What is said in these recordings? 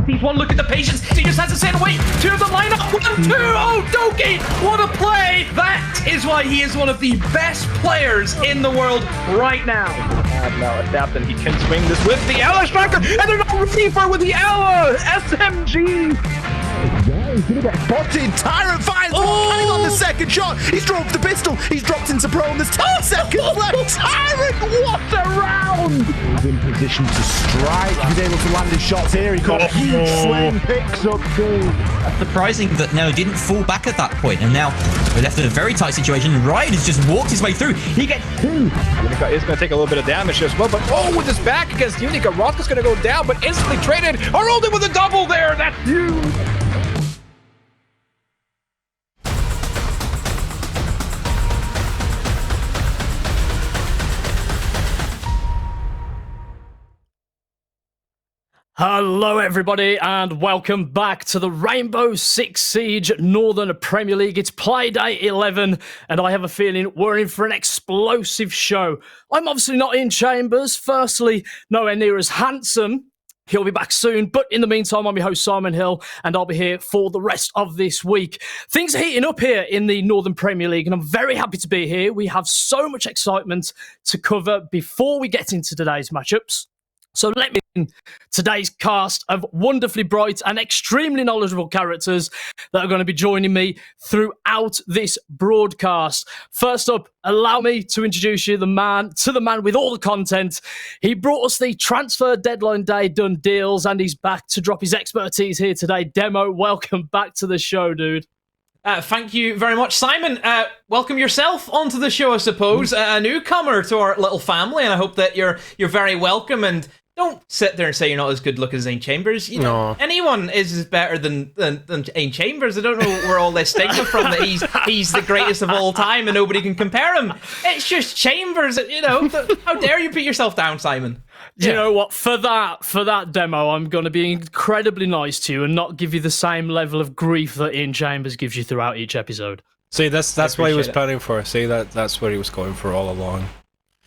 sees one look at the patience. He just has to send away to the lineup. 1, 2. Oh, Doki, what a play. That is why he is one of the best players in the world right now. And now adapt, and he can swing this with the Ella Striker, and they're not receiver with the Ella SMG. He's gonna get spotted. Tyrant fires on the second shot. He's dropped the pistol. He's dropped into prone. There's 10 seconds left. Tyrant, what a round! He's in position to strike. He's able to land his shots here. He got a huge slam, picks up two. That's surprising that no, didn't fall back at that point, and now we're left in a very tight situation. Ryan has just walked his way through. He gets two. Unica is going to take a little bit of damage as well, but with his back against Unica, Rothka's going to go down, but instantly traded. Aroldi with a double there. That's huge. Hello everybody and welcome back to the Rainbow Six Siege Northern Premier League. It's Playday 11 and I have a feeling we're in for an explosive show. I'm obviously not in Chambers. Firstly, nowhere near as handsome. He'll be back soon, but in the meantime, I'm your host, Simon Hill, and I'll be here for the rest of this week. Things are heating up here in the Northern Premier League, and I'm very happy to be here. We have so much excitement to cover before we get into today's matchups. So let me in today's cast of wonderfully bright and extremely knowledgeable characters that are going to be joining me throughout this broadcast. First up, allow me to introduce you the man with all the content. He brought us the transfer deadline day done deals, and he's back to drop his expertise here today. Demo, welcome back to the show, dude. Thank you very much, Simon. Welcome yourself onto the show, I suppose. A newcomer to our little family, and I hope that you're very welcome. And don't sit there and say you're not as good looking as Zane Chambers. You know, anyone is better than Zane Chambers. I don't know where all this stigma from that he's the greatest of all time and nobody can compare him. It's just Chambers. You know, how dare you put yourself down, Simon? You know what? For that demo, I'm going to be incredibly nice to you and not give you the same level of grief that Ian Chambers gives you throughout each episode. See, that's what he was planning for. See, that's what he was going for all along.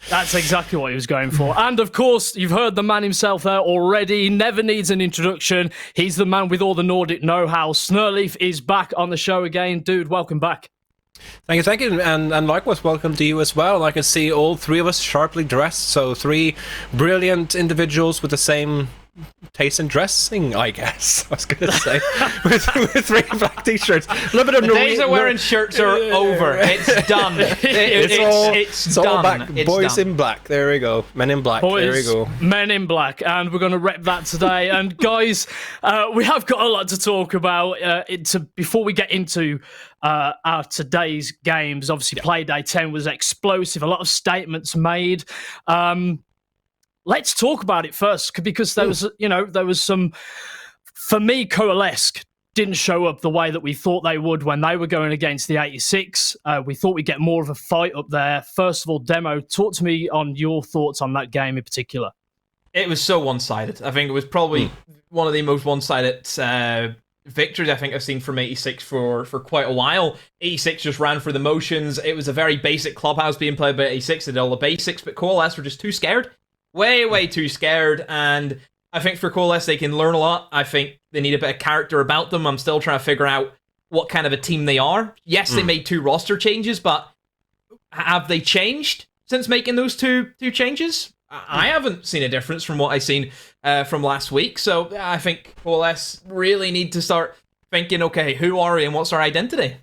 That's exactly what he was going for. And of course, you've heard the man himself there already. He never needs an introduction. He's the man with all the Nordic know-how. Snurleaf is back on the show again. Dude, welcome back. Thank you, and likewise, welcome to you as well. I can see all three of us sharply dressed, so three brilliant individuals with the same taste in dressing, I guess. I was going to say, with three black t-shirts. A little bit of the days of wearing shirts are over. It's done. It's all done. back. It's Boys done. in black. There we go. Men in black. Boys, there we go. Men in black, and we're going to rep that today. And guys, we have got a lot to talk about. Before we get into our today's games, obviously Playday 10 was explosive. A lot of statements made. Let's talk about it first, because there was some, for me, Coalesce didn't show up the way that we thought they would when they were going against the 86. We thought we'd get more of a fight up there. First of all, Demo, talk to me on your thoughts on that game in particular. It was so one-sided. I think it was probably one of the most one-sided victories I think I've seen from 86 for quite a while. 86 just ran through the motions. It was a very basic clubhouse being played by 86. They did all the basics, but Coalesce were just too scared. Way too scared, and I think for Coalesce they can learn a lot. I think they need a bit of character about them. I'm still trying to figure out what kind of a team they are. Yes, they made 2 roster changes, but have they changed since making those two changes? I haven't seen a difference from what I've seen from last week, so I think Coalesce really need to start thinking, okay, who are we and what's our identity?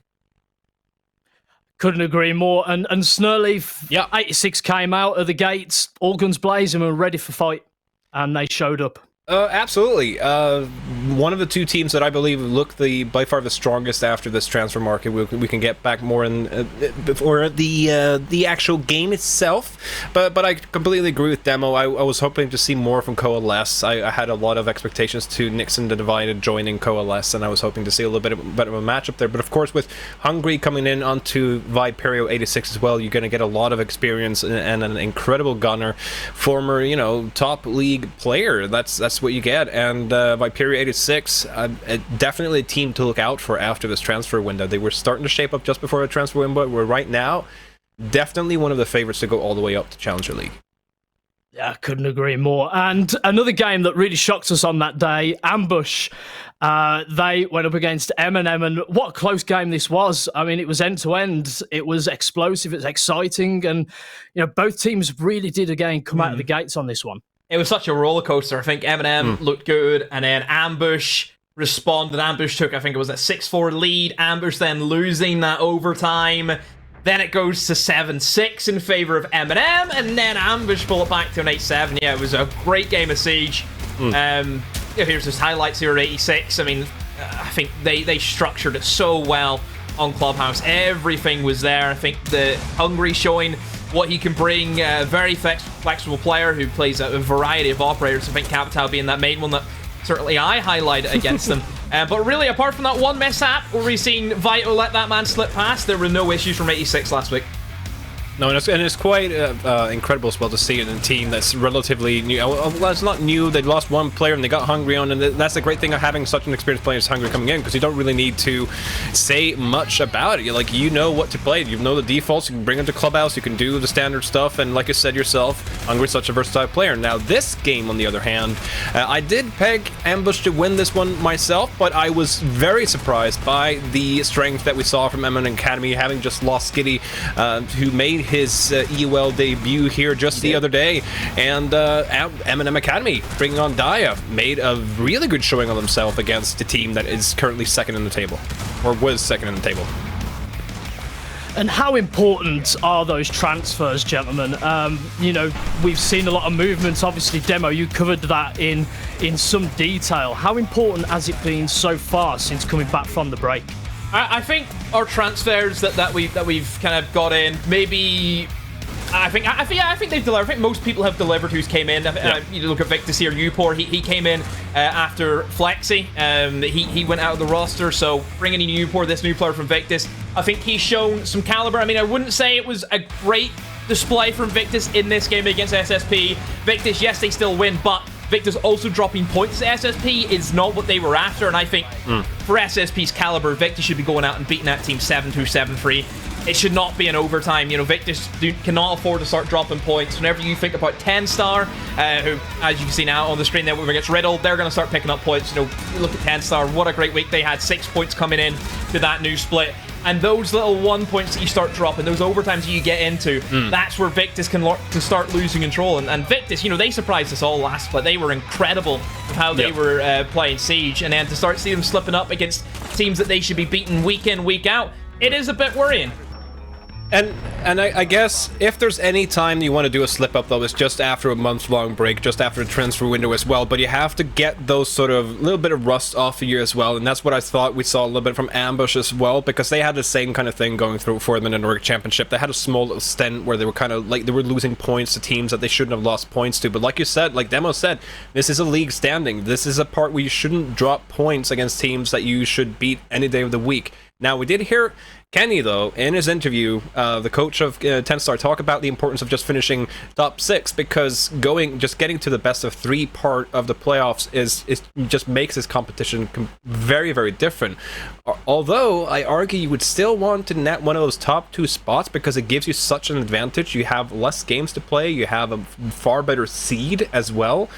Couldn't agree more. And Snurleaf, 86 came out of the gates, all guns blazing, and were ready for fight, and they showed up. Absolutely. One of the two teams that I believe look by far the strongest after this transfer market. We can get back more in before the actual game itself. But I completely agree with Demo. I was hoping to see more from Coalesce. I had a lot of expectations to Nixon the Divided joining Coalesce, and I was hoping to see a little bit of a matchup there. But of course, with Hungry coming in onto Viperio 86 as well, you're going to get a lot of experience and an incredible gunner, former top league player. That's what you get, and Viperio 86, definitely a team to look out for after this transfer window. They were starting to shape up just before the transfer window. We're right now definitely one of the favorites to go all the way up to Challenger League. Yeah, I couldn't agree more. And another game that really shocked us on that day, Ambush. They went up against MNM, and what a close game this was. I mean, it was end-to-end. It was explosive. It was exciting. And, both teams really did, again, come out of the gates on this one. It was such a roller coaster. I think Eminem looked good, and then Ambush responded. Ambush took, I think it was a 6-4 lead. Ambush then losing that overtime. Then it goes to 7-6 in favor of Eminem, and then Ambush pull it back to an 8-7. Yeah, it was a great game of Siege. Here's his highlights here at 86. I mean, I think they structured it so well on Clubhouse. Everything was there. I think the Hungry showing what he can bring. A very flexible player who plays a variety of operators. I think Capital being that main one that certainly I highlighted against them. But really, apart from that one mishap where we've seen Vito let that man slip past, there were no issues from 86 last week. No, and it's quite incredible as well to see it in a team that's relatively new. Well, it's not new. They lost one player and they got Hungry on, and that's the great thing of having such an experienced player as Hungry coming in, because you don't really need to say much about it. Like, you know what to play. You know the defaults. You can bring them to Clubhouse. You can do the standard stuff, and like you said yourself, Hungry's such a versatile player. Now, this game, on the other hand, I did peg Ambush to win this one myself, but I was very surprised by the strength that we saw from MNM Academy, having just lost Skitty, who made his EUL debut here just the other day, and MNM Academy bringing on Daya made a really good showing of himself against a team that is currently second in the table, or was second in the table. And how important are those transfers, gentlemen? We've seen a lot of movements. Obviously, Demo, you covered that in some detail. How important has it been so far since coming back from the break? I think our transfers that we've kind of got in, maybe I think they've delivered. I think most people have delivered who's came in. You look at Victus here, Upor. He came in after Flexi. He went out of the roster, so bringing in Upor, this new player from Victus, I think he's shown some caliber. I mean, I wouldn't say it was a great display from Victus in this game against SSP. Victus, yes, they still win, but Victus also dropping points to SSP is not what they were after, and I think for SSP's caliber, Victus should be going out and beating that team 7-2, 7-3. It should not be an overtime. Victus cannot afford to start dropping points. Whenever you think about TENSTAR, who, as you can see now on the screen there, when it gets RIDDLE, they're going to start picking up points. You look at TENSTAR, what a great week they had. 6 points coming in to that new split. And those little 1 points that you start dropping, those overtimes you get into, that's where Victus can start losing control. And Victus, they surprised us all last split. They were incredible with how they were playing Siege. And then to start seeing them slipping up against teams that they should be beating week in, week out, it is a bit worrying. And I guess if there's any time you want to do a slip up, though, it's just after a month-long break, just after the transfer window as well. But you have to get those sort of little bit of rust off of you as well, and that's what I thought we saw a little bit from Ambush as well, because they had the same kind of thing going through for them in the Nordic Championship. They had a small little stint where they were kind of like they were losing points to teams that they shouldn't have lost points to. But like you said, like Demo said, this is a league standing. This is a part where you shouldn't drop points against teams that you should beat any day of the week. Now, we did hear Kenny, though, in his interview, the coach of TENSTAR, talk about the importance of just finishing top 6, because just getting to the best of 3 part of the playoffs is just makes this competition very, very different. Although, I argue you would still want to net one of those top 2 spots, because it gives you such an advantage. You have less games to play, you have a far better seed as well.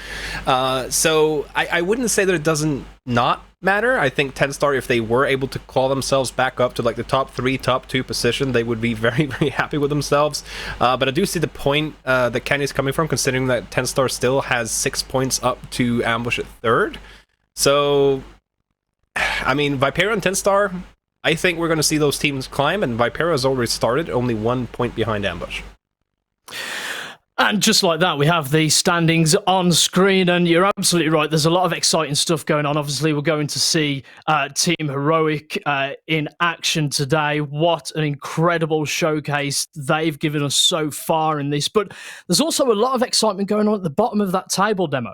So, I wouldn't say that it doesn't not matter. I think TENSTAR, if they were able to claw themselves back up to like the top 3, top 2 position, they would be very, very happy with themselves. But I do see the point that Kenny's coming from, considering that TENSTAR still has 6 points up to Ambush at 3rd. So, I mean, Viperio and TENSTAR, I think we're going to see those teams climb, and Viperio has already started, only 1 point behind Ambush. And just like that, we have the standings on screen, and you're absolutely right. There's a lot of exciting stuff going on. Obviously, we're going to see Team Heroic in action today. What an incredible showcase they've given us so far in this. But there's also a lot of excitement going on at the bottom of that table, Demo.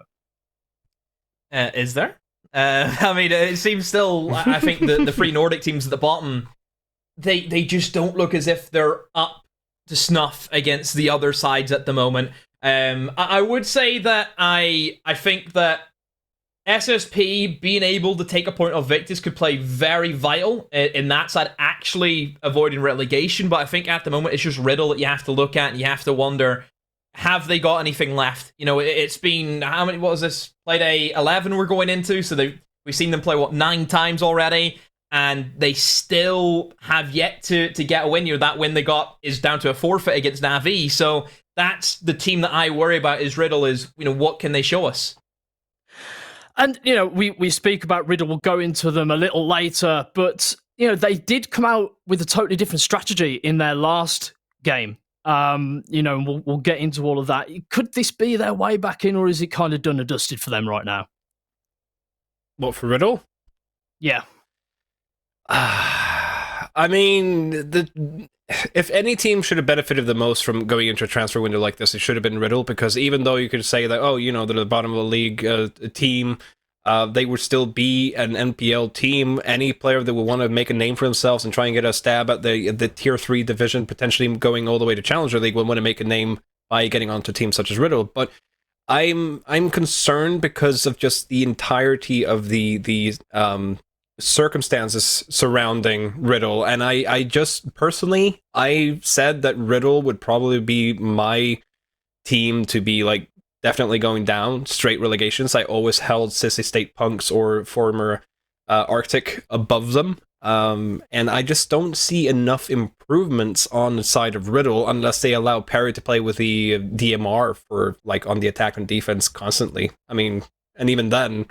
Is there? I mean, it seems still, I think the 3 Nordic teams at the bottom, they just don't look as if they're up to snuff against the other sides at the moment. I would say that I think that SSP being able to take a point of Victus could play very vital in that side, actually avoiding relegation. But I think at the moment it's just RIDDLE that you have to look at, and you have to wonder, have they got anything left? You know, it's been, how many, what was this? Playday 11 we're going into, so we've seen them play, 9 times already, and they still have yet to get a win. You know, that win they got is down to a forfeit against Na'Vi, so that's the team that I worry about is RIDDLE, is, you know, what can they show us? And, you know, we speak about RIDDLE, we'll go into them a little later, but, you know, they did come out with a totally different strategy in their last game. You know, we'll get into all of that. Could this be their way back in, or is it kind of done and dusted for them right now? What, for RIDDLE? Yeah. I mean, if any team should have benefited the most from going into a transfer window like this, it should have been RIDDLE, because even though you could say that, oh, you know, they're the bottom of the league team, they would still be an NPL team. Any player that would want to make a name for themselves and try and get a stab at the Tier 3 division, potentially going all the way to Challenger League, would want to make a name by getting onto teams such as RIDDLE. But I'm concerned because of just the entirety of the circumstances surrounding RIDDLE, and I just personally, I said that RIDDLE would probably be my team to be like definitely going down straight relegations. I always held Sissy State Punks or former Arctic above them, and I just don't see enough improvements on the side of RIDDLE unless they allow Perry to play with the DMR for like on the attack and defense constantly. I mean, and even then,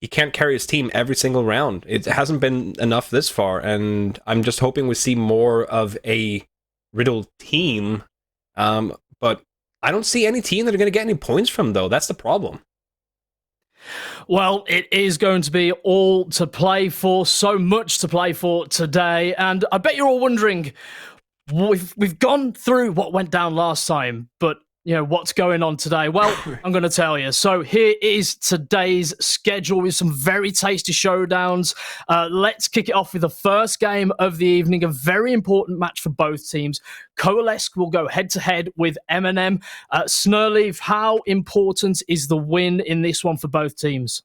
he can't carry his team every single round. It hasn't been enough this far, and I'm just hoping we see more of a RIDDLE team. But I don't see any team that are going to get any points from, though. That's the problem. Well, it is going to be all to play for, so much to play for today, and I bet you're all wondering, we've gone through what went down last time, but you know, what's going on today? Well, I'm going to tell you. So here is today's schedule with some very tasty showdowns. Let's kick it off with the first game of the evening, a very important match for both teams. Coalesce will go head-to-head with MNM. Snurleaf, how important is the win in this one for both teams?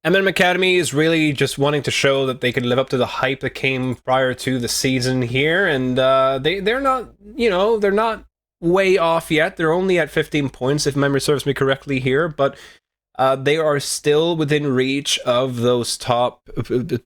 MNM Academy is really just wanting to show that they can live up to the hype that came prior to the season here, and they're not, you know, they're not way off yet. They're only at 15 points, if memory serves me correctly here, but they are still within reach of those top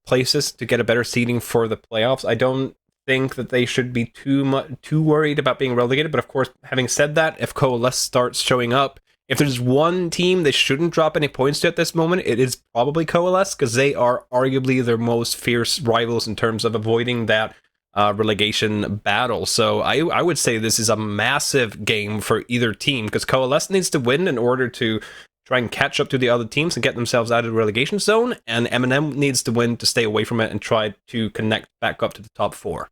places to get a better seeding for the playoffs. I don't think that they should be too worried about being relegated, but of course, having said that, if Coalesce starts showing up, if there's one team they shouldn't drop any points to at this moment, it is probably Coalesce, because they are arguably their most fierce rivals in terms of avoiding that relegation battle. So I would say this is a massive game for either team, because Coalesce needs to win in order to try and catch up to the other teams and get themselves out of the relegation zone, and MNM needs to win to stay away from it and try to connect back up to the top 4.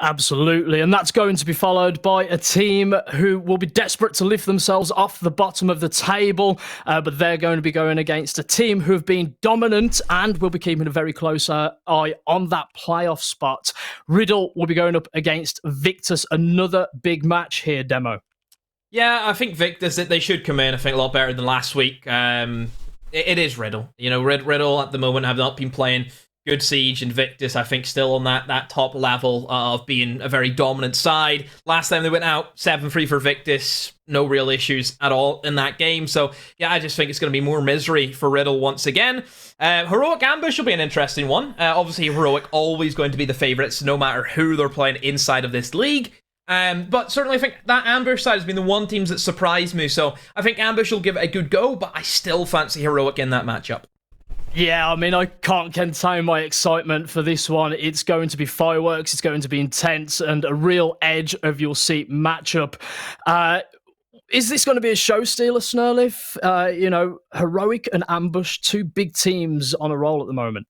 Absolutely, and that's going to be followed by a team who will be desperate to lift themselves off the bottom of the table, but they're going to be going against a team who have been dominant and will be keeping a very close eye on that playoff spot. RIDDLE will be going up against Victus, another big match here, Demo. Yeah, I think Victus, they should come in, I think, a lot better than last week. It is RIDDLE. You know, RIDDLE at the moment have not been playing good. Siege and Victus, I think, still on that top level of being a very dominant side. Last time they went out 7-3 for Victus, no real issues at all in that game. So yeah, I just think it's going to be more misery for RIDDLE once again. Heroic Ambush will be an interesting one. Obviously, Heroic always going to be the favourites, no matter who they're playing inside of this league. But certainly I think that Ambush side has been the one team that surprised me. So I think Ambush will give it a good go, but I still fancy Heroic in that matchup. Yeah, I mean, I can't contain my excitement for this one. It's going to be fireworks, it's going to be intense, and a real edge of your seat matchup. Is this going to be a show stealer, Snurleaf? You know, Heroic and Ambush, two big teams on a roll at the moment.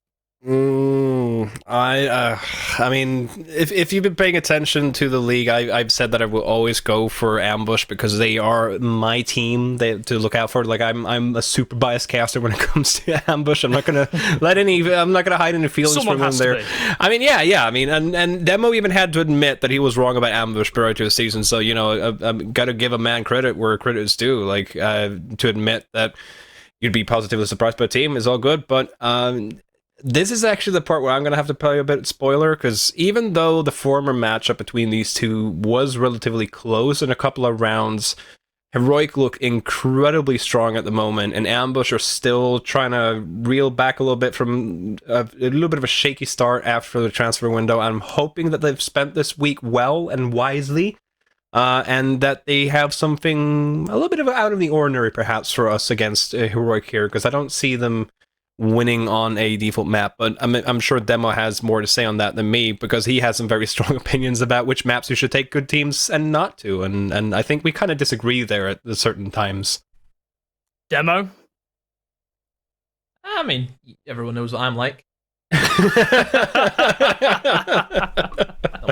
I mean, if you've been paying attention to the league, I've said that I will always go for Ambush because they are my team to look out for. Like I'm a super biased caster when it comes to Ambush. I'm not gonna I'm not gonna hide any feelings from them there. I mean, yeah. I mean, and Demo even had to admit that he was wrong about Ambush prior to the season. So you know, I've got to give a man credit where credit is due. Like to admit that you'd be positively surprised by a team is all good, but This is actually the part where I'm going to have to play a bit spoiler, because even though the former matchup between these two was relatively close in a couple of rounds, Heroic look incredibly strong at the moment, and Ambush are still trying to reel back a little bit from a little bit of a shaky start after the transfer window. I'm hoping that they've spent this week well and wisely, and that they have something a little bit of out of the ordinary perhaps for us against Heroic here, because I don't see them winning on a default map, but I'm sure Demo has more to say on that than me, because he has some very strong opinions about which maps you should take good teams and not to, and I think we kind of disagree there at certain times. Demo? I mean, everyone knows what I'm like. Not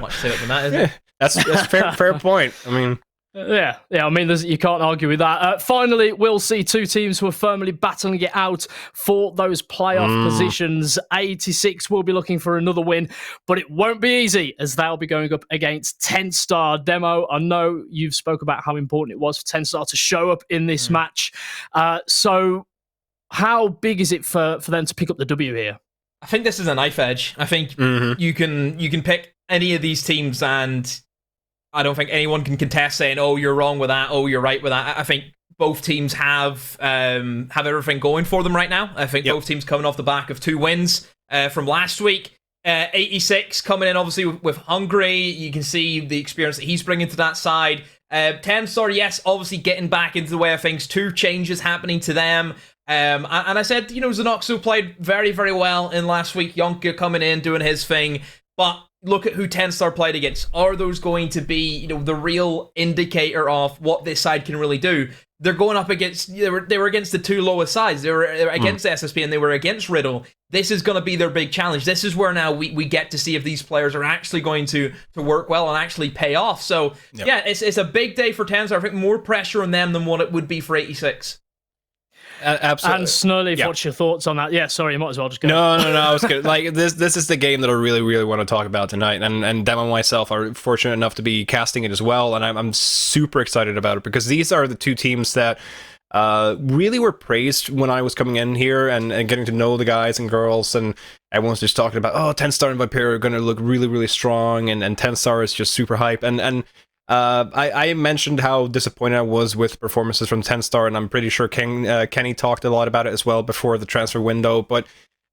much to say other than that, is it? That's fair point. I mean, Yeah. I mean, you can't argue with that. Finally, we'll see two teams who are firmly battling it out for those playoff positions. 86 will be looking for another win, but it won't be easy, as they'll be going up against TENSTAR. Demo, I know you've spoke about how important it was for TENSTAR to show up in this match. So how big is it for them to pick up the W here? I think this is a knife edge. I think you can pick any of these teams, and I don't think anyone can contest saying, "Oh, you're wrong with that. Oh, you're right with that." I think both teams have everything going for them right now. I think both teams coming off the back of 2 wins from last week. 86 coming in obviously with Hungry. You can see the experience that he's bringing to that side. TENSTAR, yes, obviously getting back into the way of things. 2 changes happening to them. And I said, Zenoxo played very, very well in last week. Yonka coming in, doing his thing. But look at who TENSTAR played against. Are those going to be, the real indicator of what this side can really do? They're going up against, they were against the 2 lowest sides. They were against SSP and they were against RIDDLE. This is going to be their big challenge. This is where now we get to see if these players are actually going to work well and actually pay off. So, yeah, it's a big day for TENSTAR. I think more pressure on them than what it would be for 86. Absolutely. And Snurly, what's your thoughts on that? Yeah, sorry, you might as well just go. No, I was good. Like this is the game that I really, really want to talk about tonight, and Demo and myself are fortunate enough to be casting it as well, and I'm super excited about it, because these are the 2 teams that really were praised when I was coming in here and getting to know the guys and girls, and everyone's just talking about, oh, TENSTAR and Viperio are going to look really, really strong, and TENSTAR is just super hype, and I mentioned how disappointed I was with performances from TENSTAR, and I'm pretty sure Kenny talked a lot about it as well before the transfer window, but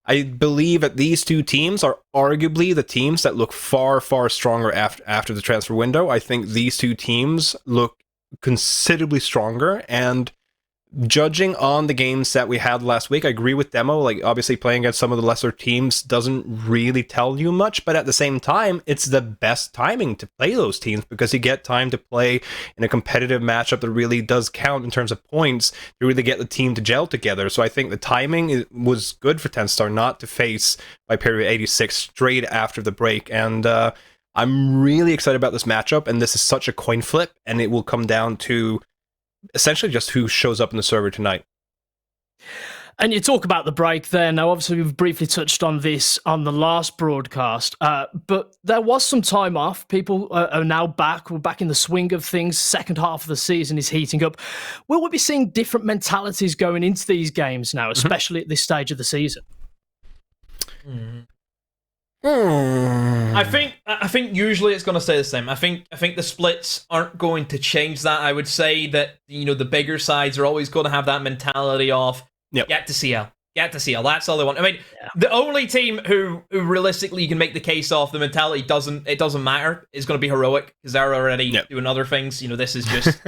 I believe that these 2 teams are arguably the teams that look far, far stronger after the transfer window. I think these 2 teams look considerably stronger, and judging on the games that we had last week, I agree with Demo. Like, obviously playing against some of the lesser teams doesn't really tell you much, but at the same time, it's the best timing to play those teams, because you get time to play in a competitive matchup that really does count in terms of points to really get the team to gel together. So I think the timing was good for TENSTAR not to face Viperio 86 straight after the break, and I'm really excited about this matchup, and this is such a coin flip, and it will come down to essentially just who shows up in the server tonight. And you talk about the break there. Now, obviously, we've briefly touched on this on the last broadcast, but there was some time off. People are now back. We're back in the swing of things. Second half of the season is heating up. Will we be seeing different mentalities going into these games now, especially at this stage of the season? I think usually it's going to stay the same. I think the splits aren't going to change that. I would say that the bigger sides are always going to have that mentality of get to CL. That's all they want. I mean, the only team who realistically you can make the case of the mentality doesn't matter is going to be Heroic, because they're already doing other things. This is just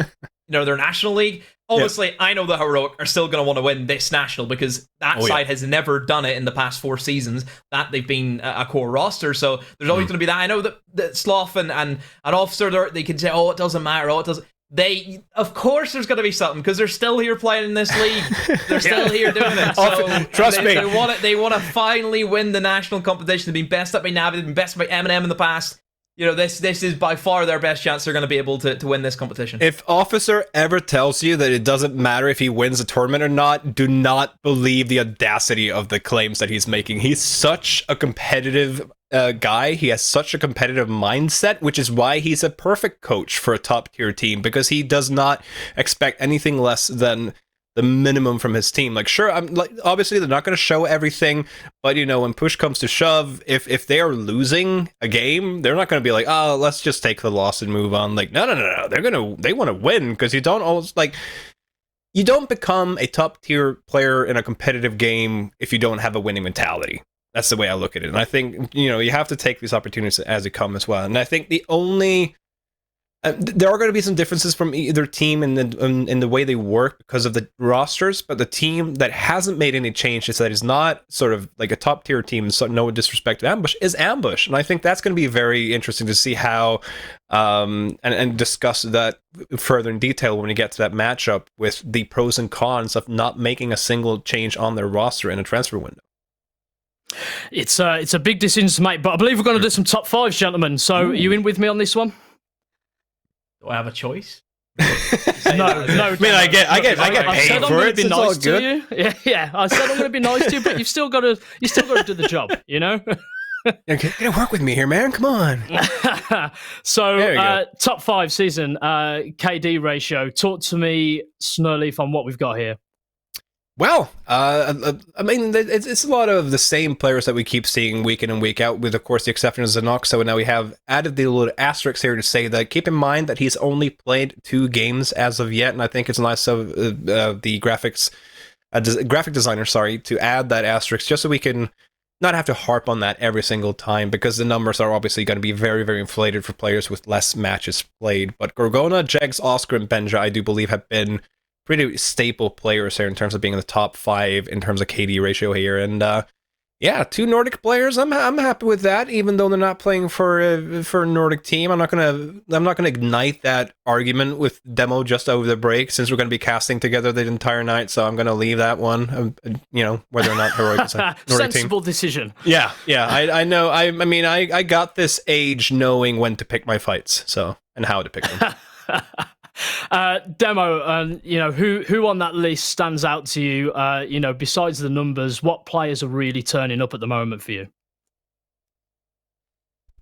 their national league. Obviously, I know the Heroic are still going to want to win this national, because that side has never done it in the past 4 seasons that they've been a core roster. So there's always going to be that. I know that Sloth and an Officer, they can say, oh, it doesn't matter. Oh, it doesn't. Of course there's going to be something, because they're still here playing in this league. They're still here doing it. So Trust me. They want to finally win the national competition. They've been best up by Navi, they've been best by MNM in the past. This is by far their best chance they're going to be able to win this competition. If Officer ever tells you that it doesn't matter if he wins a tournament or not, do not believe the audacity of the claims that he's making. He's such a competitive guy. He has such a competitive mindset, which is why he's a perfect coach for a top tier team, because he does not expect anything less than the minimum from his team. Like, sure, I'm like, obviously they're not going to show everything, but you know, when push comes to shove, if they are losing a game, they're not going to be like, oh, let's just take the loss and move on. Like, no, they want to win, because you don't always like. You don't become a top tier player in a competitive game if you don't have a winning mentality. That's the way I look at it. And I think, you know, you have to take these opportunities as they come as well. And I think the only... there are going to be some differences from either team in the way they work because of the rosters, but the team that hasn't made any changes, that is not sort of like a top tier team, so no disrespect to Ambush, is Ambush. And I think that's going to be very interesting to see how, and discuss that further in detail when we get to that matchup with the pros and cons of not making a single change on their roster in a transfer window. It's a big decision to make, but I believe we're going to do some top fives, gentlemen. So are you in with me on this one? Do I have a choice? No. I mean, I get paid for it. It's all good. Yeah. I said I'm going to be nice to you, but you've still got to do the job. You know. Okay, work with me here, man. Come on. So, top 5 season KD ratio. Talk to me, Snurleaf, on what we've got here. Well, I mean, it's a lot of the same players that we keep seeing week in and week out, with, of course, the exception of Zanox. So now we have added the little asterisk here to say that keep in mind that he's only played 2 games as of yet, and I think it's nice of the graphic designer, to add that asterisk just so we can not have to harp on that every single time, because the numbers are obviously going to be very, very inflated for players with less matches played. But Gorgona, Jegs, Oscar, and Benja, I do believe, have been pretty staple players here in terms of being in the top 5 in terms of KD ratio here. And 2 Nordic players, I'm happy with that, even though they're not playing for a Nordic team. I'm not gonna ignite that argument with Demo just over the break, since we're gonna be casting together the entire night. So I'm gonna leave that one. Whether or not Heroic is a Nordic sensible team. Decision. Yeah. I know. I mean, I got this age knowing when to pick my fights, so, and how to pick them. Demo, who on that list stands out to you? Besides the numbers, what players are really turning up at the moment for you?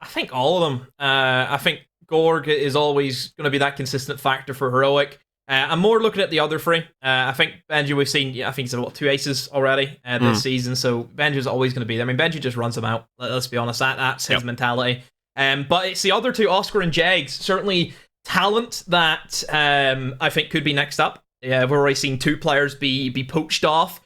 I think all of them. I think Gorg is always going to be that consistent factor for Heroic. I'm more looking at the other 3. I think Benji, we've seen, I think he's got 2 aces already this season, so Benji's always going to be there. I mean, Benji just runs them out. Let's be honest, that's his mentality. But it's the other 2, Oscar and Jags, certainly talent that I think could be next up. We've already seen 2 players be poached off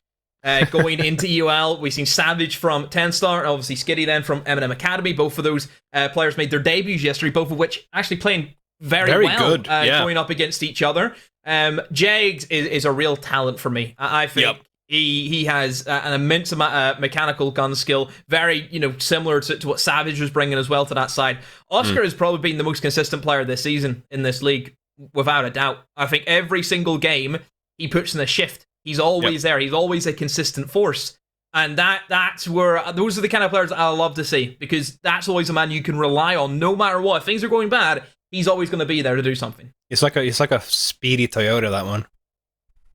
going into UL. We've seen Savage from TENSTAR, and obviously Skitty then from MNM Academy. Both of those players made their debuts yesterday, both of which actually playing very well, good. Going up against each other. Jags is a real talent for me. I think he has an immense amount of mechanical gun skill, very, similar to what Savage was bringing as well to that side. Oscar has probably been the most consistent player this season in this league, without a doubt. I think every single game he puts in a shift. He's always there. He's always a consistent force. And that's where, those are the kind of players I love to see, because that's always a man you can rely on no matter what. If things are going bad, he's always going to be there to do something. It's like a speedy Toyota, that one.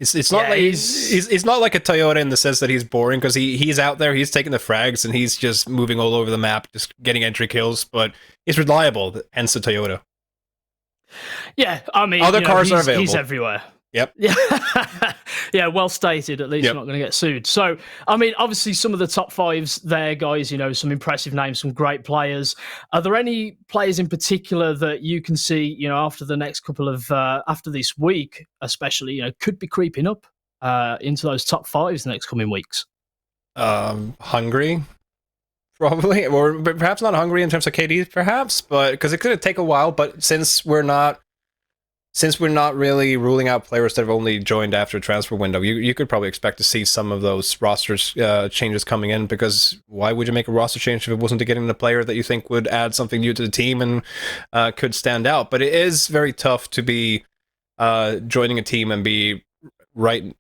It's not he's not like a Toyota in the sense that he's boring, because he's out there, he's taking the frags, and he's just moving all over the map, just getting entry kills, but he's reliable, hence the Toyota. Yeah, I mean, other cars are available. He's everywhere. Yep. Yeah, well stated. At least you're not going to get sued. So, I mean, obviously some of the top 5s there, guys, some impressive names, some great players. Are there any players in particular that you can see, after the next couple of, after this week, especially, could be creeping up into those top 5s the next coming weeks? Hungry, probably, or perhaps not Hungry in terms of KD, perhaps, but because it could take a while, but since we're not really ruling out players that have only joined after a transfer window, you could probably expect to see some of those rosters changes coming in, because why would you make a roster change if it wasn't to get in a player that you think would add something new to the team and could stand out? But it is very tough to be joining a team and be right,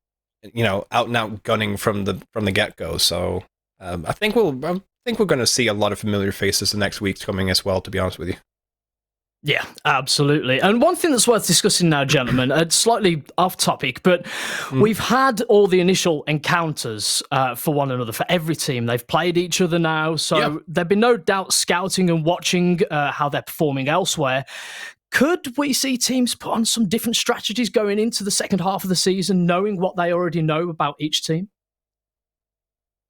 out and out gunning from the get-go. So I think we're going to see a lot of familiar faces the next weeks coming as well, to be honest with you. Yeah, absolutely. And one thing that's worth discussing now, gentlemen, slightly off topic, but we've had all the initial encounters for one another, for every team. They've played each other now, so there'd be no doubt scouting and watching how they're performing elsewhere. Could we see teams put on some different strategies going into the second half of the season, knowing what they already know about each team?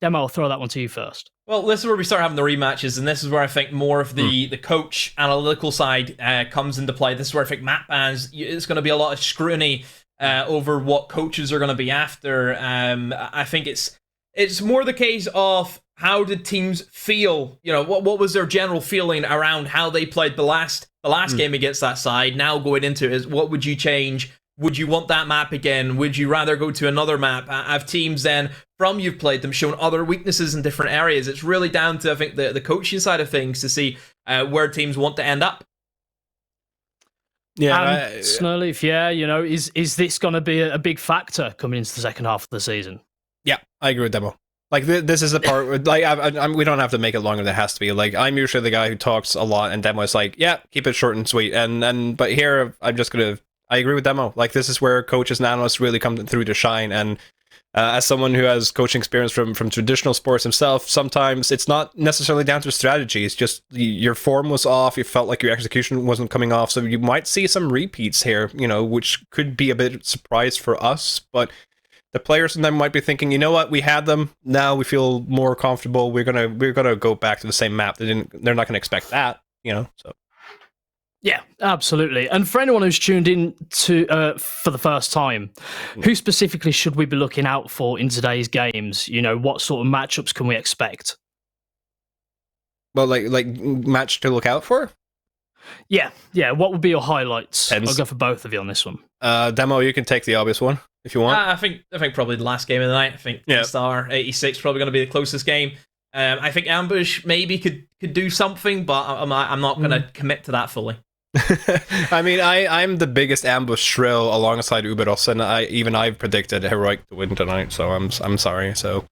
Demo, I'll throw that one to you first. Well, this is where we start having the rematches, and this is where I think more of the coach analytical side comes into play. This is where I think map bans, it's going to be a lot of scrutiny over what coaches are going to be after. I think it's more the case of how did teams feel? You know, what was their general feeling around how they played the last game against that side? Now going into it is, what would you change? Would you want that map again? Would you rather go to another map? Have teams then, from you've played them, shown other weaknesses in different areas? It's really down to, I think, the coaching side of things to see where teams want to end up. Yeah, Snurleaf, you know, is this going to be a big factor coming into the second half of the season? Yeah, I agree with Demo. Like, this is the part where, like, we don't have to make it longer than it has to be. Like, I'm usually the guy who talks a lot, and Demo is like, yeah, keep it short and sweet. But here, I'm just going to... I agree with Demo. Like, this is where coaches and analysts really come through to shine. And as someone who has coaching experience from traditional sports himself, sometimes it's not necessarily down to strategy. It's just your form was off. You felt like your execution wasn't coming off. So you might see some repeats here, you know, which could be a bit of a surprise for us. But the players in them might be thinking, you know what, we had them. Now we feel more comfortable. We're gonna go back to the same map. They're not gonna expect that, you know. So. Yeah, absolutely. And for anyone who's tuned in to for the first time, who specifically should we be looking out for in today's games? You know, what sort of matchups can we expect? Well, like match to look out for? Yeah. What would be your highlights? I'll go for both of you on this one. Demo, you can take the obvious one if you want. I think probably the last game of the night. I think TENSTAR 86 probably going to be the closest game. I think Ambush maybe could do something, but I'm not going to commit to that fully. I mean, I'm the biggest Ambush shrill alongside Uberos, and I've predicted Heroic to win tonight, so I'm sorry. So,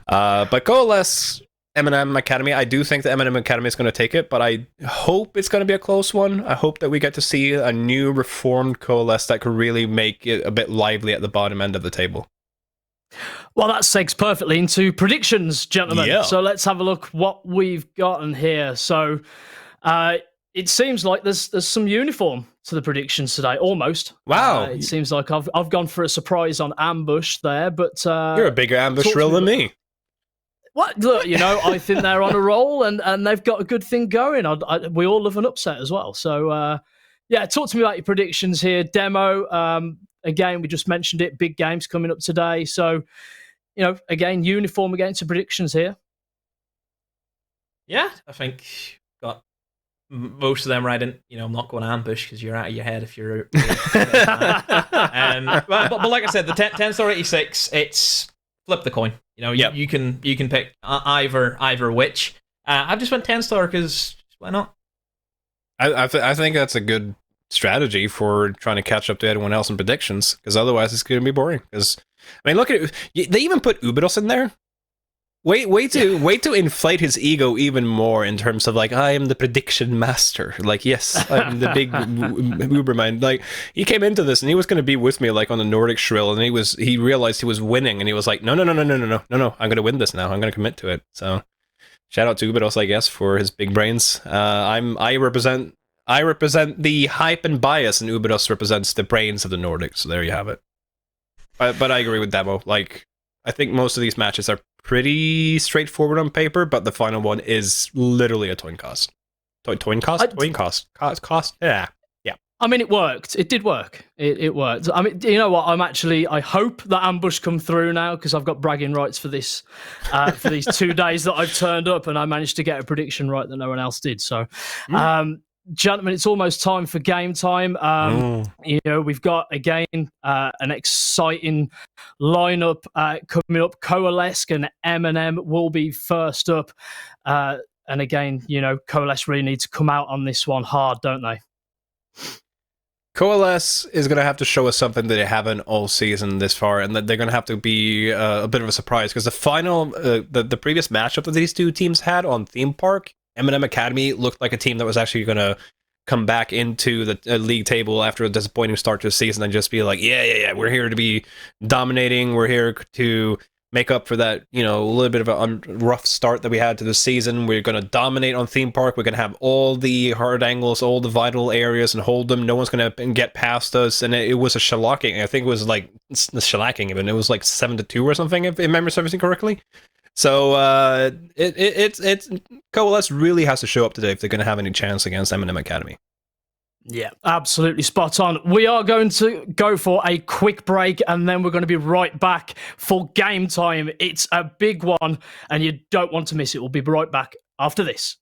but Coalesce, MNM Academy, I do think the MNM Academy is going to take it, but I hope it's going to be a close one. I hope that we get to see a new reformed Coalesce that could really make it a bit lively at the bottom end of the table. Well, that segs perfectly into predictions, gentlemen. Yeah. So let's have a look what we've gotten here. So, it seems like there's some uniform to the predictions today, almost. Wow. It seems like I've gone for a surprise on Ambush there, but... You're a bigger Ambush shrill than me. What? Look, you know, I think they're on a roll, and they've got a good thing going. We all love an upset as well. So, yeah, talk to me about your predictions here. Demo, again, we just mentioned it, big games coming up today. So, you know, again, uniform against the predictions here. Yeah, I think... got most of them right in, you know, I'm not going Ambush because you're out of your head if you're... but like I said, the TENSTAR 86, it's flip the coin. You know, you can pick either which. I've just went TENSTAR because why not? I think that's a good strategy for trying to catch up to everyone else in predictions, because otherwise it's going to be boring. Because, I mean, look at it. They even put Uberos in there. Wait to inflate his ego even more in terms of, like, I am the prediction master. Like, yes, I'm the big Uberman. Like, he came into this and he was going to be with me, like, on the Nordic Shrill, and he realized he was winning, and he was like, no, I'm going to win this now. I'm going to commit to it. So, shout out to Uberos, I guess, for his big brains. I represent the hype and bias, and Uberos represents the brains of the Nordics. So there you have it. But I agree with Demo. Like, I think most of these matches are pretty straightforward on paper, but the final one is literally a coin cost. Cost. Yeah. I mean, it worked. It did work. It worked. I mean, you know what? I hope that Ambush come through now, because I've got bragging rights for this, for these 2 days that I've turned up, and I managed to get a prediction right that no one else did. So, gentlemen, it's almost time for game time. You know, we've got again an exciting lineup coming up. Coalesce and MNM will be first up, and again, you know, Coalesce really need to come out on this one hard, don't they? Coalesce is going to have to show us something that they haven't all season this far, and that they're going to have to be a bit of a surprise, because the final, the previous matchup that these two teams had on Theme Park, MNM Academy looked like a team that was actually going to come back into the league table after a disappointing start to the season and just be like, yeah, we're here to be dominating, we're here to make up for that, a little bit of a rough start that we had to the season. We're going to dominate on theme park. We're going to have all the hard angles, all the vital areas, and hold them. No one's going to get past us. And it was a shellacking. I think it was like shellacking even. It was like 7-2 or something, if memory serves me correctly. So it's Coalesce really has to show up today if they're going to have any chance against MNM Academy. Yeah, absolutely spot on. We are going to go for a quick break, and then we're going to be right back for game time. It's a big one, and you don't want to miss it. We'll be right back after this.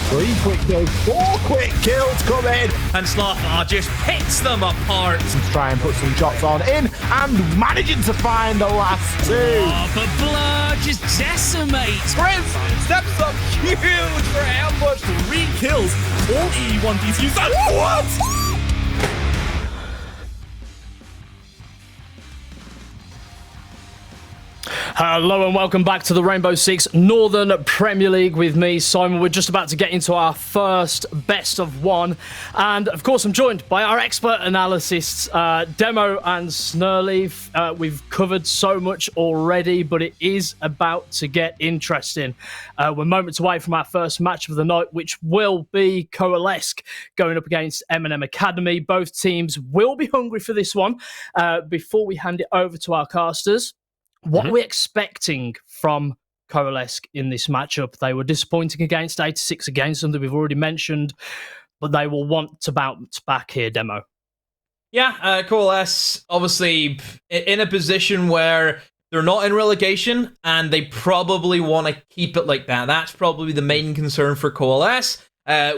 3 quick kills, 4 quick kills coming. And Slothar just picks them apart. To try and put some shots on in and managing to find the last 2. Oh, but Blur just decimates. Prince steps up huge for ambush. 3 kills. All E1 DCUs. What? Hello and welcome back to the Rainbow Six Northern Premier League with me, Simon. We're just about to get into our first best of 1. And of course, I'm joined by our expert analysts, Demo and Snurleaf. We've covered so much already, but it is about to get interesting. We're moments away from our first match of the night, which will be Coalesce going up against MNM Academy. Both teams will be hungry for this one. Before we hand it over to our casters, what are we expecting from Coalesce in this matchup? They were disappointing against 86 against them that we've already mentioned, but they will want to bounce back here, Demo. Yeah, Coalesce, obviously, in a position where they're not in relegation, and they probably want to keep it like that. That's probably the main concern for Coalesce.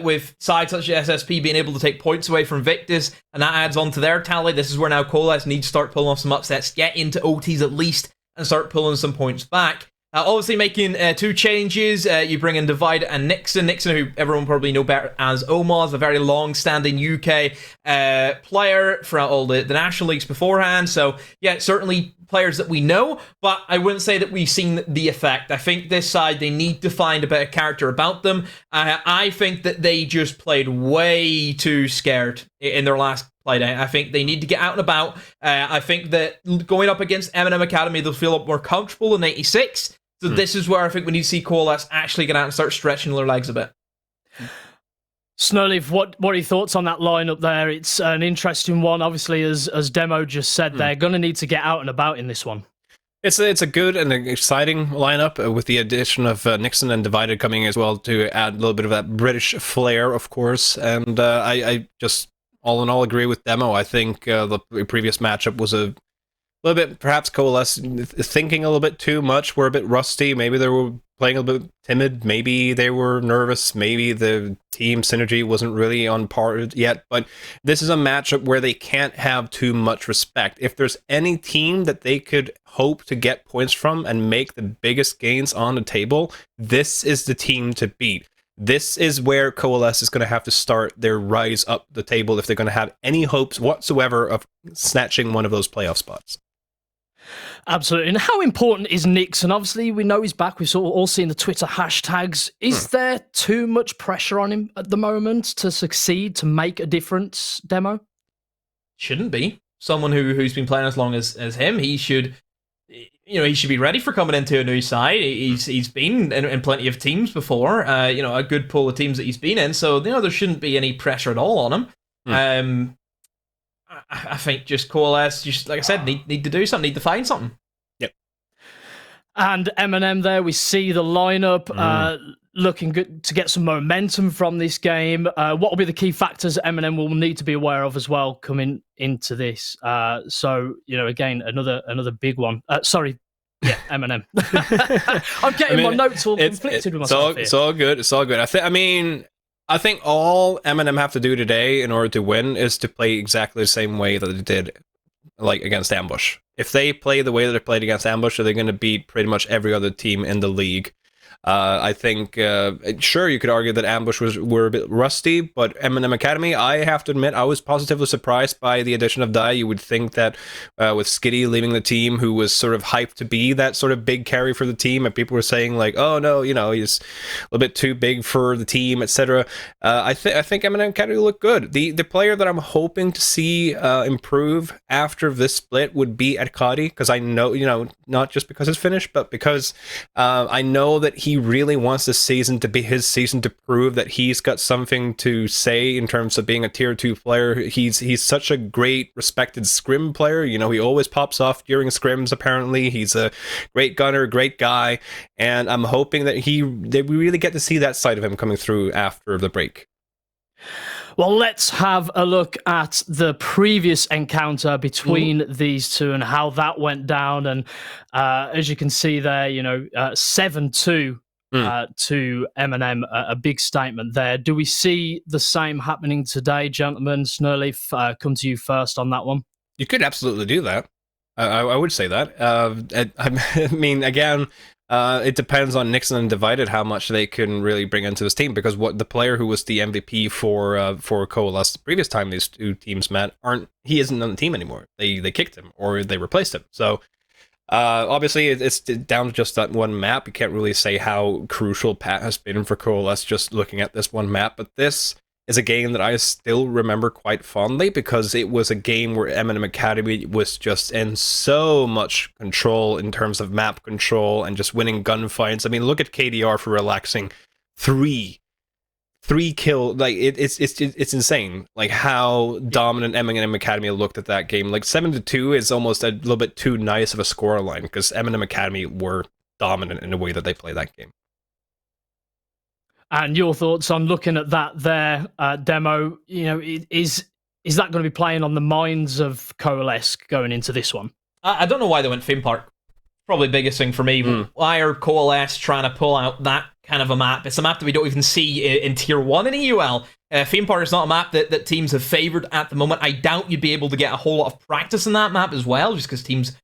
With sides such as SSP being able to take points away from Victus, and that adds on to their tally. This is where now Coalesce needs to start pulling off some upsets, get into OTs at least, and start pulling some points back. Obviously making 2 changes. You bring in Divide and Nixon. Nixon, who everyone probably know better as Omaz, a very long-standing UK player throughout all the national leagues beforehand. So, yeah, certainly players that we know, but I wouldn't say that we've seen the effect. I think this side, they need to find a bit of character about them. I think that they just played way too scared in their last Playday. I think they need to get out and about. I think that going up against MNM Academy, they'll feel a lot more comfortable than 86. So this is where I think we need to see Coalesce actually get out and start stretching their legs a bit. Snurleaf, what are your thoughts on that lineup there? It's an interesting one. Obviously, as Demo just said, they're going to need to get out and about in this one. It's a good and exciting lineup with the addition of Nixon and Divided coming as well to add a little bit of that British flair, of course. And I just all in all agree with Demo. I think the previous matchup was a little bit, perhaps Coalesce thinking a little bit too much, were a bit rusty. Maybe they were playing a little bit timid. Maybe they were nervous. Maybe the team synergy wasn't really on par yet. But this is a matchup where they can't have too much respect. If there's any team that they could hope to get points from and make the biggest gains on the table, this is the team to beat. This is where Coalesce is going to have to start their rise up the table if they're going to have any hopes whatsoever of snatching one of those playoff spots. Absolutely. And how important is Nixon? Obviously, we know he's back. We've all seen the Twitter hashtags. Is there too much pressure on him at the moment to succeed, to make a difference, Demo? Shouldn't be. Someone who's been playing as long as him, he should be ready for coming into a new side. He's been in plenty of teams before, a good pool of teams that he's been in, so there shouldn't be any pressure at all on him. I think just Coalesce, just like I said, need to do something, need to find something. Yep. And M&M there, we see the lineup looking good to get some momentum from this game. What will be the key factors M&M will need to be aware of as well coming into this? So, again, another big one. M&M. I'm getting my notes all conflicted with myself here. It's all good. It's all good. I think all M&M have to do today in order to win is to play exactly the same way that they did against Ambush. If they play the way that they played against Ambush, they're going to beat pretty much every other team in the league. I think, sure, you could argue that Ambush were a bit rusty, but MNM Academy, I have to admit, I was positively surprised by the addition of Dai. You would think that with Skitty leaving the team, who was sort of hyped to be that sort of big carry for the team, and people were saying like, oh no, he's a little bit too big for the team, etc. I think MNM Academy looked good. The player that I'm hoping to see improve after this split would be Arkady, because I know, not just because it's finished, but because I know that he really wants this season to be his season to prove that he's got something to say in terms of being a tier 2 player. He's such a great respected scrim player. He always pops off during scrims. Apparently, he's a great gunner, great guy, and I'm hoping that we really get to see that side of him coming through after the break. Well, let's have a look at the previous encounter between these two and how that went down. And as you can see there, 7-2 to MNM, a big statement there. Do we see the same happening today, gentlemen? Snurleaf, come to you first on that one. You could absolutely do that. I would say that. I mean, again, it depends on Nixon and Divided how much they can really bring into this team, because what the player who was the MVP for Coalesce the previous time these two teams met he isn't on the team anymore. They kicked him or they replaced him. So obviously it's down to just that one map. You can't really say how crucial Pat has been for Coalesce just looking at this one map, but this is a game that I still remember quite fondly because it was a game where MNM Academy was just in so much control in terms of map control and just winning gunfights. I mean, look at KDR for relaxing three kill. Like it's insane. Like how dominant MNM Academy looked at that game. Like 7-2 is almost a little bit too nice of a scoreline because MNM Academy were dominant in the way that they play that game. And your thoughts on looking at that there demo? You know, is that going to be playing on the minds of Coalesce going into this one? I don't know why they went theme park. Probably the biggest thing for me. Why are Coalesce trying to pull out that kind of a map? It's a map that we don't even see in Tier 1 in EUL. Theme park is not a map that teams have favoured at the moment. I doubt you'd be able to get a whole lot of practice in that map as well, just because teams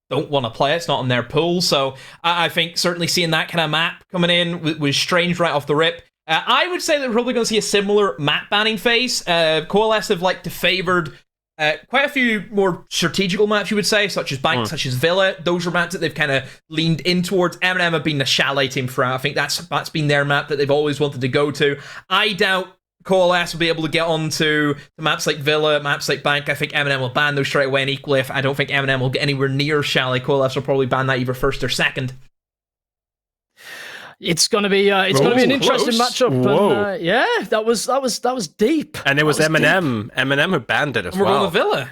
don't want to play it. It's not in their pool. So I think certainly seeing that kind of map coming in was strange right off the rip. I would say that we're probably going to see a similar map banning phase. Coalesce have liked to favoured quite a few more strategical maps, you would say, such as Bank, such as Villa. Those are maps that they've kind of leaned in towards. MNM have been the Chalet team throughout. I think that's been their map that they've always wanted to go to. I doubt Coalesce will be able to get onto the maps like Villa, maps like Bank. I think MNM will ban those straight away, and equally, if I don't think MNM will get anywhere near Chalet, Coalesce will probably ban that either first or second. It's going to be an interesting matchup. Whoa. And, yeah, that was deep. And it was Eminem who banned it as well. We're going to Villa.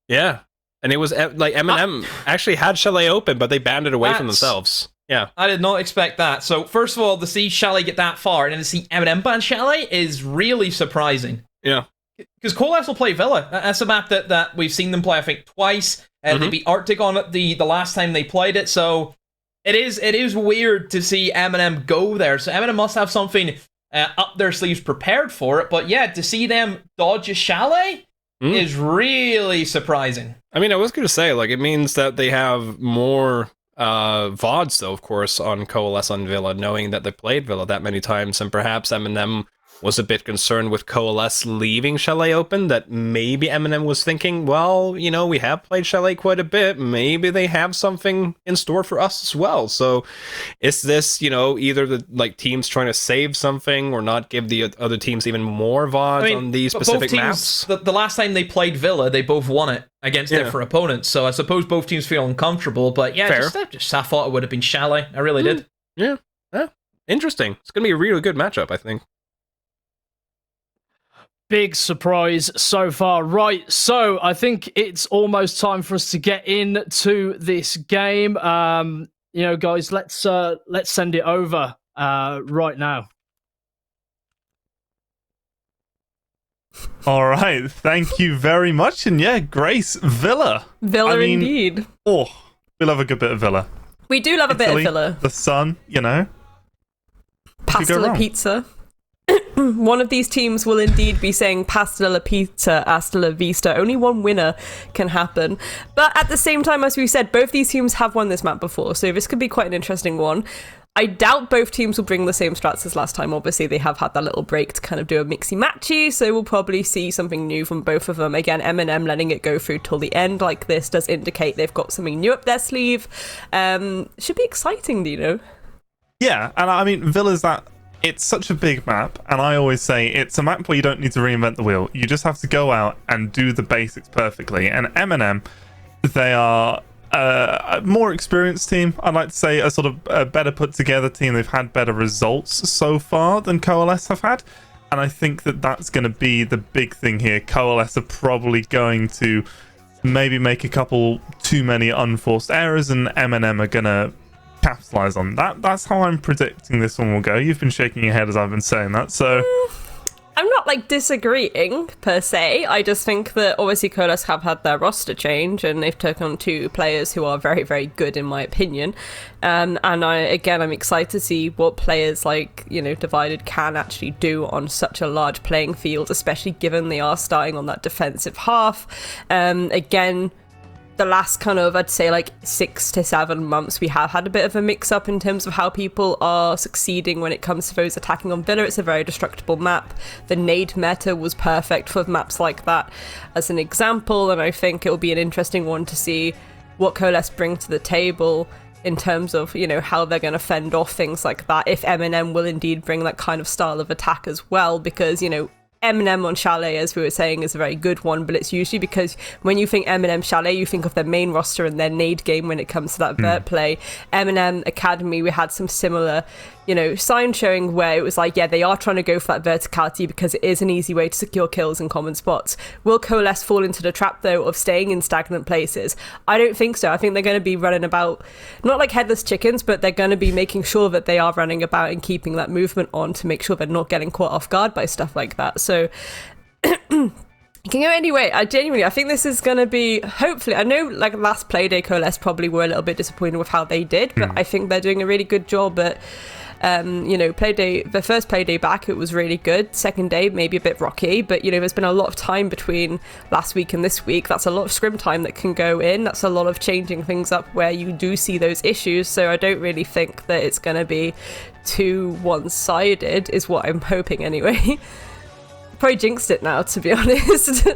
Yeah, and it was like Eminem actually had Chalet open, but they banned it away from themselves. Yeah, I did not expect that. So first of all, to see Chalet get that far and then to see Eminem ban Chalet is really surprising. Yeah, because Coalesce will play Villa. That's a map that we've seen them play, I think, twice. They beat Arctic on it the last time they played it. So it is weird to see MNM go there. So MNM must have something up their sleeves prepared for it. But yeah, to see them dodge a Chalet is really surprising. I mean, I was going to say, like, it means that they have more VODs, though, of course, on Coalesce on Villa, knowing that they played Villa that many times, and perhaps MNM was a bit concerned with Coalesce leaving Chalet open, that maybe MNM was thinking, well, you know, we have played Chalet quite a bit, maybe they have something in store for us as well. So is this, you know, either the teams trying to save something or not give the other teams even more VODs on these specific teams, maps? The last time they played Villa, they both won it against different opponents, so I suppose both teams feel uncomfortable, but yeah, just I thought it would have been Chalet. I really did. Yeah, interesting. It's going to be a really good matchup, I think. Big surprise so far. Right, so I think it's almost time for us to get into this game. You know, guys, let's send it over right now. All right, thank you very much. And yeah, Grace, Villa. Indeed. Oh, we love a good bit of Villa. We do love a bit of Villa. The sun, you know. Pasta la pizza. One of these teams will indeed be saying pasta la pizza, hasta la vista. Only one winner can happen. But at the same time, as we said, both these teams have won this map before, so this could be quite an interesting one. I doubt both teams will bring the same strats as last time. Obviously, they have had that little break to kind of do a mixy-matchy, so we'll probably see something new from both of them. Again, MNM letting it go through till the end like this does indicate they've got something new up their sleeve. Should be exciting, you know? Yeah, and I mean, Villa's that... It's such a big map, and I always say it's a map where you don't need to reinvent the wheel. You just have to go out and do the basics perfectly. And MNM, they are a more experienced team. I'd like to say a sort of a better put together team. They've had better results so far than Coalesce have had. And I think that that's going to be the big thing here. Coalesce are probably going to maybe make a couple too many unforced errors, and MNM are going to capitalize on that. That's how I'm predicting this one will go. You've been shaking your head as I've been saying that, so I'm not like disagreeing per se. I just think that obviously Coalesce have had their roster change and they've taken on 2 players who are very, very good in my opinion. And I'm excited to see what players like, Divided can actually do on such a large playing field, especially given they are starting on that defensive half. Again, the last kind of, I'd say like 6 to 7 months, we have had a bit of a mix up in terms of how people are succeeding when it comes to those attacking on Villa. It's a very destructible map. The nade meta was perfect for maps like that as an example, and I think it will be an interesting one to see what Coalesce bring to the table in terms of, how they're going to fend off things like that, if MNM will indeed bring that kind of style of attack as well, because, MNM on Chalet, as we were saying, is a very good one, but it's usually because when you think MNM Chalet, you think of their main roster and their nade game when it comes to that vert play. MNM Academy, we had some similar, signs showing where it was like, yeah, they are trying to go for that verticality because it is an easy way to secure kills in common spots. Will Coalesce fall into the trap, though, of staying in stagnant places? I don't think so. I think they're going to be running about, not like headless chickens, but they're going to be making sure that they are running about and keeping that movement on to make sure they're not getting caught off guard by stuff like that. So it can go anyway. I think this is going to be, hopefully, I know like last Playday Coalesce probably were a little bit disappointed with how they did, but I think they're doing a really good job at Playday. The first Playday back, it was really good. Second day, maybe a bit rocky, but there's been a lot of time between last week and this week. That's a lot of scrim time that can go in. That's a lot of changing things up where you do see those issues. So I don't really think that it's going to be too one-sided, is what I'm hoping anyway. Probably jinxed it now, to be honest.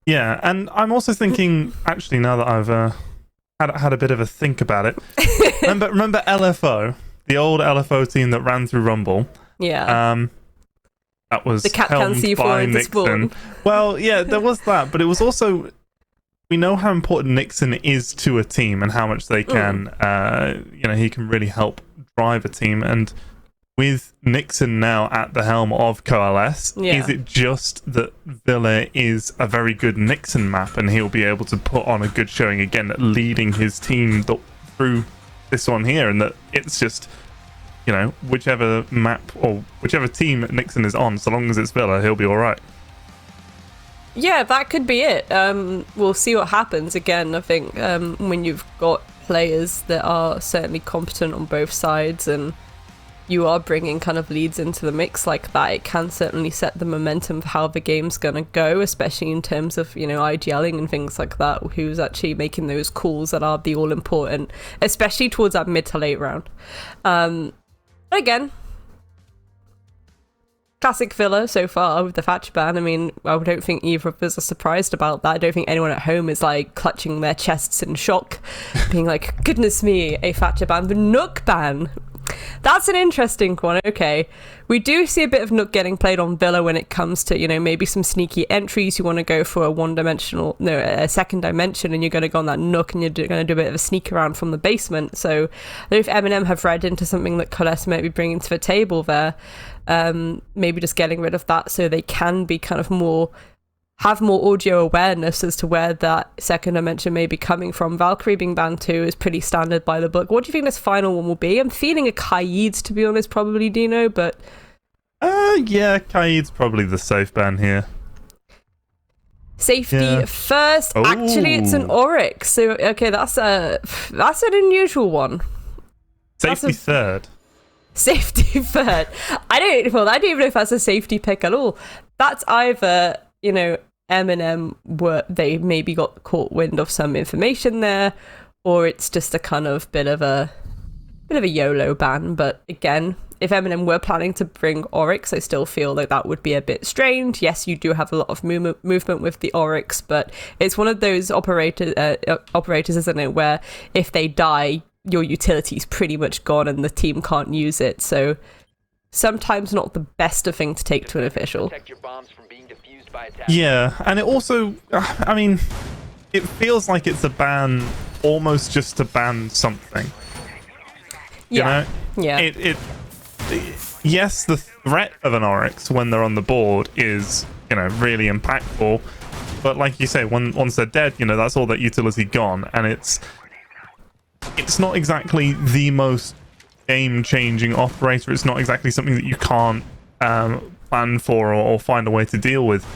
Yeah, and I'm also thinking, actually, now that I've had a bit of a think about it, remember LFO, the old LFO team that ran through Rumble? Yeah. That was the cat can see by the spawn. Well, yeah, there was that, but it was also, we know how important Nixon is to a team and how much they can, he can really help drive a team. And with Nixon now at the helm of Coalesce, is it just that Villa is a very good Nixon map and he'll be able to put on a good showing again at leading his team through this one here, and that it's just, whichever map or whichever team Nixon is on, so long as it's Villa, he'll be all right? Yeah, that could be it. We'll see what happens. Again, I think when you've got players that are certainly competent on both sides and you are bringing kind of leads into the mix like that, it can certainly set the momentum for how the game's going to go, especially in terms of, IGLing and things like that, who's actually making those calls that are the all-important, especially towards that mid to late round. Again, classic Villa so far with the Thatcher ban. I mean, I don't think either of us are surprised about that. I don't think anyone at home is like clutching their chests in shock, being like, goodness me, a Thatcher ban. The Nook ban, that's an interesting one. Okay, we do see a bit of Nook getting played on Villa when it comes to, maybe some sneaky entries. You want to go for a second dimension, and you're going to go on that Nook and you're going to do a bit of a sneak around from the basement. So I don't know if MNM have read into something that Coalesce might be bringing to the table there. Maybe just getting rid of that so they can be kind of have more audio awareness as to where that second dimension may be coming from. Valkyrie being banned too is pretty standard by the book. What do you think this final one will be? I'm feeling a Kaid, to be honest, probably, Dino, but yeah, Kaid's probably the safe ban here. Safety first. Oh. Actually, it's an Oryx. So okay, that's an unusual one. Safety third. Safety third. I don't even know if that's a safety pick at all. That's either, MNM they maybe got caught wind of some information there, or it's just a kind of bit of a YOLO ban. But again, if MNM were planning to bring Oryx, I still feel like that would be a bit strange. Yes, you do have a lot of movement with the Oryx, but it's one of those operators, isn't it, where if they die, your utility's pretty much gone and the team can't use it. So sometimes not the best of thing to take to an official. Yeah, and it also, it feels like it's a ban almost just to ban something. Yeah. Yeah. Yes, the threat of an Oryx when they're on the board is, really impactful. But like you say, once they're dead, that's all that utility gone. And it's not exactly the most game-changing operator. It's not exactly something that you can't plan for or find a way to deal with,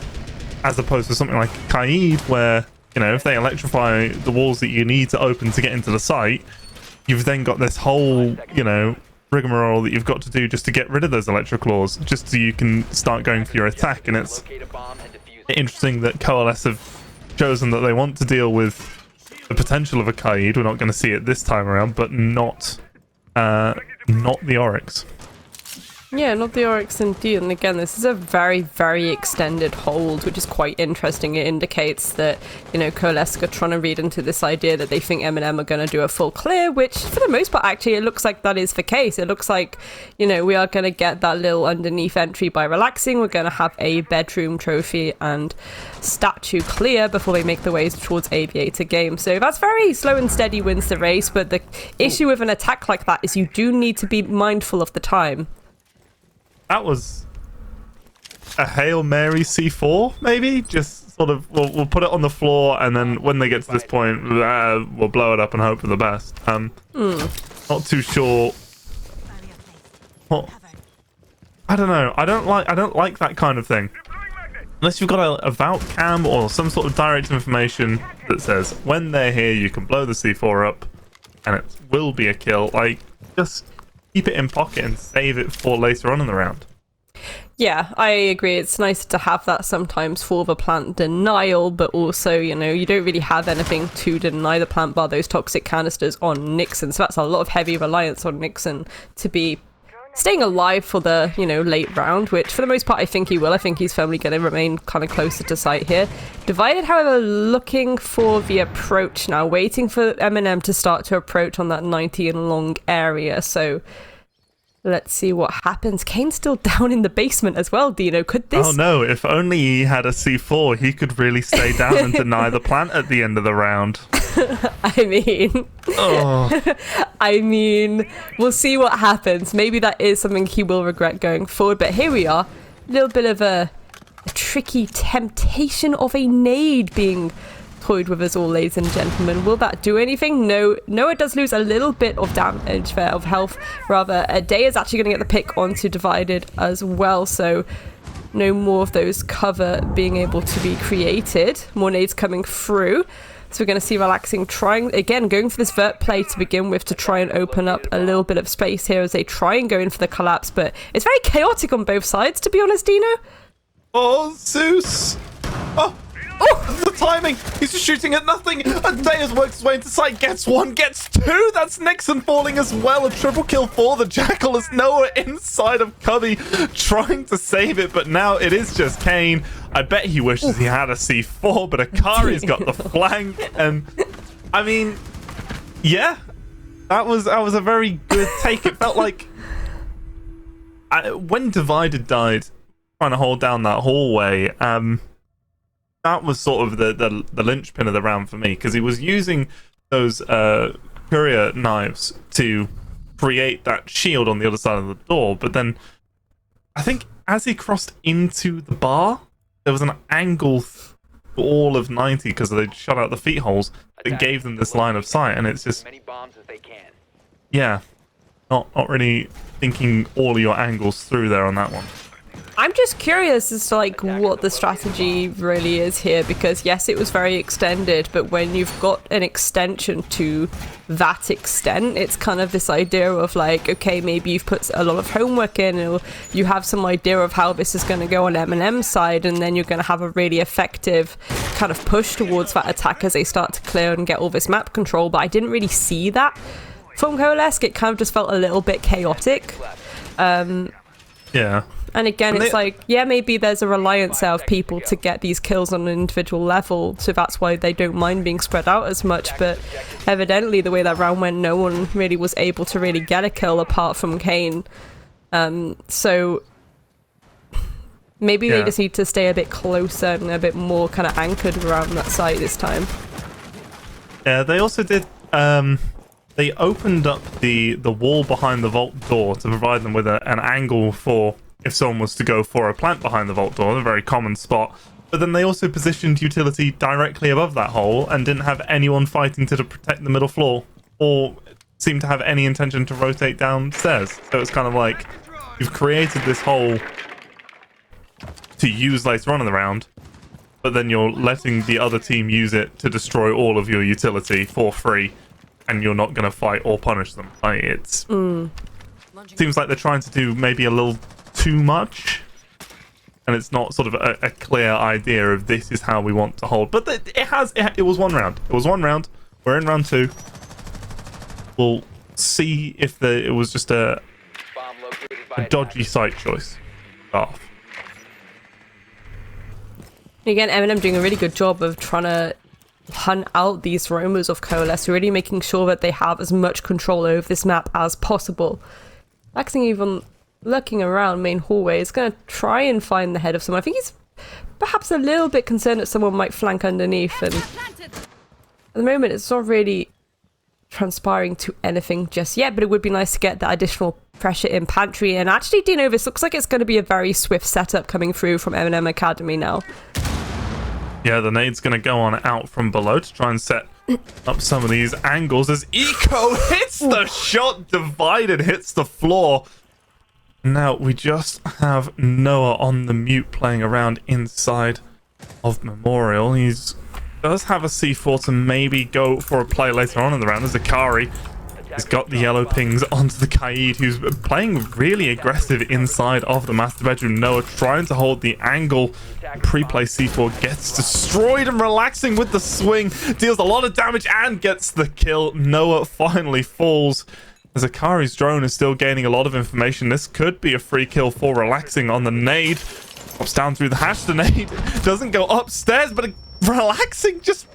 as opposed to something like Kaid, where, you know, if they electrify the walls that you need to open to get into the site, you've then got this whole, you know, rigmarole that you've got to do just to get rid of those electric claws, just so you can start going for your attack. And it's interesting that Coalesce have chosen that they want to deal with the potential of a Kaid. We're not going to see it this time around, but not the Oryx. Yeah, not the Oryx indeed. And again, this is a very, very extended hold, which is quite interesting. It indicates that, you know, Coalesce are trying to read into this idea that they think MNM are going to do a full clear, which for the most part, actually, it looks like that is the case. It looks like, you know, we are going to get that little underneath entry by relaxing. We're going to have a bedroom trophy and statue clear before they make their ways towards Aviator game. So that's very slow and steady wins the race. But the issue with an attack like that is you do need to be mindful of the time. That was a Hail Mary C4, maybe? Just sort of, we'll put it on the floor, and then when they get to this point, we'll blow it up and hope for the best. Not too sure. Well, I don't know. I don't like that kind of thing. Unless you've got a Vault cam or some sort of direct information that says, when they're here, you can blow the C4 up, and it will be a kill. Like, just keep it in pocket and save it for later on in the round. Yeah, I agree. It's nice to have that sometimes for the plant denial, but also, you know, you don't really have anything to deny the plant bar those toxic canisters on Nixon. So that's a lot of heavy reliance on Nixon to be staying alive for the, you know, late round, which for the most part I think he will. I think he's firmly going to remain kind of closer to site here. Divided, however, looking for the approach now, waiting for MNM to start to approach on that 90 and long area. So let's see what happens. Kane's still down in the basement as well, Dino. Could this... Oh no, if only he had a C4, he could really stay down and deny the plant at the end of the round. I mean, we'll see what happens. Maybe that is something he will regret going forward. But here we are. A little bit of a tricky temptation of a nade being toyed with us all, ladies and gentlemen. Will that do anything? No, it does lose a little bit of damage there, of health. Rather, Day is actually going to get the pick onto Divided as well. So no more of those cover being able to be created. More nades coming through. So we're going to see Relaxing trying, again, going for this vert play to begin with to try and open up a little bit of space here as they try and go in for the collapse. But it's very chaotic on both sides, to be honest, Dino. Oh, Zeus! Oh, the timing! He's just shooting at nothing! And Day has worked his way into sight, gets one, gets two! That's Nixon falling as well! A triple kill for the Jackal as Noah inside of Cubby trying to save it, but now it is just Kane. I bet he wishes he had a C4, but Akari's got the flank, and I mean, yeah, that was a very good take. It felt like when Divided died, trying to hold down that hallway, that was sort of the linchpin of the round for me, because he was using those courier knives to create that shield on the other side of the door, but then I think as he crossed into the bar, there was an angle for all of 90 because they shot out the feet holes that gave them this line of sight, and it's just, yeah, not really thinking all of your angles through there on that one. I'm just curious as to like what the strategy really is here, because yes, it was very extended, but when you've got an extension to that extent, it's kind of this idea of like, okay, maybe you've put a lot of homework in, or you have some idea of how this is going to go on M&M's side, and then you're going to have a really effective kind of push towards that attack as they start to clear and get all this map control. But I didn't really see that from Coalesce. It kind of just felt a little bit chaotic. Yeah. And again, it's like, yeah, maybe there's a reliance there of people to get these kills on an individual level, so that's why they don't mind being spread out as much, but evidently the way that round went, no one really was able to really get a kill apart from Kane. So maybe they just need to stay a bit closer and a bit more kind of anchored around that site this time. Yeah, they also did, they opened up the wall behind the vault door to provide them with an angle for if someone was to go for a plant behind the vault door, a very common spot. But then they also positioned utility directly above that hole and didn't have anyone fighting to protect the middle floor, or seem to have any intention to rotate downstairs. So it's kind of like you've created this whole to use later on in the round, but then you're letting the other team use it to destroy all of your utility for free, and you're not going to fight or punish them. Like, it's seems like they're trying to do maybe a little too much, and it's not sort of a clear idea of this is how we want to hold. But it was one round. It was one round. We're in round 2. We'll see if it was just a dodgy site choice. Off. Again, MNM doing a really good job of trying to hunt out these roamers of Coalesce, really making sure that they have as much control over this map as possible. Maxing even looking around main hallway is going to try and find the head of someone. I think he's perhaps a little bit concerned that someone might flank underneath, and at the moment it's not really transpiring to anything just yet, but it would be nice to get that additional pressure in pantry. And actually, Dino, this looks like it's going to be a very swift setup coming through from MNM Academy now. Yeah, the nade's going to go on out from below to try and set up some of these angles as Eco hits the shot, divided, hits the floor. Now we just have Noah on the mute playing around inside of Memorial. He's does have a C4 to maybe go for a play later on in the round, as Akari has got the yellow pings onto the Kaid, who's playing really aggressive inside of the master bedroom. Noah trying to hold the angle. Pre-play C4 gets destroyed, and Relaxing with the swing deals a lot of damage and gets the kill. Noah finally falls, as Akari's drone is still gaining a lot of information. This could be a free kill for Relaxing on the nade. Drops down through the hatch. The nade doesn't go upstairs, but Relaxing just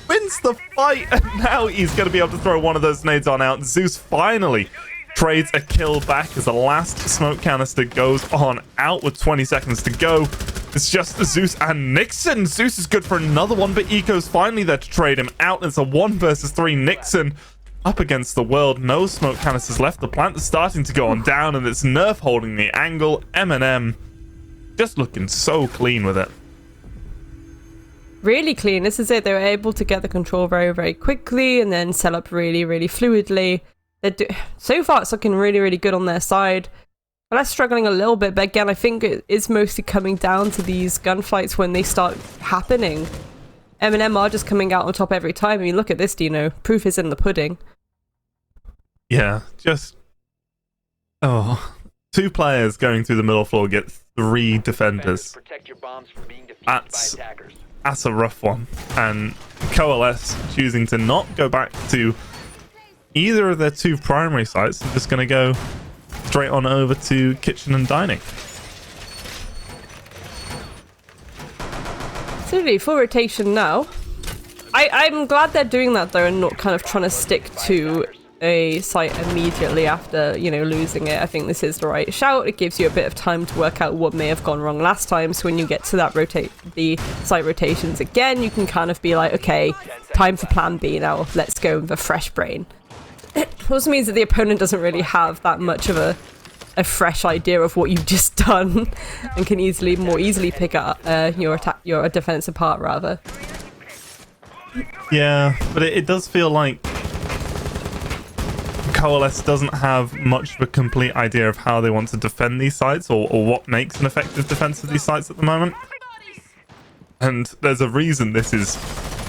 wins the fight, and now he's going to be able to throw one of those nades on out. Zeus finally trades a kill back as the last smoke canister goes on out with 20 seconds to go. It's just Zeus and Nixon. Zeus is good for another one, but Eco's finally there to trade him out. It's a 1 versus 3. Nixon up against the world. No smoke canisters left. The plant is starting to go on down, and it's Nerf holding the angle. MNM just looking so clean with it. Really clean. This is it. They were able to get the control very, very quickly and then set up really, really fluidly. So far, it's looking really, really good on their side. But they're struggling a little bit. But again, I think it is mostly coming down to these gunfights when they start happening. MNM are just coming out on top every time. I mean, look at this, Dino. Proof is in the pudding. Yeah, just... Oh. 2 players going through the middle floor get 3 defenders. That's a rough one. And Coalesce choosing to not go back to either of their 2 primary sites. They're just going to go straight on over to kitchen and dining. Absolutely, full rotation now. I'm glad they're doing that though, and not kind of trying to stick to a site immediately after, you know, losing it. I think this is the right shout. It gives you a bit of time to work out what may have gone wrong last time, so when you get to that the site rotations again, you can kind of be like, okay, time for plan B now, let's go with a fresh brain. It also means that the opponent doesn't really have that much of a fresh idea of what you've just done, and can more easily pick up your defense apart, rather. Yeah, but it does feel like Coalesce doesn't have much of a complete idea of how they want to defend these sites, or what makes an effective defense of these sites at the moment. And there's a reason this is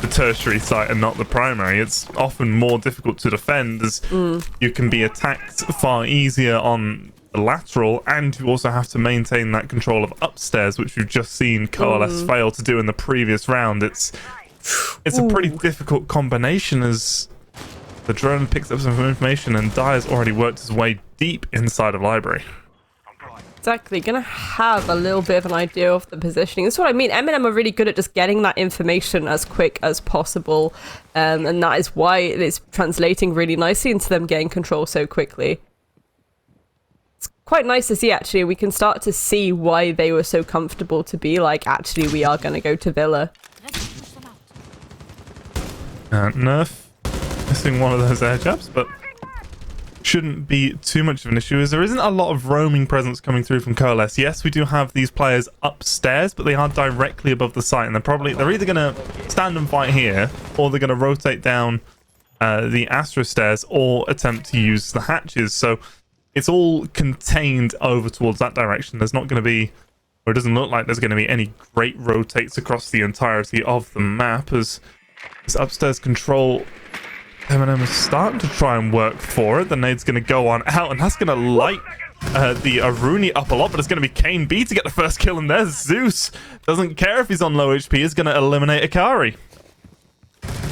the tertiary site and not the primary. It's often more difficult to defend, as you can be attacked far easier on the lateral, and you also have to maintain that control of upstairs, which we've just seen Coalesce fail to do in the previous round. It's a pretty difficult combination, as the drone picks up some information, and Dyer's already worked his way deep inside of library. Exactly, gonna have a little bit of an idea of the positioning. That's what I mean. MNM are really good at just getting that information as quick as possible, and that is why it is translating really nicely into them getting control so quickly. It's quite nice to see, actually. We can start to see why they were so comfortable to be like, actually, we are gonna go to Villa. Nerf missing one of those air jabs, but shouldn't be too much of an issue, as there isn't a lot of roaming presence coming through from Coalesce. Yes, we do have these players upstairs, but they are directly above the site, and they're either going to stand and fight here, or they're going to rotate down the Astro stairs, or attempt to use the hatches. So it's all contained over towards that direction. There's not going to be or it doesn't look like there's going to be any great rotates across the entirety of the map, as this upstairs control, MNM is starting to try and work for it. The nade's going to go on out, and that's going to light the Aruni up a lot, but it's going to be Kane B to get the first kill, and there's Zeus. Doesn't care if he's on low HP, is going to eliminate Akari.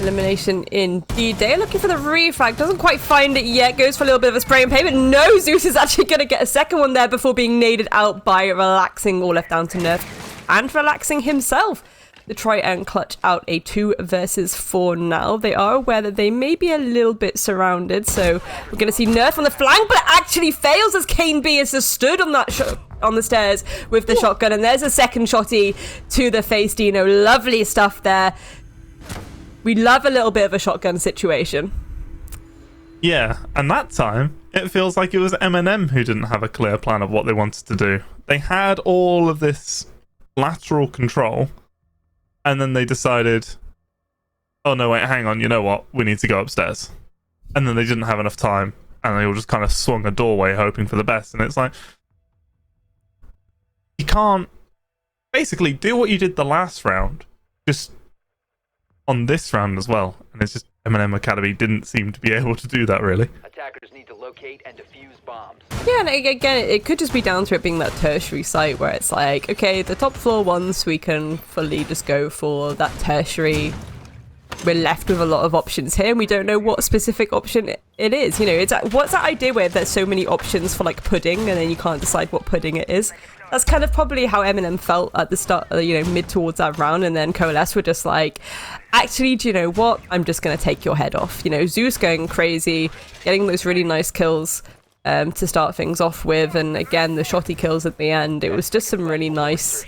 Elimination indeed. They're looking for the refrag. Doesn't quite find it yet. Goes for a little bit of a spray and pay, but no, Zeus is actually going to get a second one there before being naded out by Relaxing, all left down to Nerf, and Relaxing himself. The try and clutch out a 2 versus 4 now. They are aware that they may be a little bit surrounded, so we're going to see Nerf on the flank, but it actually fails as Kane B has just stood on that on the stairs with the shotgun, and there's a second shotty to the face, Dino. Lovely stuff there. We love a little bit of a shotgun situation. Yeah, and that time, it feels like it was MNM who didn't have a clear plan of what they wanted to do. They had all of this lateral control, and then they decided, oh no, wait, hang on, you know what? We need to go upstairs. And then they didn't have enough time, and they all just kind of swung a doorway hoping for the best. And it's like, you can't basically do what you did the last round, just on this round as well. And it's just MNM Academy didn't seem to be able to do that, really. Attackers need to locate and defuse bombs. Yeah, and again, it could just be down to it being that tertiary site where it's like, okay, the top floor ones, we can fully just go for that tertiary. We're left with a lot of options here, and we don't know what specific option it is. You know, it's what's that idea where there's so many options for like pudding, and then you can't decide what pudding it is. That's kind of probably how MNM felt at the start, you know, mid towards that round, and then Coalesce were just like, actually, do you know what? I'm just going to take your head off. You know, Zeus going crazy, getting those really nice kills to start things off with, and again, the shotty kills at the end. It was just some really nice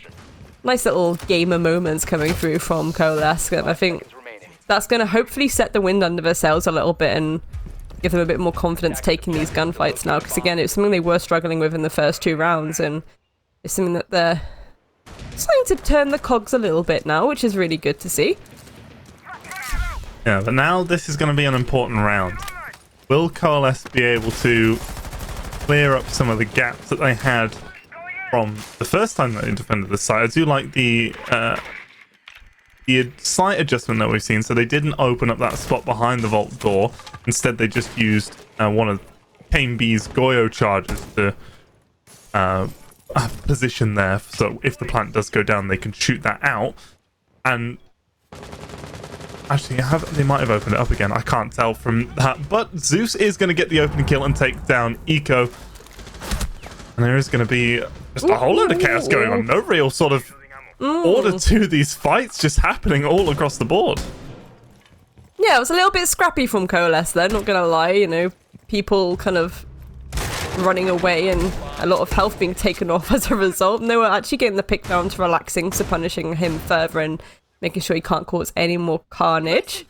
little gamer moments coming through from Coalesce, and I think that's going to hopefully set the wind under their sails a little bit and give them a bit more confidence taking these gunfights now, because again, it's something they were struggling with in the first 2 rounds, and it's something that they're starting to turn the cogs a little bit now, which is really good to see. Yeah, but now this is going to be an important round. Will Coalesce be able to clear up some of the gaps that they had from the first time that they defended the site? I do like the slight adjustment that we've seen. So they didn't open up that spot behind the vault door. Instead, they just used one of Kane B's Goyo charges to position there. So if the plant does go down, they can shoot that out. And actually, they might have opened it up again. I can't tell from that. But Zeus is going to get the opening kill and take down Eco. And there is going to be just a whole load of chaos going on. No real sort of order to these fights, just happening all across the board. Yeah, it was a little bit scrappy from Coalesce there, not going to lie. You know, people kind of running away and a lot of health being taken off as a result. And they were actually getting the pick down to Relaxing, so punishing him further and making sure he can't cause any more carnage.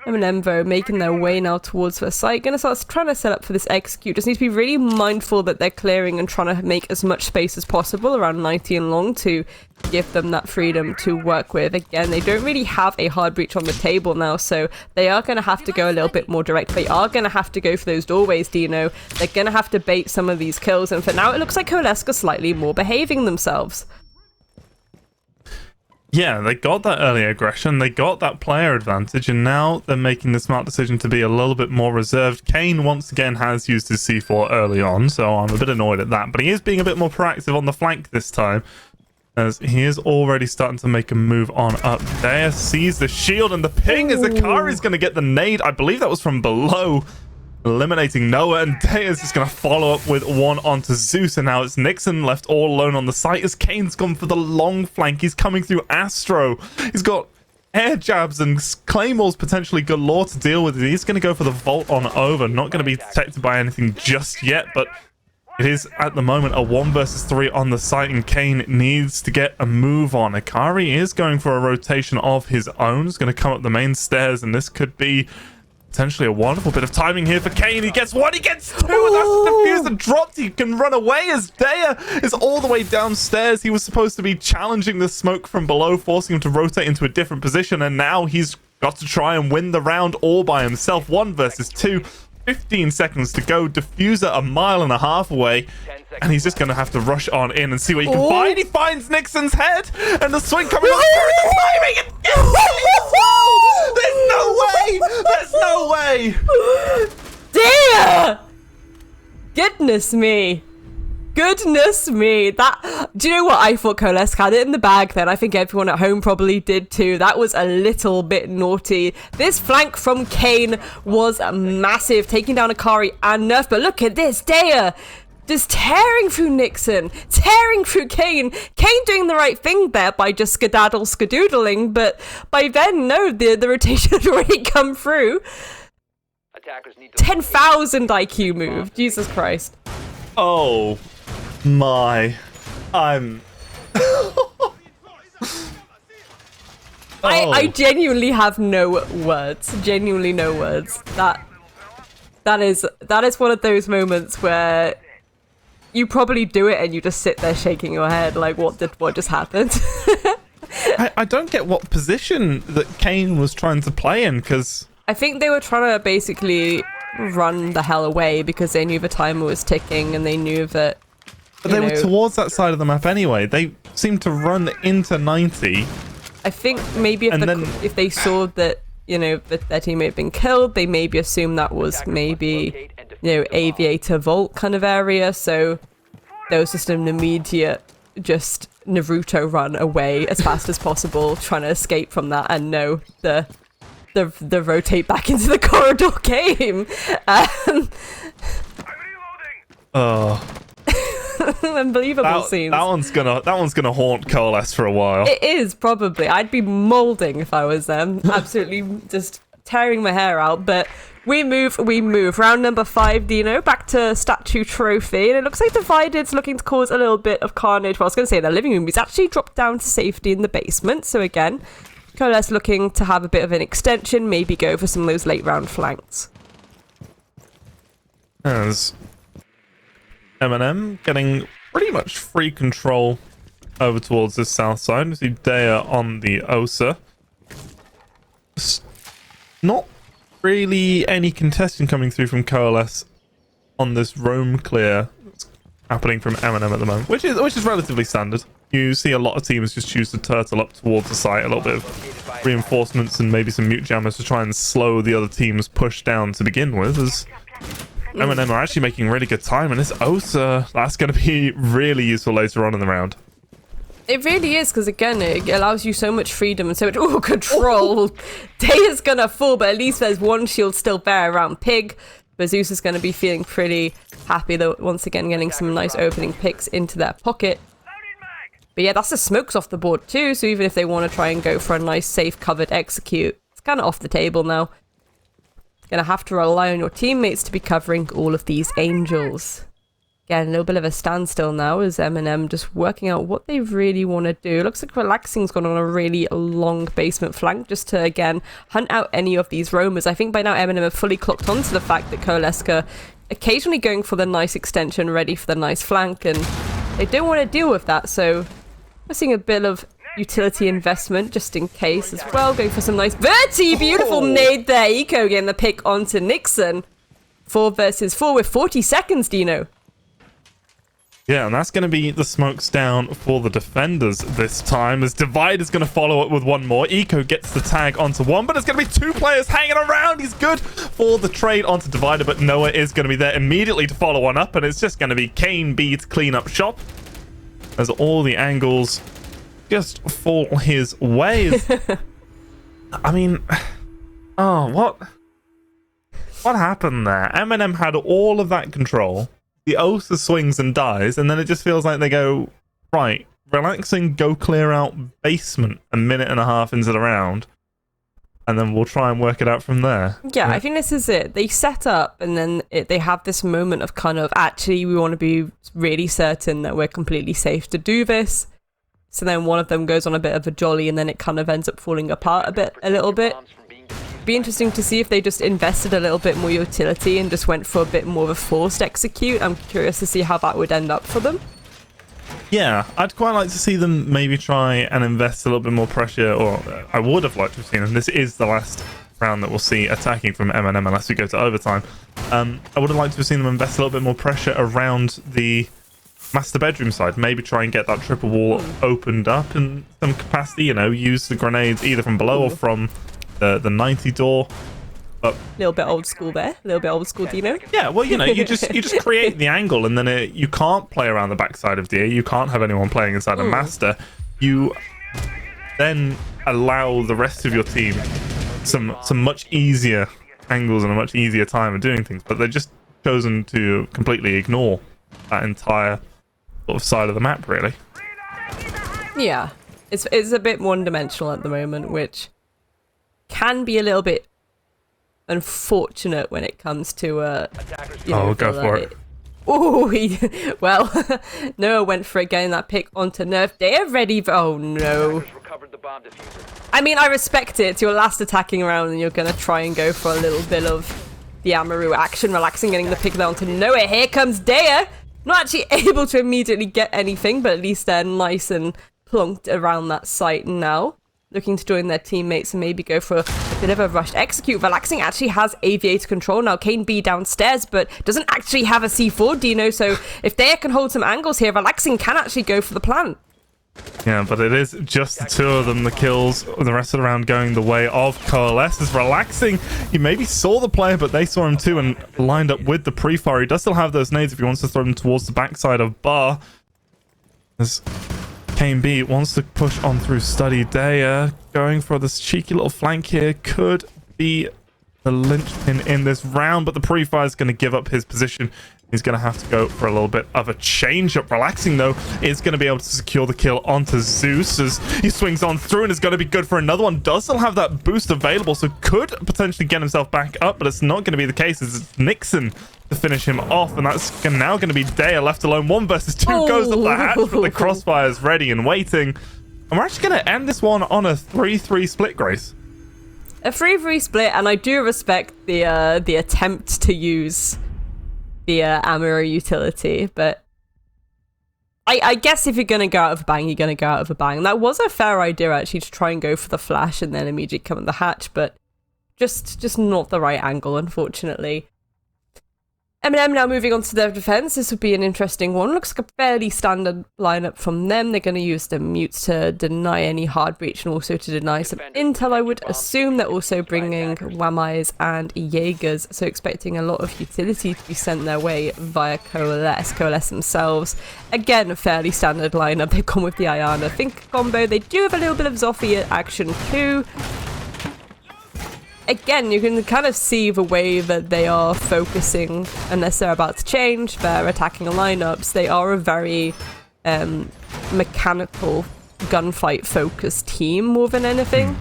MNM, though, making their way now towards the site. Gonna start trying to set up for this execute. Just need to be really mindful that they're clearing and trying to make as much space as possible around 90 and long to give them that freedom to work with. Again, they don't really have a hard breach on the table now, so they are going to have to go a little bit more direct. They are going to have to go for those doorways, Dino. They're going to have to bait some of these kills, and for now it looks like Coalesce are slightly more behaving themselves. Yeah, they got that early aggression, they got that player advantage, and now they're making the smart decision to be a little bit more reserved. Kane, once again, has used his C4 early on, so I'm a bit annoyed at that, but he is being a bit more proactive on the flank this time, as he is already starting to make a move on up there. Sees the shield and the ping as Akari's going to get the nade. I believe that was from below, eliminating Noah, and Dea's just going to follow up with one onto Zeus, and now it's Nixon left all alone on the site as Kane's gone for the long flank. He's coming through Astro. He's got air jabs and claymores potentially galore to deal with. He's going to go for the vault on over. Not going to be detected by anything just yet, but it is at the moment a 1 versus 3 on the site, and Kane needs to get a move on. Akari is going for a rotation of his own. He's going to come up the main stairs, and this could be potentially a wonderful bit of timing here for Kane. He gets 1, he gets 2, and that's the diffuser dropped. He can run away as Dea is all the way downstairs. He was supposed to be challenging the smoke from below, forcing him to rotate into a different position, and now he's got to try and win the round all by himself. 1 versus 2. 15 seconds to go. Diffuser a mile and a half away. And he's just going to have to rush on in and see what he can find. He finds Nixon's head. And the swing coming up. The timing. There's no way. There's no way. Dear! Goodness me. Goodness me. That, do you know what? I thought Coalesce had it in the bag then. I think everyone at home probably did too. That was a little bit naughty. This flank from Kane was massive, taking down Akari and Nerf. But look at this, Daya just tearing through Nixon, tearing through Kane. Kane doing the right thing there by just skedaddling, but by then, no, the rotation had already come through. 10,000 IQ move. Jesus Christ. Oh my. I genuinely have no words. Genuinely no words. That is one of those moments where you probably do it and you just sit there shaking your head like, what just happened? I don't get what position that Kane was trying to play in, because I think they were trying to basically run the hell away because they knew the timer was ticking and they knew that. But they were towards that side of the map anyway. They seemed to run into 90. I think maybe if they saw that, that their teammate had been killed, they maybe assumed that was maybe, Aviator Vault kind of area. So there was just an immediate just Naruto run away as fast as possible, trying to escape from that. And no, the rotate back into the corridor game. Unbelievable scenes. That one's gonna haunt Coalesce for a while. It is, probably. I'd be molding if I was them. Absolutely just tearing my hair out. But we move. Round number 5, Dino, back to Statue Trophy. And it looks like Divided's looking to cause a little bit of carnage. Well, I was going to say the living room. He's actually dropped down to safety in the basement. So again, Coalesce looking to have a bit of an extension, maybe go for some of those late round flanks. As MNM getting pretty much free control over towards this south side. We see Daya on the Osa. Not really any contesting coming through from Coalesce on this roam clear that's happening from MNM at the moment, which is relatively standard. You see a lot of teams just choose to turtle up towards the site, a little bit of reinforcements and maybe some mute jammers to try and slow the other team's push down to begin with, as MNM are actually making really good time, and this Osa, that's going to be really useful later on in the round. It really is, because again, it allows you so much freedom and so much control. Daya's going to fall, but at least there's one shield still there around Pig. But Zeus is going to be feeling pretty happy, though, once again getting some nice opening picks into their pocket. But yeah, that's the smokes off the board too, so even if they want to try and go for a nice safe covered execute, it's kind of off the table now. Gonna have to rely on your teammates to be covering all of these angels. Again, a little bit of a standstill now as MNM just working out what they really want to do. Looks like Relaxing's gone on a really long basement flank just to, again, hunt out any of these roamers. I think by now MNM have fully clocked onto the fact that Coalesce are occasionally going for the nice extension, ready for the nice flank, and they don't want to deal with that, so we're seeing a bit of utility investment just in case as well. Going for some nice Verti, beautiful nade there. Eco getting the pick onto Nixon. 4 versus 4 with 40 seconds, Dino. Yeah, and that's going to be the smokes down for the defenders this time, as Divide is going to follow up with one more. Eco gets the tag onto one, but it's going to be 2 players hanging around. He's good for the trade onto Divider, but Noah is going to be there immediately to follow one up, and it's just going to be Kane B to clean up shop as all the angles just fall his way. I mean, what happened there? MNM had all of that control. The Osa swings and dies, and then it just feels like they go, right, Relaxing, go clear out basement a minute and a half into the round, and then we'll try and work it out from there. Yeah, I think this is it. They set up, and then they have this moment of kind of, actually, we want to be really certain that we're completely safe to do this. So then one of them goes on a bit of a jolly, and then it kind of ends up falling apart a little bit. Be interesting to see if they just invested a little bit more utility and just went for a bit more of a forced execute. I'm curious to see how that would end up for them. Yeah, I'd quite like to see them maybe try and invest a little bit more pressure, or I would have liked to have seen, and this is the last round that we'll see attacking from MNM unless we go to overtime. I would have liked to have seen them invest a little bit more pressure around the master bedroom side. Maybe try and get that triple wall opened up in some capacity, you know, use the grenades either from below or from the 90 door. A little bit old school there. A little bit old school, Dino. Yeah, well, you know, you just create the angle, and then you can't play around the backside of DA. You can't have anyone playing inside a master. You then allow the rest of your team some much easier angles and a much easier time of doing things, but they've just chosen to completely ignore that entire sort of side of the map, really. Yeah, it's a bit one-dimensional at the moment, which can be a little bit unfortunate when it comes to go for it. Oh, well, Noah went for it, getting that pick onto Nerf. They're ready for... Oh, no. I mean, I respect it. It's your last attacking round, and you're going to try and go for a little bit of the Amaru action, relaxing, getting the pick there onto Noah. Here comes Daya. Not actually able to immediately get anything, but at least they're nice and plunked around that site now. Looking to join their teammates and maybe go for a bit of a rushed execute. Relaxing actually has aviator control now. Kane B downstairs, but doesn't actually have a C4, Dino. So if they can hold some angles here, Relaxing can actually go for the plant. Yeah, but it is just the two of them, the kills, the rest of the round going the way of Coalesce. Is Relaxing. He maybe saw the player, but they saw him too and lined up with the pre-fire. He does still have those nades if he wants to throw them towards the backside of Bar. As Kane B wants to push on through Study Daya, going for this cheeky little flank here. Could be the linchpin in this round, but the pre-fire is going to give up his position. He's going to have to go for a little bit of a change-up. Relaxing, though, is going to be able to secure the kill onto Zeus as he swings on through and is going to be good for another one. Does still have that boost available, so could potentially get himself back up, but it's not going to be the case. It's Nixon to finish him off, and that's now going to be Daya left alone. 1 versus 2 goes up the hatch, but the crossfire is ready and waiting. And we're actually going to end this one on a 3-3 split, Grace. A 3-3 split, and I do respect the attempt to use the Amuro utility, but I guess if you're going to go out of a bang, you're going to go out of a bang. And that was a fair idea, actually, to try and go for the flash and then immediately come at the hatch, but just not the right angle, unfortunately. MNM now moving on to their defense. This would be an interesting one. Looks like a fairly standard lineup from them. They're going to use the mutes to deny any hard breach and also to deny some intel, I would assume. They're also bringing Wamais and Jaegers, so expecting a lot of utility to be sent their way via Coalesce. Coalesce themselves, again, a fairly standard lineup. They've gone with the Ayana Think combo. They do have a little bit of Zofia action too. Again, you can kind of see the way that they are focusing, unless they're about to change their attacking lineups. They are a very mechanical, gunfight-focused team more than anything.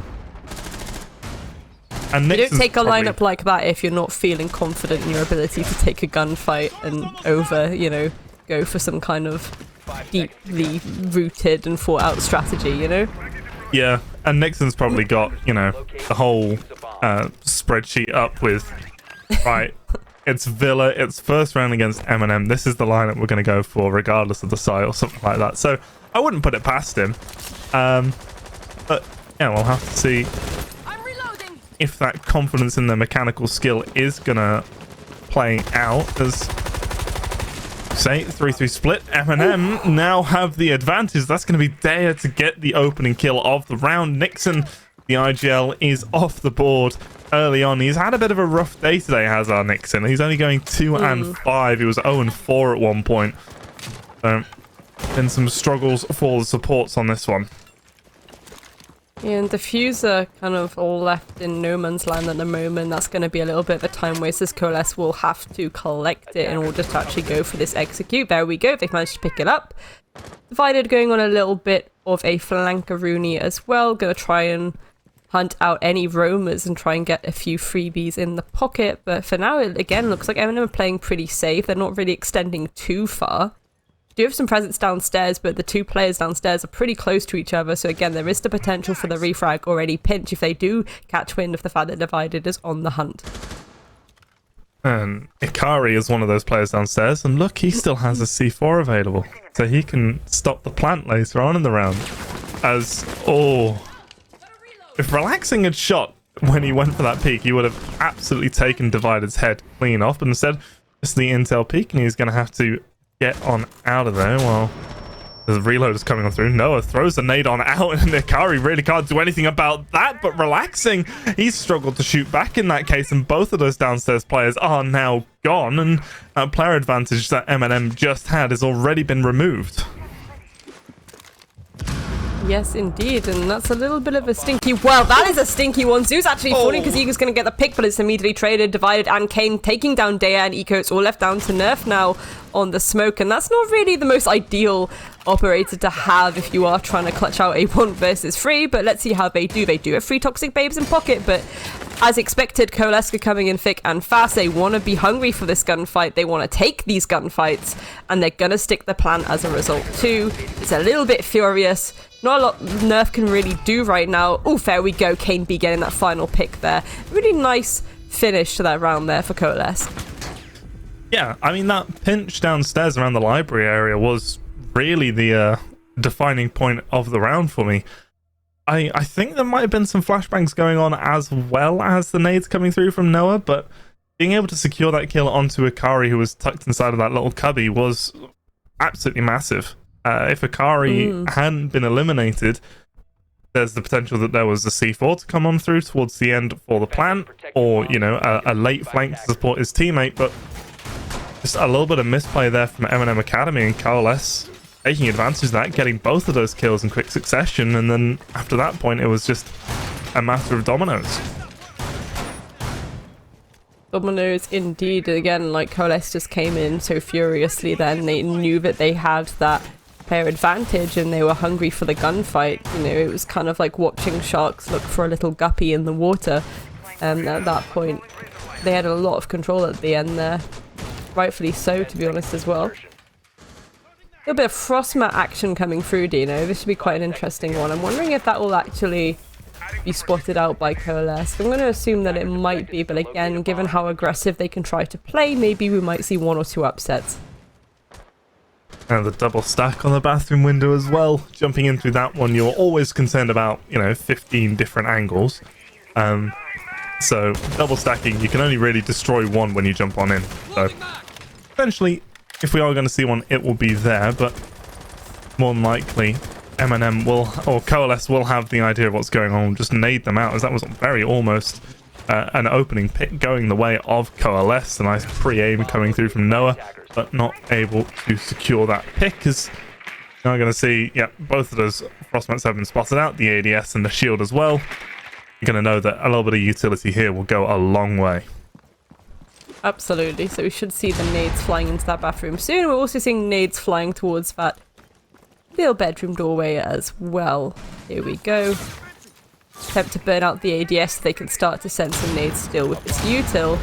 And you don't take a lineup like that if you're not feeling confident in your ability to take a gunfight and go for some kind of deeply rooted and thought out strategy, you know? Yeah, and Nixon's probably got, the whole spreadsheet up with, right, it's Villa, it's first round against MNM, this is the lineup we're going to go for regardless of the side or something like that. So I wouldn't put it past him. But yeah, we'll have to see if that confidence in their mechanical skill is going to play out. As say 3-3 split, MNM now have the advantage. That's going to be Daya to get the opening kill of the round. Nixon, the IGL, is off the board early on. He's had a bit of a rough day today, has our Nixon. He's only going 2-5. He was 0-4 at one point. So been some struggles for the supports on this one. Yeah, and Diffuser kind of all left in no man's land at the moment. That's going to be a little bit of a time waste, as Coalesce will have to collect it in order to actually go for this execute. There we go, they've managed to pick it up. Divided going on a little bit of a flankaroonie as well. Going to try and hunt out any roamers and try and get a few freebies in the pocket. But for now, it again looks like MNM are playing pretty safe. They're not really extending too far. Do have some presence downstairs, but the two players downstairs are pretty close to each other, so again there is the potential for the refrag already pinch if they do catch wind of the fact that Divided is on the hunt. And Ikari is one of those players downstairs, and look, he still has a C4 available. so he can stop the plant later on in the round. As, if Relaxing had shot when he went for that peek, he would have absolutely taken Divided's head clean off, but instead, just the intel peek, and he's going to have to get on out of there while the reload is coming on through. Noah throws the nade on out, and Nikari really can't do anything about that, but Relaxing, he's struggled to shoot back in that case, and both of those downstairs players are now gone, and that player advantage that MNM just had has already been removed. Yes, indeed, and that's a little bit of a stinky... Well, that is a stinky one. Zeus actually falling because Ego's going to get the pick, but it's immediately traded. Divided and Kane taking down Dea and Eco. It's all left down to Nerf now on the smoke, and that's not really the most ideal operator to have if you are trying to clutch out a 1 versus 3, but let's see how they do. They do have 3 Toxic Babes in pocket, but as expected, Coalesce coming in thick and fast. They want to be hungry for this gunfight. They want to take these gunfights, and they're going to stick the plan as a result too. It's a little bit furious. Not a lot Nerf can really do right now. Oh, there we go. Kane B getting that final pick there. Really nice finish to that round there for Coalesce. Yeah, I mean, that pinch downstairs around the library area was really the defining point of the round for me. I think there might have been some flashbangs going on as well as the nades coming through from Noah, but being able to secure that kill onto Akari, who was tucked inside of that little cubby, was absolutely massive. If Akari hadn't been eliminated, there's the potential that there was a C4 to come on through towards the end for the plant, or, you know, a late flank to support his teammate, but just a little bit of misplay there from MNM Academy, and Coalesce taking advantage of that, getting both of those kills in quick succession, and then after that point it was just a matter of dominoes. Dominoes indeed. Again, like, Coalesce just came in so furiously then. They knew that they had that player advantage and they were hungry for the gunfight. You know, it was kind of like watching sharks look for a little guppy in the water. And at that point, they had a lot of control at the end there. Rightfully so, to be honest, as well. A little bit of Frostmat action coming through, Dino. This should be quite an interesting one. I'm wondering if that will actually be spotted out by Coalesce. I'm going to assume that it might be, but again, given how aggressive they can try to play, maybe we might see 1 or 2 upsets. And the double stack on the bathroom window as well. Jumping in through that one, you're always concerned about, you know, 15 different angles. So double stacking, you can only really destroy one when you jump on in. So eventually, if we are going to see one, it will be there, but more than likely MNM will, or Coalesce will have the idea of what's going on, just nade them out, as that was very almost an opening pick going the way of Coalesce. A nice pre-aim coming through from Noah, but not able to secure that pick, as now we're going to see, yeah, both of those Frostmats have been spotted out, the ADS and the shield as well. You're going to know that a little bit of utility here will go a long way. Absolutely, so we should see the nades flying into that bathroom soon. We're also seeing nades flying towards that little bedroom doorway as well. Here we go. Attempt to burn out the ADS so they can start to send some nades still with this util.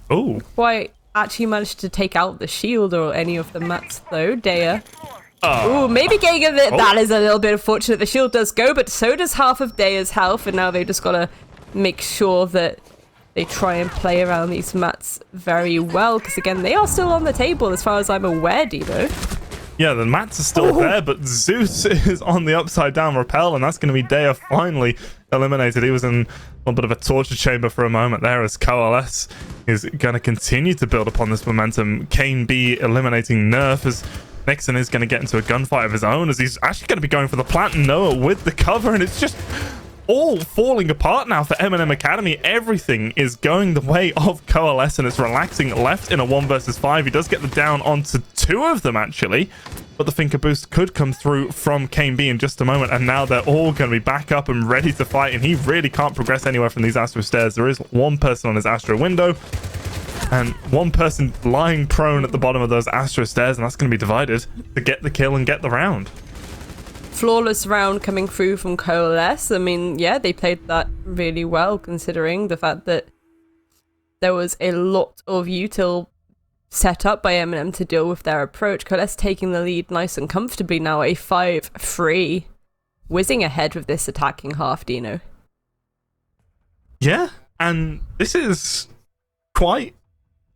Oh. Quite actually managed to take out the shield or any of the mats though. Dea. Ooh, maybe getting a bit. That is a little bit unfortunate. The shield does go, but so does half of Dea's health, and now they just gotta make sure that they try and play around these mats very well, because again, they are still on the table as far as I'm aware, Dino. Yeah, the mats are still there, but Zeus is on the upside down rappel, and that's going to be Dea finally eliminated. He was in a little bit of a torture chamber for a moment there, as Coalesce is going to continue to build upon this momentum. Kane B eliminating Nerf, as Nixon is going to get into a gunfight of his own, as he's actually going to be going for the plant. Noah with the cover, and it's just all falling apart now for MNM Academy. Everything is going the way of Coalesce, and it's relaxing left in a 1 versus 5. He does get the down onto 2 of them, actually, but the Finker boost could come through from Kane B in just a moment, and now they're all going to be back up and ready to fight, and he really can't progress anywhere from these Astro stairs. There is one person on his Astro window, and one person lying prone at the bottom of those Astro stairs, and that's going to be divided to get the kill and get the round. Flawless round coming through from Coalesce. I mean, yeah, they played that really well, considering the fact that there was a lot of util set up by MNM to deal with their approach. Coalesce taking the lead nice and comfortably now, a 5-3, whizzing ahead with this attacking half, Dino. Yeah, and this is quite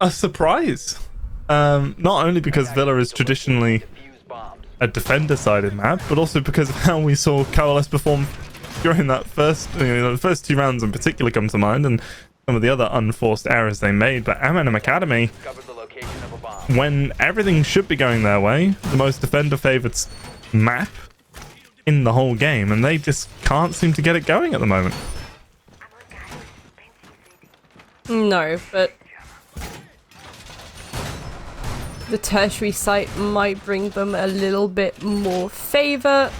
a surprise. Not only because Villa is traditionally a defender-sided map, but also because of how we saw Coalesce perform during that first, the first 2 rounds in particular come to mind, and some of the other unforced errors they made. But MNM Academy, when everything should be going their way, the most defender-favored map in the whole game, and they just can't seem to get it going at the moment. No, but the tertiary site might bring them a little bit more favor.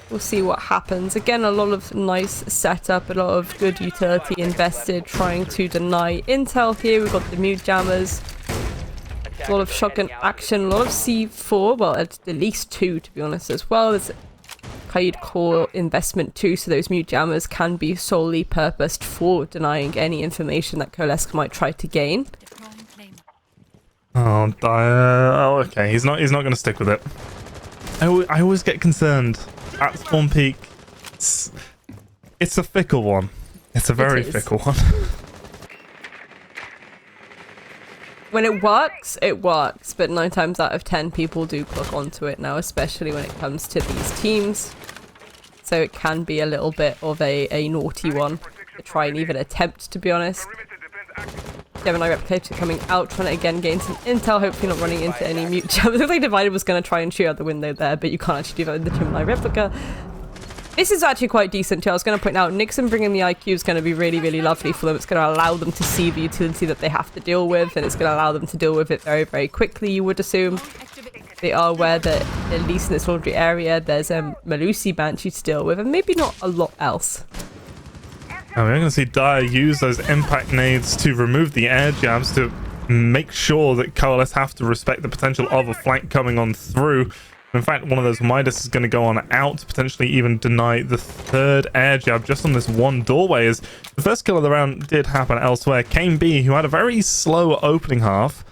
We'll see what happens. Again, a lot of nice setup, a lot of good utility invested, trying to deny intel here. We've got the mute jammers, a lot of shotgun action, a lot of C4, well, at least 2 to be honest as well. There's Kaid core investment too, so those mute jammers can be solely purposed for denying any information that Coalesce might try to gain. Oh, okay. He's not going to stick with it. I always get concerned at Spawn Peak. It's a fickle one. It's a very fickle one. When it works, but 9 times out of 10 people do click onto it now, especially when it comes to these teams. So it can be a little bit of a naughty one to try and even attempt, to be honest. Gemini Replicator coming out, trying to again gain some intel, hopefully not running into any mute jammers. It looks like Divided was going to try and shoot out the window there, but you can't actually do that with the Gemini Replica. This is actually quite decent too. I was going to point out, Nixon bringing the IQ is going to be really, really lovely for them. It's going to allow them to see the utility that they have to deal with, and it's going to allow them to deal with it very, very quickly, you would assume. They are aware that, at least in this laundry area, there's a Malusi Banshee to deal with, and maybe not a lot else. And we're going to see Dire use those impact nades to remove the air jabs to make sure that Coalesce have to respect the potential of a flank coming on through. In fact, one of those Midas is going to go on out to potentially even deny the 3rd air jab just on this one doorway, as the first kill of the round did happen elsewhere. Kane B, who had a very slow opening half,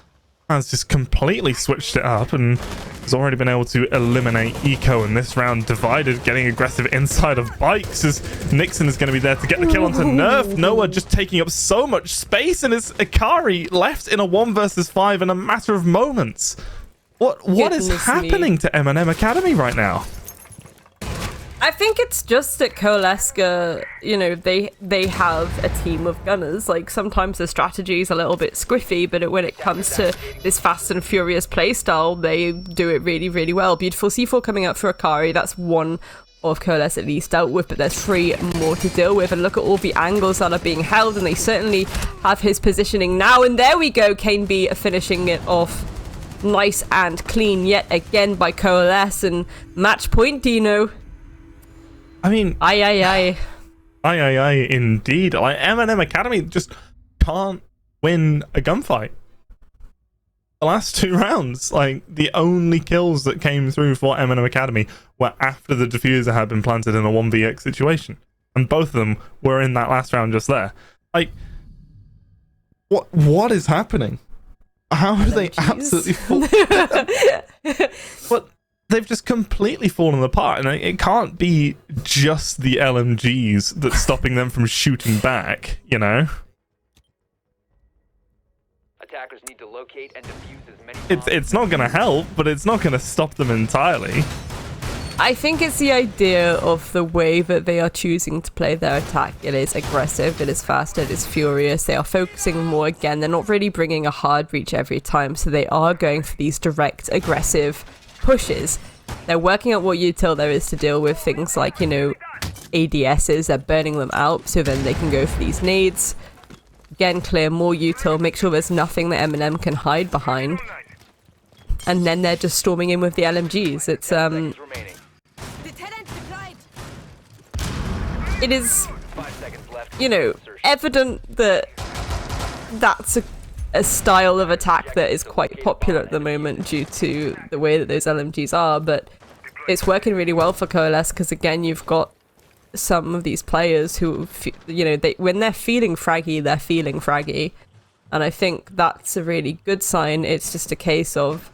has just completely switched it up and has already been able to eliminate Eco in this round. Divided getting aggressive inside of bikes as Nixon is going to be there to get the kill onto Nerf. Noah just taking up so much space, and it's Ikari left in a 1 versus 5 in a matter of moments. What is happening to MNM Academy right now? I think it's just that Coalesce, they have a team of gunners. Like, sometimes the strategy is a little bit squiffy, but when it comes to this fast and furious playstyle, they do it really, really well. Beautiful C4 coming out for Ikari. That's one of Coalesce at least dealt with, but there's 3 more to deal with. And look at all the angles that are being held, and they certainly have his positioning now. And there we go, Kane B finishing it off nice and clean yet again by Coalesce. And match point, Dino. I mean, aye, indeed. Like, MNM Academy just can't win a gunfight. The last 2 rounds, like, the only kills that came through for MNM Academy were after the diffuser had been planted in a 1vx situation, and both of them were in that last round just there. Like, what is happening? How have they absolutely What? They've just completely fallen apart, and it can't be just the LMGs that's stopping them from shooting back, you know? Attackers need to locate and defuse as many It's not going to help, but it's not going to stop them entirely. I think it's the idea of the way that they are choosing to play their attack. It is aggressive, it is fast, it is furious. They are focusing more again. They're not really bringing a hard reach every time, so they are going for these direct, aggressive pushes. They're working out what util there is to deal with things like, ADSs. They're burning them out, so then they can go for these nades. Again, clear more util, make sure there's nothing that MNM can hide behind. And then they're just storming in with the LMGs. It's, it is, evident that that's a style of attack that is quite popular at the moment due to the way that those LMGs are, but it's working really well for Coalesce because, again, you've got some of these players who, when they're feeling fraggy, they're feeling fraggy, and I think that's a really good sign. It's just a case of,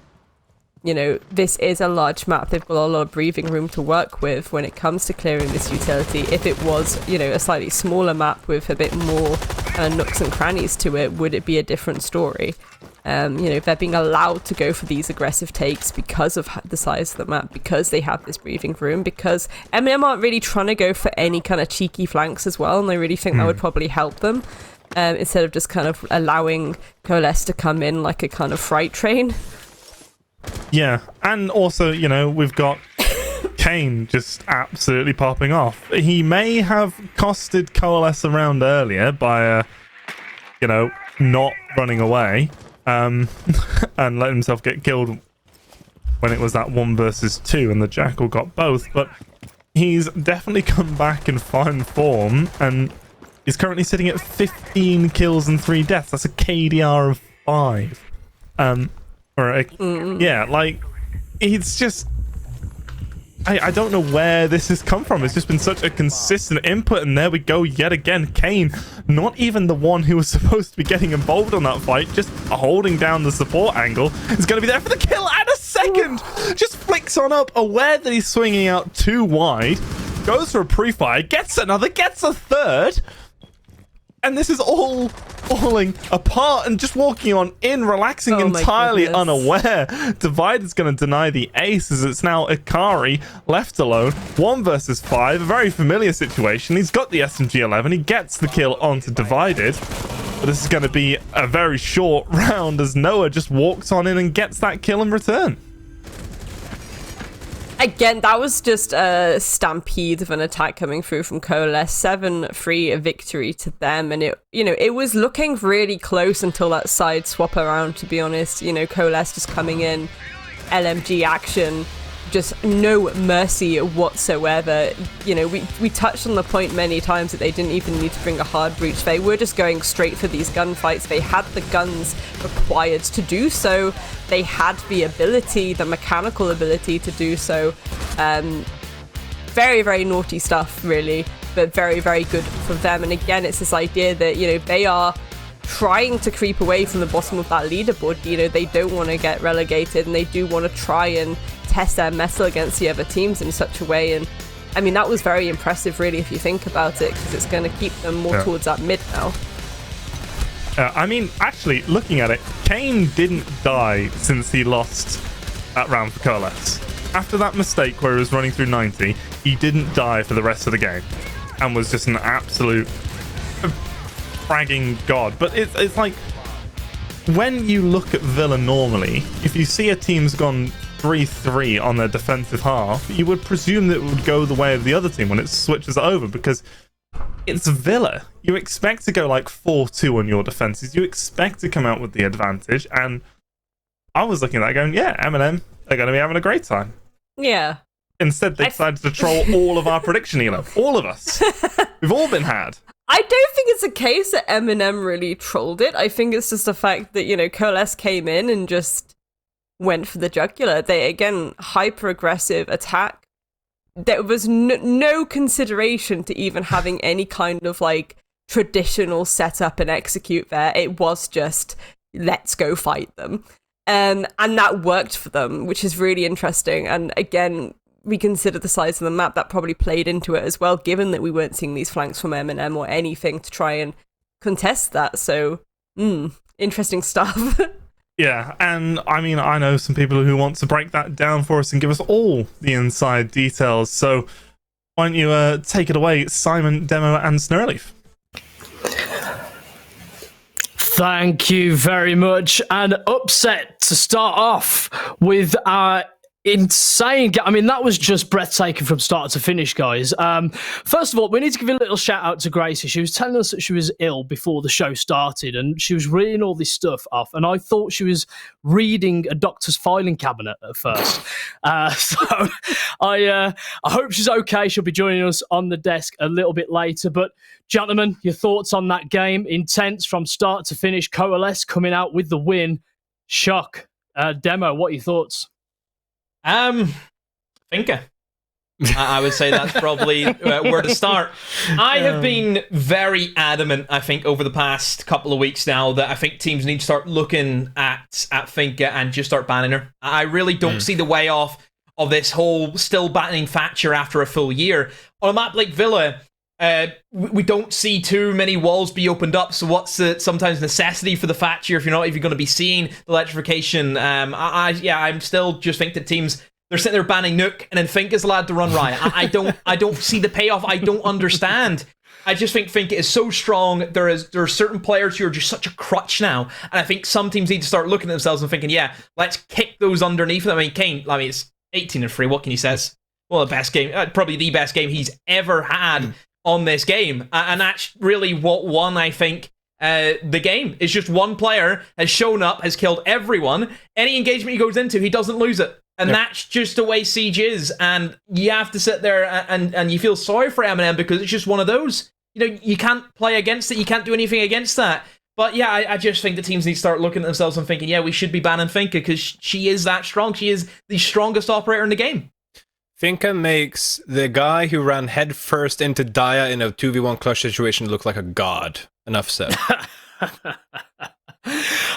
this is a large map. They've got a lot of breathing room to work with when it comes to clearing this utility. If it was, a slightly smaller map with a bit more nooks and crannies to it, would it be a different story? They're being allowed to go for these aggressive takes because of the size of the map, because they have this breathing room, because MNM aren't really trying to go for any kind of cheeky flanks as well, and I really think that would probably help them, instead of just kind of allowing Coalesce to come in like a kind of freight train. Yeah, and also, we've got Kane just absolutely popping off. He may have costed Coalesce around earlier by, not running away, and let himself get killed when it was that 1 versus 2 and the Jackal got both, but he's definitely come back in fine form, and he's currently sitting at 15 kills and 3 deaths. That's a KDR of 5. It's just... I don't know where this has come from. It's just been such a consistent input, and there we go yet again. Kane, not even the one who was supposed to be getting involved on that fight, just holding down the support angle, is going to be there for the kill and a second! Just flicks on up, aware that he's swinging out too wide, goes for a pre-fire, gets another, gets a third, and this is all falling apart and just walking on in, relaxing, entirely unaware. Divide is going to deny the ace as it's now Ikari left alone. 1 versus 5, a very familiar situation. He's got the SMG-11. He gets the kill onto Divided. But this is going to be a very short round as Noah just walks on in and gets that kill in return. Again, that was just a stampede of an attack coming through from Coalesce. 7-3 victory to them, and it was looking really close until that side swap around, to be honest. Coalesce just coming in, LMG action, just no mercy whatsoever. We touched on the point many times that they didn't even need to bring a hard breach. They were just going straight for these gunfights. They had the guns required to do so. They had the ability, the mechanical ability to do so. Very, very naughty stuff, really, but very, very good for them. And again, it's this idea that, they are trying to creep away from the bottom of that leaderboard. They don't want to get relegated, and they do want to try and test their mettle against the other teams in such a way. And I mean, that was very impressive, really, if you think about it, because it's going to keep them more towards that mid now. Actually, looking at it, Kane didn't die since he lost that round for Coalesce. After that mistake where he was running through 90, he didn't die for the rest of the game and was just an absolute fragging god. But it's like, when you look at Villa normally, if you see a team's gone 3-3 on their defensive half, you would presume that it would go the way of the other team when it switches over, because it's Villa. You expect to go like 4-2 on your defenses. You expect to come out with the advantage, and I was looking at that going, yeah, MNM are going to be having a great time. Yeah. Instead, they decided to troll all of our prediction, Elo. All of us. We've all been had. I don't think it's a case that MNM really trolled it. I think it's just the fact that, Coalesce came in and just went for the jugular. They, again, hyper-aggressive attack. There was no consideration to even having any kind of, traditional setup and execute there. It was just, let's go fight them. And that worked for them, which is really interesting. And again, we consider the size of the map, that probably played into it as well, given that we weren't seeing these flanks from MNM or anything to try and contest that. So, interesting stuff. Yeah, and I know some people who want to break that down for us and give us all the inside details. So why don't you take it away, Simon, Demo, and Snurleaf? Thank you very much. And upset to start off with our insane. That was just breathtaking from start to finish, guys. First of all, we need to give a little shout out to Gracie. She was telling us that she was ill before the show started, and she was reading all this stuff off, and I thought she was reading a doctor's filing cabinet at first. So I hope she's okay. She'll be joining us on the desk a little bit later. But gentlemen, your thoughts on that game? Intense from start to finish. Coalesce coming out with the win. Shock. Demo, what are your thoughts? Finka. I would say that's probably where to start. I have been very adamant, I think, over the past couple of weeks now, that I think teams need to start looking at Finka and just start banning her. I really don't see the way off of this whole still banning Thatcher after a full year. On a map like Villa, we don't see too many walls be opened up. So what's the sometimes necessity for the Thatcher if you're not even going to be seeing the electrification? I'm still just think that teams, they're sitting there banning Nuke and then Fink is allowed to run Riot. I don't see the payoff. I don't understand. I just think Fink is so strong. There are certain players who are just such a crutch now, and I think some teams need to start looking at themselves and thinking, yeah, let's kick those underneath them. I mean, Kane, it's 18-3. What can he say? Well, the best game, probably the best game he's ever had on this game, and that's really what won, I think, the game. Is just one player has shown up, has killed everyone. Any engagement he goes into, he doesn't lose it. And that's just the way Siege is, and you have to sit there and you feel sorry for MNM because it's just one of those. You can't play against it, you can't do anything against that. But yeah, I just think the teams need to start looking at themselves and thinking, yeah, we should be banning Finka because she is that strong. She is the strongest operator in the game. Finka makes the guy who ran headfirst into Daya in a 2v1 clutch situation look like a god. Enough said.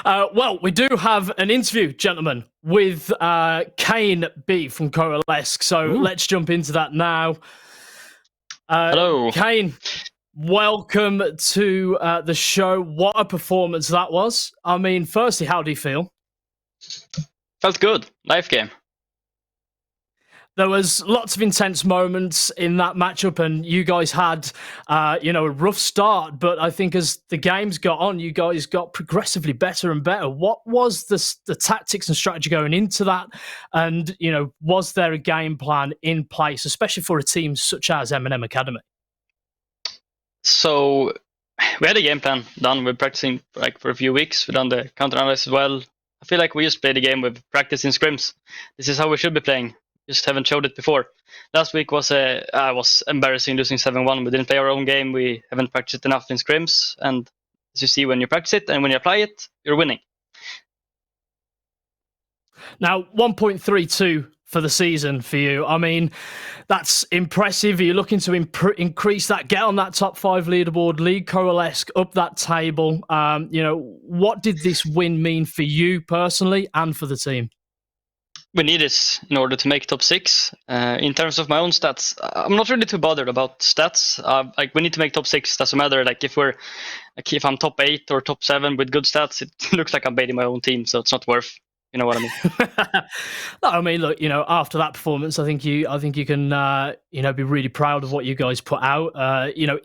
Well, we do have an interview, gentlemen, with Kane B from Coalesce, so let's jump into that now. Hello. Kane, welcome to the show. What a performance that was. I mean, firstly, how do you feel? Felt good. Life game. There was lots of intense moments in that matchup, and you guys had, a rough start. But I think as the games got on, you guys got progressively better and better. What was the tactics and strategy going into that? And, was there a game plan in place, especially for a team such as MNM Academy? So we had a game plan done. We're practicing for a few weeks. We've done the counter analysis as well. I feel like we just played the game with practice in scrims. This is how we should be playing. Just haven't showed it before. Last week was embarrassing, losing 7-1. We didn't play our own game. We haven't practiced enough in scrims. And as you see, when you practice it and when you apply it, you're winning. Now, 1.32 for the season for you. I mean, that's impressive. Are you looking to increase that, get on that top 5 leaderboard, lead Coalesce up that table? What did this win mean for you personally and for the team? We need this in order to make top 6. In terms of my own stats, I'm not really too bothered about stats. We need to make top 6. Doesn't matter. If I'm top 8 or top 7 with good stats, it looks like I'm baiting my own team, so it's not worth. You know what I mean? No, I mean, look, after that performance, I think you can, be really proud of what you guys put out.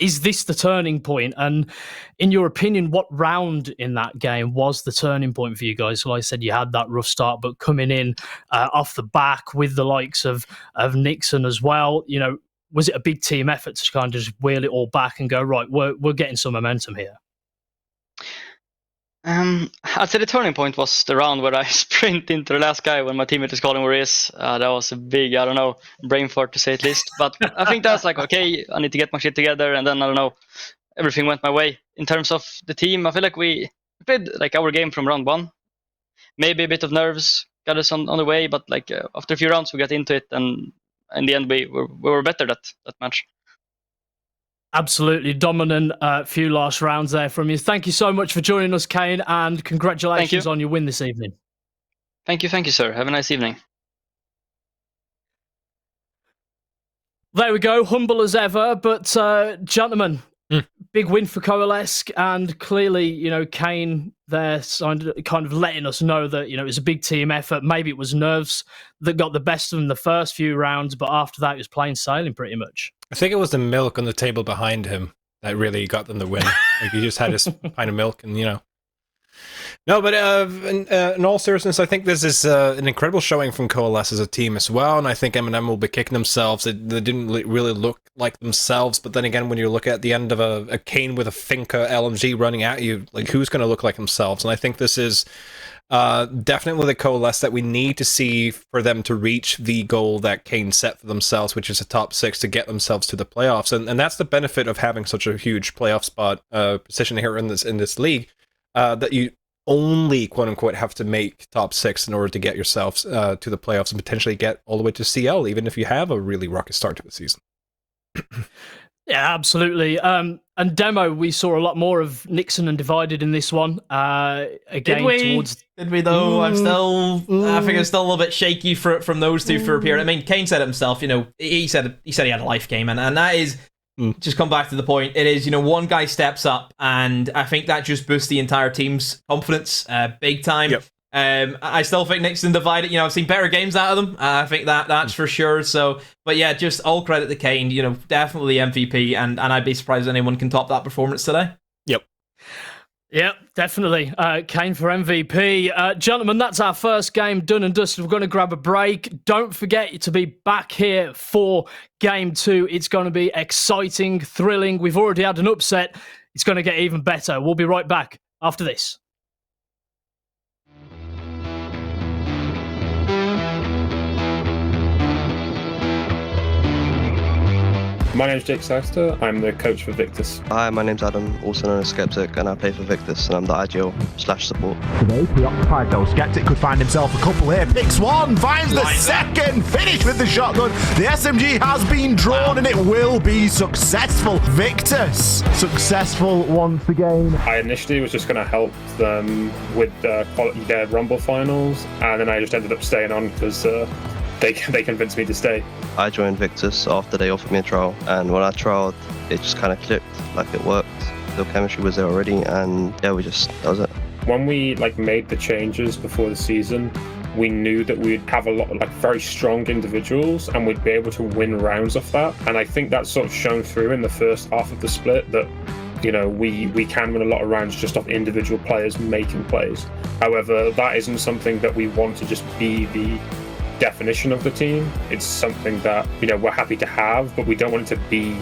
Is this the turning point? And in your opinion, what round in that game was the turning point for you guys? Well, I said you had that rough start, but coming in off the back with the likes of Nixon as well, was it a big team effort to kind of just wheel it all back and go, right, we're getting some momentum here? I'd say the turning point was the round where I sprint into the last guy when my teammate is calling where he is. That was a big, brain fart to say at least. But I think that's okay, I need to get my shit together, and then, everything went my way. In terms of the team, I feel like we played our game from round 1. Maybe a bit of nerves got us on the way, but after a few rounds we got into it, and in the end we were better that match. Absolutely dominant few last rounds there from you. Thank you so much for joining us, Kane, and congratulations on your win this evening. Thank you, sir. Have a nice evening. There we go, humble as ever, but gentlemen, big win for Coalesce, and clearly, Kane there kind of letting us know that, it was a big team effort. Maybe it was nerves that got the best of them the first few rounds, but after that it was plain sailing pretty much. I think it was the milk on the table behind him that really got them the win. He just had his pint of milk and, No, but in all seriousness, I think this is an incredible showing from Coalesce as a team as well, and I think MNM will be kicking themselves. They didn't really look like themselves, but then again, when you look at the end of a Kane with a Finka LMG running at you, who's going to look like themselves? And I think this is definitely the Coalesce that we need to see for them to reach the goal that Kane set for themselves, which is a top 6 to get themselves to the playoffs. And that's the benefit of having such a huge playoff spot position here in this league, that you only quote unquote have to make top 6 in order to get yourselves to the playoffs and potentially get all the way to CL, even if you have a really rocket start to the season. Yeah, absolutely. And Demo, we saw a lot more of Nixon and Divided in this one. Did we though? I think I'm still a little bit shaky from those two for a period. I mean, Kane said it himself. He said he had a life game, and that is just come back to the point. It is, one guy steps up, and I think that just boosts the entire team's confidence big time. Yep. I still think Nixon divided. I've seen better games out of them. I think that's for sure. So, but yeah, just all credit to Kane. Definitely MVP, and I'd be surprised if anyone can top that performance today. Yep. Yep, definitely. Kane for MVP. Gentlemen, that's our first game done and dusted. We're going to grab a break. Don't forget to be back here for game 2. It's going to be exciting, thrilling. We've already had an upset. It's going to get even better. We'll be right back after this. My name's Jake Seister, I'm the coach for Victus. Hi, my name's Adam, also known as Skeptic, and I play for Victus, and I'm the IGL/support. Today, preoccupied though, Skeptic could find himself a couple here. Picks one, finds the second, finish with the shotgun. The SMG has been drawn and it will be successful. Victus, successful once again. I initially was just going to help them with their Rumble finals, and then I just ended up staying on because they convinced me to stay. I joined Victus after they offered me a trial, and when I trialed, it just kind of clicked, like it worked. The chemistry was there already, and yeah, that was it. When we made the changes before the season, we knew that we'd have a lot of very strong individuals, and we'd be able to win rounds off that. And I think that's sort of shown through in the first half of the split that we can win a lot of rounds just off individual players making plays. However, that isn't something that we want to just be the definition of the team. It's something that we're happy to have, but we don't want it to be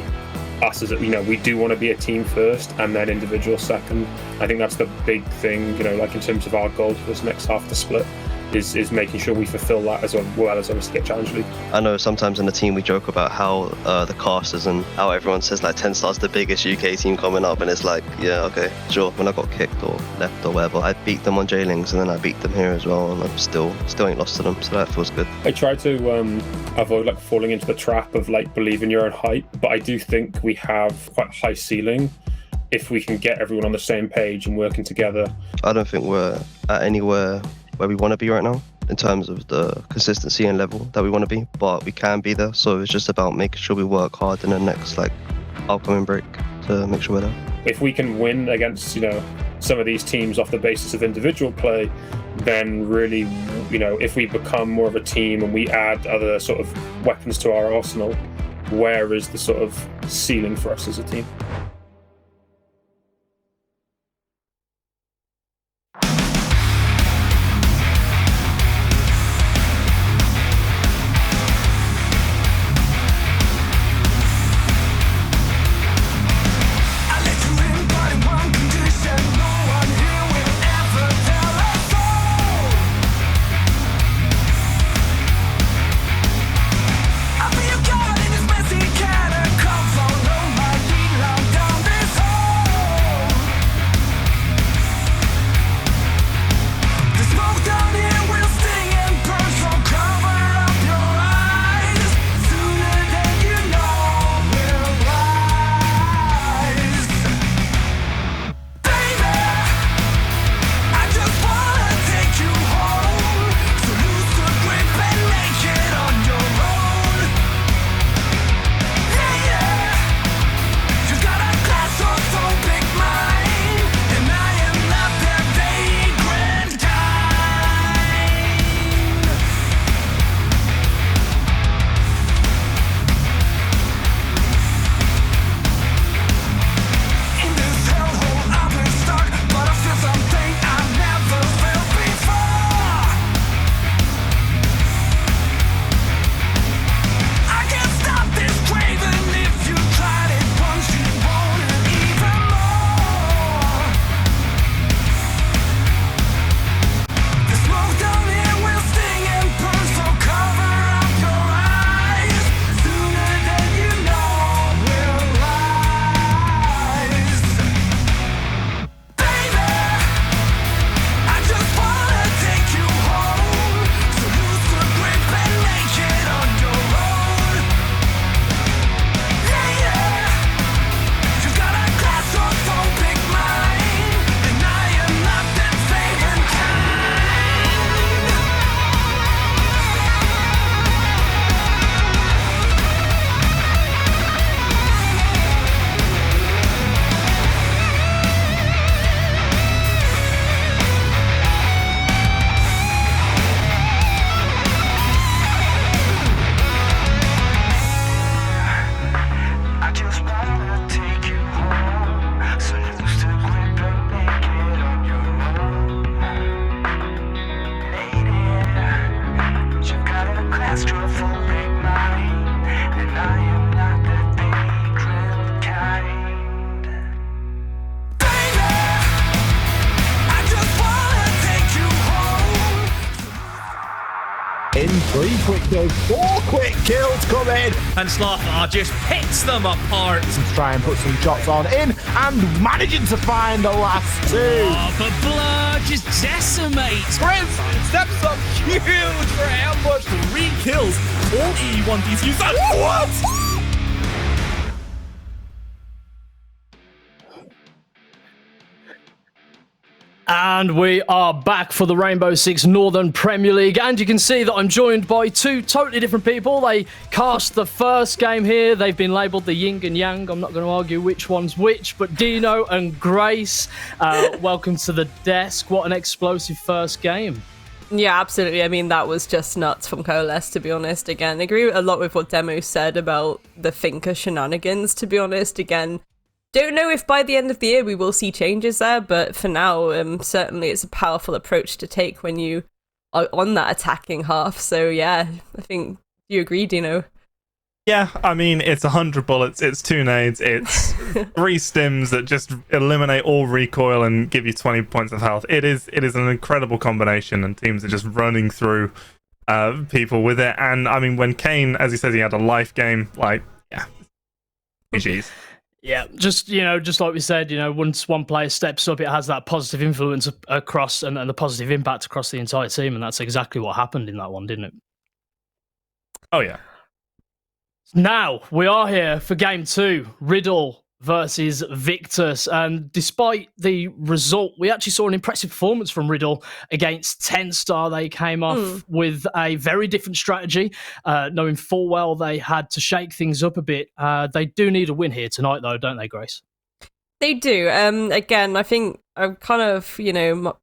us as we do want to be a team first and then individual second. I think that's the big thing, in terms of our goal for this next half of the split is making sure we fulfill that as well as obviously get Challenge League. I know sometimes in the team we joke about how the casters and how everyone says TENSTAR's the biggest UK team coming up, and it's yeah, okay, sure. When I got kicked or left or whatever, I beat them on J-Links and then I beat them here as well, and I'm still ain't lost to them, so that feels good. I try to avoid falling into the trap of believing your own hype, but I do think we have quite a high ceiling if we can get everyone on the same page and working together. I don't think we're at anywhere where we want to be right now in terms of the consistency and level that we want to be, but we can be there. So it's just about making sure we work hard in the next upcoming break to make sure we're there. If we can win against some of these teams off the basis of individual play, then really if we become more of a team and we add other sort of weapons to our arsenal, where is the sort of ceiling for us as a team? I feel God in this messy catacomb. Follow my lead, long quick kills, 4 quick kills coming. And Sloth just picks them apart. Let's try and put some shots on in and managing to find the last 2. Oh, but blood just decimates. Prince steps up huge for ambush. 3 kills. All E1 defusers. What? And we are back for the Rainbow Six Northern Premier League, and you can see that I'm joined by 2 totally different people. They cast the first game here. They've been labelled the yin and yang. I'm not going to argue which one's which, but Dino and Grace, welcome to the desk. What an explosive first game. Yeah, absolutely. I mean, that was just nuts from Coalesce, to be honest. Again, I agree a lot with what Demo said about the Finker shenanigans, to be honest. Again, don't know if by the end of the year we will see changes there, but for now, certainly it's a powerful approach to take when you are on that attacking half. So yeah, I think, do you agree, Dino? Yeah, I mean, it's 100 bullets, it's 2 nades, it's 3 stims that just eliminate all recoil and give you 20 points of health. It is an incredible combination, and teams are just running through people with it. And I mean, when Kane, as he says, he had a life game, like, yeah, GG's. Yeah, just like we said, once one player steps up, it has that positive influence across and the positive impact across the entire team, and that's exactly what happened in that one, didn't it? Oh, yeah. Now, we are here for Game 2, RIDDLE versus Victus, and despite the result, we actually saw an impressive performance from RIDDLE against TENSTAR. They came off with a very different strategy, knowing full well they had to shake things up a bit. They do need a win here tonight, though, don't they, Grace? They do. Again, I think I'm kind of,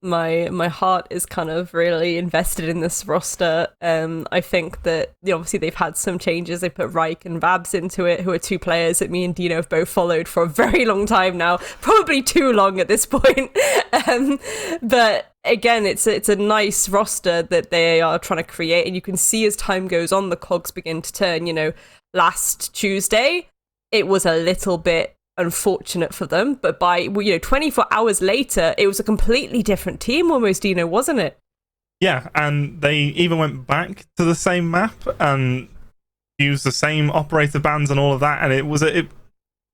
my heart is kind of really invested in this roster. I think that obviously they've had some changes. They put Reich and Vabs into it, who are 2 players that me and Dino have both followed for a very long time now, probably too long at this point. But again, it's a nice roster that they are trying to create, and you can see as time goes on, the cogs begin to turn. Last Tuesday, it was a little bit unfortunate for them, but by 24 hours later, it was a completely different team almost, Dino, wasn't it? Yeah, and they even went back to the same map and used the same operator bands and all of that, and it was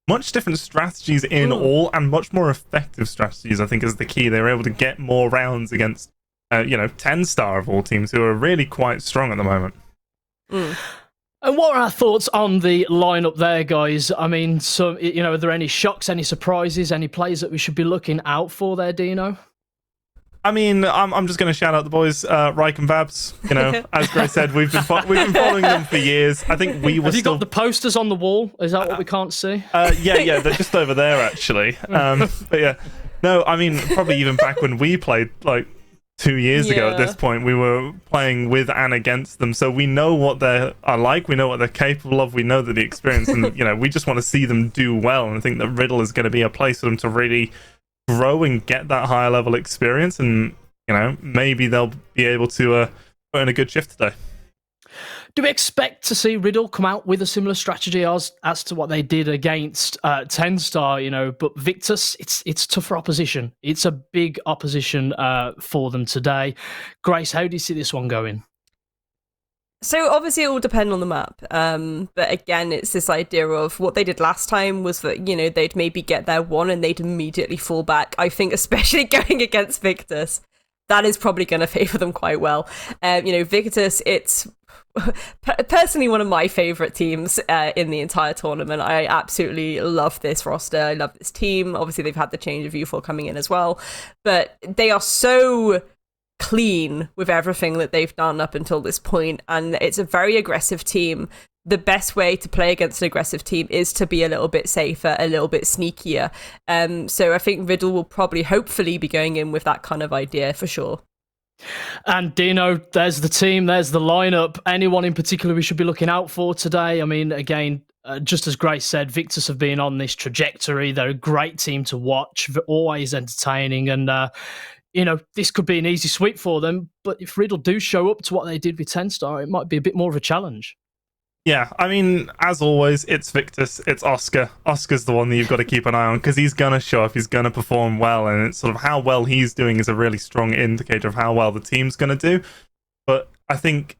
much different strategies in all, and much more effective strategies, I think, is the key. They were able to get more rounds against TENSTAR of all teams, who are really quite strong at the moment. And what are our thoughts on the lineup there, guys? I mean, are there any shocks, any surprises, any plays that we should be looking out for there, Dino? I mean, I'm just going to shout out the boys, Reich and Vabs. As Grace said, we've been following them for years. I think we were. Have you got the posters on the wall? Is that what we can't see? Yeah, they're just over there actually. But yeah, no, I mean, probably even back when we played, like 2 years ago at this point, we were playing with and against them, so we know what they are like, we know what they're capable of, we know that the experience, and we just want to see them do well, and I think that RIDDLE is going to be a place for them to really grow and get that higher level experience, and maybe they'll be able to put in a good shift today. Do we expect to see RIDDLE come out with a similar strategy as to what they did against TENSTAR? But Victus, it's tougher opposition. It's a big opposition for them today. Grace, how do you see this one going? So obviously it will depend on the map. But again, it's this idea of what they did last time was that, they'd maybe get their one and they'd immediately fall back. I think especially going against Victus, that is probably going to favour them quite well. Victus, it's personally one of my favourite teams in the entire tournament. I absolutely love this roster. I love this team. Obviously, they've had the change of U4 coming in as well. But they are so clean with everything that they've done up until this point, and it's a very aggressive team. The best way to play against an aggressive team is to be a little bit safer, a little bit sneakier. So I think RIDDLE will probably, hopefully, be going in with that kind of idea for sure. And Dino, there's the team, there's the lineup. Anyone in particular we should be looking out for today? I mean, again, just as Grace said, Victus have been on this trajectory. They're a great team to watch, always entertaining, and this could be an easy sweep for them. But if RIDDLE do show up to what they did with TENSTAR, it might be a bit more of a challenge. Yeah, I mean, as always, it's Victus, it's Oscar. Oscar's the one that you've got to keep an eye on, because he's going to show up, he's going to perform well, and it's sort of how well he's doing is a really strong indicator of how well the team's going to do. But I think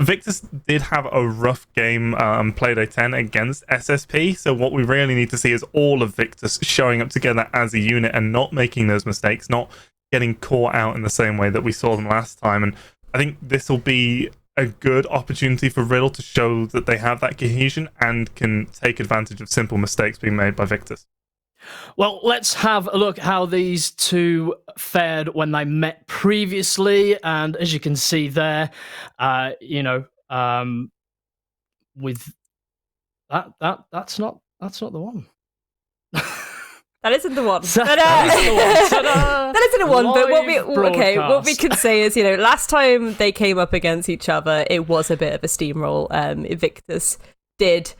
Victus did have a rough game Playday 10 against SSP, so what we really need to see is all of Victus showing up together as a unit and not making those mistakes, not getting caught out in the same way that we saw them last time. And I think this will be a good opportunity for RIDDLE to show that they have that cohesion and can take advantage of simple mistakes being made by Victus. Well, let's have a look how these two fared when they met previously, and as you can see there, with that's not the one. That isn't the one. That isn't the one. But what we can say is, last time they came up against each other, it was a bit of a steamroll. Victus did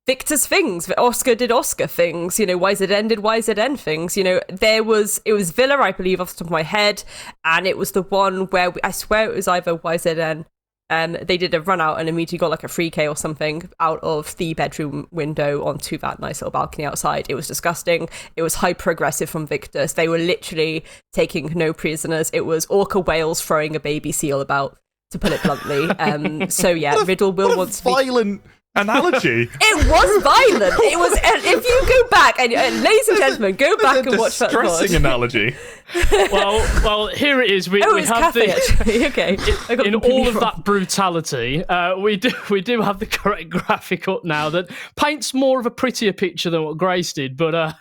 Victus things. Oscar did Oscar things. YZN did YZN things. It was Villa, I believe, off the top of my head, and it was the one where I swear it was either YZN. They did a run out and immediately got like a 3K or something out of the bedroom window onto that nice little balcony outside. It was disgusting. It was hyper aggressive from Victus. They were literally taking no prisoners. It was orca whales throwing a baby seal about, to put it bluntly. So yeah, RIDDLE will want to be violent analogy. It was violent. It was. If you go back and ladies and gentlemen, go back and watch that. Distressing analogy. Well, here it is. We have cafe, actually. Okay. In all of that brutality, we do have the correct graphic up now that paints more of a prettier picture than what Grace did. But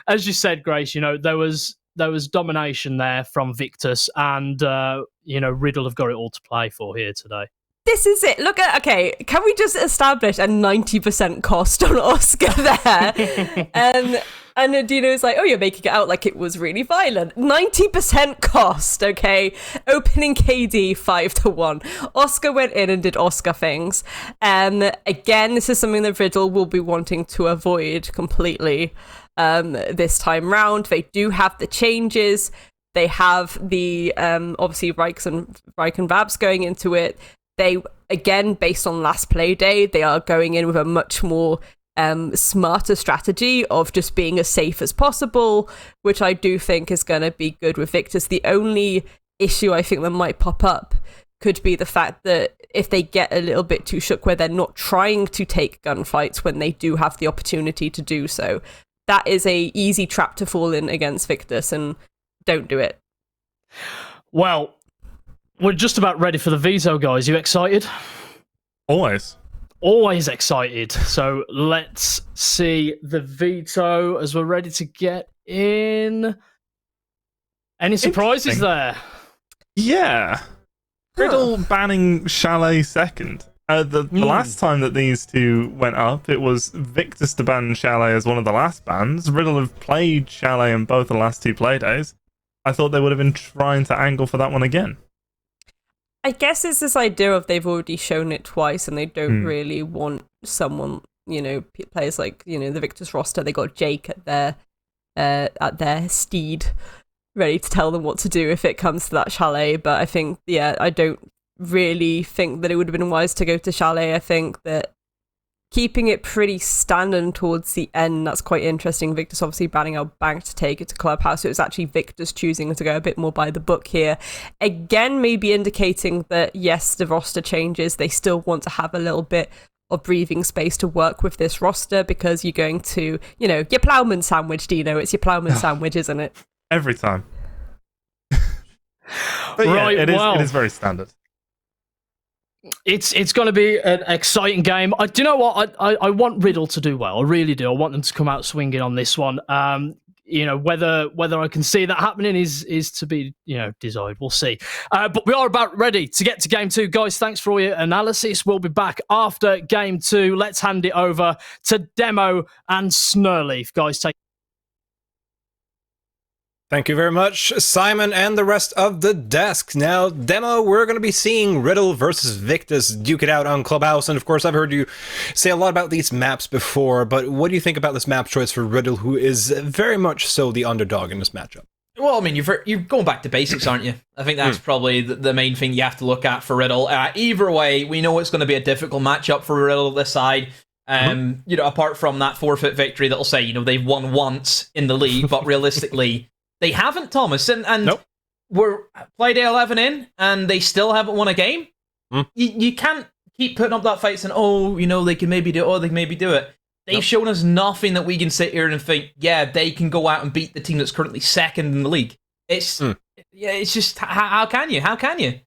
as you said, Grace, there was domination there from Victus, and RIDDLE have got it all to play for here today. This is it. Can we just establish a 90% cost on Oscar there? And Adino's like, oh, you're making it out like it was really violent. 90% cost, okay? Opening KD 5-1. Oscar went in and did Oscar things. Again, this is something that RIDDLE will be wanting to avoid completely this time round. They do have the changes. They have the, obviously, Rikes and Vabs going into it. They, again, based on last play day, they are going in with a much more smarter strategy of just being as safe as possible, which I do think is going to be good with Victus. The only issue I think that might pop up could be the fact that if they get a little bit too shook where they're not trying to take gunfights when they do have the opportunity to do so, that is a easy trap to fall in against Victus, and don't do it. Well, we're just about ready for the veto, guys. You excited? Always excited. So let's see the veto as we're ready to get in. Any surprises there? Yeah. RIDDLE banning Chalet second. The last time that these two went up, it was Victus to ban Chalet as one of the last bans. RIDDLE have played Chalet in both the last two playdays. I thought they would have been trying to angle for that one again. I guess it's this idea of they've already shown it twice and they don't really want someone, players like, the Victus roster. They got Jake at their steed, ready to tell them what to do if it comes to that Chalet. But I think, I don't really think that it would have been wise to go to Chalet. I think that keeping it pretty standard towards the end, that's quite interesting. Victus obviously banning out Bank to take it to Clubhouse. So it was actually Victus choosing to go a bit more by the book here. Again, maybe indicating that, yes, the roster changes. They still want to have a little bit of breathing space to work with this roster because you're going to, your ploughman sandwich, Dino. It's your ploughman sandwich, isn't it? Every time. But right, it is very standard. It's going to be an exciting game. Do you know what? I want RIDDLE to do well. I really do. I want them to come out swinging on this one. Whether I can see that happening is to be desired. We'll see. But we are about ready to get to game 2, guys. Thanks for all your analysis. We'll be back after game 2. Let's hand it over to Demo and Snurleaf, guys. Thank you very much, Simon and the rest of the desk. Now, Demo, we're going to be seeing RIDDLE versus Victus duke it out on Clubhouse. And of course, I've heard you say a lot about these maps before, but what do you think about this map choice for RIDDLE, who is very much so the underdog in this matchup? Well, I mean, you're going back to basics, aren't you? I think that's probably the main thing you have to look at for RIDDLE. Either way, we know it's going to be a difficult matchup for RIDDLE this side. Apart from that forfeit victory that'll say, they've won once in the league, but realistically, they haven't, Thomas, and nope. We're Playday 11 in, and they still haven't won a game. You can't keep putting up that fight saying, oh, you know, they can maybe do it, or they can maybe do it. They've shown us nothing that we can sit here and think, yeah, they can go out and beat the team that's currently second in the league. It's just, how can you? How can you?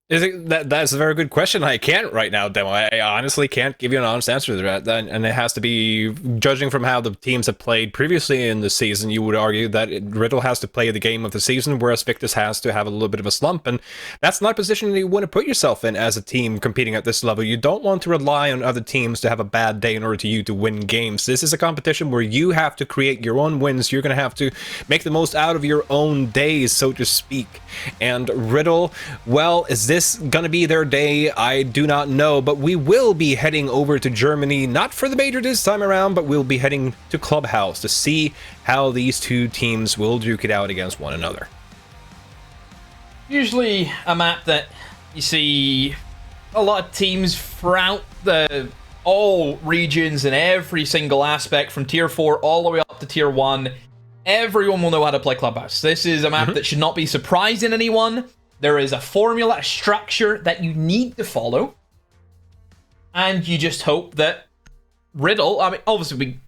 That's a very good question. I can't right now, Demo. I honestly can't give you an honest answer to that. And it has to be, judging from how the teams have played previously in the season, you would argue that RIDDLE has to play the game of the season, whereas Victus has to have a little bit of a slump. And that's not a position you want to put yourself in as a team competing at this level. You don't want to rely on other teams to have a bad day in order to you to win games. This is a competition where you have to create your own wins. You're going to have to make the most out of your own days, so to speak. And RIDDLE, well, is this going to be their day? I do not know, but we will be heading over to Germany, not for the major this time around, but we'll be heading to Clubhouse to see how these two teams will duke it out against one another. Usually a map that you see a lot of teams throughout all regions and every single aspect from tier 4 all the way up to tier 1. Everyone will know how to play Clubhouse. This is a map that should not be surprising anyone. There is a formula, a structure that you need to follow. And you just hope that RIDDLE, I mean, obviously,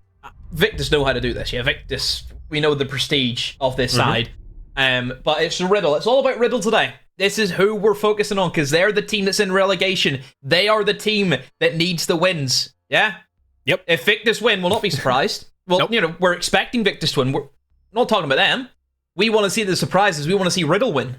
Victus know how to do this. Yeah, Victus, we know the prestige of this side. But it's RIDDLE. It's all about RIDDLE today. This is who we're focusing on, because they're the team that's in relegation. They are the team that needs the wins. Yeah? Yep. If Victus win, we'll not be surprised. Well, you know, we're expecting Victus to win. We're not talking about them. We want to see the surprises. We want to see RIDDLE win.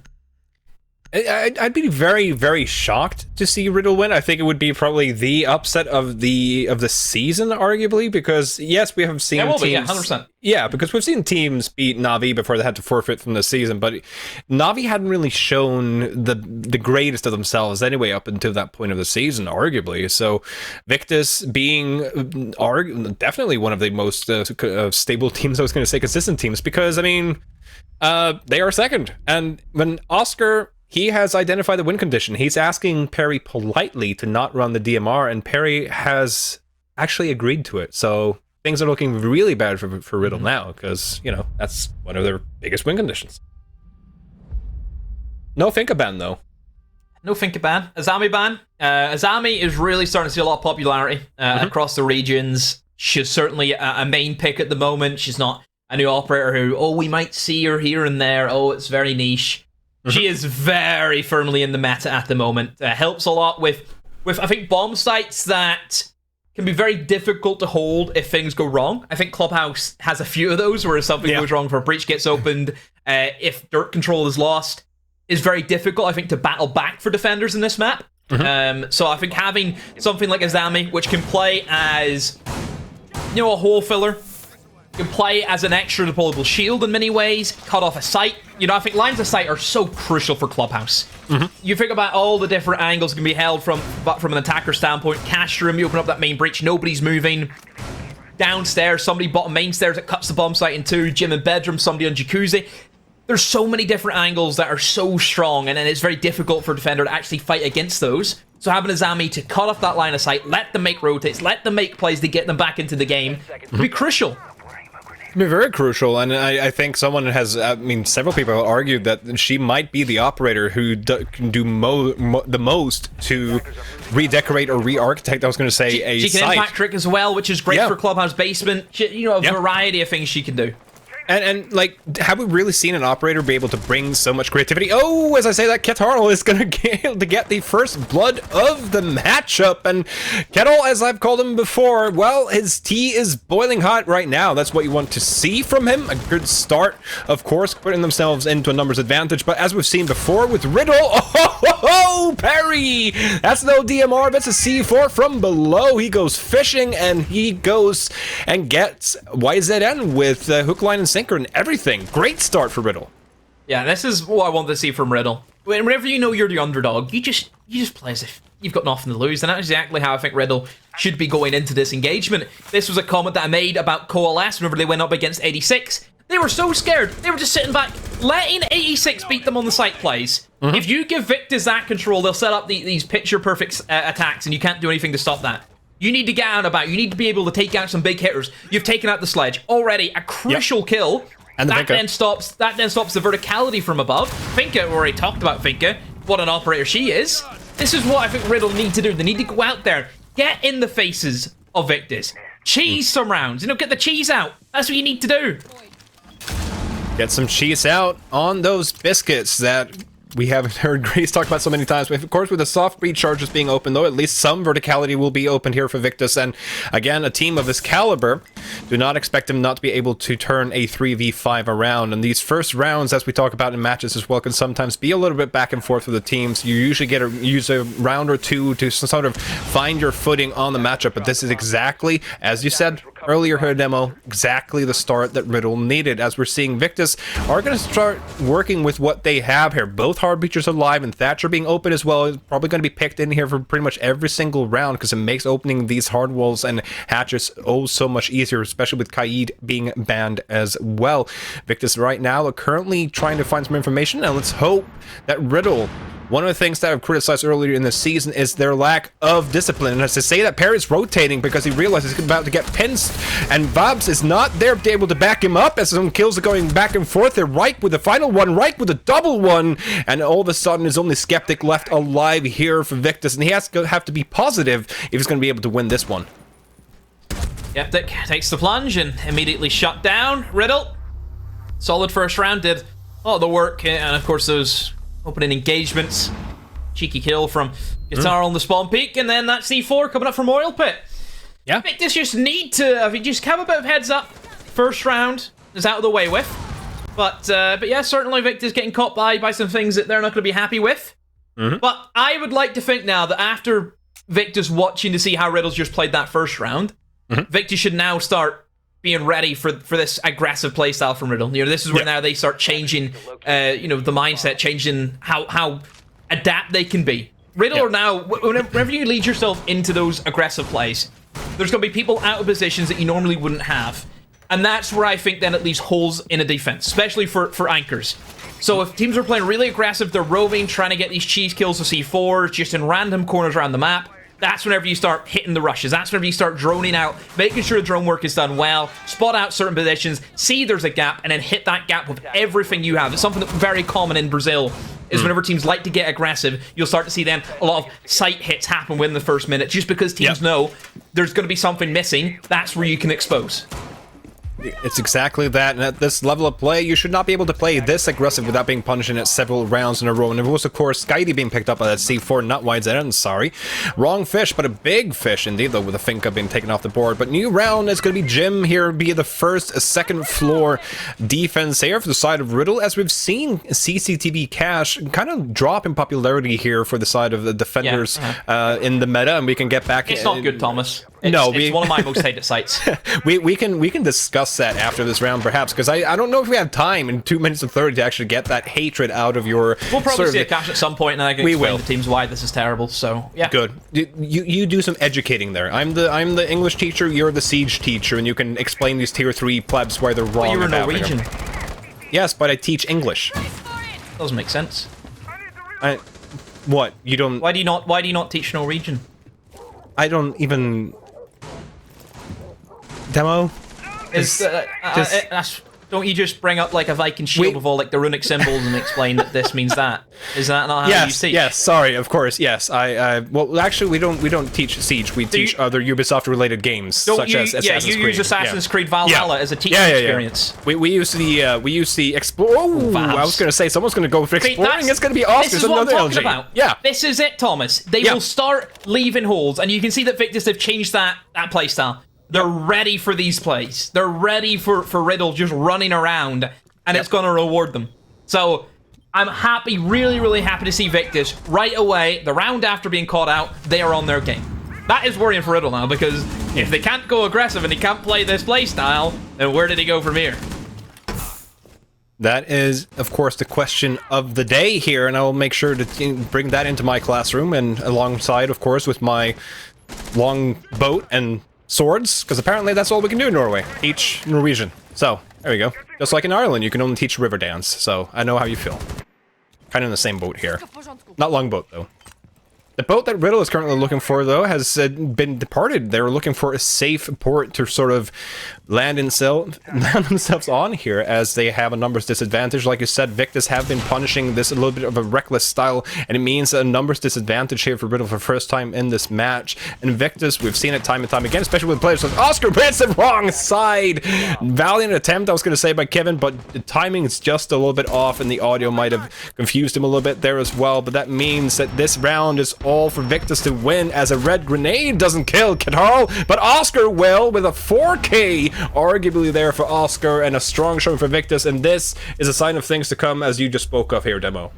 I'd be very, very shocked to see RIDDLE win. I think it would be probably the upset of the season, arguably, because yes, we have seen teams. Yeah, 100%. Yeah, because we've seen teams beat Na'Vi before they had to forfeit from the season, but Na'Vi hadn't really shown the greatest of themselves anyway up until that point of the season, arguably. So Victus being definitely one of the most stable teams, I was going to say consistent teams, because I mean, they are second, and when Oscar, he has identified the win condition. He's asking Perry politely to not run the DMR, and Perry has actually agreed to it. So things are looking really bad for RIDDLE now, because, you know, that's one of their biggest win conditions. No Finka ban, though. No Finka ban. Azami ban. Azami is really starting to see a lot of popularity across the regions. She's certainly a main pick at the moment. She's not a new operator who, we might see her here and there. It's very niche. She is very firmly in the meta at the moment. Helps a lot with I think, bomb sites that can be very difficult to hold if things go wrong. I think Clubhouse has a few of those where something goes wrong, if a breach gets opened, if dirt control is lost, is very difficult, I think, to battle back for defenders in this map. So I think having something like Azami, which can play as, you know, a hole filler, can play as an extra deployable shield in many ways, cut off a site. You know, I think lines of sight are so crucial for Clubhouse. You think about all the different angles can be held from an attacker standpoint. Cash room, you open up that main breach, nobody's moving. Downstairs, somebody bottom main stairs that cuts the bomb site in two. Gym and bedroom, somebody on jacuzzi. There's so many different angles that are so strong, and then it's very difficult for a defender to actually fight against those. So having Azami to cut off that line of sight, let them make rotates, let them make plays to get them back into the game, would be crucial. Very crucial, and I think someone has, several people have argued that she might be the operator who can do the most to redecorate or re-architect, I was going to say, a site. She can impact trick as well, which is great for Clubhouse Basement. A variety of things she can do. And like, have we really seen an operator be able to bring so much creativity? Oh, as I say that, Kettle is going to get the first blood of the matchup. And Kettle, as I've called him before, well, his tea is boiling hot right now. That's what you want to see from him. A good start, of course, putting themselves into a numbers advantage. But as we've seen before with RIDDLE, Perry! That's no DMR, that's a C4 from below. He goes fishing, and he goes and gets YZN with hook, line, and sinker and everything. Great start for RIDDLE. Yeah, this is what I want to see from RIDDLE. Whenever you know you're the underdog, you just play as if you've got nothing to lose, and that's exactly how I think RIDDLE should be going into this engagement. This was a comment that I made about Coalesce whenever they went up against 86. They were so scared. They were just sitting back, letting 86 beat them on the site plays. If you give Victus that control, they'll set up these picture-perfect attacks, and you can't do anything to stop that. You need to get out and about. You need to be able to take out some big hitters. You've taken out the sledge. Already a crucial kill. And that then stops the verticality from above. Finka, we already talked about Finka. What an operator she is. This is what I think Riddle need to do. They need to go out there, get in the faces of Victus, cheese some rounds, get the cheese out. That's what you need to do. Get some cheese out on those biscuits that we haven't heard Grace talk about so many times. Of course, with the soft recharges being open, though, at least some verticality will be open here for Victus. And again, a team of this caliber, do not expect him not to be able to turn a 3v5 around. And these first rounds, as we talk about in matches as well, can sometimes be a little bit back and forth with the teams. You usually use a round or two to sort of find your footing on the matchup. But this is exactly, as you said earlier here, Demo, exactly the start that Riddle needed, as we're seeing Victus are going to start working with what they have here. Both hard breachers are live, and Thatcher being open as well is probably going to be picked in here for pretty much every single round, because it makes opening these hard walls and hatches so much easier, especially with Kaid being banned as well. Victus right now are currently trying to find some information, and let's hope that Riddle, one of the things that I've criticized earlier in the season is their lack of discipline. And as to say that Perry's rotating because he realizes he's about to get pinched, and Vabs is not there to be able to back him up as some kills are going back and forth. They're Reich with the final one, Reich with a double one, and all of a sudden is only Skeptic left alive here for Victus, and he has to have to be positive if he's going to be able to win this one. Skeptic takes the plunge and immediately shut down Riddle. Solid first round, did all the work, and of course those opening engagements. Cheeky kill from Guitar on the spawn peak, and then that C4 coming up from Oil Pit. Yeah. Victus just need to, just have a bit of heads up. First round is out of the way with. But yeah, certainly Victus getting caught by some things that they're not going to be happy with. But I would like to think now that after Victus watching to see how Riddle's just played that first round, Victus should now start being ready for this aggressive playstyle from Riddle. This is where now they start changing, the mindset, changing how adapt they can be. Riddle are now, whenever you lead yourself into those aggressive plays, there's going to be people out of positions that you normally wouldn't have. And that's where I think then it leaves holes in a defense, especially for anchors. So if teams are playing really aggressive, they're roving, trying to get these cheese kills with C4s, just in random corners around the map, that's whenever you start hitting the rushes. That's whenever you start droning out, making sure the drone work is done well, spot out certain positions, see there's a gap, and then hit that gap with everything you have. It's something that's very common in Brazil, is whenever teams like to get aggressive, you'll start to see then a lot of sight hits happen within the first minute, just because teams know there's going to be something missing. That's where you can expose. It's exactly that, and at this level of play, you should not be able to play this aggressive without being punished in it several rounds in a row. And it was, of course, Skydie being picked up by that C4, not Wide's end, sorry. Wrong fish, but a big fish indeed, though, with a Finka being taken off the board. But new round is going to be Jim here, be the first second floor defense here for the side of Riddle, as we've seen CCTV Cash kind of drop in popularity here for the side of the defenders in the meta, and we can get back... It's not good, Thomas. It's one of my most hated sites. we can discuss that after this round, perhaps, because I don't know if we have time in 2 minutes and 30 to actually get that hatred out of your... We'll probably see a cash at some point, and I can explain to teams why this is terrible, so yeah. Good. You do some educating there. I'm the English teacher, you're the Siege teacher, and you can explain these tier 3 plebs why they're wrong. Well, you're a Norwegian. Yes, but I teach English. Doesn't make sense. What? You don't... Why do you not teach Norwegian? I don't even... Demo? Don't you just bring up like a Viking shield with all like the runic symbols and explain that this means that? Is that not how you teach? Yes, sorry, of course, yes. Well, actually, we don't teach Siege. We teach other Ubisoft-related games, such as Assassin's Creed. You use Assassin's Creed Valhalla as a teaching experience. We use the Explore. Oh, I was going to say someone going to go for exploring. It's going to be Oscars. This is what I'm talking about. Yeah, this is it, Thomas. They will start leaving holes, and you can see that Victus have changed that playstyle. They're ready for these plays. They're ready for Riddle just running around, and it's going to reward them. So I'm happy, really, really happy to see Victus right away. The round after being caught out, they are on their game. That is worrying for Riddle now, because if they can't go aggressive and he can't play this play style, then where did he go from here? That is, of course, the question of the day here, and I will make sure to bring that into my classroom, and alongside, of course, with my long boat and swords, because apparently that's all we can do in Norway. Teach Norwegian. So, there we go. Just like in Ireland, you can only teach river dance, so I know how you feel. Kind of in the same boat here. Not long boat, though. The boat that Riddle is currently looking for, though, has been departed. They were looking for a safe port to sort of land themselves on here, as they have a numbers disadvantage. Like you said, Victus have been punishing this a little bit of a reckless style, and it means a numbers disadvantage here for Riddle for the first time in this match. And Victus, we've seen it time and time again, especially with players like Oscar, but it's the wrong side. Valiant attempt, I was going to say, by Kevin, but the timing is just a little bit off, and the audio might have confused him a little bit there as well. But that means that this round is all for Victus to win, as a red grenade doesn't kill Katal, but Oscar will, with a 4K arguably there for Oscar, and a strong showing for Victus, and this is a sign of things to come, as you just spoke of here, Demo.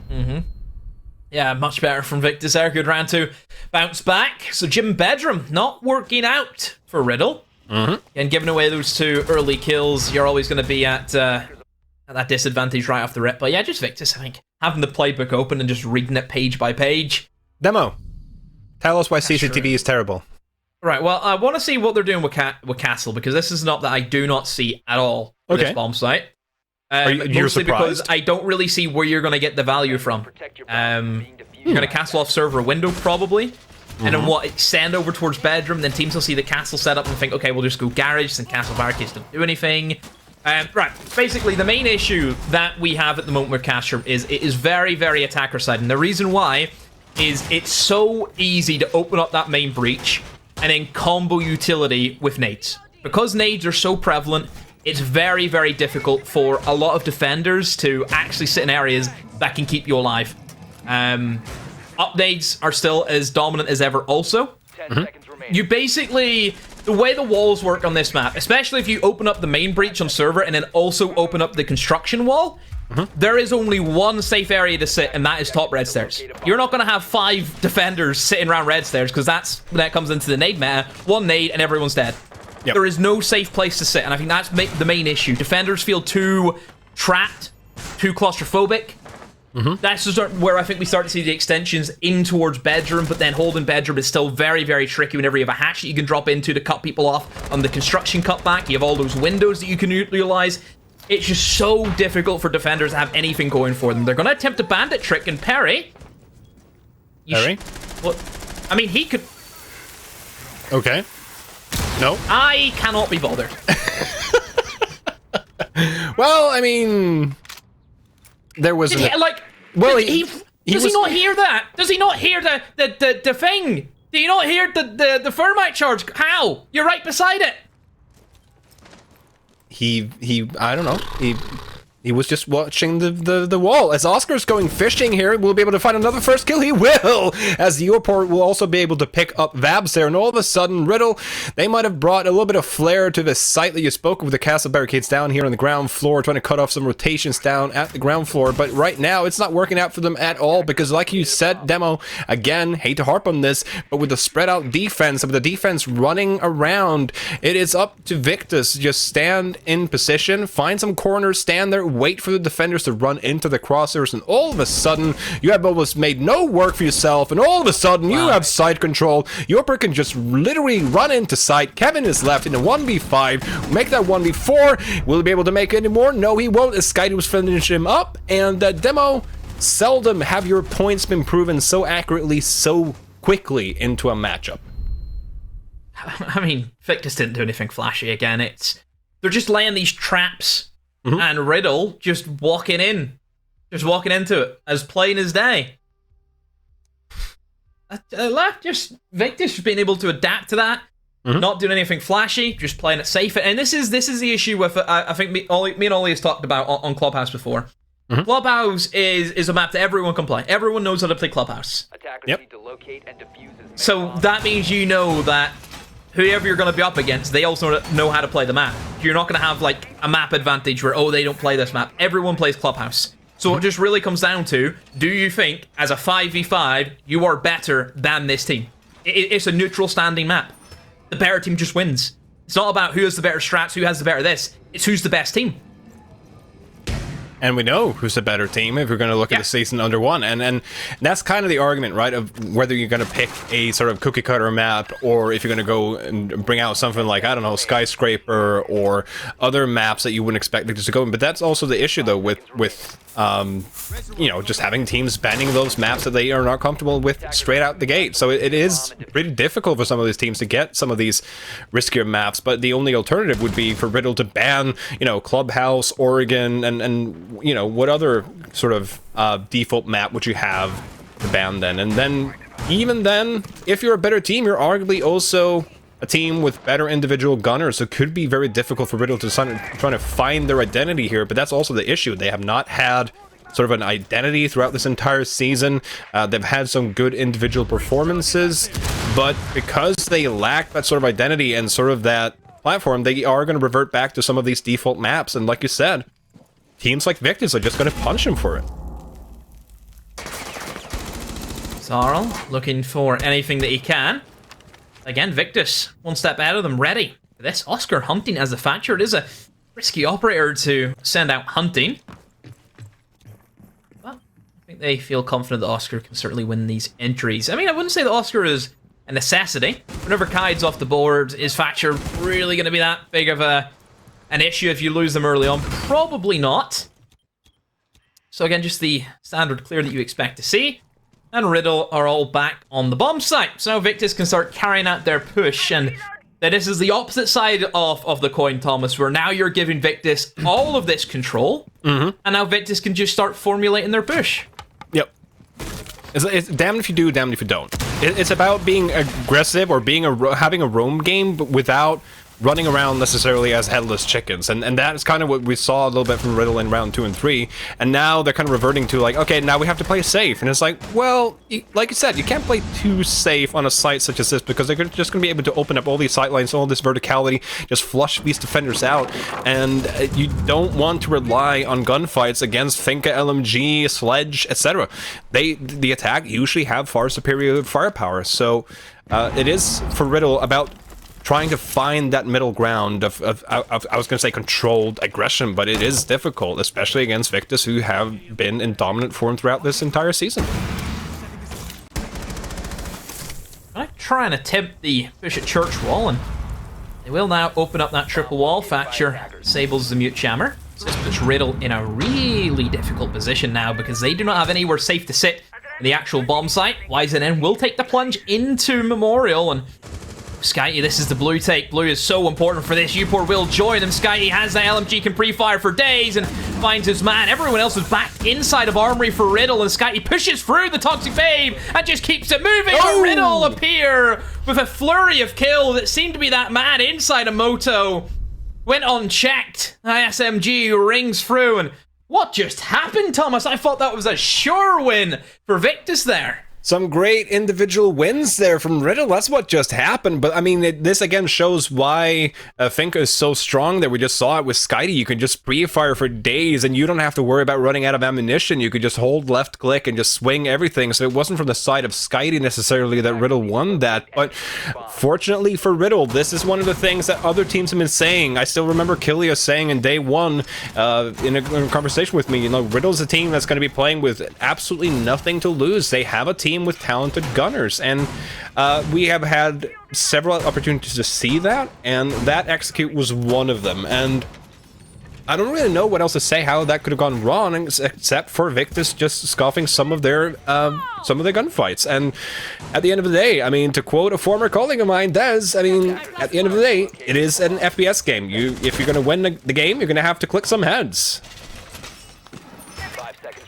Yeah, much better from Victus there. Good round to bounce back. So Jim Bedram not working out for Riddle. And giving away those 2 early kills, you're always going to be at that disadvantage right off the rip. But yeah, just Victus, I think, having the playbook open and just reading it page by page. Demo, tell us why CCTV is terrible. Right, well, I want to see what they're doing with Castle, because this is not that I do not see at all with this bomb site. You're mostly surprised? because I don't really see where you're going to get the value from. You're going to castle off server window, probably. And then extend over towards bedroom, then teams will see the castle set up and think, okay, we'll just go garage, and castle barricades don't do anything. Right, basically, the main issue that we have at the moment with Castrum is it is very, very attacker side. And the reason why is it's so easy to open up that main breach and then combo utility with nades. Because nades are so prevalent, it's very, very difficult for a lot of defenders to actually sit in areas that can keep you alive. Up nades are still as dominant as ever also. You basically, the way the walls work on this map, especially if you open up the main breach on server and then also open up the construction wall, there is only one safe area to sit, and that is top red stairs. You're not going to have 5 defenders sitting around red stairs, because that's when that comes into the nade meta. 1 nade and everyone's dead. There is no safe place to sit, and I think that's the main issue. Defenders feel too trapped, too claustrophobic. That's just where I think we start to see the extensions in towards bedroom, but then holding bedroom is still very, very tricky whenever you have a hatch that you can drop into to cut people off on the construction cutback. You have all those windows that you can utilize. It's just so difficult for defenders to have anything going for them. They're going to attempt a bandit trick, and Perry... Well, I mean, he could... Okay. No. I cannot be bothered. Well, I mean... There was... Does he not hear that? Does he not hear the thing? Do you not hear the thermite charge? How? You're right beside it. I don't know. He was just watching the wall. As Oscar's going fishing here, we'll be able to find another first kill. He will! As the Europort will also be able to pick up Vabs there. And all of a sudden, Riddle, they might have brought a little bit of flair to this site that you spoke of, with the castle barricades down here on the ground floor, trying to cut off some rotations down at the ground floor. But right now, it's not working out for them at all, because like you said, Demo, again, hate to harp on this, but with the spread out defense, with the defense running around, it is up to Victus. Just stand in position, find some corners, stand there, wait for the defenders to run into the crosshairs, and all of a sudden you have almost made no work for yourself, and all of a sudden you have side control. Yoper can just literally run into site. Kevin is left in a 1v5, make that 1v4. Will he be able to make any more? No, he won't, as Skydy was finishing him up. And Demo, seldom have your points been proven so accurately, so quickly into a matchup. I mean, Victus didn't do anything flashy again. They're just laying these traps, and Riddle just walking into it as plain as day. Victus being able to adapt to that, not doing anything flashy, just playing it safe. And this is the issue with I think me and Ollie has talked about on Clubhouse before. Clubhouse is a map that everyone can play. Everyone knows how to play Clubhouse. So that means you know that whoever you're going to be up against, they also know how to play the map. You're not going to have like a map advantage where, oh, they don't play this map. Everyone plays Clubhouse. So it just really comes down to, do you think as a 5v5 you are better than this team? It's a neutral standing map. The better team just wins. It's not about who has the better strats, who has the better this. It's who's the best team. And we know who's the better team if we're going to look at the season under one. And that's kind of the argument, right, of whether you're going to pick a sort of cookie cutter map, or if you're going to go and bring out something like, I don't know, Skyscraper or other maps that you wouldn't expect to go in. But that's also the issue, though, with just having teams banning those maps that they are not comfortable with straight out the gate. So it is pretty difficult for some of these teams to get some of these riskier maps, but the only alternative would be for RIDDLE to ban, Clubhouse, Oregon, and what other sort of default map would you have to ban then? And then, even then, if you're a better team, you're arguably also a team with better individual gunners, so it could be very difficult for RIDDLE to trying to find their identity here, but that's also the issue. They have not had sort of an identity throughout this entire season. They've had some good individual performances, but because they lack that sort of identity and sort of that platform, they are going to revert back to some of these default maps, and like you said, teams like Victus are just going to punish them for it. Zarl looking for anything that he can. Again, Victus, one step ahead of them, ready for this. Oscar hunting as the Thatcher. It is a risky operator to send out hunting. But I think they feel confident that Oscar can certainly win these entries. I mean, I wouldn't say that Oscar is a necessity. Whenever Kai's off the board, is Thatcher really going to be that big of an issue if you lose them early on? Probably not. So again, just the standard clear that you expect to see. And RIDDLE are all back on the bomb site. So Victus can start carrying out their push. And this is the opposite side of the coin, Thomas, where now you're giving Victus all of this control. And now Victus can just start formulating their push. Yep. It's damned if you do, damned if you don't. It's about being aggressive or having a roam game, but without running around necessarily as headless chickens, and that's kind of what we saw a little bit from RIDDLE in round 2 and 3, and now they're kind of reverting to like, okay, now we have to play safe, and it's like, well, like you said, you can't play too safe on a site such as this, because they're just going to be able to open up all these sight lines, all this verticality, just flush these defenders out, and you don't want to rely on gunfights against Finka, LMG, Sledge, etc. The attack usually have far superior firepower, so it is for RIDDLE about trying to find that middle ground of I was going to say controlled aggression, but it is difficult, especially against Victus, who have been in dominant form throughout this entire season. I'm trying to attempt the push at church wall, and they will now open up that triple wall. Thatcher disables the mute jammer. So this puts RIDDLE in a really difficult position now, because they do not have anywhere safe to sit in the actual bomb site. YZN will take the plunge into Memorial, and Skyty, this is the blue take. Blue is so important for this. Upor will join them. Skyty has that LMG, can pre-fire for days and finds his man. Everyone else is back inside of Armory for RIDDLE, and Skyty pushes through the Toxic Babe and just keeps it moving. But RIDDLE appear with a flurry of kills that seemed to be that man inside a moto. Went unchecked. SMG rings through, and what just happened, Thomas? I thought that was a sure win for Victus there. Some great individual wins there from RIDDLE. That's what just happened. But I mean, this again shows why Finka is so strong there. We just saw it with Skyty. You can just pre-fire for days, and you don't have to worry about running out of ammunition. You could just hold left click and just swing everything. So it wasn't from the side of Skyty necessarily that RIDDLE won that. But fortunately for RIDDLE, this is one of the things that other teams have been saying. I still remember Killia saying in day one in a conversation with me, RIDDLE's a team that's going to be playing with absolutely nothing to lose. They have a team with talented gunners, and we have had several opportunities to see that, and that execute was one of them. And I don't really know what else to say how that could have gone wrong, except for Victus just scoffing some of their gunfights. And at the end of the day, I mean, to quote a former colleague of mine, Des, I mean, at the end of the day, it is an FPS game. If you're going to win the game, you're going to have to click some heads. 5 seconds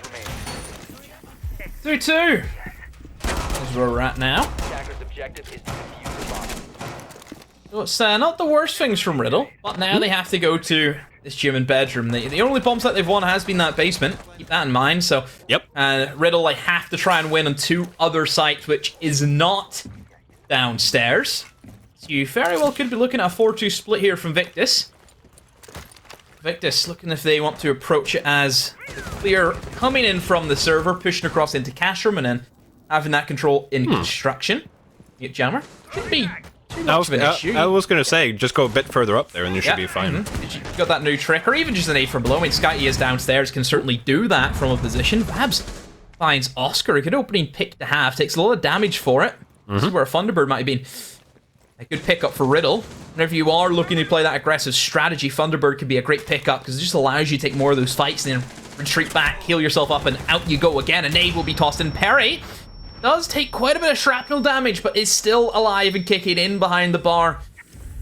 remaining. 2-2. That's where we're at now. Attacker's objective is to defuse the bomb. So it's not the worst things from RIDDLE, but now they have to go to this gym and bedroom. The only bomb set they've won has been that basement. Keep that in mind. So yep. RIDDLE have to try and win on 2 other sites, which is not downstairs. So you very well could be looking at a 4-2 split here from Victus. Victus looking if they want to approach it as clear coming in from the server, pushing across into cash room, and then having that control in construction. Mute jammer should be too much of an issue. I was going to say, just go a bit further up there and you should be fine. You've got that new trick, or even just an A from below. I mean, Skyty is downstairs, can certainly do that from a position. Babs finds Oscar, a good opening pick to have, takes a lot of damage for it. This is where a Thunderbird might have been a good pickup for RIDDLE. Whenever you are looking to play that aggressive strategy, Thunderbird could be a great pickup, because it just allows you to take more of those fights and then retreat back, heal yourself up, and out you go again. A nade will be tossed in. Perry does take quite a bit of shrapnel damage, but is still alive and kicking in behind the bar.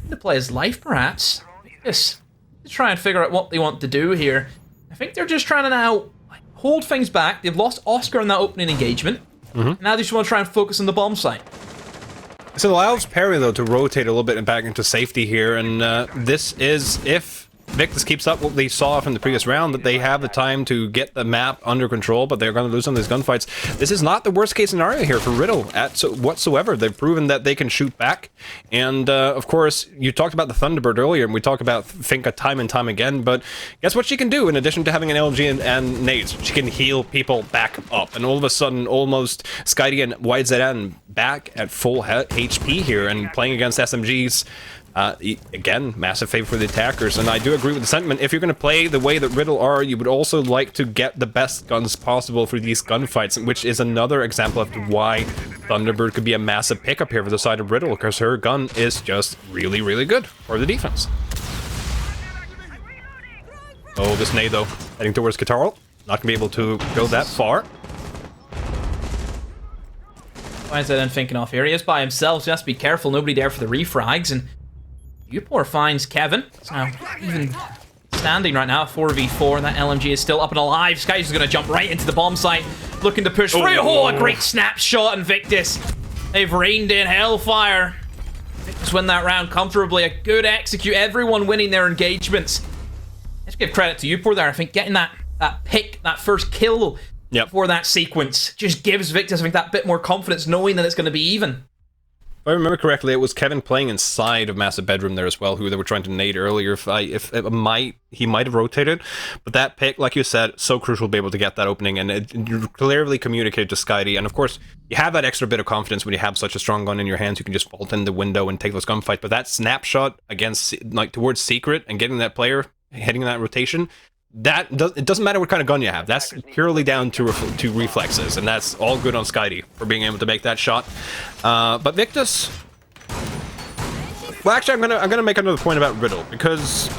To play his life, perhaps. Yes, to try and figure out what they want to do here. I think they're just trying to now hold things back. They've lost Oscar in that opening engagement. Now they just want to try and focus on the bomb site. So it allows Perry, though, to rotate a little bit and back into safety here, and this is, if Victus keeps up what they saw from the previous round, that they have the time to get the map under control, but they're going to lose some of these gunfights. This is not the worst case scenario here for RIDDLE whatsoever. They've proven that they can shoot back, and of course, you talked about the Thunderbird earlier, and we talk about Finka time and time again, but guess what she can do in addition to having an LMG and nades? She can heal people back up, and all of a sudden, almost Skydie and YZN back at full HP here, and playing against SMGs. Again, massive favor for the attackers, and I do agree with the sentiment. If you're going to play the way that RIDDLE are, you would also like to get the best guns possible for these gunfights, which is another example of why Thunderbird could be a massive pickup here for the side of RIDDLE, because her gun is just really, really good for the defense. Oh, this nade, though, heading towards Guitarl. Not going to be able to go that far. Why is that then thinking off here? He is by himself, so he has to be careful. Nobody there for the refrags, and Upor finds Kevin. So even standing right now, 4v4, and that LMG is still up and alive. Sky's just going to jump right into the bomb site, looking to push through. Oh, a great snapshot, and Victus, they've rained in hellfire. Victus win that round comfortably. A good execute, everyone winning their engagements. Let's give credit to Upor there. I think getting that pick, that first kill for that sequence, just gives Victus, I think, that bit more confidence, knowing that it's going to be even. If I remember correctly, it was Kevin playing inside of Massive Bedroom there as well, who they were trying to nade earlier. He might have rotated, but that pick, like you said, so crucial to be able to get that opening, and you clearly communicated to Skydie. And of course, you have that extra bit of confidence when you have such a strong gun in your hands. You can just vault in the window and take those gunfights. But that snapshot against, like, towards Secret and getting that player heading in that rotation, it doesn't matter what kind of gun you have. That's purely down to reflexes, and that's all good on Skydie for being able to make that shot. But Victus, well, actually, I'm gonna make another point about RIDDLE, because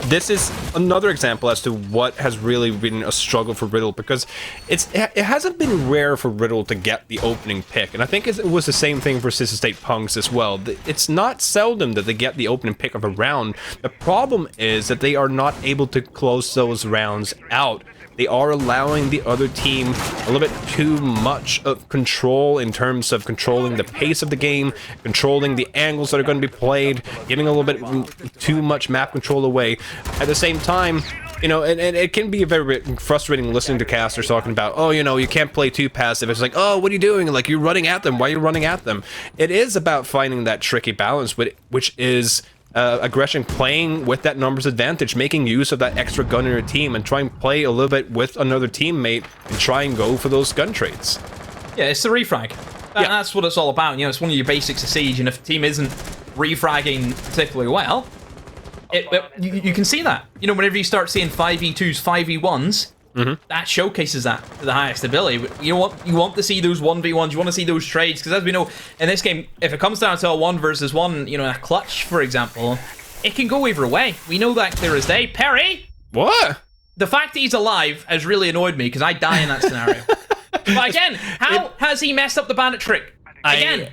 this is another example as to what has really been a struggle for RIDDLE, because it hasn't been rare for RIDDLE to get the opening pick, and I think it was the same thing for Sissy State Punks as well. It's not seldom that they get the opening pick of a round. The problem is that they are not able to close those rounds out. They are allowing the other team a little bit too much of control in terms of controlling the pace of the game, controlling the angles that are going to be played, giving a little bit too much map control away. At the same time, you know, and it can be very frustrating listening to casters talking about, oh, you know, you can't play too passive. It's like, oh, what are you doing? Like, you're running at them. Why are you running at them? It is about finding that tricky balance, which is aggression, playing with that numbers advantage, making use of that extra gun in your team, and try and play a little bit with another teammate and try and go for those gun trades. Yeah, it's the refrag. That's what it's all about. You know, it's one of your basics of Siege, and if a team isn't refragging particularly well, you can see that. You know, whenever you start seeing 5v2s, 5v1s, that showcases that to the highest ability. You want to see those 1v1s, you want to see those trades, because as we know, in this game, if it comes down to a 1 versus 1, you know, a clutch, for example, it can go either way. We know that clear as day. Perry! What? The fact that he's alive has really annoyed me, because I die in that scenario. But again, how has he messed up the bandit trick? Again.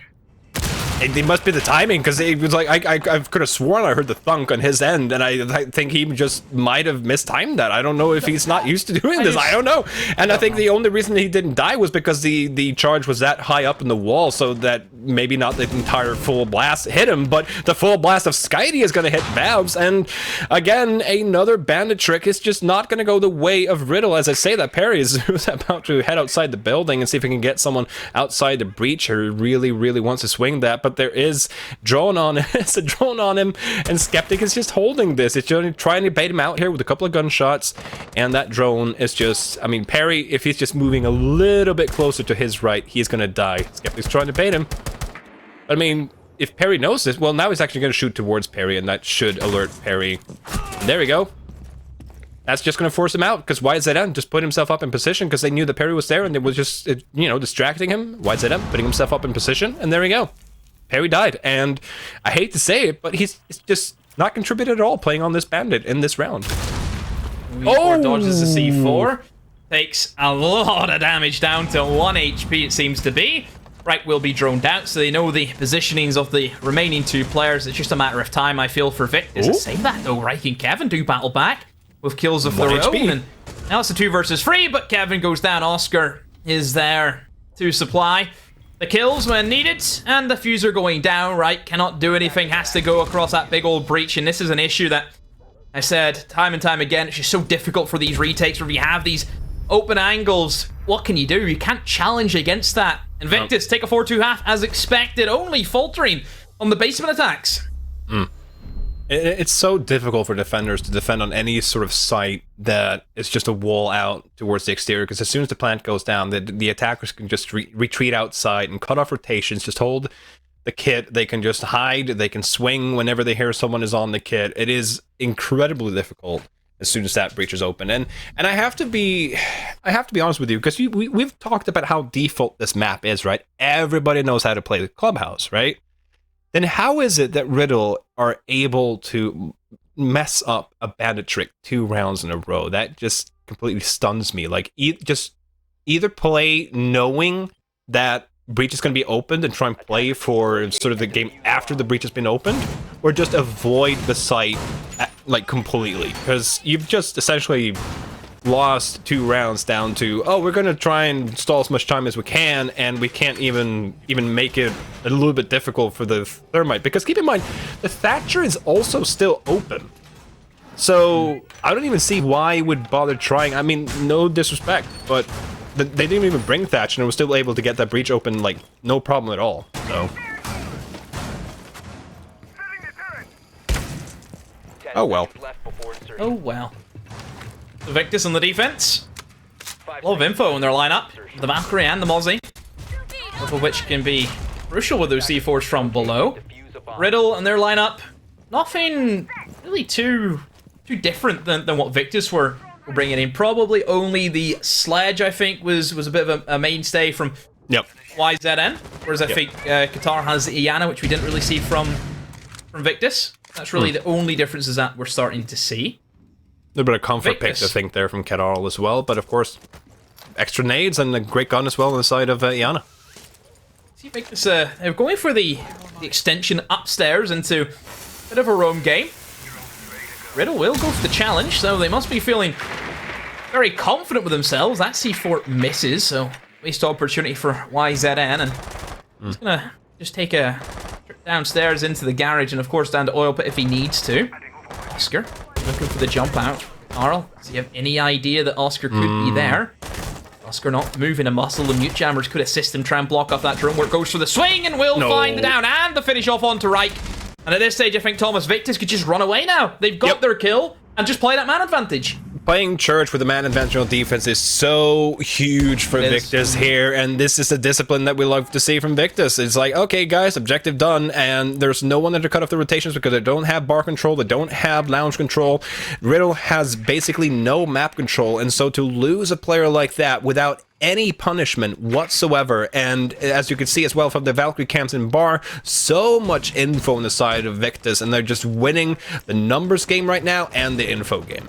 It must be the timing, because it was like I could have sworn I heard the thunk on his end, and I think he just might have mistimed that. I don't know if he's not used to doing this. I don't know. And I think the only reason he didn't die was because the charge was that high up in the wall, so that maybe not the entire full blast hit him, but the full blast of Skydie is going to hit Babs. And again, another bandit trick is just not going to go the way of RIDDLE. As I say that, Perry is about to head outside the building and see if he can get someone outside the breach who really, really wants to swing that. But there is drone on it. It's a drone on him, and Skeptic is just holding this. It's just trying to bait him out here with a couple of gunshots, and that drone is just, I mean, Perry, if he's just moving a little bit closer to his right, he's gonna die. Skeptic's trying to bait him. But, I mean, if Perry knows this, well, now he's actually gonna shoot towards Perry, and that should alert Perry. There we go. That's just going to force him out, because YZN just put himself up in position because they knew that Perry was there, and it was just, you know, distracting him. YZN putting himself up in position, and there we go. Perry died, and I hate to say it, but he's just not contributed at all playing on this bandit in this round. V4 dodges the C4. Takes a lot of damage, down to 1 HP it seems to be. Right will be droned out, so they know the positionings of the remaining 2 players. It's just a matter of time, I feel, for Victus to save that, though. Reich and Kevin do battle back with kills of their own. And now it's a 2 versus 3, but Kevin goes down. Oscar is there to supply the kills when needed, and the fuser going down. Right cannot do anything, has to go across that big old breach, and this is an issue that I said time and time again. It's just so difficult for these retakes where you have these open angles. What can you do? You can't challenge against that. And Victus take a 4-2 half as expected, only faltering on the basement attacks. It's so difficult for defenders to defend on any sort of site that it's just a wall out towards the exterior, because as soon as the plant goes down, the attackers can just retreat outside and cut off rotations, just hold the kit. They can just hide, they can swing whenever they hear someone is on the kit. It is incredibly difficult as soon as that breach is open. And I have to be honest with you, because we've talked about how default this map is, right? Everybody knows how to play the clubhouse, right? Then how is it that RIDDLE are able to mess up a bandit trick 2 rounds in a row? That just completely stuns me. Like, just either play knowing that breach is going to be opened and try and play for sort of the game after the breach has been opened, or just avoid the site like completely, because you've just essentially lost 2 rounds down to, oh, we're going to try and stall as much time as we can, and we can't even make it a little bit difficult for the thermite, because keep in mind the Thatcher is also still open, so I don't even see why you would bother trying. I mean, no disrespect, but they didn't even bring Thatcher and was still able to get that breach open, like, no problem at all. So oh well. Oh well. So Victus on the defense. A lot of info in their lineup. The Valkyrie and the Mozzie, both of which can be crucial with those C4s from below. RIDDLE and their lineup, nothing really too different than what Victus were bringing in. Probably only the Sledge, I think, was a bit of a mainstay from YZN, whereas I think Qatar has Iana, which we didn't really see from Victus. That's really the only differences that we're starting to see. A little bit of comfort pick, I think, there from Qatar as well, but of course, extra nades and a great gun as well on the side of Iana. See, Victus, they're going for the extension upstairs into a bit of a roam game. RIDDLE will go for the challenge, so they must be feeling very confident with themselves. That C4 misses, so waste opportunity for YZN, and he's gonna just take a trip downstairs into the garage, and of course down to oil pit if he needs to. Oscar looking for the jump out. Carl, does he have any idea that Oscar could be there? Oscar not moving a muscle. The mute jammers could assist him, try and block off that drone where it goes for the swing, and will find the down and the finish off onto Reich. And at this stage, I think Thomas Victus could just run away now. They've got their kill and just play that man advantage. Playing Church with a man advantage on defense is so huge for Victus here, and this is the discipline that we love to see from Victus. It's like, okay, guys, objective done, and there's no one there to cut off the rotations because they don't have bar control, they don't have lounge control. RIDDLE has basically no map control, and so to lose a player like that without any punishment whatsoever, and as you can see as well from the Valkyrie camps in bar, so much info on the side of Victus, and they're just winning the numbers game right now and the info game.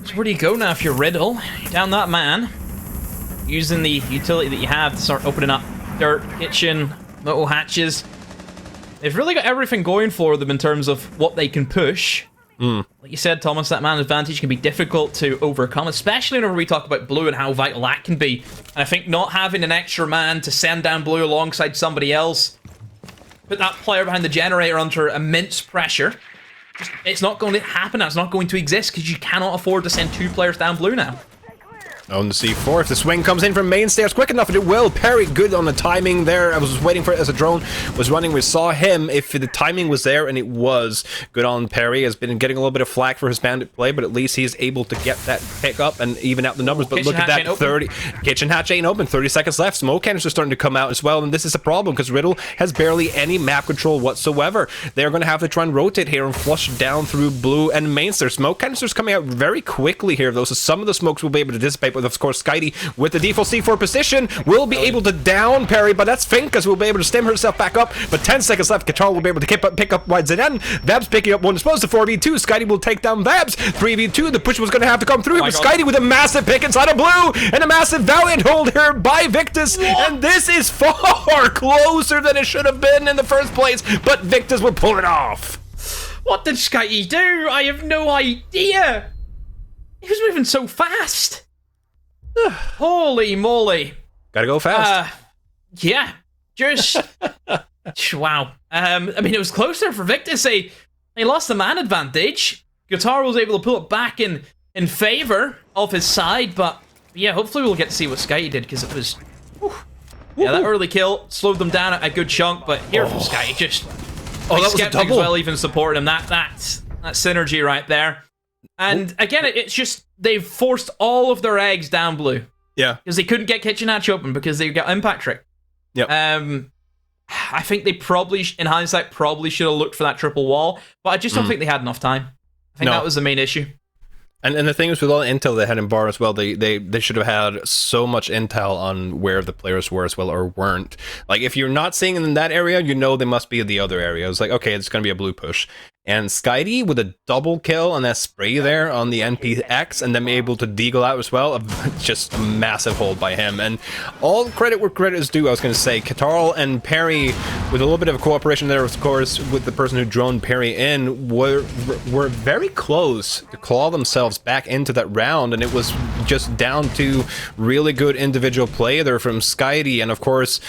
So where do you go now if you're RIDDLE? You're down that man, using the utility that you have to start opening up dirt, kitchen, little hatches. They've really got everything going for them in terms of what they can push. Like you said, Thomas, that man advantage can be difficult to overcome, especially whenever we talk about blue and how vital that can be. And I think not having an extra man to send down blue alongside somebody else, put that player behind the generator under immense pressure. It's not going to happen. That's not going to exist because you cannot afford to send 2 players down blue now. On the C4, if the swing comes in from main stairs quick enough, it will. Perry, good on the timing there. I was waiting for it as a drone was running. We saw him, if the timing was there, and it was. Good on Perry. Has been getting a little bit of flack for his bandit play, but at least he's able to get that pick up and even out the numbers. But look at that, 30. Kitchen hatch ain't open, 30 seconds left. Smoke cannons are starting to come out as well, and this is a problem because RIDDLE has barely any map control whatsoever. They're going to have to try and rotate here and flush down through blue and main stairs. Smoke canisters coming out very quickly here, though, so some of the smokes will be able to dissipate, but Of course, Skydie with the default C4 position will be able to down Perry, but that's Finkas will be able to stem herself back up. But 10 seconds left. Katar will be able to pick up YZN. Vabs picking up one explosive. 4v2. Skydie will take down Vabs. 3v2. The push was going to have to come through, but Skydie with a massive pick inside of blue and a massive valiant hold here by Victus. And this is far closer than it should have been in the first place, but Victus will pull it off. What did Skydie do? I have no idea. He was moving so fast. Holy moly. Gotta go fast. Yeah. Just... wow. I mean, it was closer for Victus. They lost the man advantage. Guitar was able to pull it back in favor of his side, but yeah, hopefully we'll get to see what Skydie did, because it was... Yeah, that early kill slowed them down a good chunk, but here from Skydie, just... that was a double. As well, even supporting him. That synergy right there. And again, it's just they've forced all of their eggs down blue. Yeah. Because they couldn't get Kitchen Hatch open because they got Impact Trick. Yep. I think they probably, in hindsight, probably should have looked for that triple wall, but I just don't think they had enough time. I think that was the main issue. And the thing is, with all the intel they had in bar as well, they should have had so much intel on where the players were as well, or weren't. Like, if you're not seeing them in that area, you know they must be in the other area. It's like, okay, it's going to be a blue push. And Skydie with a double kill on that spray there on the NPX, and then able to deagle out as well, just a massive hold by him. And all credit where credit is due, I was going to say, Katarl and Perry, with a little bit of cooperation there, of course, with the person who droned Perry in, were very close to claw themselves back into that round, and it was just down to really good individual play there from Skydie, and of course,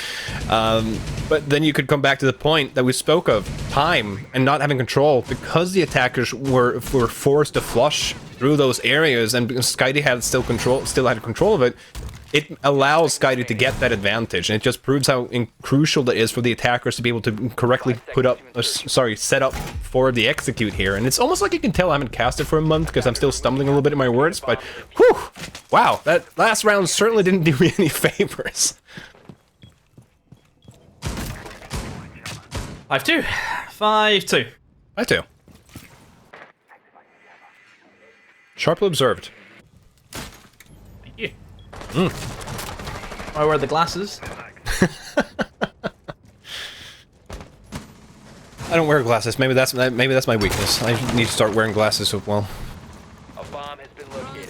but then you could come back to the point that we spoke of, time and not having control, because the attackers were forced to flush through those areas, and Skydie still had control of it. It allows Skydie to get that advantage, and it just proves how crucial it is for the attackers to be able to correctly set up for the execute here. And it's almost like you can tell I haven't cast it for a month because I'm still stumbling a little bit in my words, but whew, wow, that last round certainly didn't do me any favors. 5-2. 5-2. 5-2. Sharply observed. Thank you. I wear the glasses. I don't wear glasses. Maybe that's my weakness. I need to start wearing glasses as well.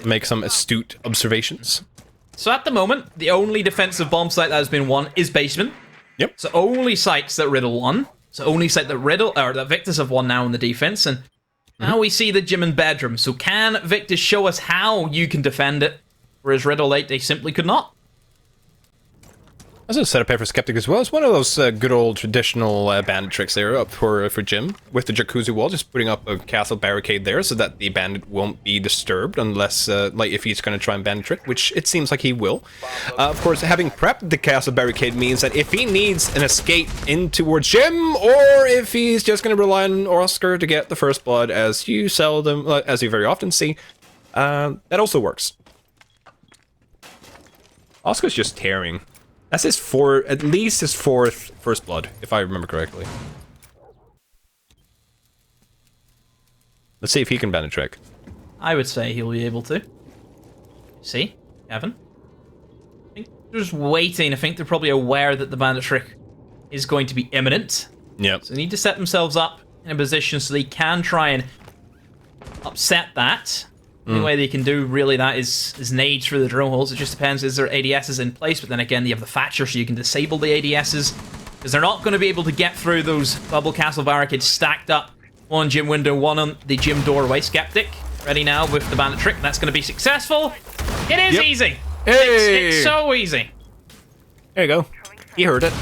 Make some astute observations. So at the moment, the only defensive bomb site that has been won is basement. Yep. So only sites that RIDDLE won. So only site that that Victus have won now in the defense, and now we see the gym and bedroom. So can Victus show us how you can defend it, whereas RIDDLE 8, they simply could not? That's a setup here for Skeptic as well. It's one of those good old traditional bandit tricks there up for Jim with the jacuzzi wall, just putting up a castle barricade there so that the bandit won't be disturbed unless, like, if he's going to try and bandit trick, which it seems like he will. Of course, having prepped the castle barricade means that if he needs an escape in towards Jim, or if he's just going to rely on Oscar to get the first blood, as you very often see, that also works. Oscar's just tearing. That's at least his fourth first blood, if I remember correctly. Let's see if he can bandit trick. I would say he'll be able to. See, Kevin. I think they're just waiting. I think they're probably aware that the bandit trick is going to be imminent. Yep. So they need to set themselves up in a position so they can try and upset that. The only way they can do really that is nades through the drone holes. It just depends, is there ADSs in place? But then again, you have the Thatcher, so you can disable the ADSs, because they're not going to be able to get through those bubble castle barricades stacked up. One gym window, one on the gym doorway. Skeptic ready now with the bandit trick. That's going to be successful. It is easy. Hey! It's so easy. There you go. He heard it.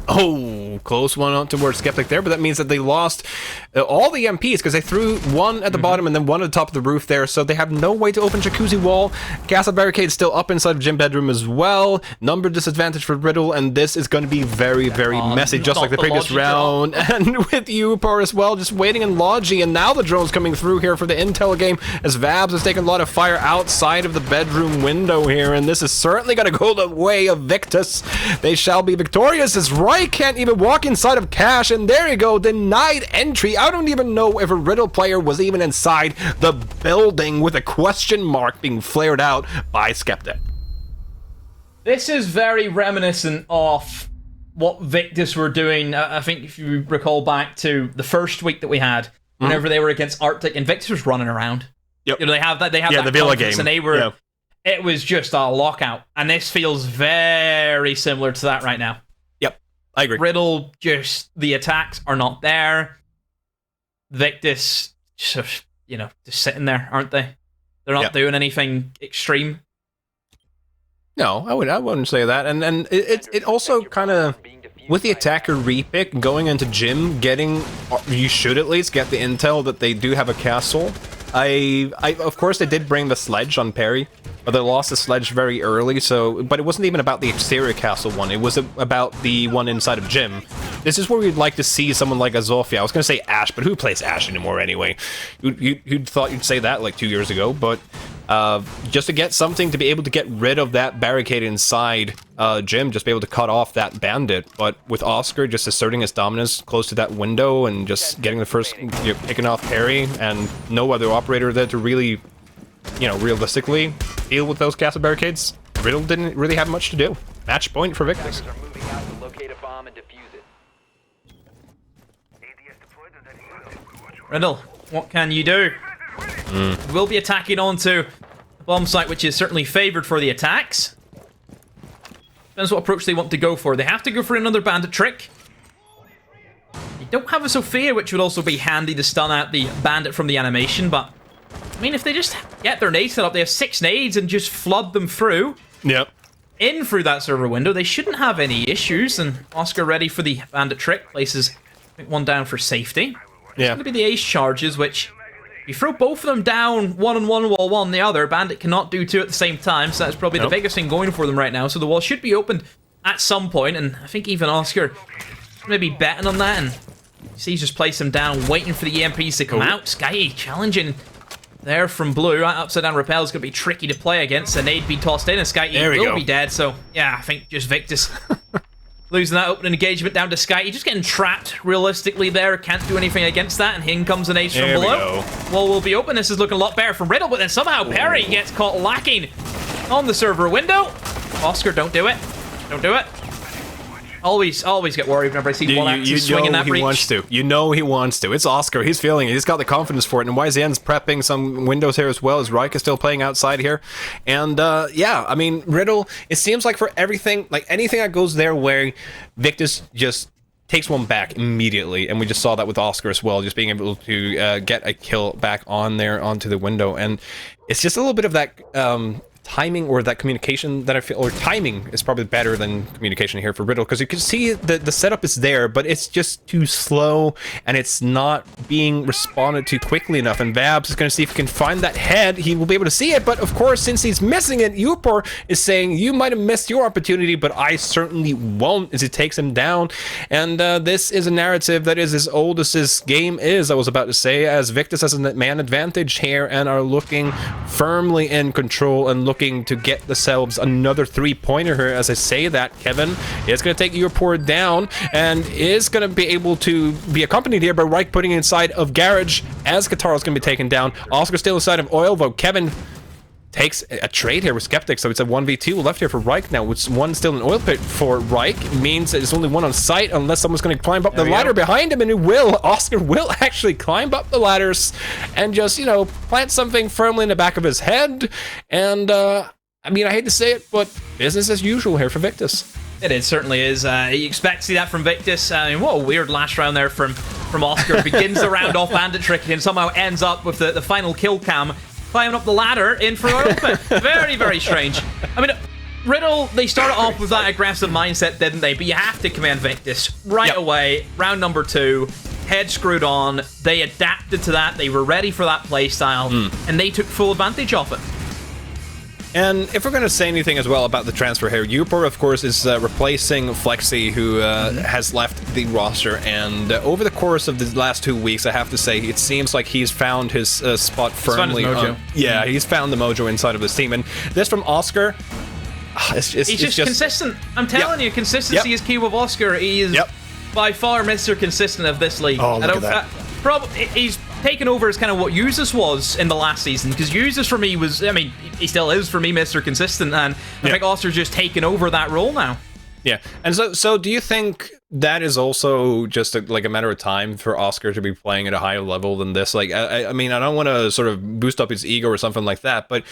Oh, close one on towards Skeptic there, but that means that they lost all the MPs because they threw one at the bottom and then one at the top of the roof there, so they have no way to open Jacuzzi Wall. Castle Barricade still up inside of Gym Bedroom as well. Number disadvantage for RIDDLE, and this is going to be very, very messy, just like the previous round. And with you, Par, as well, just waiting in Logi, and now the drone's coming through here for the intel game, as Vabs has taken a lot of fire outside of the bedroom window here, and this is certainly going to go the way of Victus. They shall be victorious, as Roy can't even walk inside of Cash, and there you go, denied entry. I don't even know if a Riddle player was even inside the building with a question mark being flared out by Skeptic. This is very reminiscent of what Victus were doing. I think if you recall back to the first week that we had, whenever they were against Arctic, and Victus was running around. Yep. You know, they have that the Villa game, and they were. It was just a lockout, and this feels very similar to that right now. Yep, I agree. Riddle, just the attacks are not there. Victus, just sitting there, aren't they? They're not doing anything extreme. No, I wouldn't say that. And it also kind of, with the attacker repick going into gym, you should at least get the intel that they do have a castle. Of course they did bring the sledge on Perry, but they lost the sledge very early. But it wasn't even about the exterior castle one. It was about the one inside of gym. This is where we'd like to see someone like Azofia. I was gonna say Ash, but who plays Ash anymore anyway? You'd thought you'd say that like 2 years ago, but just to get something to be able to get rid of that barricade inside gym, just be able to cut off that bandit. But with Oscar just asserting his dominance close to that window and just getting the first, picking off Perry, and no other operator there to really, realistically deal with those castle barricades, Riddle didn't really have much to do. Match point for Victus. Riddle, what can you do? We'll be attacking onto the bomb site, which is certainly favored for the attacks. Depends what approach they want to go for. They have to go for another bandit trick. They don't have a Sophia, which would also be handy to stun out the bandit from the animation, but I mean, if they just get their nades set up, they have 6 nades and just flood them through. Yep. In through that server window, they shouldn't have any issues. And Oscar ready for the bandit trick, places one down for safety. It's going to be the ace charges, which you throw both of them down, one on one wall, one on the other. Bandit cannot do 2 at the same time, so that's probably the biggest thing going for them right now. So the wall should be opened at some point, and I think even Oscar maybe betting on that, and he's just placed them down, waiting for the EMPs to come out. Sky challenging there from blue. Upside down rappel is going to be tricky to play against. A nade be tossed in, and Sky will be dead. So yeah, I think just Victus losing that opening engagement down to Sky. Just getting trapped realistically there. Can't do anything against that, and in comes an ace from below. Wall will be open. This is looking a lot better from Riddle, but then somehow Perry gets caught lacking on the server window. Oscar, don't do it. Don't do it. Always get worried whenever I see one axe swinging that breach. Wants to. You know he wants to. It's Oscar. He's feeling it. He's got the confidence for it. And YZN's prepping some windows here as well, as Reich is still playing outside here. And yeah, I mean, Riddle, it seems like for everything, like anything that goes their way, Victus just takes one back immediately. And we just saw that with Oscar as well, just being able to get a kill back on there onto the window. And it's just a little bit of that timing, or that communication that I feel, or timing is probably better than communication here for Riddle, because you can see the setup is there, but it's just too slow and it's not being responded to quickly enough. And Vabs is going to see if he can find that head. He will be able to see it, but of course, since he's missing it, Upor is saying, you might have missed your opportunity, but I certainly won't, as he takes him down. And this is a narrative that is as old as this game is, I was about to say, as Victus has a man advantage here and are looking firmly in control and looking to get themselves another 3-pointer here. As I say that, Kevin is going to take Upor down and is going to be able to be accompanied here by Reich putting inside of Garage, as Katara is going to be taken down. Oscar still inside of Oil, though Kevin takes a trade here with Skeptic, so it's a 1v2 left here for Reich now, with one still in Oil Pit for Reich. Means that there's only one on site, unless someone's going to climb up the ladder behind him, and Oscar will actually climb up the ladders and just, plant something firmly in the back of his head. And, I mean, I hate to say it, but business as usual here for Victus. It certainly is. You expect to see that from Victus. I mean, what a weird last round there from Oscar. Begins the round off bandit trick and somehow ends up with the final kill cam, climbing up the ladder in for Oil Pit. Very, very strange. I mean, Riddle, they started off with that aggressive mindset, didn't they? But you have to command Victus right away. Round number 2, head screwed on. They adapted to that. They were ready for that playstyle, and they took full advantage of it. And if we're going to say anything as well about the transfer here, Upor, of course, is replacing Flexi, who has left the roster. And over the course of the last 2 weeks, I have to say, it seems like he's found his spot firmly. He's found his mojo. He's found the mojo inside of this team. And this from Oscar, he's just consistent. I'm telling you, consistency is key with Oscar. He is by far Mr. Consistent of this league. Oh, look at that. He's taken over as kind of what Usus was in the last season, because Usus for me was, I mean, he still is for me Mr. Consistent, and I think Oscar's just taken over that role now. Yeah, and so do you think that is also just a matter of time for Oscar to be playing at a higher level than this? Like, I mean, I don't want to sort of boost up his ego or something like that, but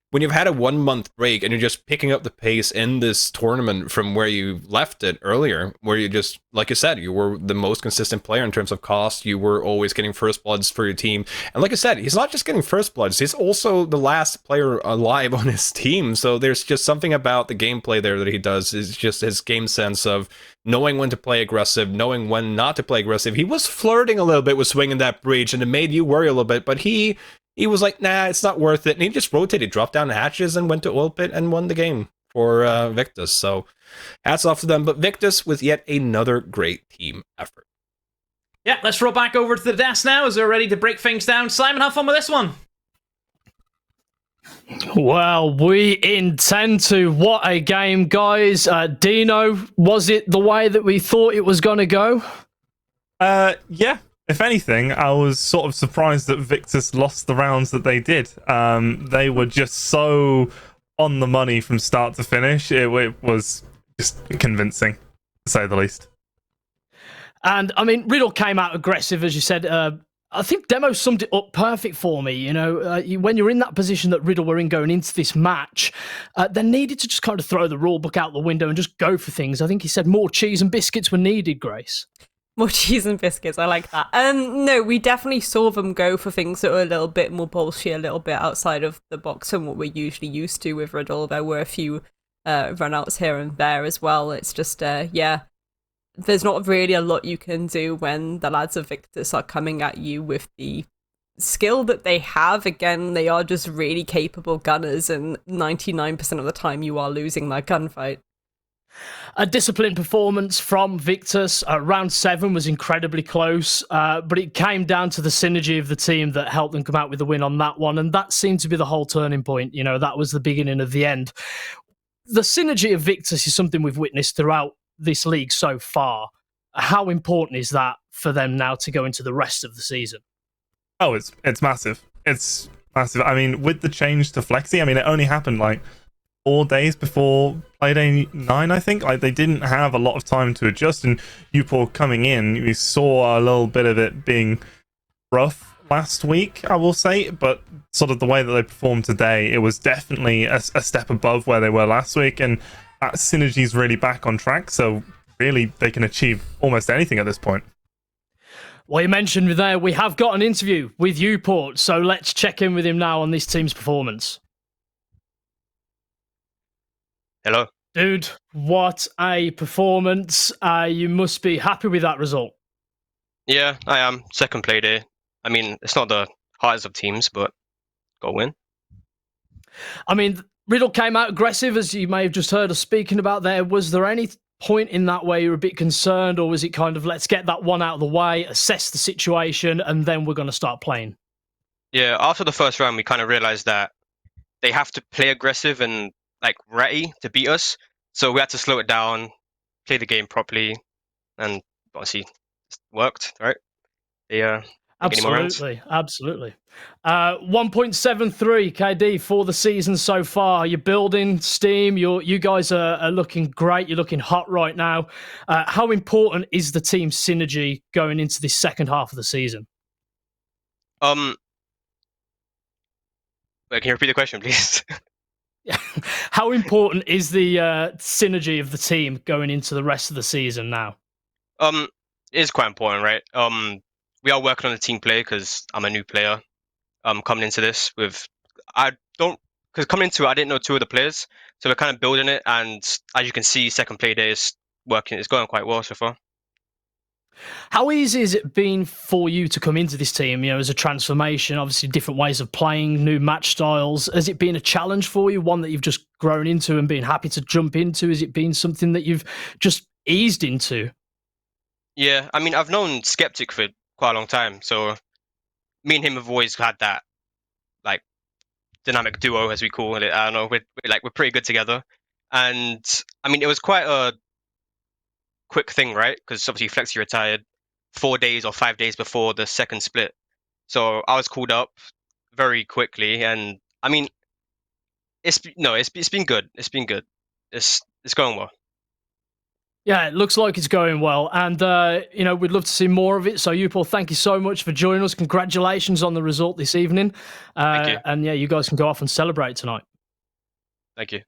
when you've had a 1 month break and you're just picking up the pace in this tournament from where you left it earlier, where you just, like I said, you were the most consistent player in terms of cost, you were always getting first bloods for your team. And like I said, he's not just getting first bloods, he's also the last player alive on his team. So there's just something about the gameplay there that he does, is just his game sense of knowing when to play aggressive, knowing when not to play aggressive. He was flirting a little bit with swinging that breach, and it made you worry a little bit, but he was like, nah, it's not worth it. And he just rotated, dropped down the hatches, and went to Oil Pit and won the game for Victus. So hats off to them. But Victus with yet another great team effort. Yeah, let's roll back over to the desk now as we're ready to break things down. Simon, have fun with this one. Well, we intend to. What a game, guys. Dino, was it the way that we thought it was going to go? Yeah. If anything, I was sort of surprised that Victus lost the rounds that they did. They were just so on the money from start to finish. It was just convincing, to say the least. And, I mean, Riddle came out aggressive, as you said. I think Demo summed it up perfect for me. You know, when you're in that position that Riddle were in going into this match, they needed to just kind of throw the rule book out the window and just go for things. I think he said more cheese and biscuits were needed, Grace. More cheese and biscuits, I like that. No, we definitely saw them go for things that were a little bit more bullshit, a little bit outside of the box from what we're usually used to with Riddle. There were a few runouts here and there as well. It's just, there's not really a lot you can do when the lads of Victus are coming at you with the skill that they have. Again, they are just really capable gunners, and 99% of the time you are losing that gunfight. A disciplined performance from Victus. Round 7 was incredibly close, but it came down to the synergy of the team that helped them come out with the win on that one, and that seemed to be the whole turning point. You know, that was the beginning of the end. The synergy of Victus is something we've witnessed throughout this league so far. How important is that for them now to go into the rest of the season? Oh, it's massive. It's massive. I mean, with the change to Flexi, I mean, it only happened like 4 days before Playday 9, I think. Like, they didn't have a lot of time to adjust, and Upor coming in, we saw a little bit of it being rough last week, I will say, but sort of the way that they performed today, it was definitely a step above where they were last week, and that synergy's really back on track, so really they can achieve almost anything at this point. Well, you mentioned there, we have got an interview with Uport, so let's check in with him now on this team's performance. Hello. Dude, what a performance. You must be happy with that result. Yeah, I am. Second Playday. I mean, it's not the hardest of teams, but got a win. I mean, Riddle came out aggressive, as you may have just heard us speaking about there. Was there any point in that where you were a bit concerned, or was it kind of, let's get that one out of the way, assess the situation, and then we're going to start playing? Yeah, after the first round, we kind of realized that they have to play aggressive and like ready to beat us. So we had to slow it down, play the game properly, and obviously it worked, right? Absolutely. 1.73 KD for the season so far. You're building steam. You guys are looking great. You're looking hot right now. How important is the team synergy going into this second half of the season? Wait, can you repeat the question, please? How important is the synergy of the team going into the rest of the season now? It is quite important, right? We are working on the team play because I'm a new player. Coming into this because coming into it, I didn't know two of the players, so we're kind of building it. And as you can see, second play day is working. It's going quite well so far. How easy has it been for you to come into this team, as a transformation, obviously different ways of playing, new match styles? Has it been a challenge for you, one that you've just grown into and been happy to jump into? Has it been something that you've just eased into? Yeah, I mean, I've known Skeptic for quite a long time, so me and him have always had that, like, dynamic duo, as we call it. I don't know, we're pretty good together. And, I mean, it was quite quick thing, right? Because obviously Flexi retired 4 days or 5 days before the second split. So I was called up very quickly, and I mean, it's been good. It's been good. It's going well. Yeah, it looks like it's going well, and we'd love to see more of it. So, Paul, thank you so much for joining us. Congratulations on the result this evening. Thank you. And yeah, you guys can go off and celebrate tonight. Thank you.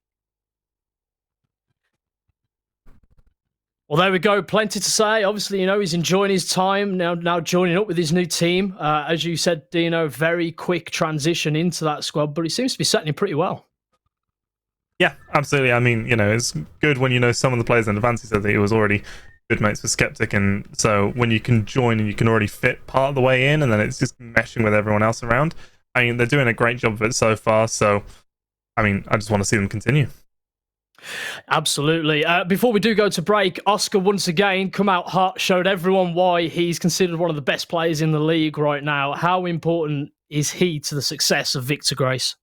Well, there we go. Plenty to say. Obviously, he's enjoying his time now joining up with his new team. As you said, Dino, very quick transition into that squad, but he seems to be settling pretty well. Yeah, absolutely. I mean, it's good when some of the players in advance. He said that he was already good mates with Skeptic, and so when you can join and you can already fit part of the way in, and then it's just meshing with everyone else around. I mean, they're doing a great job of it so far, so I mean, I just want to see them continue. Absolutely. Before we do go to break, Oscar once again come out hot, showed everyone why he's considered one of the best players in the league right now. How important is he to the success of Victor, Grace?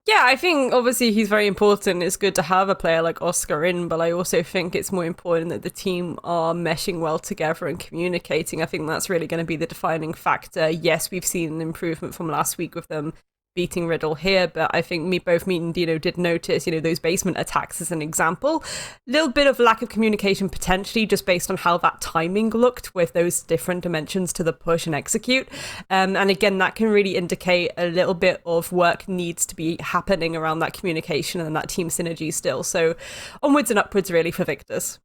Yeah, I think obviously he's very important. It's good to have a player like Oscar in, but I also think it's more important that the team are meshing well together and communicating. I think that's really going to be the defining factor. Yes, we've seen an improvement from last week with them beating RIDDLE here, but I think both me and Dino did notice, those basement attacks as an example. A little bit of lack of communication potentially just based on how that timing looked with those different dimensions to the push and execute. And again, that can really indicate a little bit of work needs to be happening around that communication and that team synergy still. So onwards and upwards really for Victus.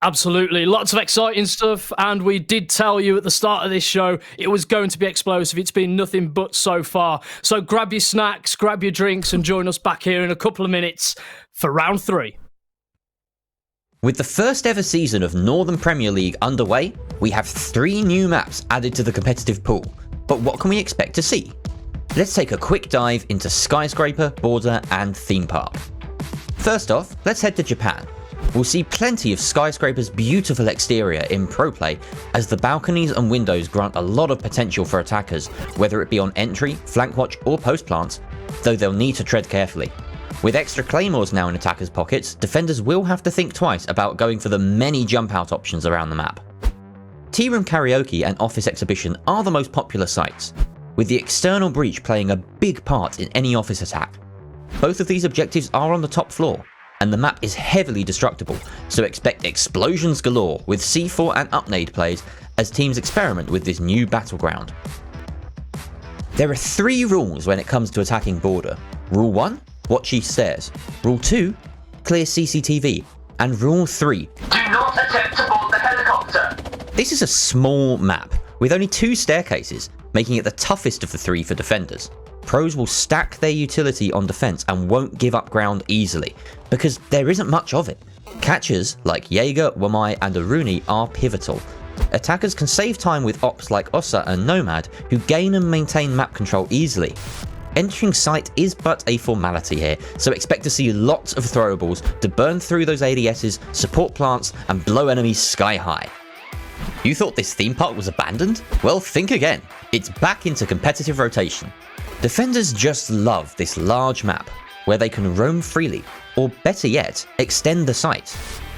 Absolutely. Lots of exciting stuff. And we did tell you at the start of this show, it was going to be explosive. It's been nothing but so far. So grab your snacks, grab your drinks, and join us back here in a couple of minutes for round 3. With the first ever season of Northern Premier League underway, we have 3 new maps added to the competitive pool. But what can we expect to see? Let's take a quick dive into Skyscraper, Border, and Theme Park. First off, let's head to Japan. We'll see plenty of Skyscraper's beautiful exterior in pro play, as the balconies and windows grant a lot of potential for attackers, whether it be on entry, flank watch, or post plants, though they'll need to tread carefully. With extra claymores now in attackers' pockets, defenders will have to think twice about going for the many jump out options around the map. Tea Room Karaoke and Office Exhibition are the most popular sites, with the external breach playing a big part in any office attack. Both of these objectives are on the top floor, and the map is heavily destructible, so expect explosions galore with C4 and upnade plays as teams experiment with this new battleground. There are 3 rules when it comes to attacking Border. Rule 1, watch each stairs. Rule 2, clear CCTV. And Rule 3, do not attempt to board the helicopter. This is a small map, with only 2 staircases, making it the toughest of the 3 for defenders. Pros will stack their utility on defense and won't give up ground easily, because there isn't much of it. Catchers like Jaeger, Wamai and Aruni are pivotal. Attackers can save time with ops like Ossa and Nomad, who gain and maintain map control easily. Entering site is but a formality here, so expect to see lots of throwables to burn through those ADSs, support plants and blow enemies sky high. You thought this theme park was abandoned? Well, think again. It's back into competitive rotation. Defenders just love this large map, where they can roam freely, or better yet, extend the site.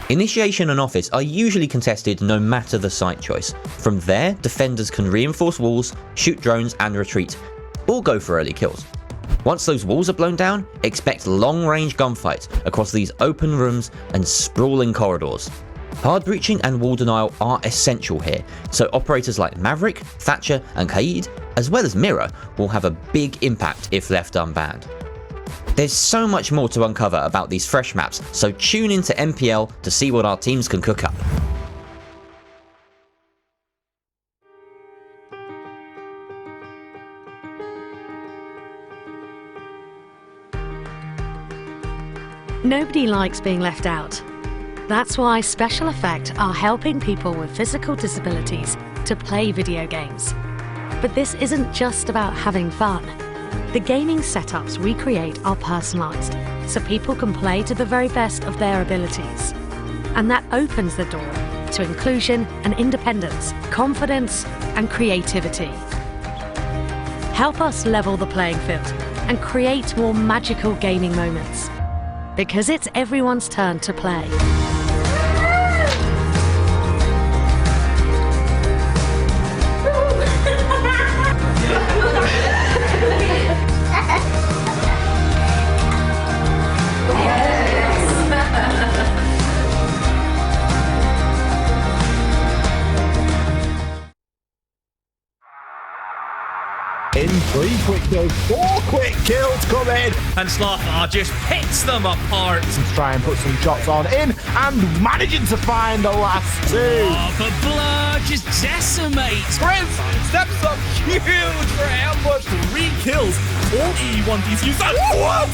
Initiation and Office are usually contested no matter the site choice. From there, defenders can reinforce walls, shoot drones and retreat, or go for early kills. Once those walls are blown down, expect long-range gunfights across these open rooms and sprawling corridors. Hard breaching and wall denial are essential here, so operators like Maverick, Thatcher and Kaid, as well as Mirror, will have a big impact if left unbanned. There's so much more to uncover about these fresh maps, so tune into NPL to see what our teams can cook up. Nobody likes being left out. That's why Special Effect are helping people with physical disabilities to play video games. But this isn't just about having fun. The gaming setups we create are personalised, so people can play to the very best of their abilities. And that opens the door to inclusion and independence, confidence and creativity. Help us level the playing field and create more magical gaming moments. Because it's everyone's turn to play. in. 3 quick kills, 4 quick kills coming. And Slothar just picks them apart. Let's try and put some shots on in and managing to find the last 2. Oh, but Blur just decimates. Prince steps up huge for ambush. 3 kills. All E1 defusers. What?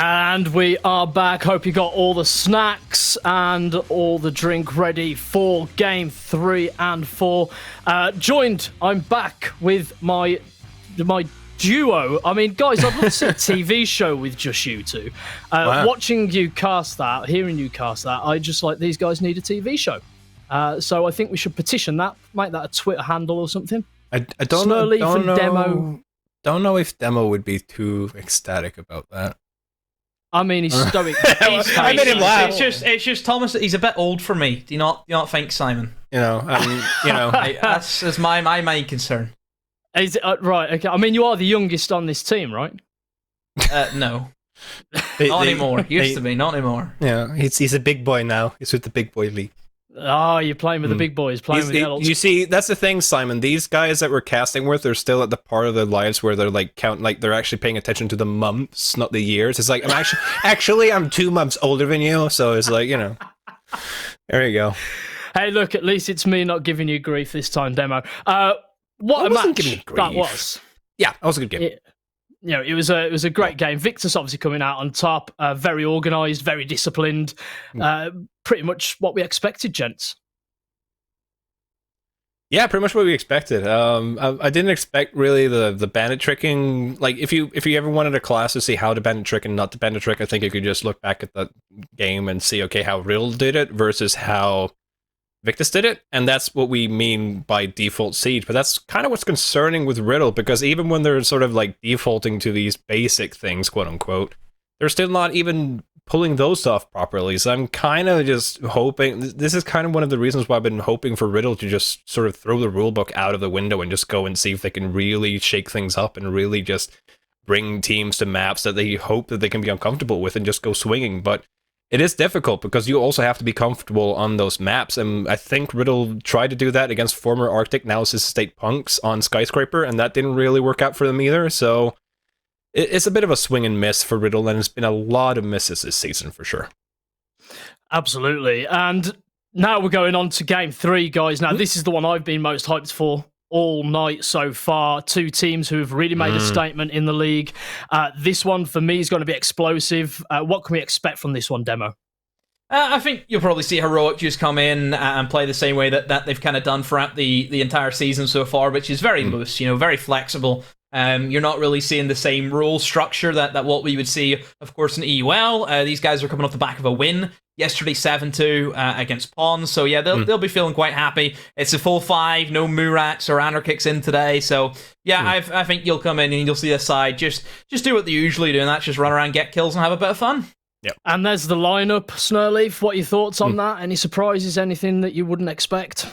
And we are back. Hope you got all the snacks and all the drink ready for game 3 and 4. I'm back with my duo. I mean, guys, I'd love to see a TV show with just you two. Wow. Watching you cast that, hearing you cast that, I just like, these guys need a TV show. So I think we should petition that, make that a Twitter handle or something. I don't know. Demo. Don't know if Demo would be too ecstatic about that. I mean, he's stoic. I made him laugh. It's just Thomas. He's a bit old for me. Do you not think, Simon? That's my main concern. Is it, right? Okay. I mean, you are the youngest on this team, right? No, not anymore. Used to be, not anymore. Yeah, he's a big boy now. He's with the big boy league. Oh, you're playing with the big boys, playing with the adults. You see, that's the thing, Simon. These guys that we're casting with are still at the part of their lives where they're like they're actually paying attention to the months, not the years. It's like I'm actually I'm 2 months older than you, so it's like, there you go. Hey, look, at least it's me not giving you grief this time, Demo. What a match that was! Yeah, that was a good game. It was a great game. Victus obviously coming out on top, very organised, very disciplined. Pretty much what we expected, gents. Yeah, pretty much what we expected. I didn't expect really the bandit tricking. Like, if you ever wanted a class to see how to bandit trick and not to bandit trick, I think you could just look back at the game and see, okay, how RIDDLE did it versus how Victus did it, and that's what we mean by default siege. But that's kind of what's concerning with RIDDLE, because even when they're sort of like defaulting to these basic things, quote unquote, they're still not even pulling those off properly. So I'm kind of just hoping, this is kind of one of the reasons why I've been hoping for RIDDLE to just sort of throw the rulebook out of the window and just go and see if they can really shake things up and really just bring teams to maps that they hope that they can be uncomfortable with and just go swinging. But it is difficult because you also have to be comfortable on those maps, and I think RIDDLE tried to do that against former Arctic, now City State Punks on Skyscraper, and that didn't really work out for them either. So it's a bit of a swing and miss for RIDDLE, and it's been a lot of misses this season for sure. Absolutely. And now we're going on to game 3, guys. Now, this is the one I've been most hyped for all night so far. 2 teams who have really made a statement in the league. This one, for me, is going to be explosive. What can we expect from this one, Demo? I think you'll probably see Heroic just come in and play the same way that they've kind of done throughout the entire season so far, which is very loose, very flexible. You're not really seeing the same rule structure that what we would see, of course, in EUL. These guys are coming off the back of a win yesterday, 7-2 against Pawns. So yeah, they'll be feeling quite happy. It's a full 5, no Murats or Anarchics in today. So yeah, I think you'll come in and you'll see this side just do what they usually do, and that's just run around, get kills, and have a bit of fun. Yep. And there's the lineup, Snurleaf. What are your thoughts on that? Any surprises? Anything that you wouldn't expect?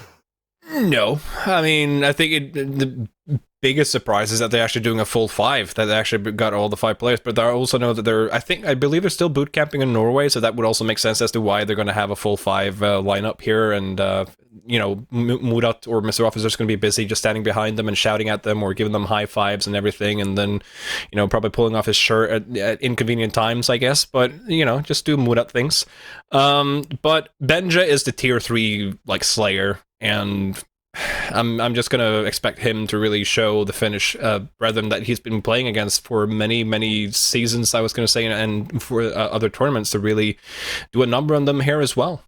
No, I mean, I think the biggest surprise is that they're actually doing a full 5, that they actually got all the 5 players, but I also know that I believe they're still boot camping in Norway, so that would also make sense as to why they're going to have a full 5 lineup here, and Murat or Mr. Officer's going to be busy just standing behind them and shouting at them or giving them high fives and everything, and then, probably pulling off his shirt at inconvenient times, I guess, but, just do Murat things. But Benja is the tier 3, Slayer, and I'm just gonna expect him to really show the Finnish brethren that he's been playing against for many seasons, I was gonna say, and for other tournaments, to really do a number on them here as well.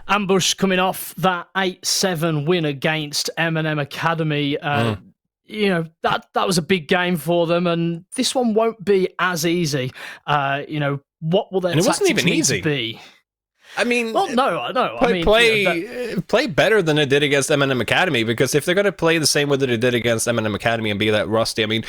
Ambush coming off that 8-7 win against MNM Academy. That was a big game for them, and this one won't be as easy. What will their tactics need to be? I mean, well, no. Play better than it did against MNM Academy, because if they're going to play the same way that it did against MNM Academy and be that rusty, I mean,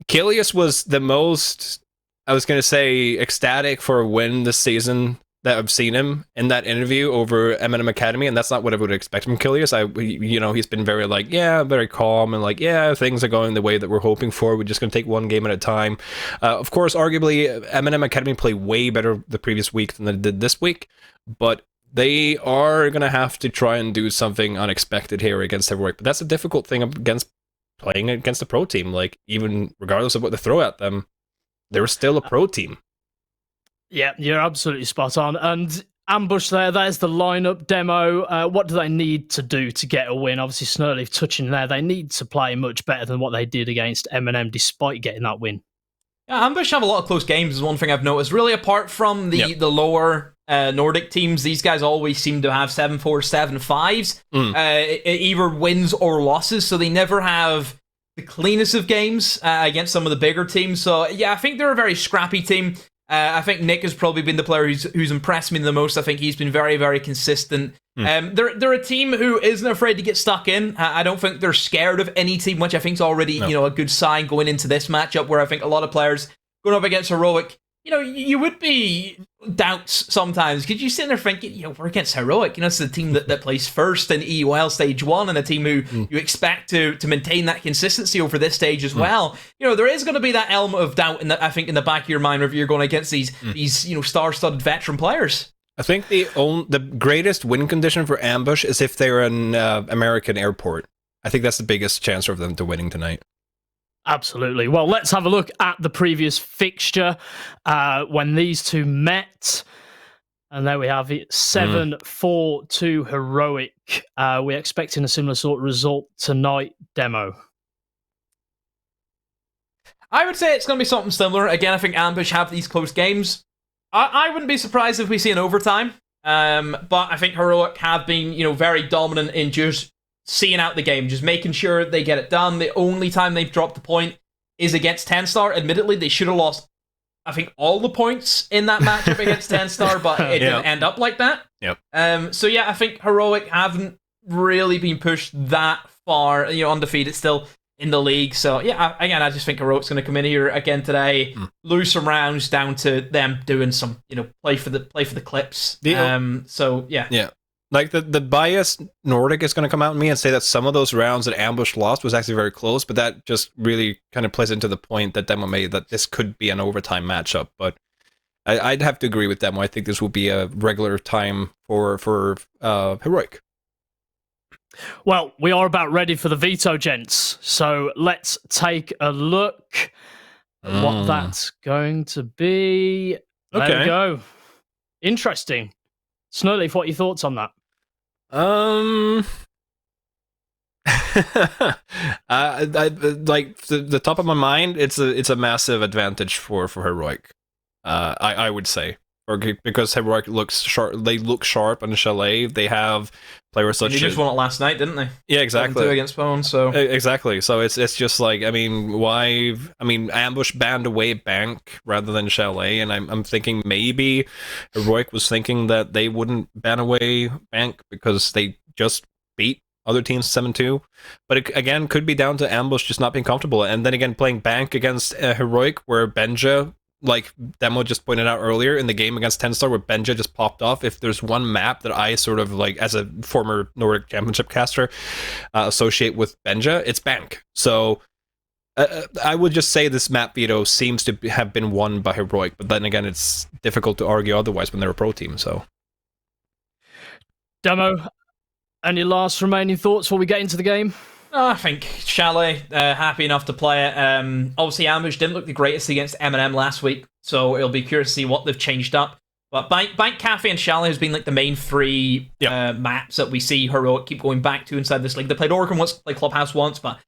Coalesce was the most, I was going to say, ecstatic for a win this season that I've seen him in that interview over MNM Academy, and that's not what I would expect from Coalesce. He's been very very calm and things are going the way that we're hoping for. We're just going to take one game at a time. Of course, arguably, MNM Academy played way better the previous week than they did this week, but They are going to have to try and do something unexpected here against Heroic, but that's a difficult thing against playing against a pro team. Like, even regardless of what they throw at them, they're still a pro team. Yeah, you're absolutely spot on. And Ambush there's the lineup demo. What do they need to do to get a win? Obviously, Snurley touching there. They need to play much better than what they did against MNM despite getting that win. Yeah, Ambush have a lot of close games is one thing I've noticed. Really, apart from the lower Nordic teams, these guys always seem to have 7-4, 7-5s, either wins or losses, so they never have the cleanest of games against some of the bigger teams. So yeah, I think they're a very scrappy team. I think Nick has probably been the player who's impressed me the most. I think he's been very, very consistent. They're a team who isn't afraid to get stuck in. I don't think they're scared of any team, which I think is already a good sign going into this matchup, where I think a lot of players going up against Heroic, you would be doubts sometimes, because you sit there thinking, we're against Heroic. It's the team that plays first in EUL Stage 1, and a team who you expect to maintain that consistency over this stage as well. There is going to be that element of doubt, I think, in the back of your mind if you're going against these star-studded veteran players. I think the greatest win condition for Ambush is if they're an American airport. I think that's the biggest chance of them to winning tonight. Absolutely. Well, let's have a look at the previous fixture when these two met. And there we have it, 7-4 to Heroic. We're expecting a similar sort of result tonight, Demo. I would say it's going to be something similar. Again, I think Ambush have these close games. I wouldn't be surprised if we see an overtime. But I think Heroic have been, very dominant in just seeing out the game, just making sure they get it done. The only time they've dropped the point is against TENSTAR. Admittedly, they should have lost, I think, all the points in that matchup against TENSTAR, but it didn't end up like that. So yeah, I think Heroic haven't really been pushed that far, undefeated still in the league. So yeah, again, I just think Heroic's going to come in here again today, lose some rounds down to them doing some, play for the clips. So yeah. Yeah. Like, the biased Nordic is going to come out in me and say that some of those rounds that Ambush lost was actually very close, but that just really kind of plays into the point that Demo made, that this could be an overtime matchup. But I'd have to agree with Demo. I think this will be a regular time for Heroic. Well, we are about ready for the veto, gents. So let's take a look at what that's going to be. There we go. Interesting. Snurleaf, what are your thoughts on that? Like the top of my mind, it's a massive advantage for Heroic. I would say, because Heroic looks sharp. They look sharp on Chalet. They have players such. They just won it last night, didn't they? Yeah, exactly. 2 against Bone, so exactly. So it's just like, why? Ambush banned away Bank rather than Chalet, and I'm thinking maybe Heroic was thinking that they wouldn't ban away Bank because they just beat other teams 7-2, but it, again, could be down to Ambush just not being comfortable, and then again playing Bank against Heroic, where Benja, like Demo just pointed out earlier in the game against TENSTAR, where Benja just popped off. If there's one map that I sort of like, as a former Nordic Championship caster, associate with Benja, it's Bank. So I would just say this map veto seems to have been won by Heroic, but then again, it's difficult to argue otherwise when they're a pro team. So, Demo, any last remaining thoughts before we get into the game? I think Chalet, happy enough to play it. Obviously, Ambush didn't look the greatest against MNM last week, so it'll be curious to see what they've changed up. But Bank Cafe and Chalet has been like the main 3 maps that we see Heroic keep going back to inside this league. They played Oricon once, played Clubhouse once, but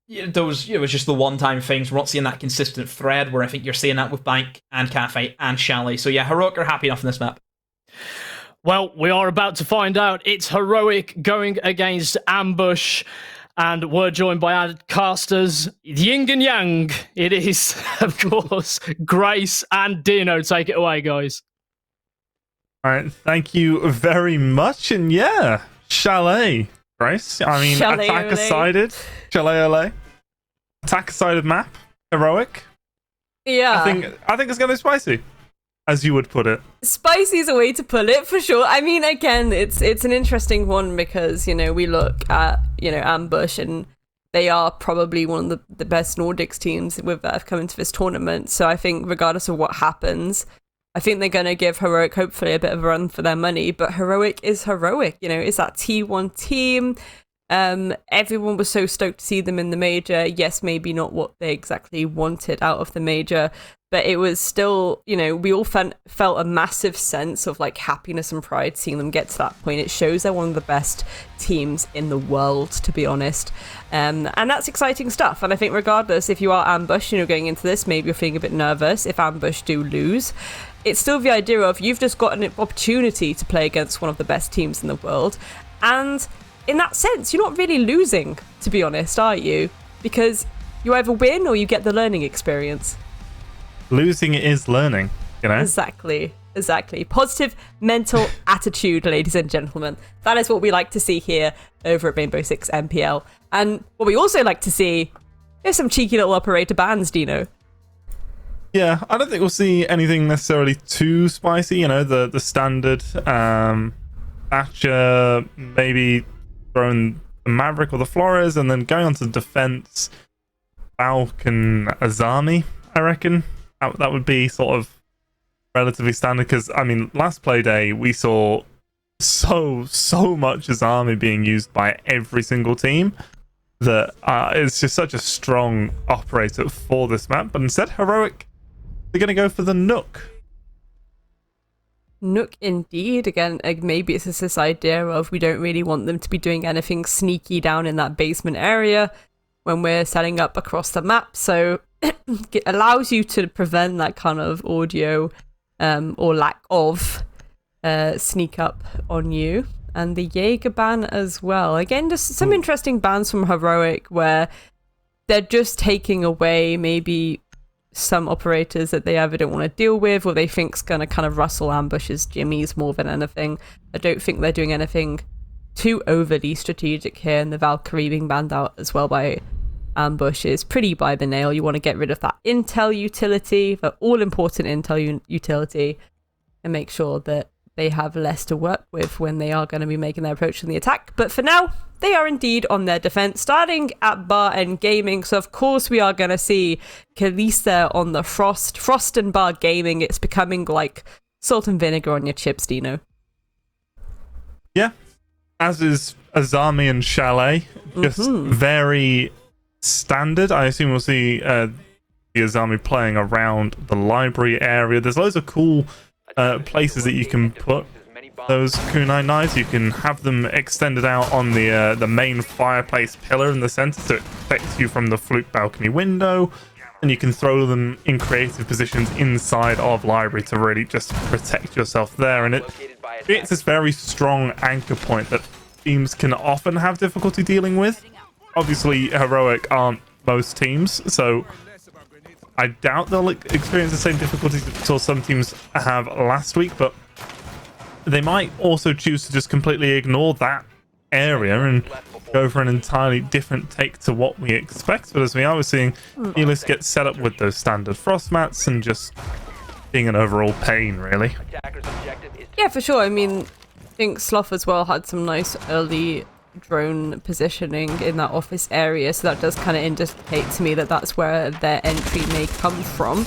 it was just the one-time things. We're not seeing that consistent thread, where I think you're seeing that with Bank and Cafe and Chalet. So yeah, Heroic are happy enough in this map. Well, we are about to find out. It's Heroic going against Ambush. And we're joined by our casters, Yin and Yang. It is, of course, Grace and Dino. Take it away, guys. All right, thank you very much. And yeah, Chalet, Grace. Attacker-sided. Chalet. Attacker-sided map. Heroic. Yeah. I think it's going to be spicy, as you would put it. Spicy is a way to put it, for sure. Again, it's an interesting one because, we look at, Ambush, and they are probably one of the best Nordics teams that have come into this tournament. So I think regardless of what happens, I think they're going to give Heroic hopefully a bit of a run for their money, but Heroic is Heroic, you know, it's that T1 team. Everyone was so stoked to see them in the major. Yes, maybe not what they exactly wanted out of the major, but it was still, you know, we all felt a massive sense of like happiness and pride seeing them get to that point. It shows they're one of the best teams in the world, to be honest. And that's exciting stuff. And I think regardless, if you are Ambush, you know, going into this, maybe you're feeling a bit nervous. If Ambush do lose, it's still the idea of you've just got an opportunity to play against one of the best teams in the world. And in that sense, you're not really losing, to be honest, are you? Because you either win or you get the learning experience. Losing is learning, you know? Exactly. Positive mental attitude, ladies and gentlemen. That is what we like to see here over at Rainbow Six NPL. And what we also like to see is some cheeky little operator bans, Dino. Yeah, I don't think we'll see anything necessarily too spicy, you know, the standard Thatcher, maybe throwing the Maverick or the Flores, and then going on to defense, Falcon, Azami, I reckon. That would be sort of relatively standard, because, I mean, last Playday, we saw so much Azami being used by every single team that it's just such a strong operator for this map. But instead, Heroic, they're going to go for the Nook. Nook indeed. Again, maybe it's just this idea of we don't really want them to be doing anything sneaky down in that basement area when we're setting up across the map, so it allows you to prevent that kind of audio or lack of sneak up on you. And the Jaeger ban as well. Again, just some interesting bans from Heroic where they're just taking away maybe some operators that they either don't want to deal with or they think's going to kind of rustle Ambush's Jimmy's more than anything. I don't think they're doing anything too overly strategic here, and the Valkyrie being banned out as well by Ambush is pretty by the nail. You want to get rid of that intel utility, the all-important intel utility, and make sure that they have less to work with when they are going to be making their approach in the attack. But for now, they are indeed on their defense, starting at Bar and Gaming. So of course we are going to see Coalesce there on the Frost and Bar Gaming. It's becoming like salt and vinegar on your chips, Dino. Yeah, as is Azami and Chalet, just very standard. I assume we'll see the Azami playing around the library area. There's loads of cool places that you can put those kunai knives. You can have them extended out on the main fireplace pillar in the center, so it protects you from the fluke balcony window, and you can throw them in creative positions inside of library to really just protect yourself there. And it creates this very strong anchor point that teams can often have difficulty dealing with. Obviously, Heroic aren't most teams, so I doubt they'll experience the same difficulties that saw some teams have last week, but they might also choose to just completely ignore that area and go for an entirely different take to what we expect. But as we are seeing, Coalesce get set up with those standard frost mats and just being an overall pain, really. Yeah, for sure. I mean, I think Sloth as well had some nice early drone positioning in that office area, so that does kind of indicate to me that that's where their entry may come from.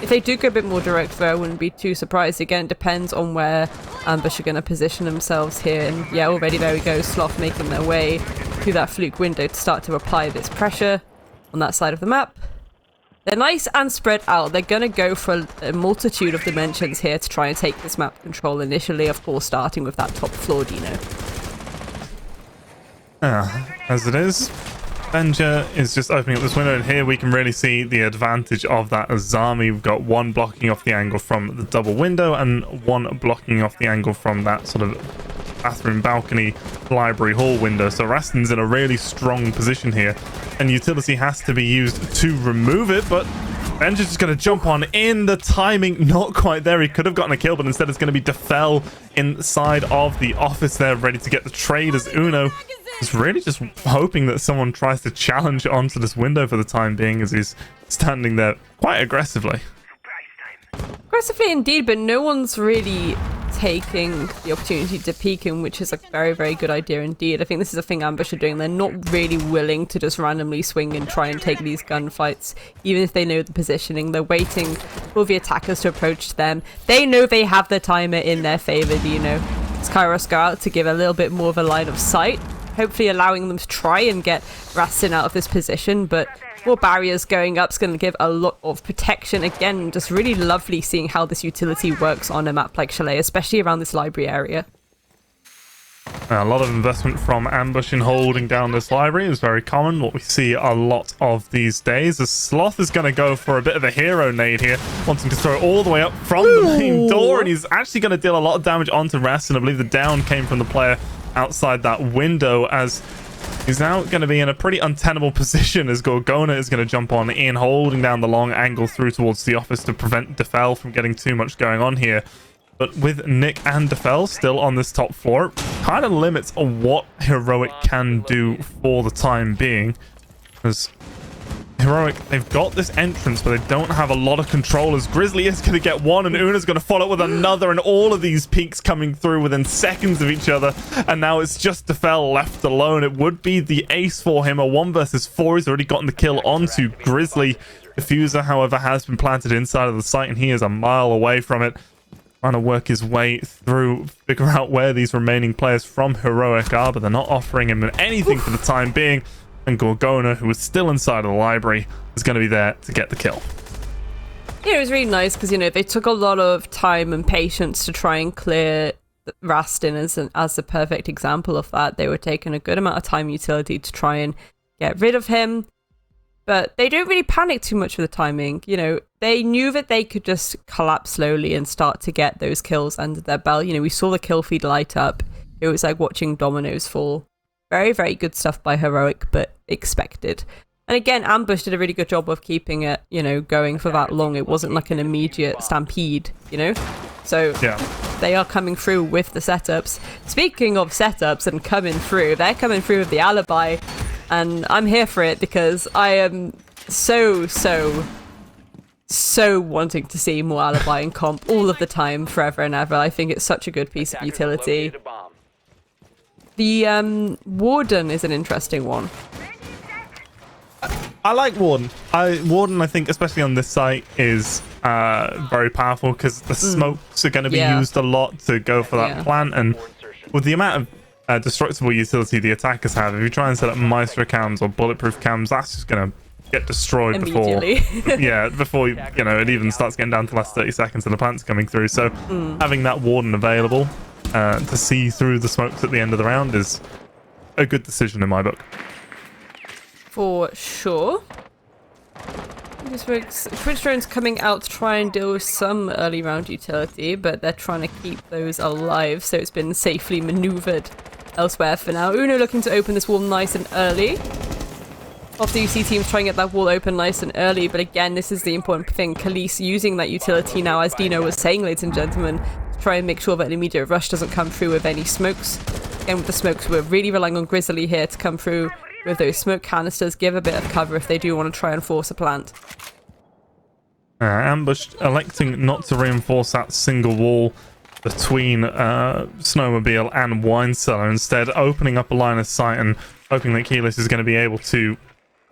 If they do go a bit more direct though, I wouldn't be too surprised. Again, it depends on where Ambush are going to position themselves here. And yeah, already there we go, Sloth making their way through that fluke window to start to apply this pressure on that side of the map. They're nice and spread out. They're going to go for a multitude of dimensions here to try and take this map control initially, of course starting with that top floor, Dino. As it is, Benja is just opening up this window, and here we can really see the advantage of that Azami. We've got one blocking off the angle from the double window and one blocking off the angle from that sort of bathroom balcony library hall window. So Raston's in a really strong position here, and utility has to be used to remove it, but Benja's just going to jump on in. The timing not quite there. He could have gotten a kill, but instead it's going to be Defel inside of the office there, ready to get the trade, as Uno is really just hoping that someone tries to challenge onto this window for the time being, as he's standing there quite aggressively. Aggressively indeed, but no one's really taking the opportunity to peek him, which is a very, very good idea indeed. I think this is a thing Ambush are doing. They're not really willing to just randomly swing and try and take these gunfights, even if they know the positioning. They're waiting for the attackers to approach them. They know they have the timer in their favor, you know. Kairos go out to give a little bit more of a line of sight, hopefully allowing them to try and get Rastin out of this position, but more barriers going up is going to give a lot of protection. Again, just really lovely seeing how this utility works on a map like Chalet, especially around this library area. A lot of investment from Ambush in holding down this library is very common, what we see a lot of these days. As Sloth is going to go for a bit of a hero nade here, wanting to throw it all the way up from the main door, and he's actually going to deal a lot of damage onto Rastin. I believe the down came from the player outside that window, as he's now going to be in a pretty untenable position as Gorgona is going to jump on in, holding down the long angle through towards the office to prevent Defel from getting too much going on here. But with Nick and Defel still on this top floor, kind of limits on what Heroic can do for the time being. As Heroic, they've got this entrance, but they don't have a lot of control, as Grizzly is going to get one, and Una's going to follow with another, and all of these peaks coming through within seconds of each other, and now it's just Defel left alone. It would be the ace for him, a 1 versus 4. He's already gotten the kill onto Grizzly. Diffuser, however, has been planted inside of the site, and he is a mile away from it, trying to work his way through, figure out where these remaining players from Heroic are, but they're not offering him anything for the time being. And Gorgona, who is still inside of the library, is going to be there to get the kill. Yeah, it was really nice because, you know, they took a lot of time and patience to try and clear Rastin as the perfect example of that. They were taking a good amount of time utility to try and get rid of him. But they don't really panic too much with the timing. You know, they knew that they could just collapse slowly and start to get those kills under their belt. You know, we saw the kill feed light up. It was like watching dominoes fall. Very, very good stuff by Heroic, but expected. And again, Ambush did a really good job of keeping it, you know, going for that long. It wasn't like an immediate stampede, you know? So yeah, they are coming through with the setups. Speaking of setups and coming through, they're coming through with the alibi. And I'm here for it because I am so wanting to see more alibi and comp all of the time, forever and ever. I think it's such a good piece of utility. The Warden is an interesting one. I like Warden. Warden, I think, especially on this site, is very powerful because the smokes are going to be used a lot to go for that plant, and with the amount of destructible utility the attackers have, if you try and set up Maestro cams or bulletproof cams, that's just going to get destroyed before you know, it even starts getting down to the last 30 seconds and the plant's coming through. So having that Warden available to see through the smokes at the end of the round is a good decision in my book. For sure. Twitch drones coming out to try and deal with some early round utility, but they're trying to keep those alive, so it's been safely maneuvered elsewhere for now. Uno looking to open this wall nice and early. After you see teams trying to get that wall open nice and early, but again, this is the important thing. Coalesce using that utility now, as Dino was saying, ladies and gentlemen, to try and make sure that an immediate rush doesn't come through with any smokes. Again, with the smokes, we're really relying on Grizzly here to come through with those smoke canisters, give a bit of cover if they do want to try and force a plant. Ambush electing not to reinforce that single wall between Snowmobile and Wine Cellar, instead opening up a line of sight and hoping that Coalesce is going to be able to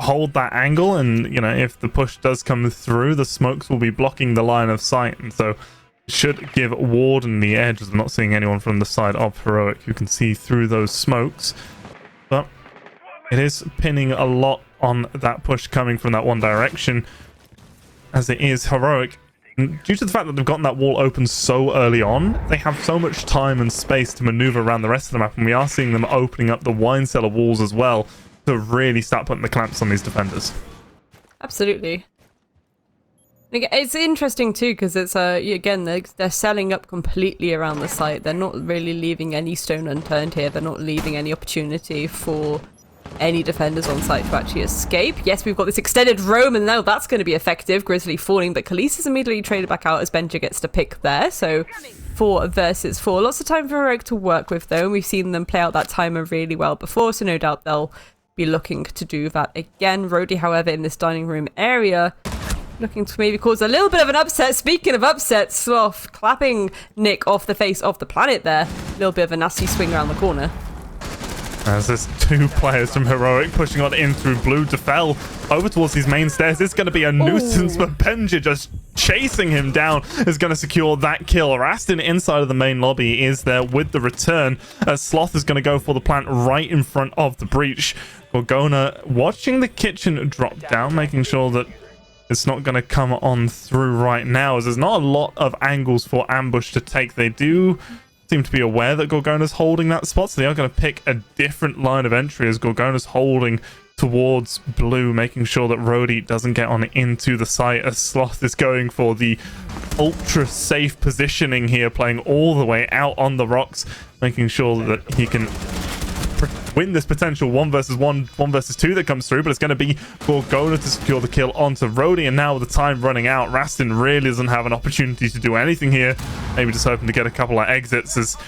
hold that angle, and you know, if the push does come through, the smokes will be blocking the line of sight, and so should give Warden the edge, as I'm not seeing anyone from the side of Heroic who can see through those smokes. But it is pinning a lot on that push coming from that one direction, as it is Heroic. And due to the fact that they've gotten that wall open so early on, they have so much time and space to maneuver around the rest of the map, and we are seeing them opening up the Wine Cellar walls as well to really start putting the clamps on these defenders. Absolutely. It's interesting too, because it's again, they're selling up completely around the site. They're not really leaving any stone unturned here. They're not leaving any opportunity for any defenders on site to actually escape. Yes, we've got this extended roam, and now that's going to be effective. Grizzly falling, but Coalesce is immediately traded back out as Benja gets to pick there. So 4 versus 4. Lots of time for Heroic to work with, though, and we've seen them play out that timer really well before, so no doubt they'll be looking to do that again. Rody, however, in this dining room area, looking to maybe cause a little bit of an upset. Speaking of upsets, Sloth clapping Nick off the face of the planet there. A little bit of a nasty swing around the corner. As there's two players from Heroic pushing on in through blue. Defel over towards these main stairs. It's going to be a nuisance, but Benja just chasing him down is going to secure that kill. Rastin inside of the main lobby is there with the return. Sloth is going to go for the plant right in front of the breach. Gorgona watching the kitchen drop down, making sure that it's not going to come on through right now, as there's not a lot of angles for ambush to take. They do seem to be aware that Gorgona's holding that spot, so they are going to pick a different line of entry as Gorgona's holding towards blue, making sure that Rhodey doesn't get on into the site, as Sloth is going for the ultra safe positioning here, playing all the way out on the rocks, making sure that he can win this potential 1 versus 1 versus 2 that comes through, but it's going to be Gorgona to secure the kill onto Rhodey. And now with the time running out, Rastin really doesn't have an opportunity to do anything here. Maybe just hoping to get a couple of exits, as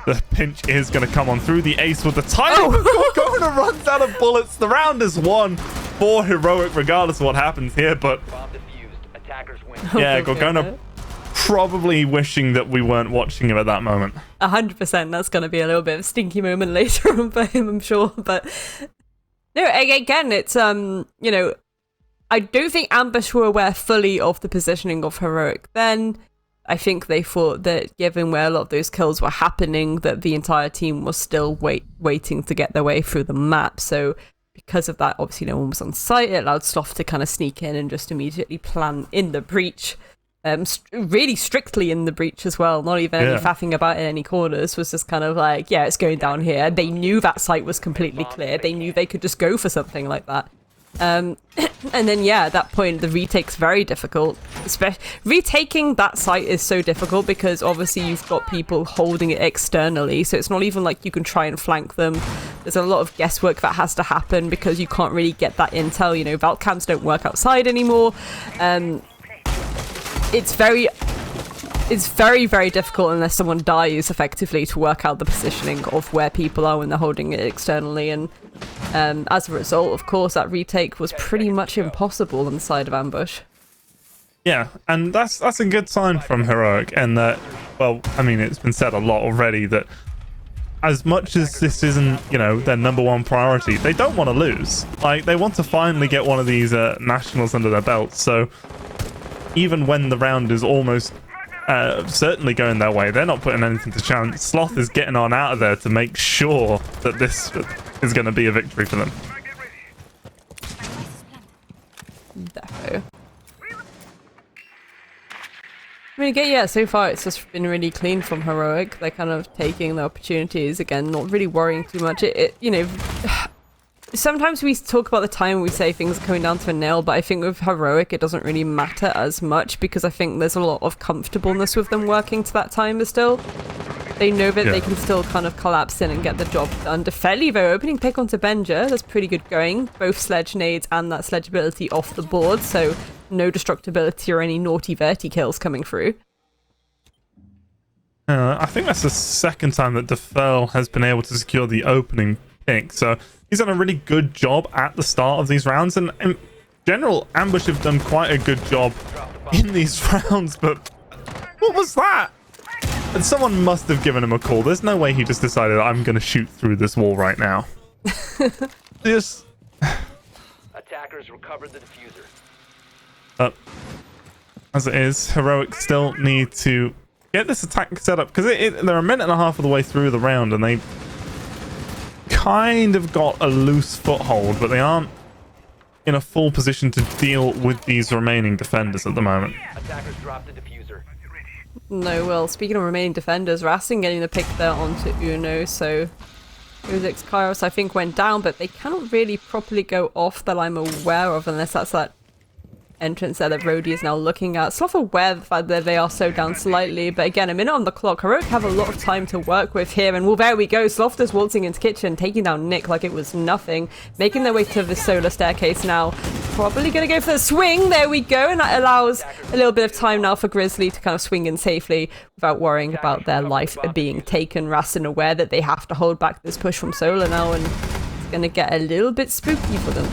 the pinch is going to come on through. The ace with the time. Gorgona runs out of bullets. The round is won for Heroic regardless of what happens here, but yeah, Gorgona probably wishing that we weren't watching him at that moment. 100%. That's going to be a little bit of a stinky moment later on for him, I'm sure. But no, again, it's you know, I don't think Ambush were aware fully of the positioning of Heroic then. I think they thought that given where a lot of those kills were happening, that the entire team was still waiting to get their way through the map. So because of that, obviously no one was on site. It allowed Sloth to kind of sneak in and just immediately plan in the breach. Really strictly in the breach as well, not even any faffing about in any corners. Was just kind of like, yeah, it's going down here. They knew that site was completely clear. They knew they could just go for something like that. And then yeah, at that point the retake's very difficult. Retaking that site is so difficult because obviously you've got people holding it externally, so it's not even like you can try and flank them. There's a lot of guesswork that has to happen because you can't really get that intel. You know, Vault cams don't work outside anymore. It's very, very difficult unless someone dies effectively to work out the positioning of where people are when they're holding it externally. And as a result, of course, that retake was pretty much impossible on the side of Ambush. Yeah, and that's a good sign from Heroic, and that, well, I mean, it's been said a lot already that as much as this isn't, you know, their #1 priority, they don't want to lose. Like, they want to finally get one of these nationals under their belts, so even when the round is almost certainly going their way, they're not putting anything to challenge. Sloth is getting on out of there to make sure that this is going to be a victory for them. Defo. I mean, again, yeah, so far it's just been really clean from Heroic. They're kind of taking the opportunities, again, not really worrying too much. You know, sometimes we talk about the time we say things are coming down to a nail, but I think with Heroic it doesn't really matter as much because I think there's a lot of comfortableness with them working to that timer still. They know that they can still kind of collapse in and get the job done. Defeli, though, opening pick onto Benja. That's pretty good going. Both sledge nades and that sledge ability off the board, so no destructibility or any naughty verti kills coming through. I think that's the second time that Defel has been able to secure the opening pick, so he's done a really good job at the start of these rounds, and in general, Ambush have done quite a good job in these rounds, but what was that? And someone must have given him a call. There's no way he just decided, I'm going to shoot through this wall right now. Just... Attackers recovered the diffuser. As it is, Heroic still need to get this attack set up, because they're a minute and a half of the way through the round, and they kind of got a loose foothold, but they aren't in a full position to deal with these remaining defenders at the moment. Attackers dropped the diffuser. No, well, speaking of remaining defenders, Rastin getting the pick there onto Uno, so Uzik's Kairos I think went down, but they cannot really properly go off that I'm aware of unless that's that entrance there that Rhodey is now looking at. Sloth aware of the fact that they are so down slightly, but again, a minute on the clock. Heroic have a lot of time to work with here, and well, there we go. Sloth just waltzing into kitchen, taking down Nick like it was nothing, making their way to the solar staircase now. Probably gonna go for the swing. There we go, and that allows a little bit of time now for Grizzly to kind of swing in safely without worrying about their life being taken. Rastin aware that they have to hold back this push from solar now, and it's gonna get a little bit spooky for them.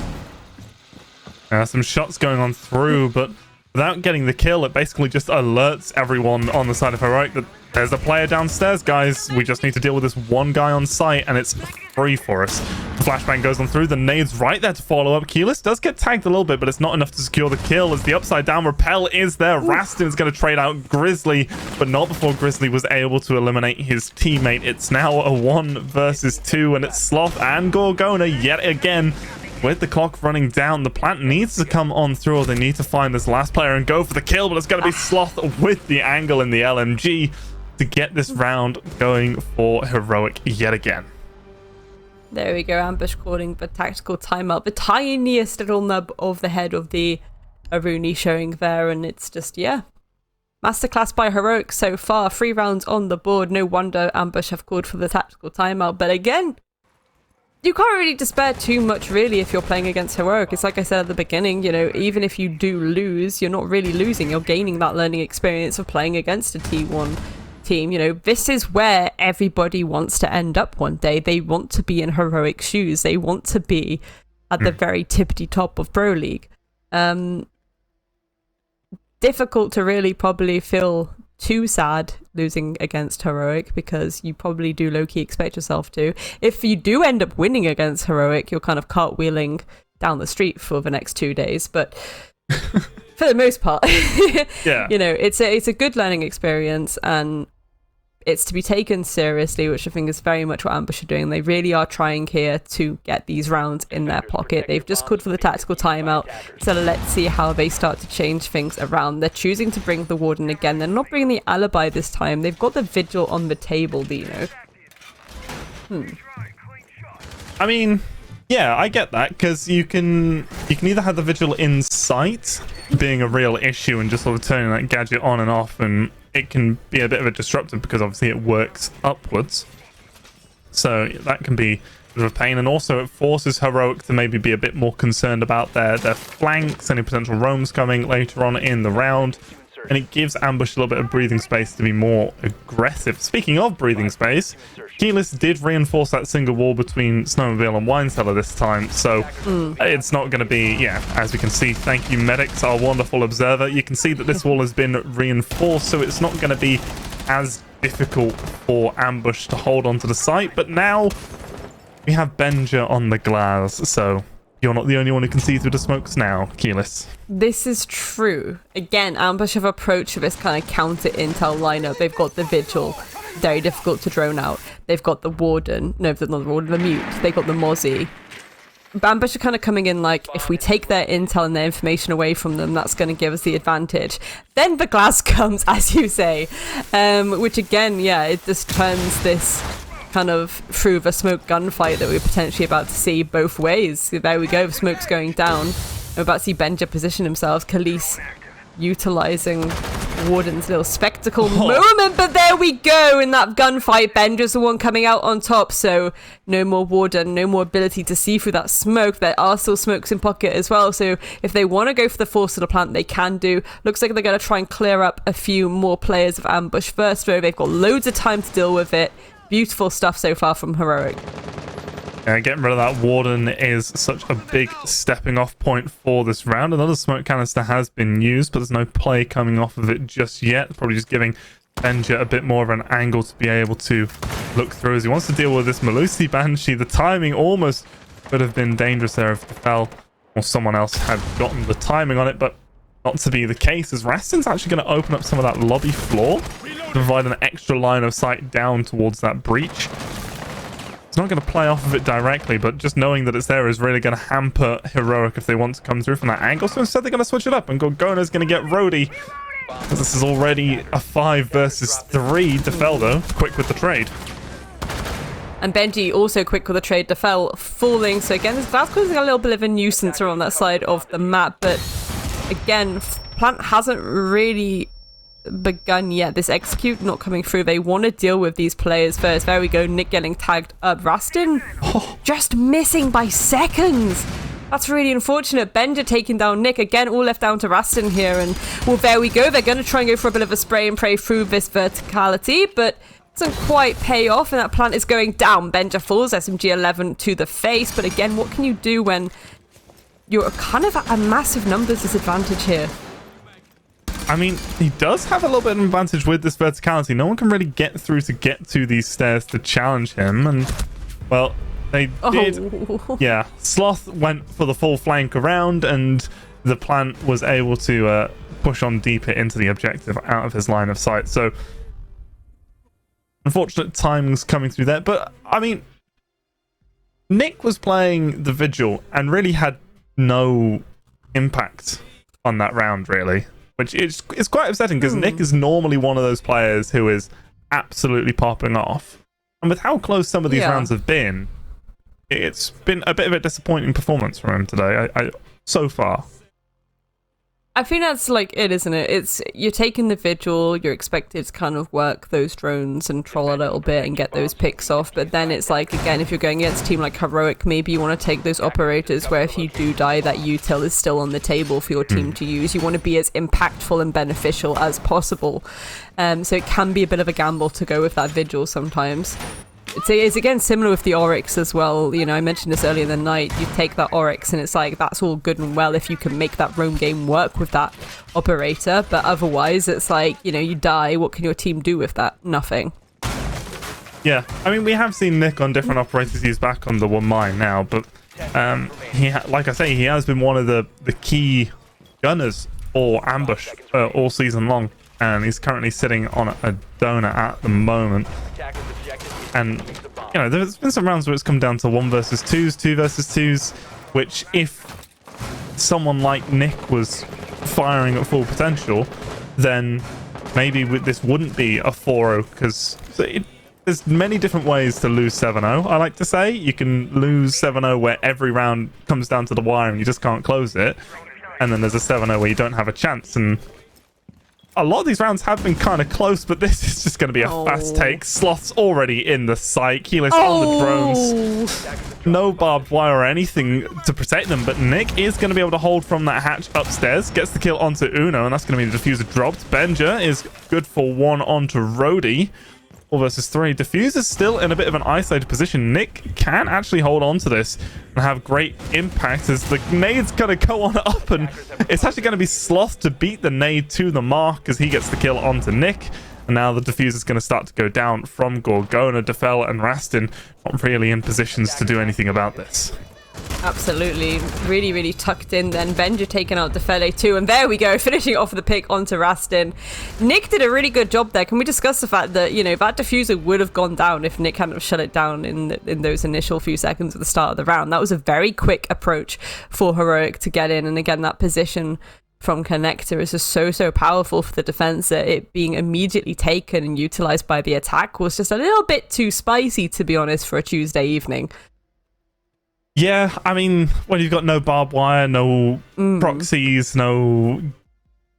Some shots going on through, but without getting the kill, it basically just alerts everyone on the side of Heroic that there's a player downstairs, guys. We just need to deal with this one guy on site, and it's free for us. The flashbang goes on through. The nade's right there to follow up. Coalesce does get tagged a little bit, but it's not enough to secure the kill as the upside down repel is there. Rastin's going to trade out Grizzly, but not before Grizzly was able to eliminate his teammate. It's now a 1 versus 2, and it's Sloth and Gorgona yet again. With the clock running down, the plant needs to come on through, or they need to find this last player and go for the kill, but it's going to be Sloth with the angle in the LMG to get this round going for Heroic yet again. There we go, Ambush calling the tactical timeout. The tiniest little nub of the head of the Aruni showing there, and it's just, yeah. Masterclass by Heroic so far. 3 rounds on the board. No wonder Ambush have called for the tactical timeout. But again, you can't really despair too much, really, if you're playing against Heroic. It's like I said at the beginning, you know, even if you do lose, you're not really losing. You're gaining that learning experience of playing against a T1 team. You know, this is where everybody wants to end up one day. They want to be in Heroic shoes. They want to be at the very tippity top of Pro League. Difficult to really probably feel too sad losing against Heroic, because you probably do low-key expect yourself to. If you do end up winning against Heroic, you're kind of cartwheeling down the street for the next 2 days, but for the most part, yeah, you know, it's a good learning experience, and it's to be taken seriously, which I think is very much what Ambush are doing. They really are trying here to get these rounds in their pocket. They've just called for the tactical timeout, so let's see how they start to change things around. They're choosing to bring the Warden again. They're not bringing the Alibi this time. They've got the Vigil on the table, Dino. I mean, yeah, I get that, because you can either have the Vigil in sight being a real issue and just sort of turning that gadget on and off, and it can be a bit of a disruptor because obviously it works upwards. So that can be a bit of a pain, and also it forces Heroic to maybe be a bit more concerned about their flanks, any potential roams coming later on in the round. And it gives Ambush a little bit of breathing space to be more aggressive. Speaking of breathing space, Coalesce did reinforce that single wall between Snowmobile and Wine Cellar this time, so it's not going to be, yeah, as we can see, thank you Medics, our wonderful observer. You can see that this wall has been reinforced, so it's not going to be as difficult for Ambush to hold onto the site. But now we have Benja on the glass, so you're not the only one who can see through the smokes now, Coalesce. This is true. Again, Ambush have approached this kind of counter intel lineup. They've got the Vigil, very difficult to drone out. They've got the Warden, no, not the Warden, the Mute. They've got the Mozzie. Ambush are kind of coming in like, if we take their intel and their information away from them, that's going to give us the advantage. Then the glass comes, as you say, which again, yeah, it just turns this kind of through the smoke gunfight that we're potentially about to see both ways. So there we go, the smoke's going down. We're about to see Benja position himself, Coalesce utilizing Warden's little spectacle moment, but there we go in that gunfight. Benja's the one coming out on top, so no more Warden, no more ability to see through that smoke. There are still smokes in pocket as well, so if they want to go for the force of the plant, they can do. Looks like they're going to try and clear up a few more players of Ambush first, though. They've got loads of time to deal with it. Beautiful stuff so far from Heroic. Getting rid of that Warden is such a big stepping off point for this round. Another smoke canister has been used, but there's no play coming off of it just yet. Probably just giving Benja a bit more of an angle to be able to look through as he wants to deal with this Melusi Banshee. The timing almost could have been dangerous there if Defel or someone else had gotten the timing on it, but not to be the case, as Rastin's actually going to open up some of that lobby floor to provide an extra line of sight down towards that breach. It's not going to play off of it directly, but just knowing that it's there is really going to hamper Heroic if they want to come through from that angle. So instead they're going to switch it up, and Gorgona's going to get Rhodey. This is already a 5 versus 3. Defel, though, quick with the trade. And Benji also quick with the trade. Defel falling. So again, this glass causing a little bit of a nuisance around that side of the map, but again, Plant hasn't really begun yet. This execute not coming through. They want to deal with these players first. There we go, Nick getting tagged up. Rastin just missing by seconds. That's really unfortunate. Benja taking down Nick. Again, all left down to Rastin here. And well, there we go. They're going to try and go for a bit of a spray and pray through this verticality, but doesn't quite pay off, and that plant is going down. Benja falls, SMG 11 to the face. But again, what can you do when you're kind of at a massive numbers disadvantage here? I mean, he does have a little bit of an advantage with this verticality. No one can really get through to get to these stairs to challenge him. And, well, they did. Yeah, Sloth went for the full flank around, and the plant was able to push on deeper into the objective out of his line of sight. So, unfortunate timings coming through there. But, I mean, Nick was playing the Vigil and really had no impact on that round, really. Which is quite upsetting, because Nick is normally one of those players who is absolutely popping off. And with how close some of these rounds have been, it's been a bit of a disappointing performance from him today, so far. I think that's like it, isn't it? It's you're taking the Vigil, you're expected to kind of work those drones and troll a little bit and get those picks off, but then it's like, again, if you're going against a team like Heroic, maybe you want to take those operators where if you do die, that util is still on the table for your team to use. You want to be as impactful and beneficial as possible. So it can be a bit of a gamble to go with that Vigil sometimes. It's again similar with the Oryx as well. You know, I mentioned this earlier in the night. You take that Oryx and it's like, that's all good and well if you can make that roam game work with that operator, but otherwise it's like, you know, you die, what can your team do with that? Nothing. Yeah, I mean, we have seen Nick on different operators. He's back on the one mine now, but like I say, he has been one of the key gunners for ambush all season long, and he's currently sitting on a donor at the moment. And, you know, there's been some rounds where it's come down to 1 versus 2s, 2 versus 2s, which if someone like Nick was firing at full potential, then maybe this wouldn't be a 4-0, because there's many different ways to lose 7-0, I like to say. You can lose 7-0 where every round comes down to the wire and you just can't close it, and then there's a 7-0 where you don't have a chance, and a lot of these rounds have been kind of close, but this is just going to be a fast take. Sloth's already in the site. Keyless on the drones. No barbed wire or anything to protect them, but Nick is going to be able to hold from that hatch upstairs. Gets the kill onto Uno, and that's going to be the diffuser dropped. Benja is good for 1 onto Rhodey. 4 versus 3. Diffuser's still in a bit of an isolated position. Nick can actually hold on to this and have great impact as the nade's going to go on up, and it's actually going to be Sloth to beat the nade to the mark as he gets the kill onto Nick. And now the diffuser's going to start to go down from Gorgona. Defel and Rastin not really in positions to do anything about this. Absolutely. Really, really tucked in then. Benja taking out Defele too. And there we go, finishing off the pick onto Rastin. Nick did a really good job there. Can we discuss the fact that, you know, that diffuser would have gone down if Nick hadn't shut it down in those initial few seconds at the start of the round? That was a very quick approach for Heroic to get in. And again, that position from Connector is just so powerful for the defense that it being immediately taken and utilized by the attack was just a little bit too spicy, to be honest, for a Tuesday evening. Yeah, I mean, when you've got no barbed wire, no proxies, no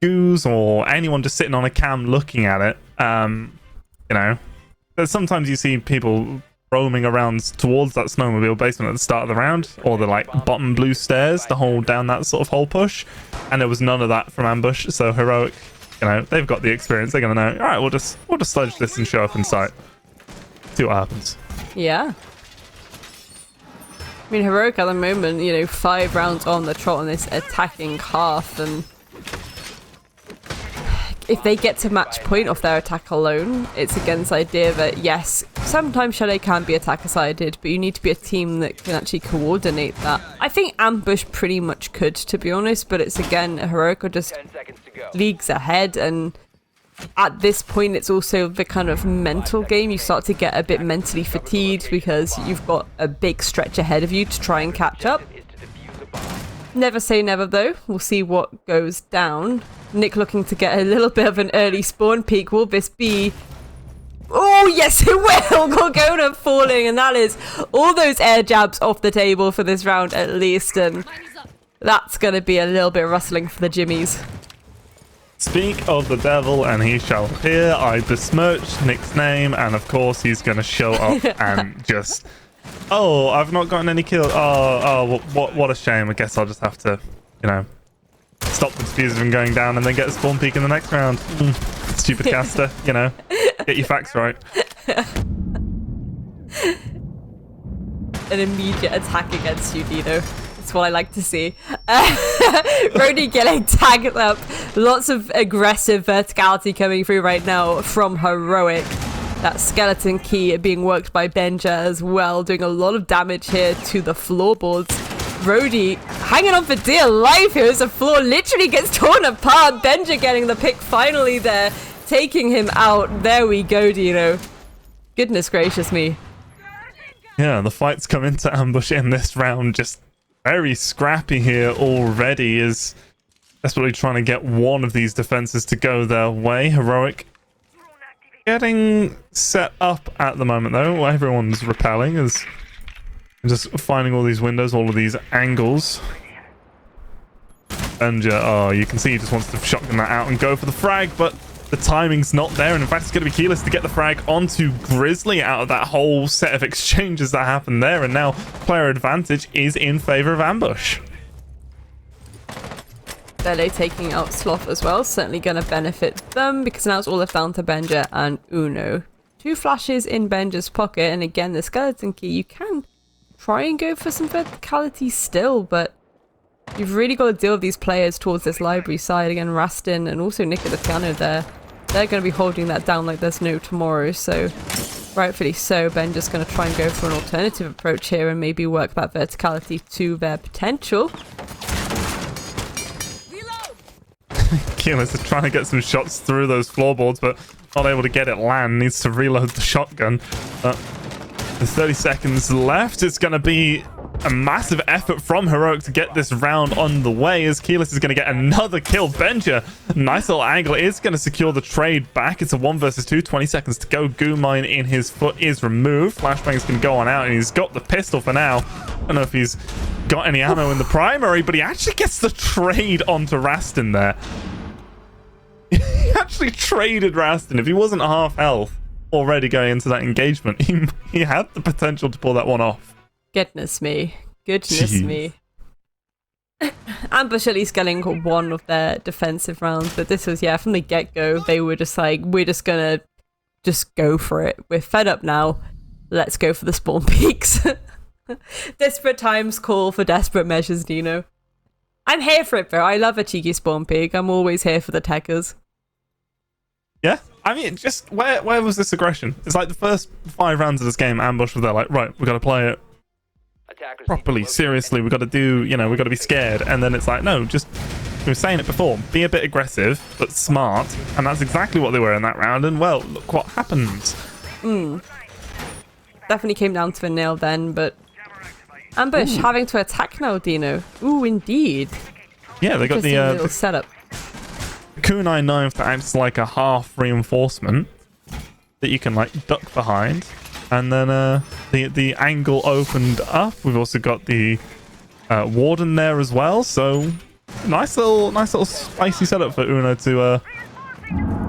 goos, or anyone just sitting on a cam looking at it, you know, sometimes you see people roaming around towards that snowmobile basement at the start of the round, or the like bottom blue stairs to hold down that sort of hole push, and there was none of that from Ambush. So Heroic, you know, they've got the experience. They're gonna know, all right, we'll just sludge this and show up in sight, see what happens. Yeah. I mean, Heroic at the moment, you know, 5 rounds on the trot on this attacking half, and if they get to match point off their attack alone, it's against the idea that, yes, sometimes Shadow can be attacker-sided, but you need to be a team that can actually coordinate that. I think Ambush pretty much could, to be honest, but it's, again, Heroic are just leagues ahead, and at this point, it's also the kind of mental game. You start to get a bit mentally fatigued because you've got a big stretch ahead of you to try and catch up. Never say never, though. We'll see what goes down. Nick looking to get a little bit of an early spawn peak. Will this be... Oh, yes, it will! Gorgona falling, and that is all those air jabs off the table for this round, at least, and that's going to be a little bit rustling for the Jimmies. Speak of the devil, and he shall appear. I besmirch Nick's name, and of course he's going to show up and just... Oh, I've not gotten any kills. Oh, what a shame. I guess I'll just have to, you know, stop the diffuser from going down and then get a spawn peak in the next round. Stupid caster, you know. Get your facts right. An immediate attack against you, Dino. That's what I like to see. Rody getting tagged up. Lots of aggressive verticality coming through right now from Heroic. That skeleton key being worked by Benja as well, doing a lot of damage here to the floorboards. Rody hanging on for dear life here as the floor literally gets torn apart. Benja getting the pick finally there, taking him out. There we go, Dino. Goodness gracious me. Yeah, the fight's come into Ambush in this round. Just very scrappy here already. Is desperately trying to get one of these defenses to go their way. Heroic getting set up at the moment, though. Everyone's repelling as just finding all these windows, all of these angles. And you can see he just wants to shotgun that out and go for the frag, but the timing's not there, and in fact it's going to be Coalesce to get the frag onto Grizzly out of that whole set of exchanges that happened there, and now player advantage is in favor of Ambush. Playday taking out Sloth as well, certainly going to benefit them, because now it's all left down to Benja and Uno. 2 flashes in Benja's pocket, and again the skeleton key, you can try and go for some verticality still, but you've really got to deal with these players towards this library side. Again, Rastin and also Nick at the piano there. They're going to be holding that down like there's no tomorrow, so rightfully so. Benja's going to try and go for an alternative approach here and maybe work that verticality to their potential. Coalesce is trying to get some shots through those floorboards, but not able to get it land. Needs to reload the shotgun. There's 30 seconds left. It's going to be a massive effort from Heroic to get this round on the way, as Coalesce is going to get another kill. Benja, nice little angle, is going to secure the trade back. It's a 1 versus 2, 20 seconds to go. Goo mine in his foot is removed. Flashbang's going to go on out, and he's got the pistol for now. I don't know if he's got any ammo in the primary, but he actually gets the trade onto Rastin there. He actually traded Rastin. If he wasn't half health already going into that engagement, he had the potential to pull that one off. Goodness me. Goodness me. Ambush at least getting one of their defensive rounds, but this was, from the get-go, they were just like, we're just gonna just go for it. We're fed up now. Let's go for the spawn peaks. Desperate times call for desperate measures, Dino. I'm here for it, bro. I love a cheeky spawn peak. I'm always here for the techers. Yeah, I mean, just where was this aggression? It's like the first 5 rounds of this game, Ambush was there like, right, we got to play it properly, seriously, we got to do, we got to be scared. And then it's like, no, just, we were saying it before, be a bit aggressive, but smart. And that's exactly what they were in that round. And well, look what happened. Definitely came down to a nail then, but Ambush having to attack now, Dino. Ooh, indeed. Yeah, they got the little setup. kunai knife that acts like a half reinforcement that you can like duck behind, and then the angle opened up. We've also got the warden there as well, so nice little spicy setup for Uno to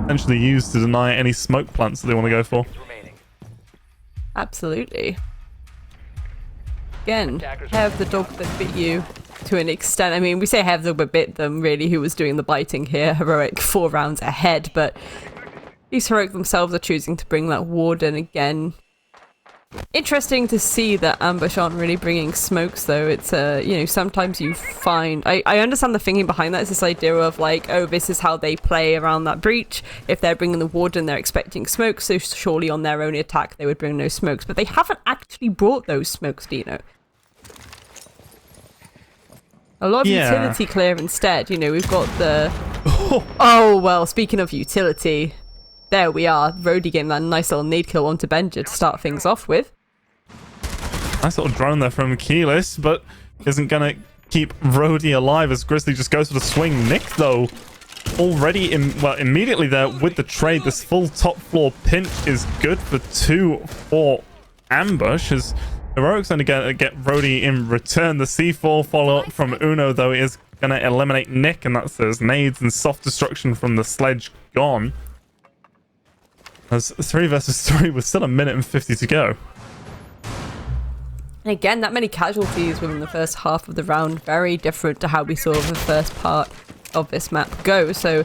essentially use to deny any smoke plants that they want to go for. Absolutely. Again, hair of the dog that bit you to an extent. I mean, we say hair of the dog that bit them, really, who was doing the biting here. Heroic 4 rounds ahead, but these Heroic themselves are choosing to bring that warden again. Interesting to see that Ambush aren't really bringing smokes, though. It's, sometimes you find... I understand the thinking behind that. It's this idea of, like, oh, this is how they play around that breach. If they're bringing the warden, they're expecting smokes, so surely on their own attack they would bring no smokes. But they haven't actually brought those smokes, Dino. A lot of utility clear instead. We've got the... Oh, well, speaking of utility... There we are. Rody getting that nice little nade kill onto Benja to start things off with. Nice little drone there from Coalesce, but isn't going to keep Rody alive as Grizzly just goes for the swing. Nick, though, already immediately there with the trade. This full top floor pinch is good for 2 for Ambush, as Heroic's going to get Rody in return. The C4 follow-up from Uno, though, is going to eliminate Nick, and that's those nades and soft destruction from the sledge gone. As 3 versus 3 with still 1 minute and 50 to go. And again, that many casualties within the first half of the round. Very different to how we saw the first part of this map go. So,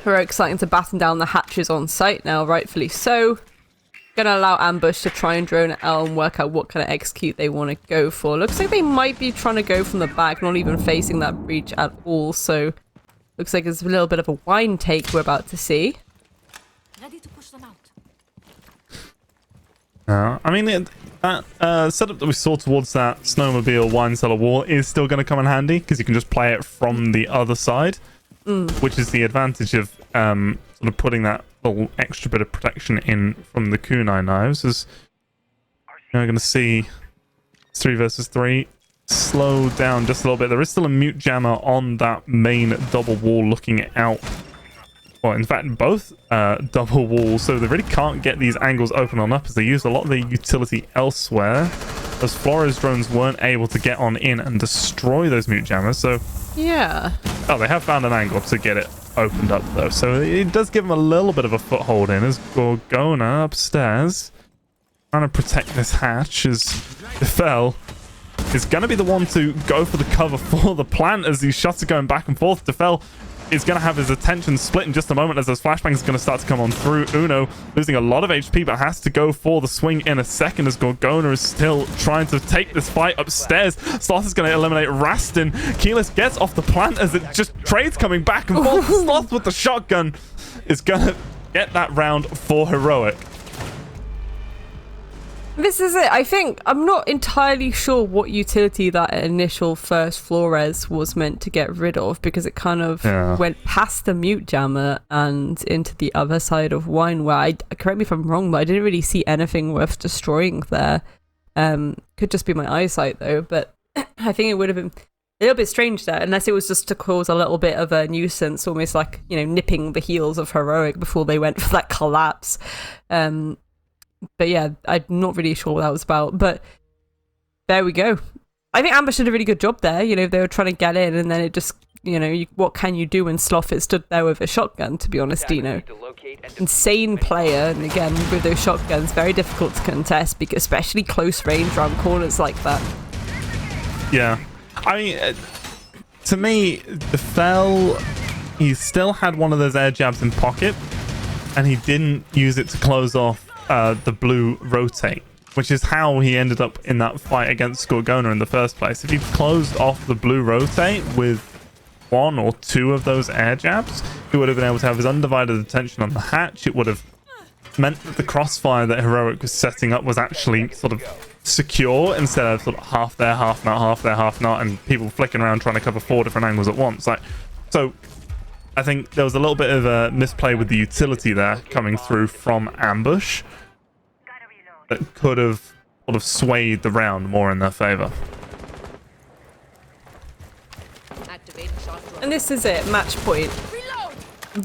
Heroic starting to batten down the hatches on site now, rightfully so. Gonna allow Ambush to try and drone L and work out what kind of execute they want to go for. Looks like they might be trying to go from the back, not even facing that breach at all. So looks like it's a little bit of a wine take we're about to see. Ready to push them out. I mean, that setup that we saw towards that snowmobile wine cellar wall is still going to come in handy because you can just play it from the other side, which is the advantage of sort of putting that little extra bit of protection in from the kunai knives. As you're going to see 3 versus 3 slow down just a little bit. There is still a mute jammer on that main double wall looking out. Well, in fact, both double walls, so they really can't get these angles open on up as they use a lot of their utility elsewhere, as Flores drones weren't able to get on in and destroy those mute jammers. So yeah. Oh, they have found an angle to get it opened up though, so it does give them a little bit of a foothold in as Gorgona upstairs trying to protect this hatch as Defel is going to be the one to go for the cover for the plant as these shots are going back and forth. Defel is going to have his attention split in just a moment as those flashbangs are going to start to come on through. Uno losing a lot of HP but has to go for the swing in a second as Gorgona is still trying to take this fight upstairs. Sloth is going to eliminate Rastin. Keyless gets off the plant as it just trades coming back and forth. Sloth with the shotgun is going to get that round for Heroic. This is it. I think I'm not entirely sure what utility that initial first Flores was meant to get rid of, because it kind of went past the mute jammer and into the other side of wine where correct me if I'm wrong, but I didn't really see anything worth destroying there. Could just be my eyesight though, but I think it would have been a little bit strange there, unless it was just to cause a little bit of a nuisance, almost like, you know, nipping the heels of Heroic before they went for that collapse. But yeah, I'm not really sure what that was about. But there we go. I think Ambush did a really good job there. You know, they were trying to get in, and then it just, you know, what can you do when Sloth is stood there with a shotgun, to be honest, Dino? Insane player, and again, with those shotguns, very difficult to contest, because especially close range around corners like that. Yeah. I mean, to me, the Fell, he still had one of those air jabs in pocket, and he didn't use it to close off the blue rotate, which is how he ended up in that fight against Gorgona in the first place. If he closed off the blue rotate with 1 or 2 of those air jabs, he would have been able to have his undivided attention on the hatch. It would have meant that the crossfire that Heroic was setting up was actually sort of secure instead of sort of half there, half not, half there, half not, and people flicking around trying to cover 4 different angles at once. So I think there was a little bit of a misplay with the utility there coming through from Ambush that could have sort of swayed the round more in their favor. And this is it, match point.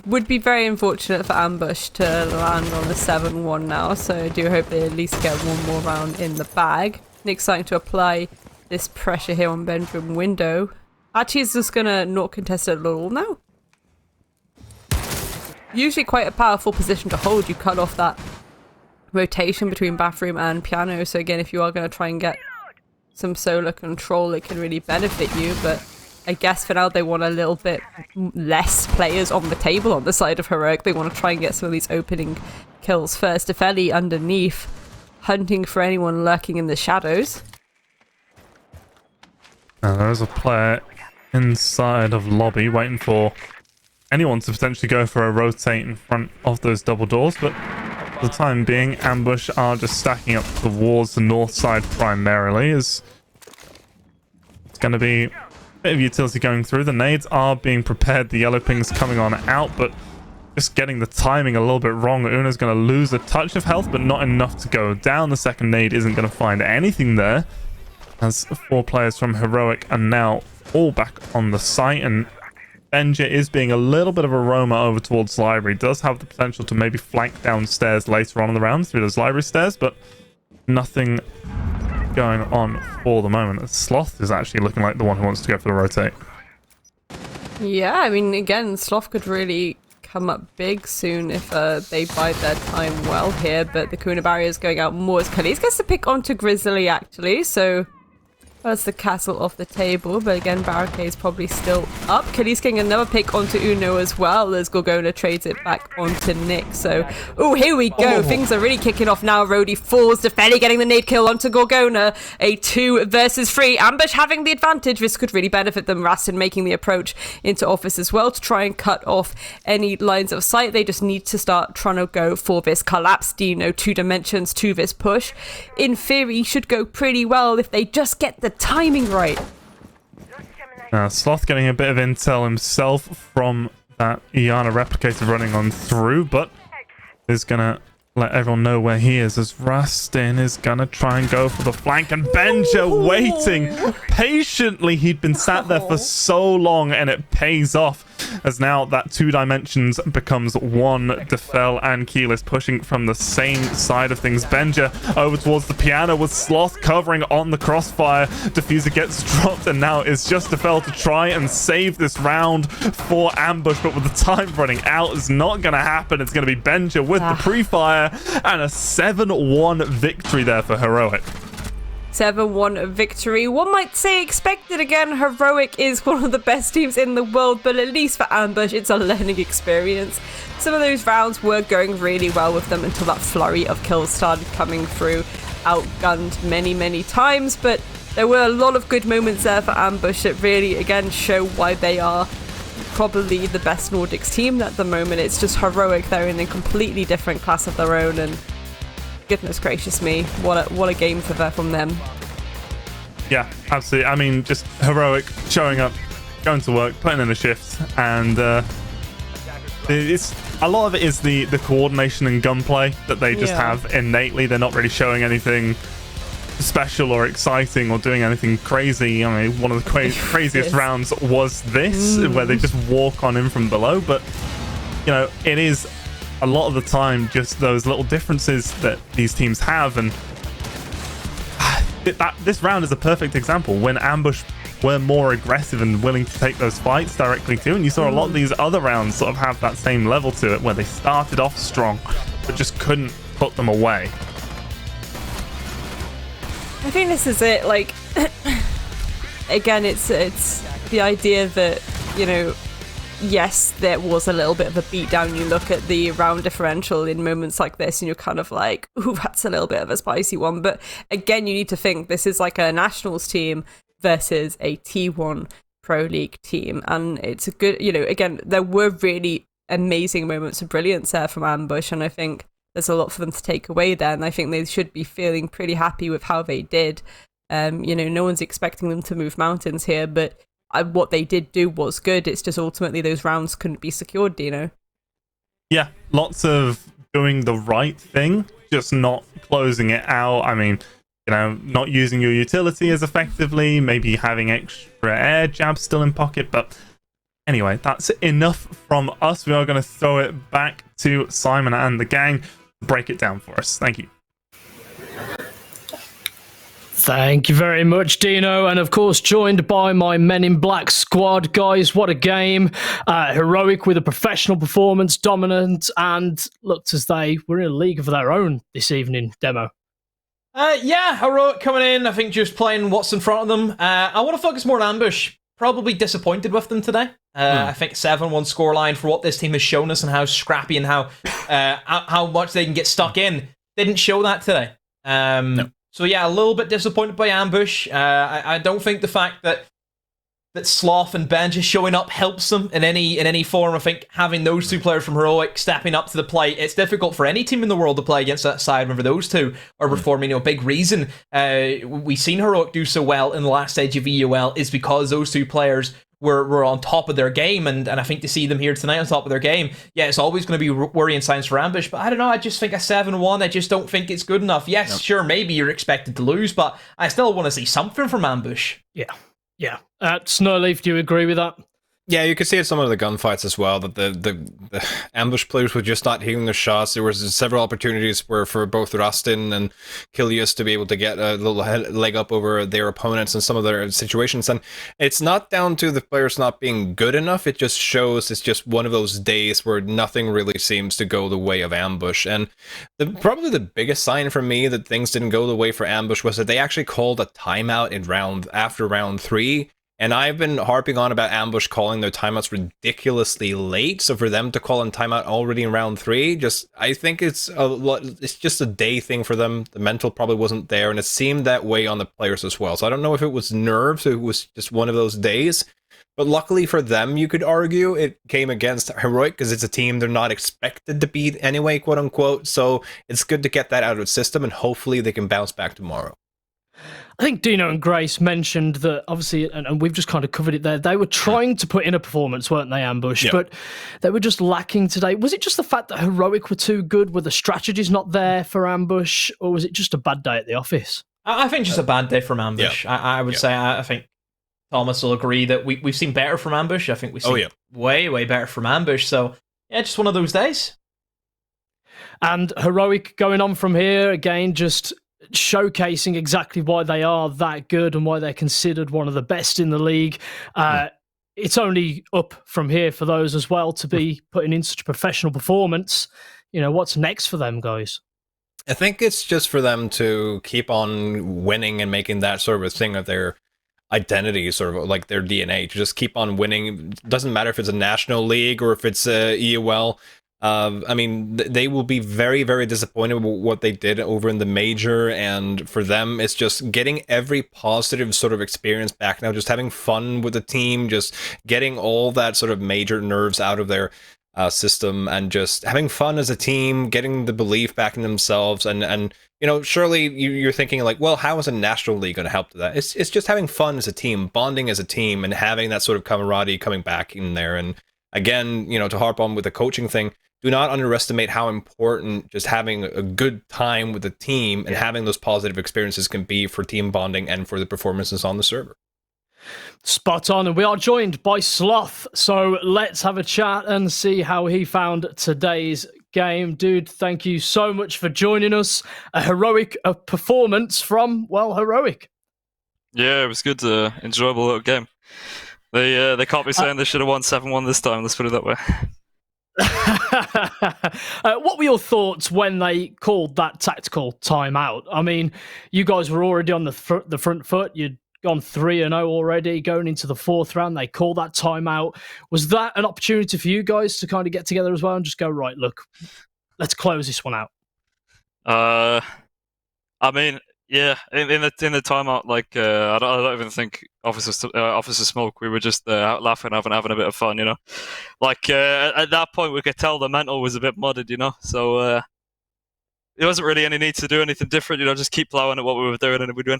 Would be very unfortunate for Ambush to land on a 7-1 now, so I do hope they at least get one more round in the bag. Nick's starting to apply this pressure here on Benjamin Window. Actually, is just gonna not contest it at all now. Usually quite a powerful position to hold. You cut off that rotation between bathroom and piano, so again, if you are going to try and get some solar control, it can really benefit you, but I guess for now they want a little bit less players on the table on the side of Heroic. They want to try and get some of these opening kills first. Defeli underneath, hunting for anyone lurking in the shadows. Now there's a player inside of lobby waiting for anyone to potentially go for a rotate in front of those double doors, but for the time being, Ambush are just stacking up towards the north side primarily, as it's going to be a bit of utility going through. The nades are being prepared, the yellow ping's coming on out, but just getting the timing a little bit wrong. Una's going to lose a touch of health, but not enough to go down. The second nade isn't going to find anything there, as 4 players from Heroic are now all back on the site, and Benja is being a little bit of a roamer over towards library. Does have the potential to maybe flank downstairs later on in the round through those library stairs, but nothing going on for the moment. Sloth is actually looking like the one who wants to go for the rotate. Yeah, I mean, again, Sloth could really come up big soon if they bide their time well here, but the Kuna barrier is going out more as Coalesce gets to pick onto Grizzly, actually, so That's the castle off the table, but again, Barricade's probably still up. Khalees getting another pick onto Uno as well as Gorgona trades it back onto Nick. So, oh, here we go. Things are really kicking off now. Rhodey falls, Defeli getting the nade kill onto Gorgona. A 2 versus 3. Ambush having the advantage. This could really benefit them. Rastin making the approach into office as well to try and cut off any lines of sight. They just need to start trying to go for this collapse. Dino, 2 dimensions to this push. In theory, should go pretty well if they just get the timing right. Sloth getting a bit of intel himself from that Iana replicator running on through, but is gonna let everyone know where he is as Rastin is gonna try and go for the flank, and Benja waiting patiently. He'd been sat there for so long, and it pays off as now that 2 dimensions becomes 1. Defel and Coalesce pushing from the same side of things. Benja over towards the piano with Sloth covering on the crossfire. Diffuser gets dropped, and now it's just Defel to try and save this round for Ambush, but with the time running out, it's not going to happen. It's going to be Benja with the pre-fire, and a 7-1 victory there for Heroic. 7-1 victory. One might say expected. Again, Heroic is one of the best teams in the world, but at least for Ambush, it's a learning experience. Some of those rounds were going really well with them until that flurry of kills started coming through, outgunned many times, but there were a lot of good moments there for Ambush that really, again, show why they are probably the best Nordics team at the moment. It's just Heroic, they're in a completely different class of their own, and goodness gracious me, what a game from them. Yeah, absolutely. I mean, just Heroic showing up, going to work, putting in a shift, and it's a lot of it is the coordination and gunplay that they just have innately. They're not really showing anything special or exciting or doing anything crazy. I mean, one of the craziest rounds was this, where they just walk on in from below, but you know, it is a lot of the time just those little differences that these teams have, and this round is a perfect example when Ambush were more aggressive and willing to take those fights directly too, and you saw a lot of these other rounds sort of have that same level to it, where they started off strong but just couldn't put them away. I think this is it, like again, it's the idea that, you know, yes, there was a little bit of a beatdown. You look at the round differential in moments like this and you're kind of like, ooh, that's a little bit of a spicy one. But again, you need to think this is like a nationals team versus a T1 Pro League team. And it's a good, you know, again, there were really amazing moments of brilliance there from Ambush. And I think there's a lot for them to take away there. And I think they should be feeling pretty happy with how they did. You know, no one's expecting them to move mountains here, but what they did do was good. It's just ultimately those rounds couldn't be secured, Dino. Yeah, lots of doing the right thing, just not closing it out. I mean, you know, not using your utility as effectively, maybe having extra air jabs still in pocket. But anyway, that's enough from us. We are going to throw it back to Simon and the gang to break it down for us. Thank you. Thank you very much, Dino. And of course, joined by my Men in Black squad. Guys, what a game. Heroic with a professional performance, dominant, and looked as they were in a league of their own this evening, Demo. Yeah, Heroic coming in, I think just playing what's in front of them. I want to focus more on Ambush. Probably disappointed with them today. I think 7-1 scoreline for what this team has shown us and how scrappy and how much they can get stuck in. Didn't show that today. No. So yeah, a little bit disappointed by Ambush. I don't think the fact that Sloth and Benja showing up helps them in any form. I think having those 2 players from Heroic stepping up to the plate, it's difficult for any team in the world to play against that side whenever those 2 are performing. You know, a big reason we've seen Heroic do so well in the last stage of EUL is because those 2 players were on top of their game, and I think to see them here tonight on top of their game, yeah, it's always going to be worrying signs for Ambush, but I don't know, I just think a 7-1, I just don't think it's good enough. Yes, sure, maybe you're expected to lose, but I still want to see something from Ambush. Yeah. Snowleaf, do you agree with that? Yeah, you could see it in some of the gunfights as well, that the ambush players were just not hitting their shots. There was several opportunities where for both Rustin and Kilius to be able to get a little leg up over their opponents in some of their situations. And it's not down to the players not being good enough. It just shows it's just one of those days where nothing really seems to go the way of ambush. And probably the biggest sign for me that things didn't go the way for ambush was that they actually called a timeout after round 3. And I've been harping on about ambush calling their timeouts ridiculously late. So for them to call in timeout already in round 3, I think it's just a day thing for them. The mental probably wasn't there, and it seemed that way on the players as well. So I don't know if it was nerves or it was just one of those days. But luckily for them, you could argue it came against Heroic because it's a team they're not expected to beat anyway, quote unquote. So it's good to get that out of the system, and hopefully they can bounce back tomorrow. I think Dino and Grace mentioned that, obviously, and we've just kind of covered it there, they were trying to put in a performance, weren't they, Ambush? Yeah. But they were just lacking today. Was it just the fact that Heroic were too good? Were the strategies not there for Ambush? Or was it just a bad day at the office? I think just a bad day from Ambush. Yeah. I would say, I think Thomas will agree that we've seen better from Ambush. I think we've seen way, way better from Ambush. So, yeah, just one of those days. And Heroic going on from here, again, just showcasing exactly why they are that good and why they're considered one of the best in the league. It's only up from here for those as well to be putting in such a professional performance. You know, what's next for them, guys? I think it's just for them to keep on winning and making that sort of a thing of their identity, sort of like their DNA, to just keep on winning. It doesn't matter if it's a national league or if it's EOL. I mean, they will be very, very disappointed with what they did over in the major, and for them, it's just getting every positive sort of experience back now, just having fun with the team, just getting all that sort of major nerves out of their system, and just having fun as a team, getting the belief back in themselves, and you know, surely you're thinking like, well, how is a national league going to help to that? It's just having fun as a team, bonding as a team, and having that sort of camaraderie coming back in there. And again, you know, to harp on with the coaching thing, do not underestimate how important just having a good time with the team and having those positive experiences can be for team bonding and for the performances on the server. Spot on. And we are joined by Sloth. So let's have a chat and see how he found today's game. Dude, thank you so much for joining us. A heroic performance from, well, Heroic. Yeah, it was good. Enjoyable little game. They can't be saying they should have won 7-1 this time, let's put it that way. What were your thoughts when they called that tactical timeout? I mean, you guys were already on the front foot. You'd gone 3-0 already, going into the 4th round. They called that timeout. Was that an opportunity for you guys to kind of get together as well and just go, right, look, let's close this one out? I mean, yeah, in the timeout, like I don't even think Officer Smoke. We were just out laughing, having a bit of fun, you know. Like at that point, we could tell the mental was a bit mudded, you know. So there wasn't really any need to do anything different, you know. Just keep plowing at what we were doing, and we'd win.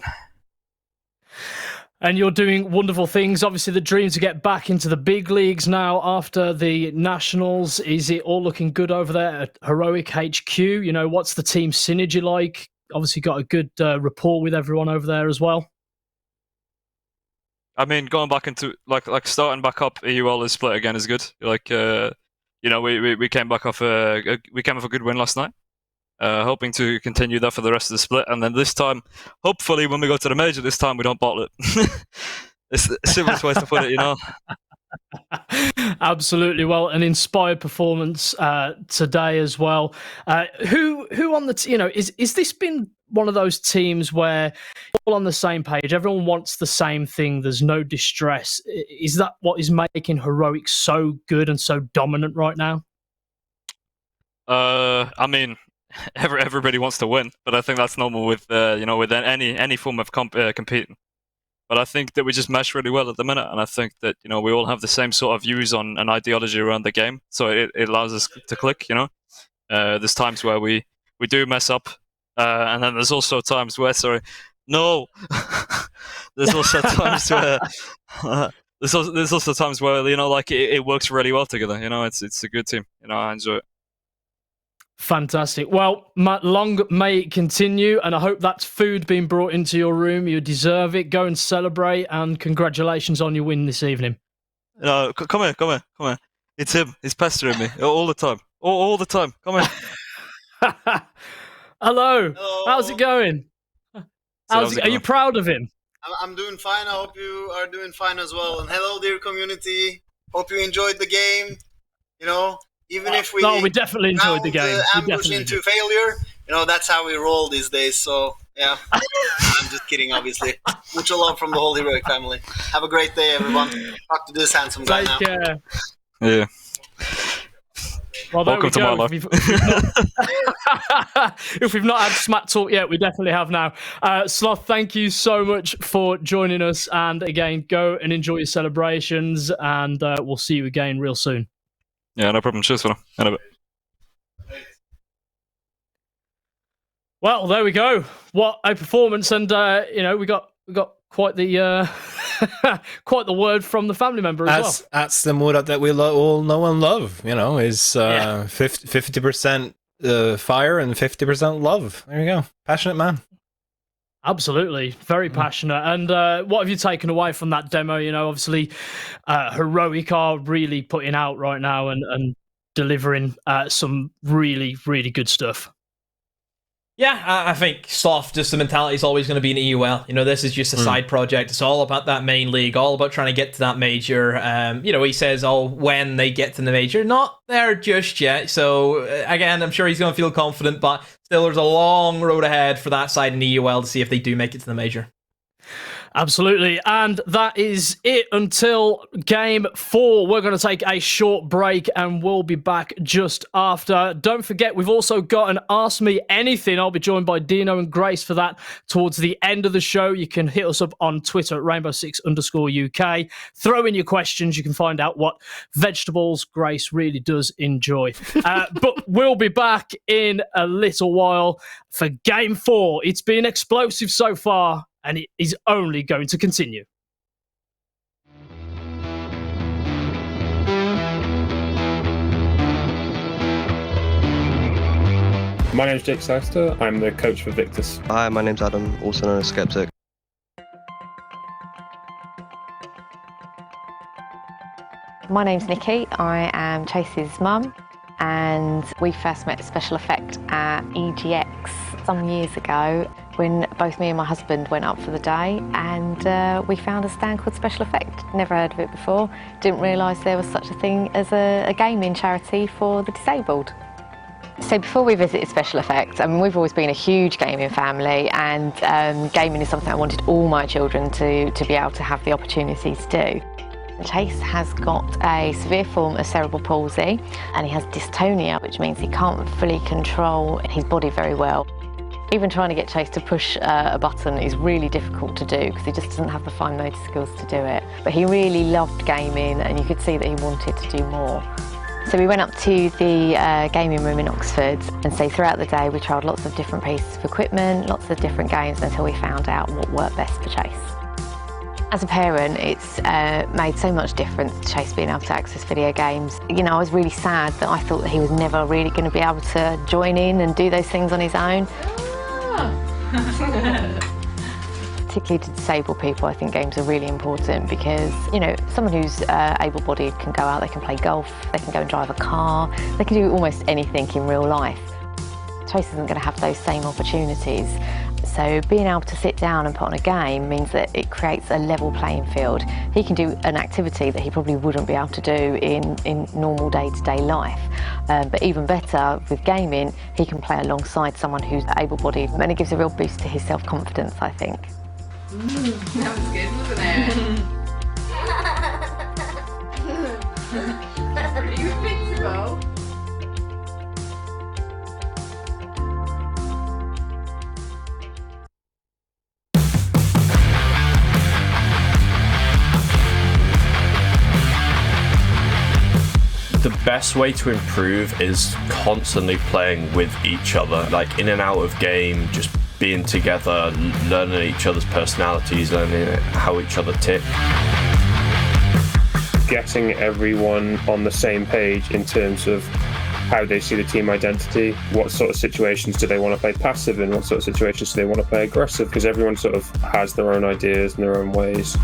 And you're doing wonderful things. Obviously, the dream to get back into the big leagues now after the Nationals. Is it all looking good over there at Heroic HQ? You know, what's the team synergy like? Obviously got a good rapport with everyone over there as well. I mean, going back into like starting back up EUL is split again is good. Like you know, we came back off a good win last night. Hoping to continue that for the rest of the split, and then this time, hopefully, when we go to the major, this time we don't bottle it. It's the simplest way to put it, you know. Absolutely. Well, an inspired performance today as well. Who on the you know, is this been one of those teams where all on the same page, everyone wants the same thing, there's no distress? Is that what is making Heroic so good and so dominant right now? I mean, everybody wants to win, but I think that's normal with you know, with any form of competing. But I think that we just mesh really well at the minute, and I think that, you know, we all have the same sort of views on an ideology around the game, so it allows us to click. You know, there's times where we do mess up, and then there's also times where there's also times where there's also times where, you know, like it works really well together. You know, it's a good team. You know, I enjoy it. Fantastic. Well, Matt, long may it continue, and I hope that's food being brought into your room. You deserve it. Go and celebrate, and congratulations on your win this evening. No, come here. It's him. He's pestering me all the time. All the time. Come here. Hello. How's it going? Are you proud of him? I'm doing fine. I hope you are doing fine as well. And hello, dear community. Hope you enjoyed the game. You know, even if we definitely enjoyed the game. Ambush into failure. You know, that's how we roll these days. So yeah, I'm just kidding. Obviously, much love from the whole heroic family. Have a great day, everyone. Talk to this handsome guy now. Take care. Yeah. Well, welcome to my life. If we've not had smack talk yet, we definitely have now. Sloth, thank you so much for joining us. And again, go and enjoy your celebrations. And we'll see you again real soon. Yeah, no problem. Cheers for now. In a bit. Well, there we go. What a performance! And we got quite the quite the word from the family member as well. That's the Murat that we all know and love. You know, is 50% fire and 50% love. There you go, passionate man. Absolutely, very passionate. And what have you taken away from that demo? You know, obviously, Heroic are really putting out right now and delivering some really, really good stuff. Yeah, I think Sloth, just the mentality is always going to be an EUL. You know, this is just a side project. It's all about that main league, all about trying to get to that major. He says, when they get to the major, not there just yet. So, again, I'm sure he's going to feel confident, but still there's a long road ahead for that side in EUL to see if they do make it to the major. Absolutely. And that is it until Game 4. We're going to take a short break and we'll be back just after. Don't forget, we've also got an Ask Me Anything. I'll be joined by Dino and Grace for that towards the end of the show. You can hit us up on Twitter at Rainbow6_UK. Throw in your questions. You can find out what vegetables Grace really does enjoy. But we'll be back in a little while for Game 4. It's been explosive so far, and it is only going to continue. My name's Jake Saxter. I'm the coach for Victus. Hi, my name's Adam, also known as Skeptic. My name's Nikki. I am Chase's mum, and we first met Special Effect at EGX some years ago when both me and my husband went up for the day, and we found a stand called Special Effect. Never heard of it before. Didn't realise there was such a thing as a gaming charity for the disabled. So before we visited Special Effect, I mean, we've always been a huge gaming family, and gaming is something I wanted all my children to be able to have the opportunity to do. Chase has got a severe form of cerebral palsy, and he has dystonia, which means he can't fully control his body very well. Even trying to get Chase to push a button is really difficult to do because he just doesn't have the fine motor skills to do it. But he really loved gaming, and you could see that he wanted to do more. So we went up to the gaming room in Oxford, and so throughout the day we trialled lots of different pieces of equipment, lots of different games, until we found out what worked best for Chase. As a parent, it's made so much difference to Chase being able to access video games. You know, I was really sad that I thought that he was never really going to be able to join in and do those things on his own. Particularly to disabled people, I think games are really important because, you know, someone who's able-bodied can go out, they can play golf, they can go and drive a car, they can do almost anything in real life. Chase isn't going to have those same opportunities. So being able to sit down and put on a game means that it creates a level playing field. He can do an activity that he probably wouldn't be able to do in normal day-to-day life. But even better, with gaming, he can play alongside someone who's able-bodied, and it gives a real boost to his self-confidence, I think. That was good, wasn't it? That's pretty fixable. The best way to improve is constantly playing with each other, like in and out of game, just being together, learning each other's personalities, learning how each other tick. Getting everyone on the same page in terms of how they see the team identity, what sort of situations do they want to play passive in, what sort of situations do they want to play aggressive, because everyone sort of has their own ideas and their own ways.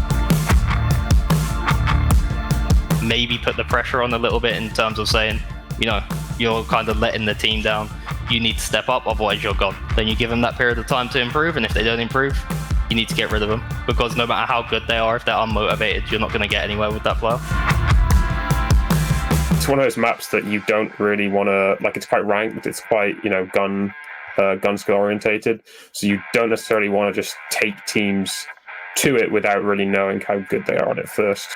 maybe put the pressure on a little bit in terms of saying, you know, you're kind of letting the team down. You need to step up, otherwise you're gone. Then you give them that period of time to improve, and if they don't improve, you need to get rid of them. Because no matter how good they are, if they're unmotivated, you're not going to get anywhere with that player. It's one of those maps that you don't really want to, like, it's quite ranked, it's quite, you know, gun skill orientated, so you don't necessarily want to just take teams to it without really knowing how good they are at it first.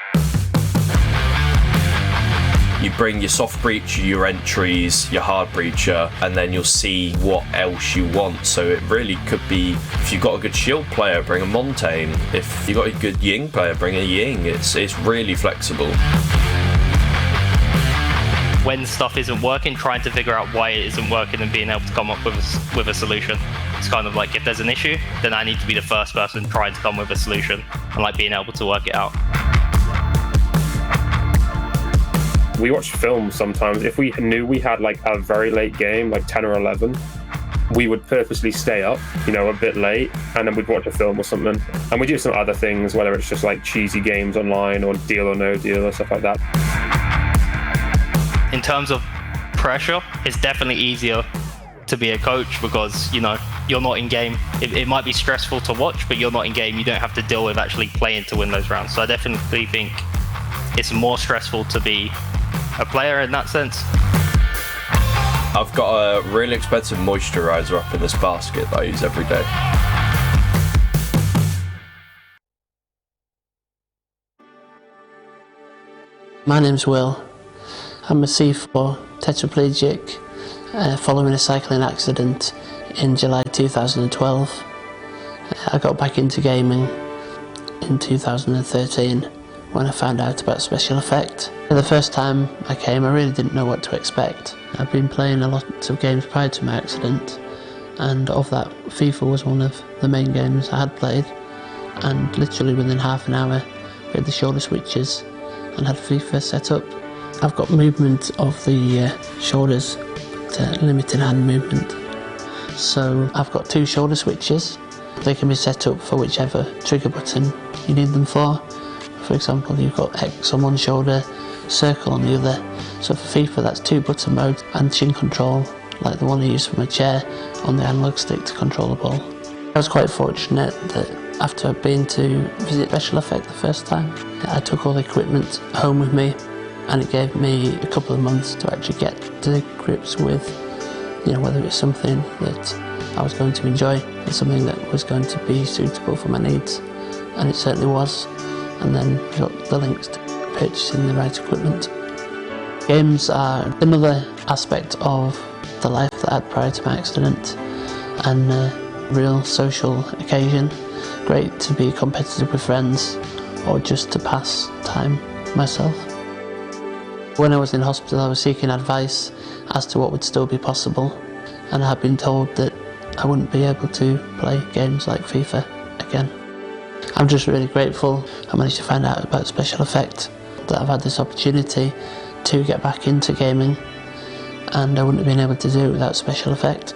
You bring your soft breacher, your entries, your hard breacher, and then you'll see what else you want. So it really could be, if you've got a good shield player, bring a Montaigne. If you've got a good Ying player, bring a Ying. It's really flexible. When stuff isn't working, trying to figure out why it isn't working and being able to come up with a solution. It's kind of like, if there's an issue, then I need to be the first person trying to come with a solution and like being able to work it out. We watch films sometimes. If we knew we had like a very late game, like 10 or 11, we would purposely stay up, you know, a bit late, and then we'd watch a film or something. And we do some other things, whether it's just like cheesy games online or Deal or No Deal or stuff like that. In terms of pressure, it's definitely easier to be a coach because, you know, you're not in game. It might be stressful to watch, but you're not in game. You don't have to deal with actually playing to win those rounds. So I definitely think it's more stressful to be a player in that sense. I've got a really expensive moisturizer up in this basket that I use every day. My name's Will. I'm a C4 tetraplegic following a cycling accident in July 2012. I got back into gaming in 2013 when I found out about Special Effect. The first time I came, I really didn't know what to expect. I've been playing a lot of games prior to my accident, and of that, FIFA was one of the main games I had played, and literally within half an hour we had the shoulder switches and had FIFA set up. I've got movement of the shoulders to limited hand movement, so I've got 2 shoulder switches. They can be set up for whichever trigger button you need them for. For example, you've got X on one shoulder, circle on the other. So for FIFA, that's 2 button modes and chin control, like the one I use for my chair, on the analog stick to control the ball. I was quite fortunate that after I'd been to visit Special Effect the first time, I took all the equipment home with me, and it gave me a couple of months to actually get to grips with, you know, whether it's something that I was going to enjoy and something that was going to be suitable for my needs, and it certainly was. And then got the links to purchasing the right equipment. Games are another aspect of the life that I had prior to my accident, and a real social occasion. Great to be competitive with friends or just to pass time myself. When I was in hospital, I was seeking advice as to what would still be possible, and I had been told that I wouldn't be able to play games like FIFA again. I'm just really grateful I managed to find out about Special Effect, that I've had this opportunity to get back into gaming, and I wouldn't have been able to do it without Special Effect,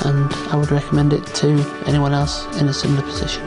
and I would recommend it to anyone else in a similar position.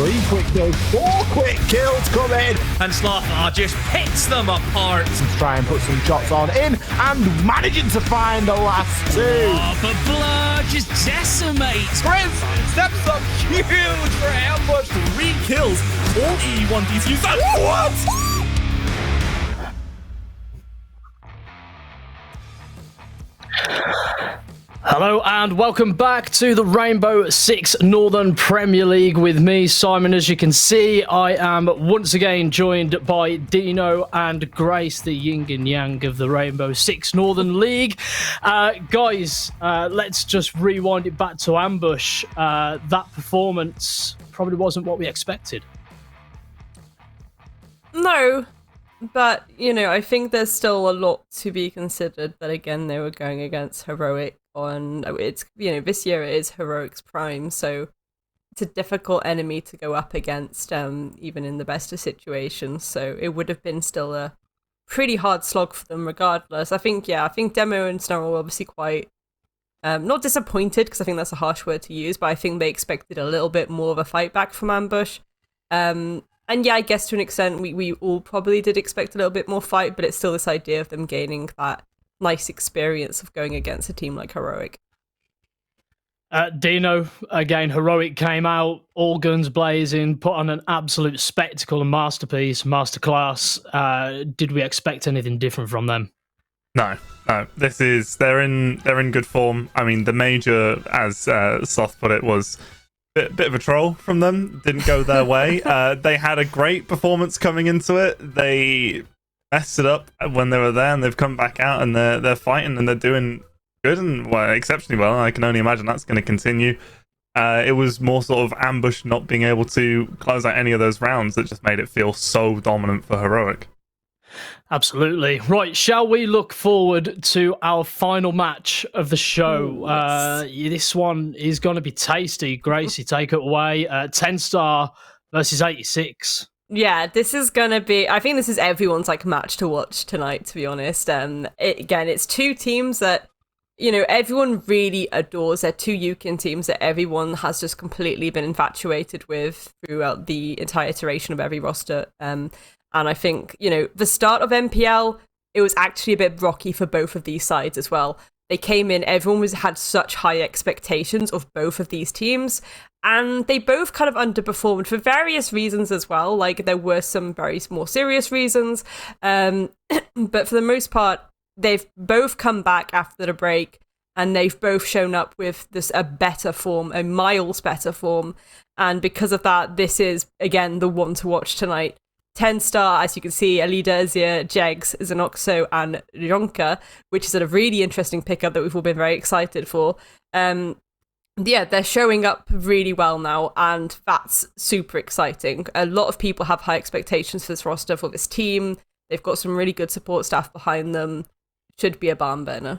3 quick kills, 4 quick kills coming. And Slothar just picks them apart. Let's try and put some shots on in and managing to find the last 2. Oh, but Blur just decimates. Prince steps up huge for ambush. 3 kills, all E1 defusers. What? Hello and welcome back to the Rainbow Six Northern Premier League with me, Simon. As you can see, I am once again joined by Dino and Grace, the yin and yang of the Rainbow Six Northern League. Guys, let's just rewind it back to Ambush. That performance probably wasn't what we expected. No, but, you know, I think there's still a lot to be considered. That again, they were going against Heroic on, it's, you know, this year it is Heroic's prime, so it's a difficult enemy to go up against, even in the best of situations, so it would have been still a pretty hard slog for them regardless. I think Demo and Snarl were obviously quite, not disappointed, because I think that's a harsh word to use, but I think they expected a little bit more of a fight back from Ambush. And yeah, I guess to an extent, we all probably did expect a little bit more fight, but it's still this idea of them gaining that nice experience of going against a team like Heroic. Dino, again, Heroic came out, all guns blazing, put on an absolute spectacle and masterpiece, masterclass. Did we expect anything different from them? No. They're in good form. I mean, the major, as Sloth put it, was bit of a troll from them. Didn't go their way. They had a great performance coming into it. They messed it up when they were there, and they've come back out and they're fighting and they're doing good and exceptionally well. I can only imagine that's going to continue. It was more sort of Ambush not being able to close out any of those rounds that just made it feel so dominant for Heroic. Absolutely. Right, shall we look forward to our final match of the show? This one is going to be tasty. Gracie, take it away. TENSTAR versus 86. Yeah, this is going to be... I think this is everyone's like match to watch tonight, to be honest. It's two teams that, you know, everyone really adores. They're two Yukin teams that everyone has just completely been infatuated with throughout the entire iteration of every roster. And I think, you know, the start of NPL, it was actually a bit rocky for both of these sides as well. They came in, everyone had such high expectations of both of these teams, and they both kind of underperformed for various reasons as well. Like, there were some very more serious reasons, but for the most part, they've both come back after the break, and they've both shown up with a better form, a miles better form, and because of that, this is, again, the one to watch tonight. TENSTAR, as you can see, Alida, Azir, Jegs, Zanoxo, and Ronka, which is a really interesting pickup that we've all been very excited for. Yeah, they're showing up really well now, and that's super exciting. A lot of people have high expectations for this roster, for this team. They've got some really good support staff behind them. Should be a barn burner.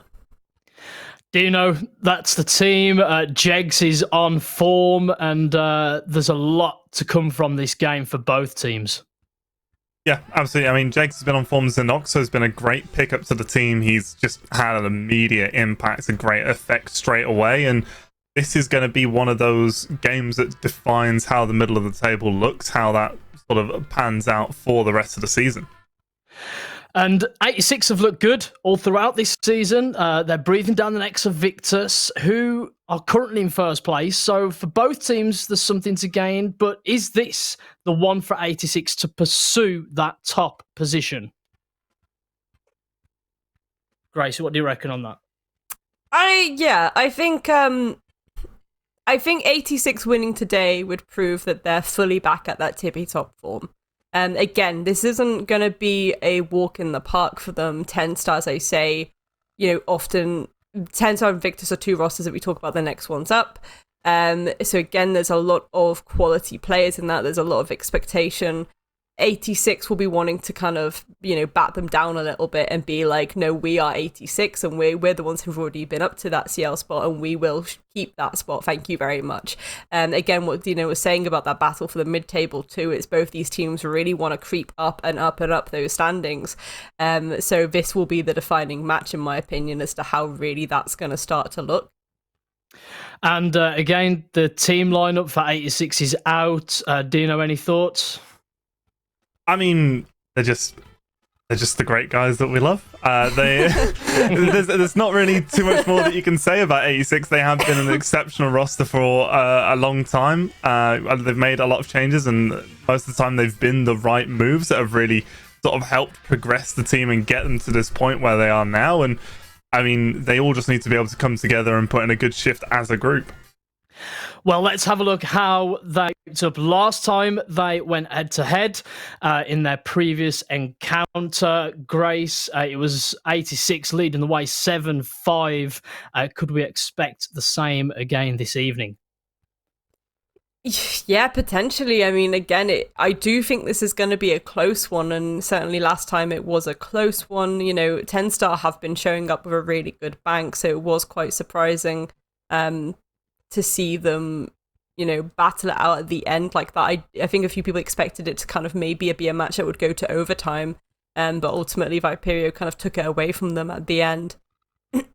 Dino, that's the team. Jegs is on form, and there's a lot to come from this game for both teams. Yeah, absolutely. I mean, Jegs has been on form. Zanoxo has been a great pickup to the team. He's just had an immediate impact, a great effect straight away. And this is going to be one of those games that defines how the middle of the table looks, how that sort of pans out for the rest of the season. And 86 have looked good all throughout this season. They're breathing down the necks of Victus, who are currently in first place. So for both teams, there's something to gain. But is this the one for 86 to pursue that top position? Grace, what do you reckon on that? I think 86 winning today would prove that they're fully back at that tippy top form. And again, this isn't going to be a walk in the park for them. TENSTAR, as I say, you know, often TENSTAR and Victus are two rosters that we talk about the next ones up. So again, there's a lot of quality players in that. There's a lot of expectation. 86 will be wanting to kind of, you know, bat them down a little bit and be like, no, we are 86 and we're the ones who've already been up to that CL spot and we will keep that spot. Thank you very much. And again, what Dino was saying about that battle for the mid-table too, is both these teams really want to creep up and up and up those standings. So this will be the defining match, in my opinion, as to how really that's going to start to look. And again, the team lineup for 86 is out. Dino, any thoughts? I mean, they're just the great guys that we love. There's not really too much more that you can say about 86. They have been an exceptional roster for a long time. They've made a lot of changes, and most of the time they've been the right moves that have really sort of helped progress the team and get them to this point where they are now. And I mean, they all just need to be able to come together and put in a good shift as a group. Well, let's have a look how they picked up last time they went head-to-head in their previous encounter. Grace, it was 86 leading the way 7-5. Could we expect the same again this evening? Yeah, potentially. I mean, again, I do think this is going to be a close one, and certainly last time it was a close one. You know, TENSTAR have been showing up with a really good bank, so it was quite surprising to see them, you know, battle it out at the end like that. I think a few people expected it to kind of maybe be a match that would go to overtime, but ultimately Viperio kind of took it away from them at the end.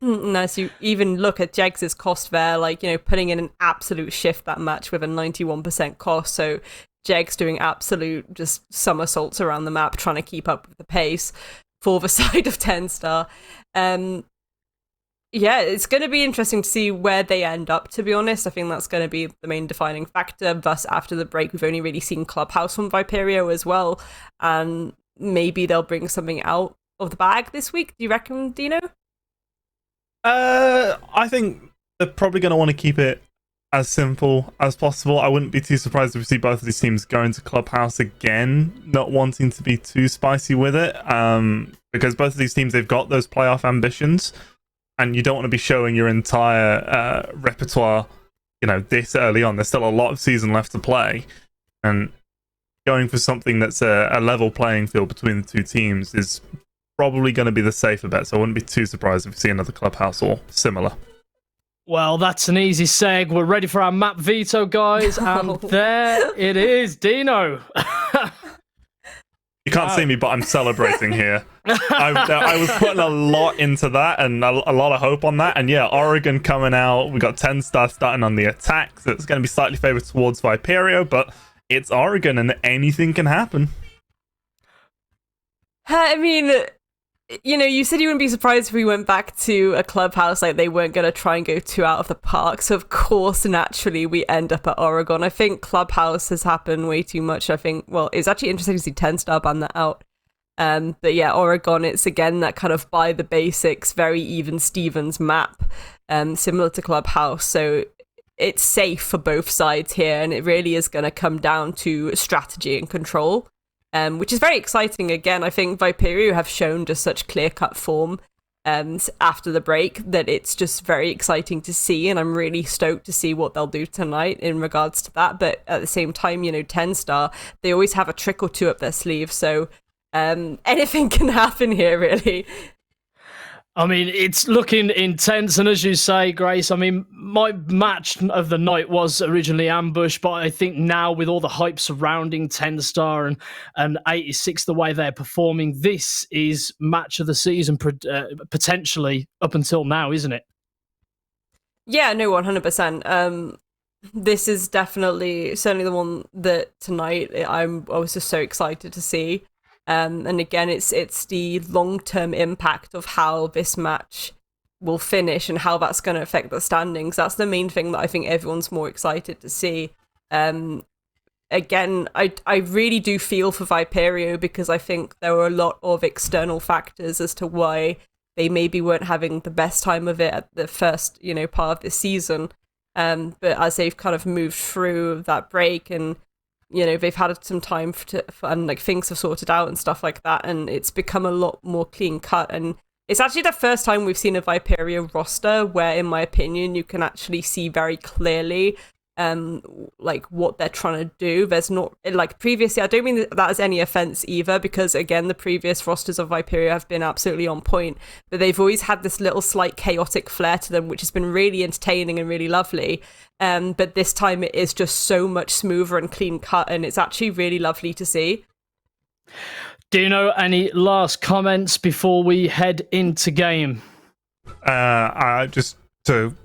And as you even look at Jegs' cost there, like, you know, putting in an absolute shift that match with a 91% cost. So Jegs doing absolute just somersaults around the map, trying to keep up with the pace for the side of TENSTAR. Yeah, it's going to be interesting to see where they end up, to be honest. I think that's going to be the main defining factor. Thus, after the break, we've only really seen Clubhouse from Viperio as well. And maybe they'll bring something out of the bag this week. Do you reckon, Dino? I think they're probably going to want to keep it as simple as possible. I wouldn't be too surprised if we see both of these teams going to Clubhouse again, not wanting to be too spicy with it, because both of these teams, they've got those playoff ambitions, and you don't want to be showing your entire repertoire, you know, this early on. There's still a lot of season left to play, and going for something that's a level playing field between the two teams is probably going to be the safer bet, so I wouldn't be too surprised if we see another Clubhouse or similar. Well, that's an easy seg. We're ready for our map veto, guys, and there it is, Dino. You can't see me, but I'm celebrating here. I was putting a lot into that and a lot of hope on that, and yeah, Oregon coming out. We got TENSTAR starting on the attack, so it's going to be slightly favored towards Viperio, but it's Oregon and anything can happen. I mean, you know, you said you wouldn't be surprised if we went back to a Clubhouse, like they weren't going to try and go too out of the park. So, of course, naturally, we end up at Oregon. I think Clubhouse has happened way too much. I think, well, it's actually interesting to see TENSTAR ban that out. But yeah, Oregon, it's again that kind of by the basics, very even Stevens map, similar to Clubhouse. So it's safe for both sides here, and it really is going to come down to strategy and control. Which is very exciting. Again, I think Viperio have shown just such clear-cut form after the break that it's just very exciting to see, and I'm really stoked to see what they'll do tonight in regards to that. But at the same time, you know, TENSTAR, they always have a trick or two up their sleeve, so anything can happen here, really. I mean, it's looking intense, and as you say, Grace, I mean, my match of the night was originally Ambush, but I think now with all the hype surrounding TENSTAR and 86, the way they're performing, this is match of the season, potentially, up until now, isn't it? Yeah, no, 100%. This is certainly the one that tonight I was just so excited to see. And again, it's the long-term impact of how this match will finish and how that's going to affect the standings. That's the main thing that I think everyone's more excited to see. Again, I really do feel for Viperio, because I think there were a lot of external factors as to why they maybe weren't having the best time of it at the first, you know, part of this season. But as they've kind of moved through that break and, you know, they've had some time and like things have sorted out and stuff like that, and it's become a lot more clean cut. And it's actually the first time we've seen a Viperio roster where, in my opinion, you can actually see very clearly like what they're trying to do. There's not, like previously, I don't mean that as any offense either, because again, the previous rosters of Viperio have been absolutely on point, but they've always had this little slight chaotic flair to them, which has been really entertaining and really lovely. But this time it is just so much smoother and clean cut, and it's actually really lovely to see. Dino, any last comments before we head into game? Just to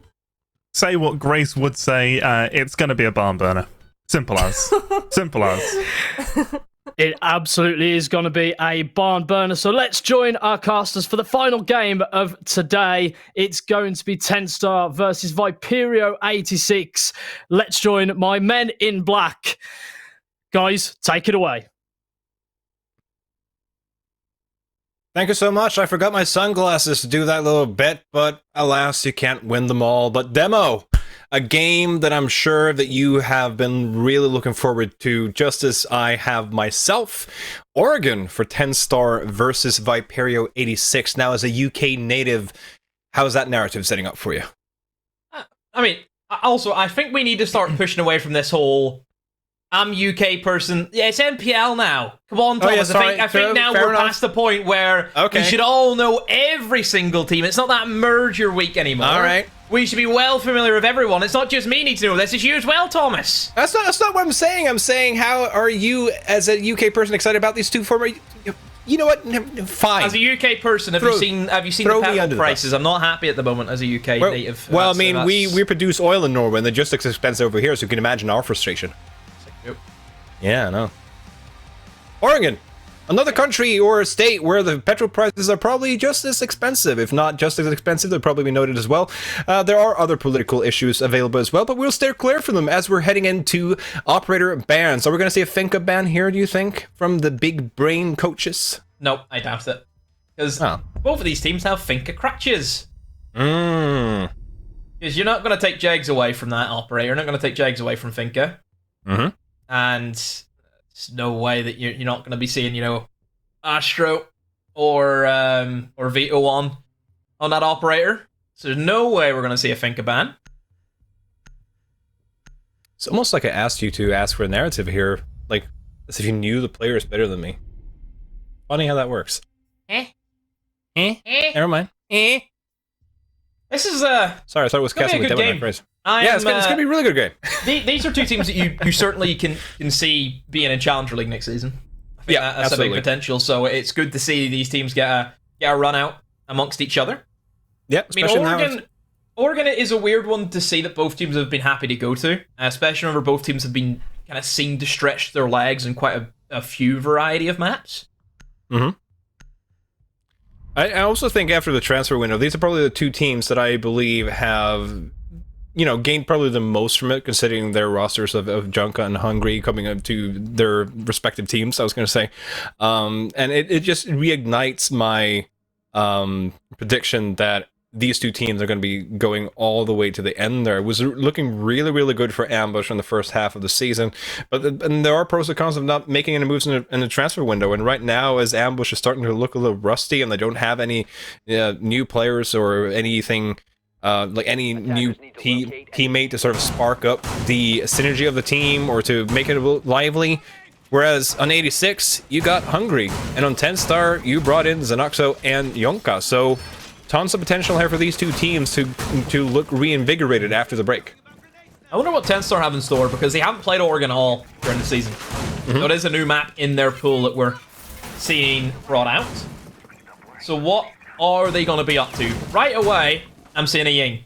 say what Grace would say. It's going to be a barn burner. Simple as. Simple as. It absolutely is going to be a barn burner. So let's join our casters for the final game of today. It's going to be TENSTAR versus Viperio 86. Let's join my men in black. Guys, take it away. Thank you so much. I forgot my sunglasses to do that little bet, but alas, you can't win them all. But Demo, a game that I'm sure that you have been really looking forward to, just as I have myself. Oregon for TENSTAR versus Viperio 86. Now, as a UK native, how's that narrative setting up for you? I mean, also, I think we need to start pushing away from this whole I'm UK person. Yeah, it's NPL now. Come on, Thomas. I think now we're past the point where we should all know every single team. It's not that merger week anymore. All right. We should be well familiar with everyone. It's not just me need to know this. It's you as well, Thomas. That's not what I'm saying. I'm saying, how are you, as a UK person, excited about these two former... You know what? Fine. As a UK person, have you seen the petrol prices? I'm not happy at the moment as a UK native. Well, I mean, we produce oil in Norway, and they're just as expensive over here, so you can imagine our frustration. Yeah, I know. Oregon, another country or state where the petrol prices are probably just as expensive. If not just as expensive, they'll probably be noted as well. There are other political issues available as well, but we'll steer clear from them as we're heading into operator bans. Are we going to see a Finca ban here, do you think, from the big brain coaches? Nope, I doubt it. Because both of these teams have Finca crutches. Because you're not going to take Jags away from that operator. You're not going to take Jags away from Finca. And there's no way that you're not going to be seeing, Astro or Vito on that operator. So there's no way we're going to see a Finca ban. It's almost like I asked you to ask for a narrative here, like as if you knew the players better than me. Funny how that works. Never mind. This is sorry, I thought it was casting with Devil Knight Race. It's gonna be a really good game. These are two teams that you certainly can see being in Challenger League next season. I think that's absolutely. a big potential. So it's good to see these teams get a run out amongst each other. Yeah, I mean, Oregon is a weird one to see that both teams have been happy to go to, especially whenever both teams have been kind of seen to stretch their legs in quite a few variety of maps. I also think after the transfer window, these are probably the two teams that I believe have, gained probably the most from it, considering their rosters of Junka and Hungry coming up to their respective teams, I was going to say. And it just reignites my prediction that these two teams are going to be going all the way to the end there. It was looking really, really good for Ambush in the first half of the season. And there are pros and cons of not making any moves in the transfer window. And right now, as Ambush is starting to look a little rusty and they don't have any new players or anything, like any new teammate to sort of spark up the synergy of the team or to make it a little lively. Whereas on 86, you got Hungry. And on TENSTAR, you brought in Zanoxo and Yonka. So tons of potential here for these two teams to look reinvigorated after the break. I wonder what TENSTAR have in store, because they haven't played Oregon at all during the season. So it is a new map in their pool that we're seeing brought out. So what are they going to be up to? Right away, I'm seeing a Ying.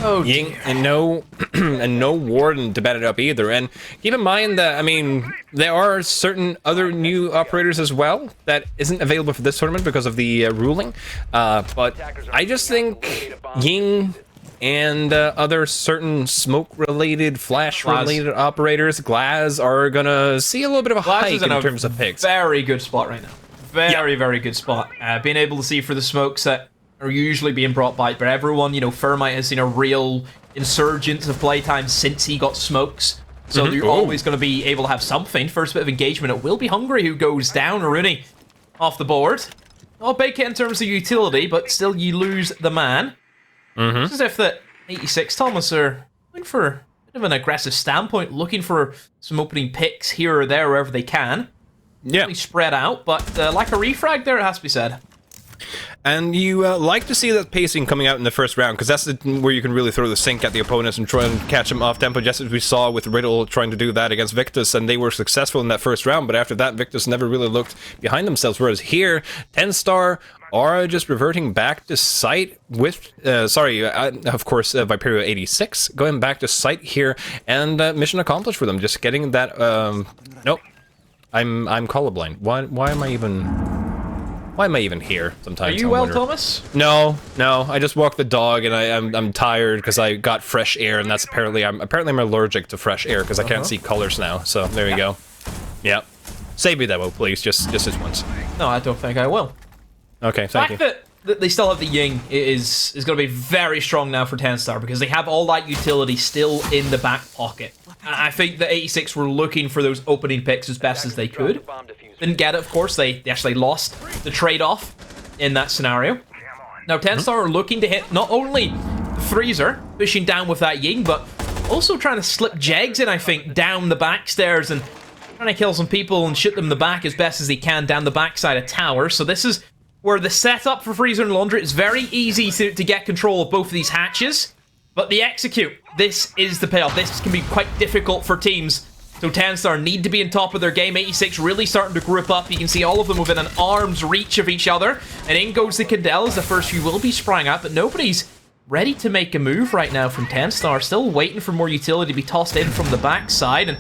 Oh, Ying, and no Warden to bat it up either. And keep in mind that, I mean, there are certain other new operators as well that isn't available for this tournament because of the ruling. But I just think Ying and other certain smoke-related, flash-related operators, Glaz, are gonna see a little bit of a hike in terms of picks. Very good spot right now. Very good spot. Being able to see for the smokes that are usually being brought by everyone. Fermite has seen a real insurgence of playtime since he got smokes. So you're always going to be able to have something. First bit of engagement, it will be Hungry who goes down. Rooney off the board. Not a big hit in terms of utility, but still you lose the man. It's as if that 86 Thomas are looking for a bit of an aggressive standpoint, looking for some opening picks here or there wherever they can. Yeah. Really spread out, but like a refrag there, it has to be said. And you like to see that pacing coming out in the first round, because that's where you can really throw the sink at the opponents and try and catch them off tempo, just as we saw with RIDDLE trying to do that against Victus, and they were successful in that first round, but after that, Victus never really looked behind themselves, whereas here, TENSTAR are just reverting back to site with, of course, Viperio 86, going back to site here, and mission accomplished for them, just getting that, nope, I'm colorblind. Why am I even here? Sometimes. Are you well, Thomas? No, I just walked the dog, and I'm tired because I got fresh air, and that's apparently I'm allergic to fresh air because I can't see colors now. So there you go. Yeah, save me that one, please, just this once. No, I don't think I will. Okay, thank you. The fact that they still have the Ying is going to be very strong now for TENSTAR, because they have all that utility still in the back pocket. I think the 86 were looking for those opening picks as best as they could. Didn't get it, of course. They actually lost the trade-off in that scenario. Now, TENSTAR are looking to hit not only the Freezer, pushing down with that Ying, but also trying to slip Jegs in, I think, down the back stairs and trying to kill some people and shoot them in the back as best as they can down the backside of tower. So this is where the setup for Freezer and Laundry is very easy to get control of both of these hatches. But the execute, this is the payoff. This can be quite difficult for teams. So TENSTAR need to be on top of their game. 86 really starting to group up. You can see all of them within an arm's reach of each other. And in goes the Cadell as the first few will be sprang up, but nobody's ready to make a move right now from TENSTAR. Still waiting for more utility to be tossed in from the backside. And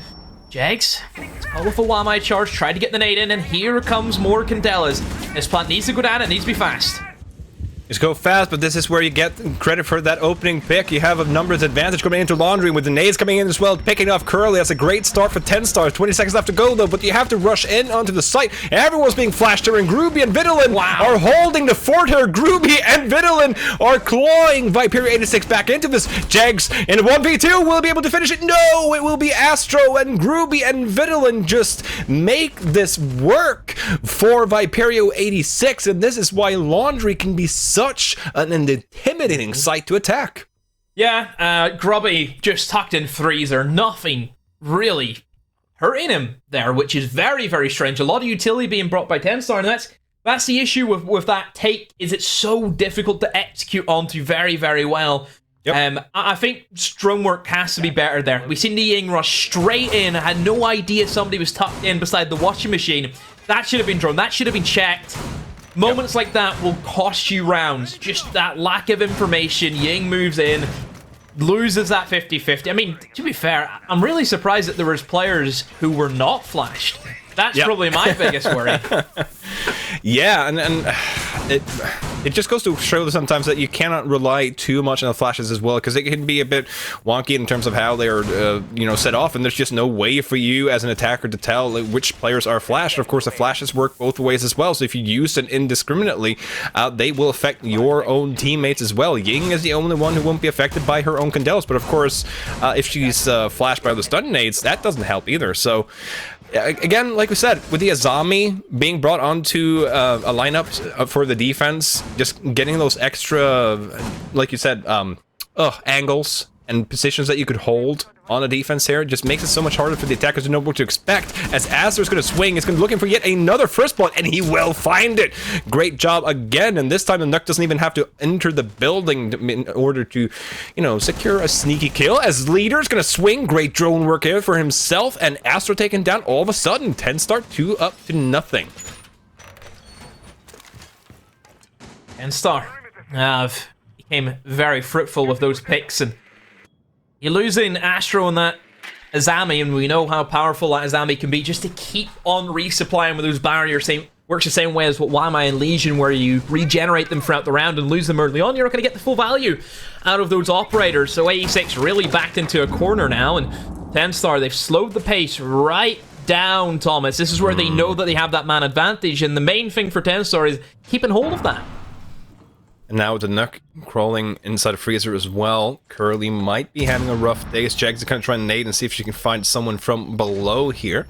Jags, call with a Wamai charge, try to get the nade in, and here comes more Candelas. This plant needs to go down, it needs to be fast. Just go fast, but this is where you get credit for that opening pick. You have a numbers advantage coming into Laundry with the nades coming in as well, picking off Curly. That's a great start for TENSTAR. 20 seconds left to go though, but you have to rush in onto the site. Everyone's being flashed here, and Groovy and Vidalin are holding the fort here. Groovy and Vidalin are clawing Viperio 86 back into this. Jags in a 1v2 will be able to finish it. No, it will be Astro, and Groovy and Vidalin just make this work for Viperio 86, and this is why Laundry can be such an intimidating sight to attack. Yeah, Grubby just tucked in Freezer. Nothing really hurting him there, which is very, very strange. A lot of utility being brought by TENSTAR, and that's the issue with that take, is it's so difficult to execute onto very, very well. Yep. I think drone work has to be better there. We've seen the Ying rush straight in. I had no idea somebody was tucked in beside the washing machine. That should have been drone. That should have been checked. Moments like that will cost you rounds. Just that lack of information. Ying moves in, loses that 50-50. I mean, to be fair, I'm really surprised that there was players who were not flashed. That's probably my biggest worry. Yeah, and it just goes to show sometimes that you cannot rely too much on the flashes as well, because it can be a bit wonky in terms of how they are, set off, and there's just no way for you as an attacker to tell which players are flashed. Of course, the flashes work both ways as well, so if you use them indiscriminately, they will affect your own teammates as well. Ying is the only one who won't be affected by her own Candelas, but of course, if she's flashed by the stun nades, that doesn't help either. So again, like we said, with the Azami being brought onto a lineup for the defense, just getting those extra, like you said, angles and positions that you could hold on a defense here just makes it so much harder for the attackers to know what to expect. As Aster's going to swing, he's going to be looking for yet another first blood, and he will find it. Great job again, and this time the Nuck doesn't even have to enter the building in order to, secure a sneaky kill. As Leader's going to swing, great drone work here for himself, and Astro taken down all of a sudden. TENSTAR 2-0. TENSTAR became very fruitful with those picks, and you're losing Astro and that Azami, and we know how powerful that Azami can be. Just to keep on resupplying with those barriers, works the same way as what Wamai and Legion, where you regenerate them throughout the round and lose them early on. You're not going to get the full value out of those operators. So 86 really backed into a corner now, and TENSTAR, they've slowed the pace right down, Thomas. This is where they know that they have that man advantage, and the main thing for TENSTAR is keeping hold of that. And now with the Nuck crawling inside a Freezer as well, Curly might be having a rough day. Jags are kind of trying to nade and see if she can find someone from below here.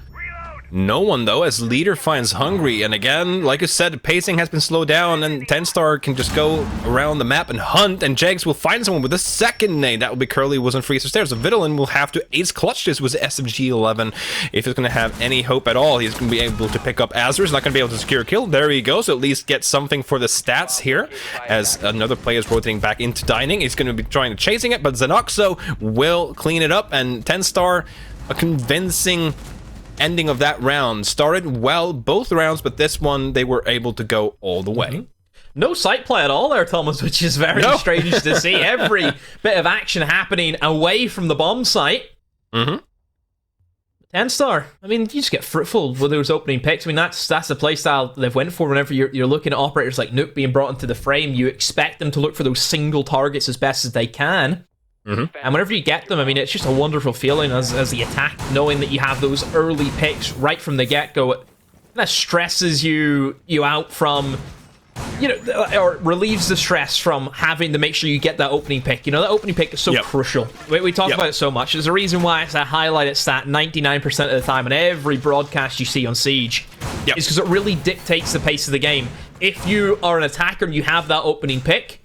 No one, though, as Leader finds Hungry. And again, like I said, the pacing has been slowed down, and TENSTAR can just go around the map and hunt, and Jags will find someone with a second nade. That will be Curly, wasn't free. So there's a Villain will have to ace clutch this with SMG-11 if he's going to have any hope at all. He's going to be able to pick up Azur. He's not going to be able to secure a kill. There he goes. So at least get something for the stats here, as another player is rotating back into Dining. He's going to be trying to chasing it, but Xenoxo will clean it up, and TENSTAR, a convincing ending of that round. Started well both rounds, but this one they were able to go all the way. No sight play at all there, Thomas, which is very strange to see. Every bit of action happening away from the bomb site. TENSTAR, I mean, you just get fruitful with those opening picks. I mean, that's the playstyle they've went for. Whenever you're looking at operators like Nuke being brought into the frame, you expect them to look for those single targets as best as they can. And whenever you get them, I mean, it's just a wonderful feeling as the attack, knowing that you have those early picks right from the get-go. It kind of stresses you out from, or relieves the stress from having to make sure you get that opening pick. You know, that opening pick is so crucial. We talk about it so much. There's a reason why it's a highlighted stat 99% of the time in every broadcast you see on Siege. It's because it really dictates the pace of the game. If you are an attacker and you have that opening pick,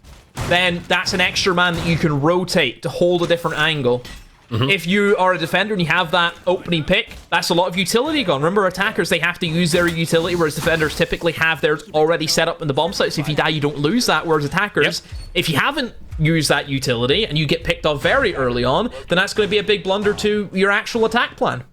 then that's an extra man that you can rotate to hold a different angle. If you are a defender and you have that opening pick, that's a lot of utility gone. Remember, attackers, they have to use their utility, whereas defenders typically have theirs already set up in the bomb site, so if you die, you don't lose that, whereas attackers, if you haven't used that utility and you get picked off very early on, then that's going to be a big blunder to your actual attack plan.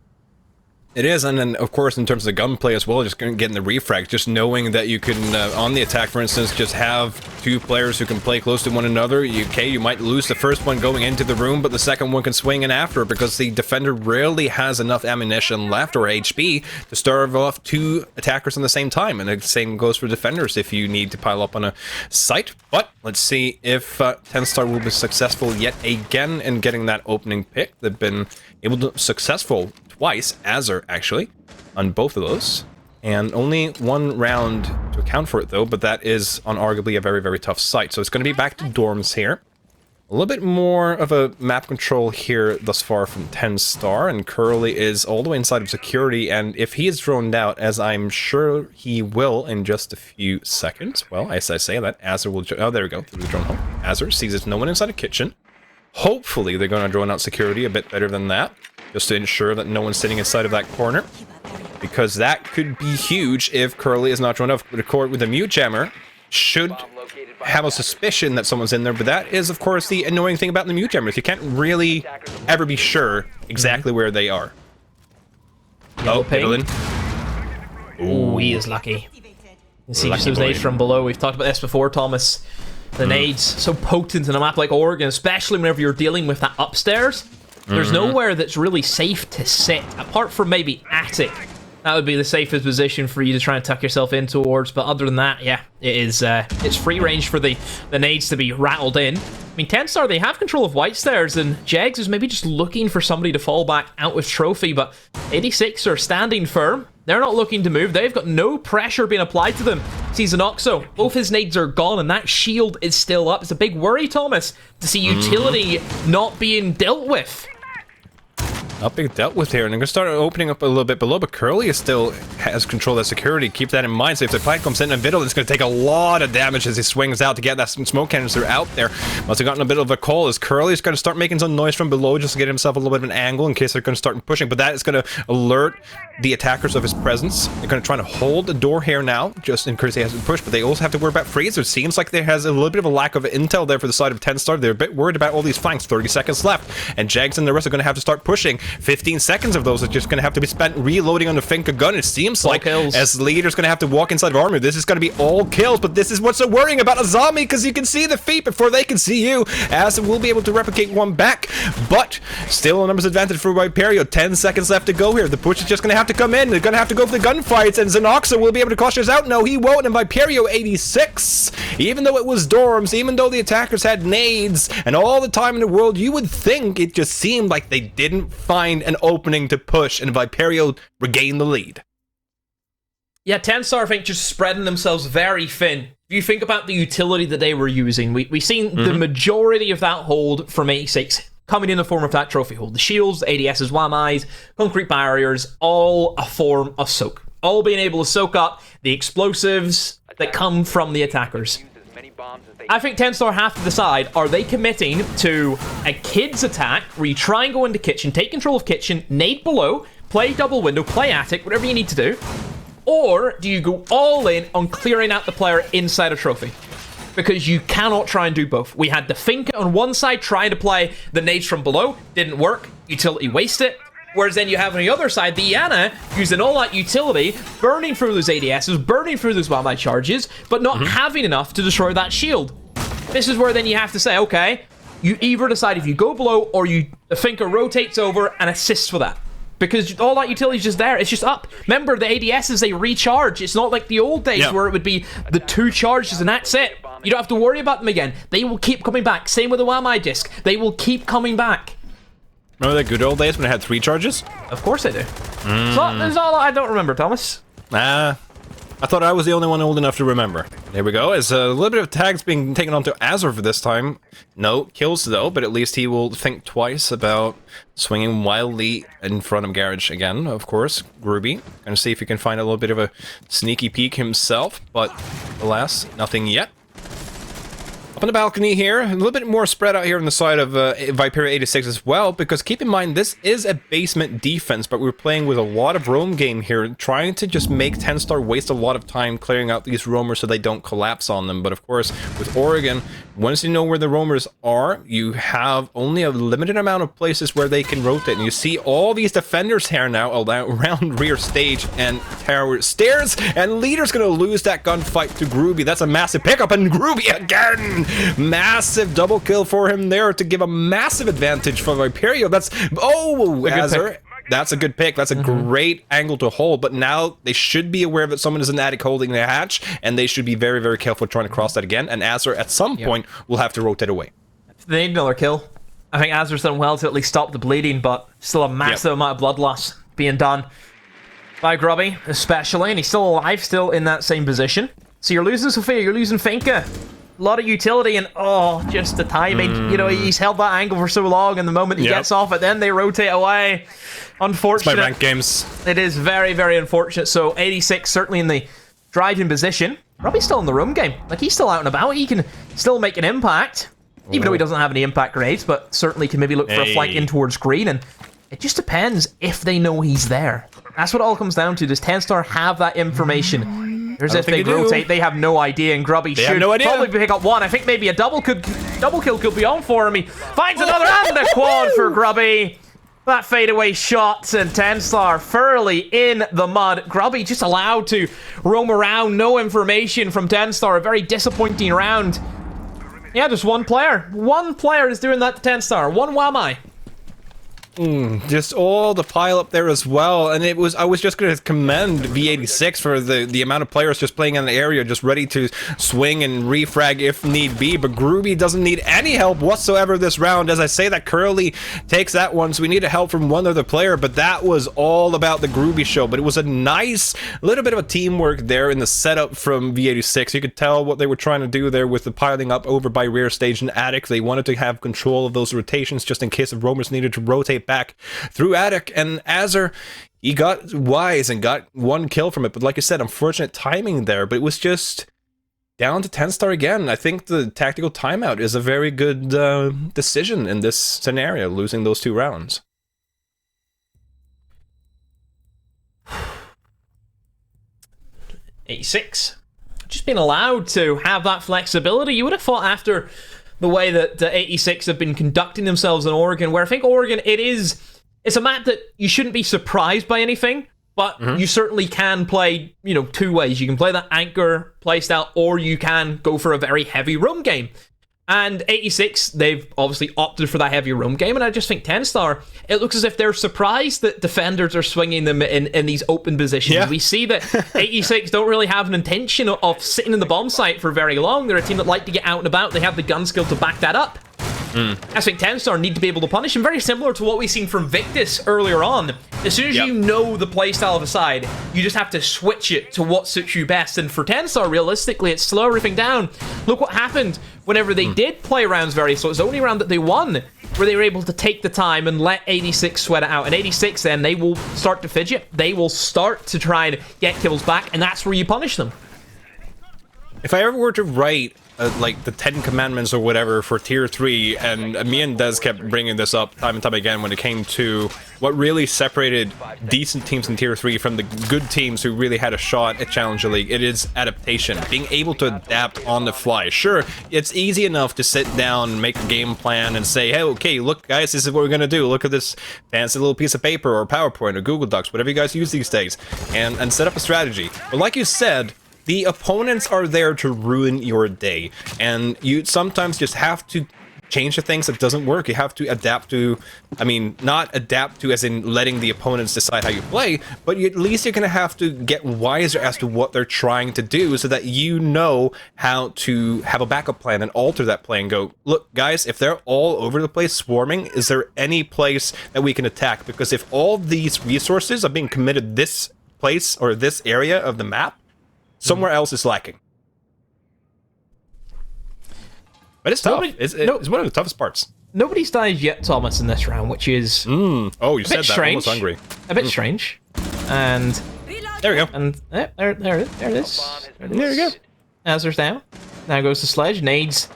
It is, and then of course in terms of gunplay as well, just getting the refrags, just knowing that you can, on the attack for instance, just have two players who can play close to one another. You might lose the first one going into the room, but the second one can swing in after, because the defender rarely has enough ammunition left, or HP, to starve off two attackers at the same time, and the same goes for defenders if you need to pile up on a site. But let's see if TENSTAR will be successful yet again in getting that opening pick. They've been able to successful twice, Azur actually, on both of those, and only one round to account for it though, but that is on arguably a very, very tough site. So it's going to be back to dorms here. A little bit more of a map control here thus far from TENSTAR, and Curly is all the way inside of security, and if he is droned out, as I'm sure he will in just a few seconds, well, as I say that, Azur will, oh there we go, through the drone hole. Azur sees there's no one inside the kitchen. Hopefully they're going to drone out security a bit better than that, just to ensure that no one's sitting inside of that corner, because that could be huge if Curly is not drawn up. With a mute jammer, should have a suspicion that someone's in there, but that is, of course, the annoying thing about the mute jammers. You can't really ever be sure exactly where they are. Oh, Villain. Ooh, he is lucky. You can see just those nades from below. We've talked about this before, Thomas. The nades, so potent in a map like Oregon, especially whenever you're dealing with that upstairs. There's nowhere that's really safe to sit, apart from maybe attic. That would be the safest position for you to try and tuck yourself in towards, but other than that, yeah, it is, it's free range for the nades to be rattled in. I mean, TENSTAR, they have control of white stairs, and Jags is maybe just looking for somebody to fall back out with trophy, but 86 are standing firm. They're not looking to move. They've got no pressure being applied to them. Sees Xenoxo. Both his nades are gone, and that shield is still up. It's a big worry, Thomas, to see utility not being dealt with. Not being dealt with here, and I'm going to start opening up a little bit below, but Curly is still has control of that security. Keep that in mind. So if the plant comes in, and Viddle is going to take a lot of damage as he swings out to get that smoke canister out there. Must have gotten a bit of a call as Curly is going to start making some noise from below just to get himself a little bit of an angle in case they're going to start pushing, but that is going to alert the attackers of his presence. They're going to try to hold the door here now, just in case he has to push, but they also have to worry about freeze. It seems like there has a little bit of a lack of intel there for the side of TENSTAR. They're a bit worried about all these flanks. 30 seconds left, and Jags and the rest are going to have to start pushing. 15 seconds of those are just going to have to be spent reloading on the Finka gun. It seems like as leader's going to have to walk inside of armor. This is going to be all kills, but this is what's so worrying about a zombie, because you can see the feet before they can see you, as it will be able to replicate one back, but still a numbers advantage for Viperio. 10 seconds left to go here. The push is just going to have to come in. They're going to have to go for the gunfights, and Xenoxo will be able to clutch us out. No, he won't, and Viperio 86. Even though it was dorms, even though the attackers had nades, and all the time in the world, you would think it just seemed like they didn't find an opening to push, and Viperio regained the lead. Yeah, TENSTAR, I think, just spreading themselves very thin. If you think about the utility that they were using, we've seen the majority of that hold from 86 coming in the form of that trophy hold. The shields, the ADSs, WAMIs, concrete barriers, all a form of soak. All being able to soak up the explosives that come from the attackers. I think TENSTAR have to decide, are they committing to a kids attack where you try and go into kitchen, take control of kitchen, nade below, play double window, play attic, whatever you need to do, or do you go all in on clearing out the player inside a trophy? Because you cannot try and do both. We had the Finka on one side trying to play the nades from below, didn't work, utility wasted. Whereas then you have on the other side, the Iana using all that utility, burning through those ADSs, burning through those wildlife charges, but not having enough to destroy that shield. This is where then you have to say, okay, you either decide if you go below or the Finka rotates over and assists for that. Because all that utility is just there. It's just up. Remember, the ADSs, they recharge. It's not like the old days where it would be the 2 charges and that's it. You don't have to worry about them again. They will keep coming back. Same with the WAMI disc. They will keep coming back. Remember the good old days when it had 3 charges? Of course I do. So there's all I don't remember, Thomas. I thought I was the only one old enough to remember. There we go. As a little bit of tags being taken onto Azure for this time. No kills though, but at least he will think twice about swinging wildly in front of Garage again, of course. Groovy. Gonna see if he can find a little bit of a sneaky peek himself, but alas, nothing yet. Up on the balcony here, a little bit more spread out here on the side of Viperio 86 as well, because keep in mind, this is a basement defense, but we're playing with a lot of roam game here, trying to just make TENSTAR waste a lot of time clearing out these roamers so they don't collapse on them. But of course, with Oregon, once you know where the roamers are, you have only a limited amount of places where they can rotate. And you see all these defenders here now around rear stage and tower stairs, and Leader's gonna lose that gunfight to Groovy. That's a massive pickup, and Groovy again! Massive double kill for him there to give a massive advantage for Viperio. That's Azure. That's a good pick. That's a great angle to hold. But now they should be aware that someone is an attic holding the hatch, and they should be very, very careful trying to cross that again. And Azure at some point will have to rotate away. They need another kill. I think Azure's done well to at least stop the bleeding, but still a massive amount of blood loss being done by Grubby, especially, and he's still alive, still in that same position. So you're losing Sophia, you're losing Finka. A lot of utility, and just the timing. You know, he's held that angle for so long, and the moment he gets off it, then they rotate away. Unfortunate. It's my ranked games. It is very, very unfortunate. So 86 certainly in the driving position. Robbie's still in the room game. Like, he's still out and about. He can still make an impact, even though he doesn't have any impact grades, but certainly can maybe look for a flank in towards green. And it just depends if they know he's there. That's what it all comes down to. Does TENSTAR have that information? There's if they rotate, they have no idea, and Grubby should probably pick up one. I think maybe a double kill could be on for him. He finds another and a quad for Grubby. That fadeaway shot, and TENSTAR thoroughly in the mud. Grubby just allowed to roam around, no information from TENSTAR. A very disappointing round. Yeah, just one player. One player is doing that to TENSTAR. One WAMI. Just all the pile up there as well, and I was just going to commend V86 for the amount of players just playing in the area, just ready to swing and refrag if need be, but Groovy doesn't need any help whatsoever this round. As I say, that Curly takes that one, so we need help from one other player, but that was all about the Groovy show. But it was a nice little bit of a teamwork there in the setup from V86. You could tell what they were trying to do there with the piling up over by rear stage and attic. They wanted to have control of those rotations just in case the roamers needed to rotate back through attic, and Azure, he got wise and got one kill from it, but like I said, unfortunate timing there, but it was just down to TENSTAR again. I think the tactical timeout is a very good decision in this scenario, losing those 2 rounds. '86 just being allowed to have that flexibility. You would have thought after the way that the 86 have been conducting themselves in Oregon, where I think Oregon, it's a map that you shouldn't be surprised by anything, but you certainly can play, 2 ways. You can play that anchor playstyle, or you can go for a very heavy roam game. And 86, they've obviously opted for that heavy roam game, and I just think TENSTAR, it looks as if they're surprised that defenders are swinging them in these open positions. Yeah. We see that 86 don't really have an intention of sitting in the bomb site for very long. They're a team that like to get out and about. They have the gun skill to back that up. I think TENSTAR need to be able to punish him, very similar to what we've seen from Victus earlier on. As soon as you know the playstyle of a side, you just have to switch it to what suits you best. And for TENSTAR, realistically, it's slow everything down. Look what happened whenever they did play rounds very slow. It's the only round that they won where they were able to take the time and let 86 sweat it out. And 86, then, they will start to fidget. They will start to try and get kills back, and that's where you punish them. If I ever were to write like the 10 commandments or whatever for tier 3, and me and Des kept bringing this up time and time again when it came to what really separated decent teams in tier 3 from the good teams who really had a shot at Challenger League, it is adaptation, being able to adapt on the fly. Sure, it's easy enough to sit down, make a game plan, and say, hey, okay, look guys, this is what we're gonna do. Look at this fancy little piece of paper or PowerPoint or Google Docs, whatever you guys use these days, and set up a strategy. But like you said, the opponents are there to ruin your day, and you sometimes just have to change the things that doesn't work. You have to adapt to, I mean, not adapt to as in letting the opponents decide how you play, but at least you're going to have to get wiser as to what they're trying to do so that you know how to have a backup plan and alter that play and go, look, guys, if they're all over the place swarming, is there any place that we can attack? Because if all these resources are being committed this place or this area of the map, somewhere else is lacking. But it's tough. It's one of the toughest parts. Nobody's died yet, Thomas, in this round, which is oh, you said that. Strange. Almost hungry. A bit strange. And there we go. And there it is. There we go. Azur's down. Now goes to Sledge. Nades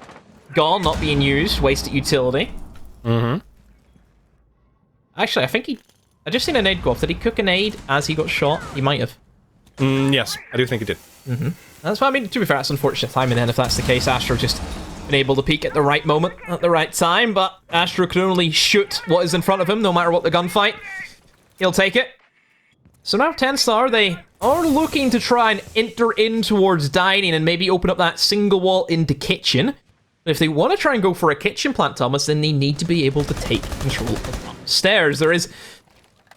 gone, not being used. Wasted utility. Actually, I think I just seen a nade go off. Did he cook a nade as he got shot? He might have. Yes, I do think he did. That's why, I mean, to be fair, that's unfortunate timing then if that's the case. Astro just been able to peek at the right moment, at the right time, but Astro can only shoot what is in front of him, no matter what the gunfight. He'll take it. So now TENSTAR, they are looking to try and enter in towards dining and maybe open up that single wall into kitchen. But if they want to try and go for a kitchen plant, Thomas, then they need to be able to take control of upstairs. There is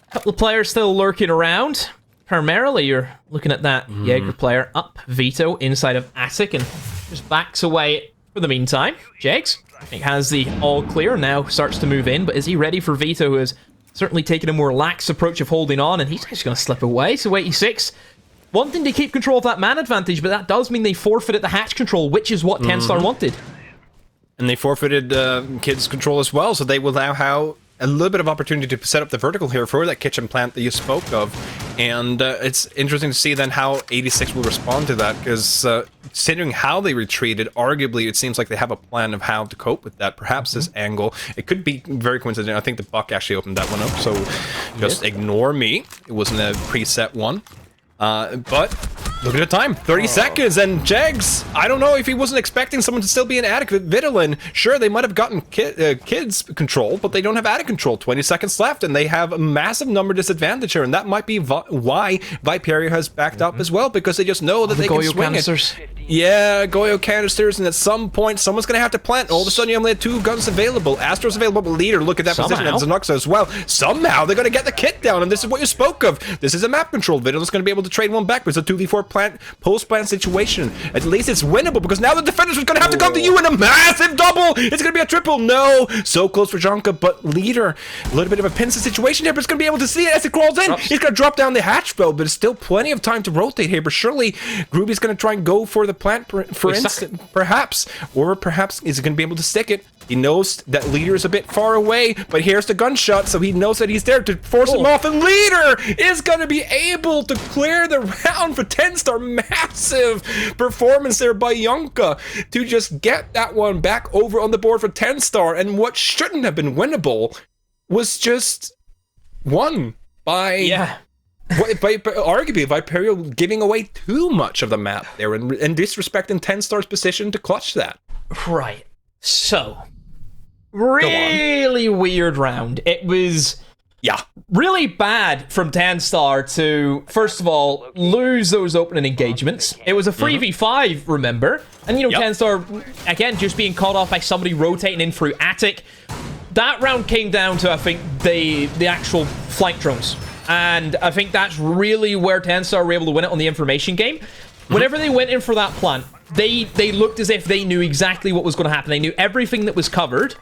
a couple of players still lurking around. Primarily, you're looking at that Jaeger player up, Vito, inside of Attic, and just backs away for the meantime. Jags, I think, has the all clear, now starts to move in, but is he ready for Vito, who has certainly taken a more lax approach of holding on, and he's just going to slip away. So 86, wanting to keep control of that man advantage, but that does mean they forfeited the hatch control, which is what TENSTAR wanted. And they forfeited kids control as well, so they will now have a little bit of opportunity to set up the vertical here for that kitchen plant that you spoke of. And it's interesting to see then how 86 will respond to that, because considering how they retreated, arguably it seems like they have a plan of how to cope with that. Perhaps this angle, it could be very coincidental. I think the Buck actually opened that one up, so just ignore me. It wasn't a preset one. But look at the time, 30 seconds, and Jags, I don't know if he wasn't expecting someone to still be in attic with Vittlen. Sure, they might have gotten kids control, but they don't have attic control. 20 seconds left, and they have a massive number disadvantage here, and that might be why Viperio has backed up as well, because they just know that they can swing it. Yeah, Goyo canisters, and at some point, someone's going to have to plant. All of a sudden, you only have 2 guns available. Astro's available, but Leader, look at that position, and Zanoxa as well. Somehow, they're going to get the kit down, and this is what you spoke of. This is a map control. Vittlen's going to be able to trade one back, but it's a 2v4 post-plant situation. At least it's winnable, because now the defenders are going to have to come to you in a massive double. It's going to be a triple. No, so close for Jonka, but Leader, a little bit of a pincer situation here, but it's going to be able to see it as it crawls in. He's going to drop down the hatch, though, but it's still plenty of time to rotate here. But surely Groovy's going to try and go for the plant, for instance, perhaps, or perhaps is going to be able to stick it. He knows that Leader is a bit far away, but here's the gunshot, so he knows that he's there to force him off, and Leader is going to be able to clear the round for TENSTAR. Massive performance there by Yonka to just get that one back over on the board for TENSTAR, and what shouldn't have been winnable was just won by... by arguably Viperio giving away too much of the map there and disrespecting TENSTAR's position to clutch that. Right. So, really weird round. It was really bad from TENSTAR to, first of all, lose those opening engagements. It was a 3v5, remember? And, you know, TENSTAR, again, just being caught off by somebody rotating in through Attic. That round came down to, I think, the actual flank drones. And I think that's really where TENSTAR were able to win it on the information game. Whenever they went in for that plant, they looked as if they knew exactly what was going to happen. They knew everything that was covered.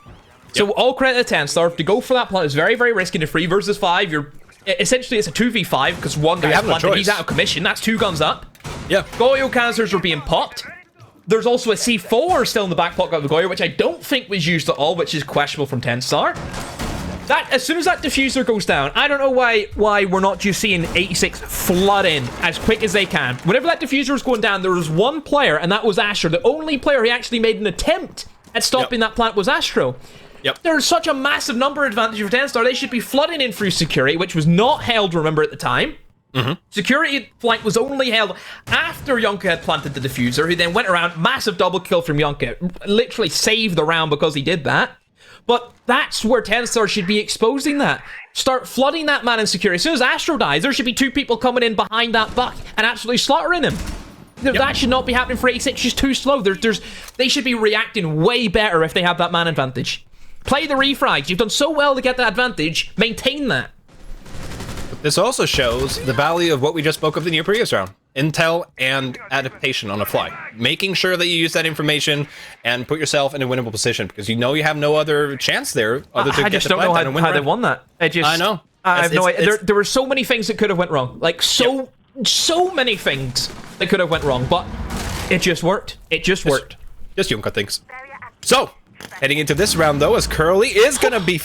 So all credit to TENSTAR. To go for that plant is very, very risky. To 3 versus 5, you're essentially it's a 2v5 because one guy's planted, he's out of commission. That's 2 guns up. Yeah. Goyo canisters are being popped. There's also a C4 still in the back pocket of the Goyo, which I don't think was used at all, which is questionable from TENSTAR. That as soon as that diffuser goes down, I don't know why we're not just seeing 86 flood in as quick as they can. Whenever that diffuser was going down, there was one player, and that was Astro. The only player who actually made an attempt at stopping that plant was Astro. Yep. There's such a massive number advantage for TENSTAR. They should be flooding in through security, which was not held, remember, at the time. Security flank was only held after Yonka had planted the diffuser, who then went around, massive double kill from Yonka, literally saved the round because he did that. But that's where TENSTAR should be exposing that. Start flooding that man in security. As soon as Astro dies, there should be 2 people coming in behind that buck and absolutely slaughtering him. That should not be happening for 86, just too slow. They should be reacting way better if they have that man advantage. Play the refrags. You've done so well to get that advantage. Maintain that. This also shows the value of what we just spoke of in the previous round. Intel and adaptation on the fly. Making sure that you use that information and put yourself in a winnable position because you know you have no other chance there other to I just don't know how they won that. I know. I have no idea. There were so many things that could have went wrong. Like, so many things that could have went wrong, but it just worked. It just worked. Just Yonka things. So, heading into this round, though, as Curly is going to be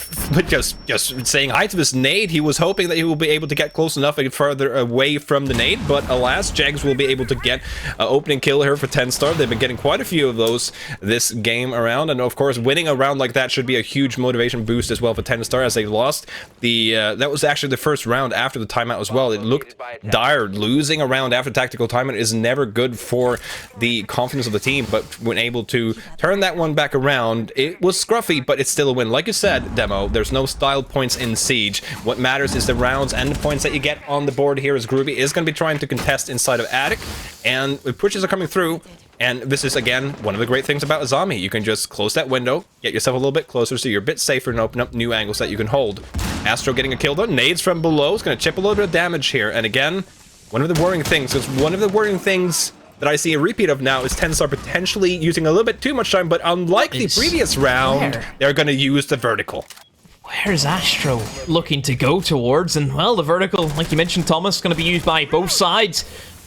just saying hi to this nade. He was hoping that he will be able to get close enough and further away from the nade, but alas, Jags will be able to get an opening kill here for TENSTAR. They've been getting quite a few of those this game around, and of course, winning a round like that should be a huge motivation boost as well for TENSTAR as they lost. That was actually the first round after the timeout as well. It looked dire. Losing a round after tactical timeout is never good for the confidence of the team, but when able to turn that one back around, it was scruffy, but it's still a win. Like you said, Demo, there's no style points in Siege. What matters is the rounds and the points that you get on the board here as Groovy is going to be trying to contest inside of Attic, and the pushes are coming through, and this is, again, one of the great things about Azami. You can just close that window, get yourself a little bit closer so you're a bit safer and open up new angles that you can hold. Astro getting a kill though. Nades from below is going to chip a little bit of damage here, and again, one of the worrying things that I see a repeat of now is TENSTAR potentially using a little bit too much time, but unlike the previous round, they're going to use the vertical. Where's Astro looking to go towards? And, well, the vertical, like you mentioned, Thomas, going to be used by both sides,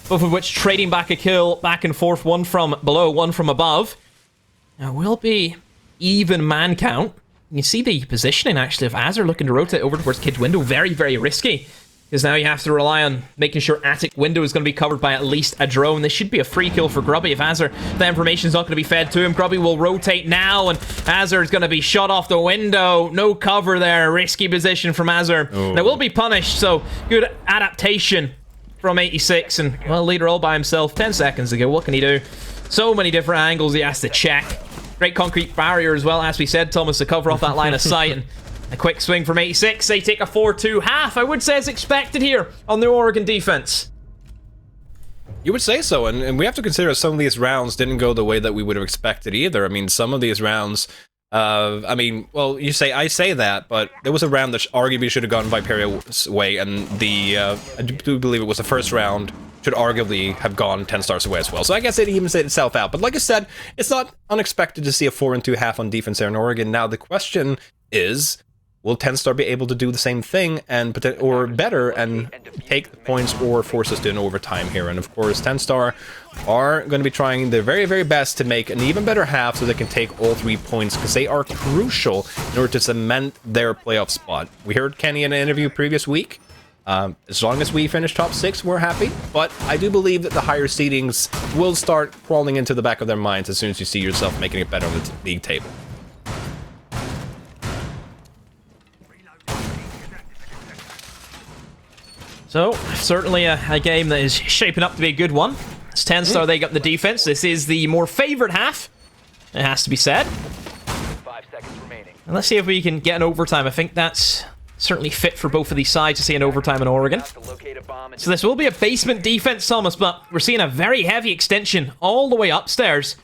both of which trading back a kill back and forth, one from below, one from above. Now, will be even man count. You see the positioning, actually, of Azure looking to rotate over towards Kid's window. Very, very risky. Because now you have to rely on making sure Attic window is going to be covered by at least a drone. This should be a free kill for Grubby if Azure, the information is not going to be fed to him. Grubby will rotate now, and Azure is going to be shot off the window. No cover there. Risky position from Azure. They will be punished, so good adaptation from 86. And, well, leader all by himself 10 seconds ago. What can he do? So many different angles he has to check. Great concrete barrier as well, as we said, Thomas, to cover off that line of sight. And a quick swing from 86. They take a 4-2 half, I would say, as expected here on the Oregon defense. You would say so, and we have to consider some of these rounds didn't go the way that we would have expected either. I mean, some of these rounds, well, I say that, but there was a round that arguably should have gone Viperio's way, and I do believe it was the first round should arguably have gone TENSTAR's way as well. So I guess it evens itself out. But like I said, it's not unexpected to see a 4-2 half on defense there in Oregon. Now the question is, will TENSTAR be able to do the same thing or better and take the points or force us to an overtime here? And of course, TENSTAR are going to be trying their very, very best to make an even better half so they can take all 3 points because they are crucial in order to cement their playoff spot. We heard Kenny in an interview previous week. As long as we finish top 6, we're happy. But I do believe that the higher seedings will start crawling into the back of their minds as soon as you see yourself making it better on the league table. So, certainly a game that is shaping up to be a good one. It's TENSTAR, they got the defense. This is the more favored half, it has to be said. 5 seconds remaining. And let's see if we can get an overtime. I think that's certainly fit for both of these sides to see an overtime in Oregon. So this will be a basement defense, Thomas, but we're seeing a very heavy extension all the way upstairs.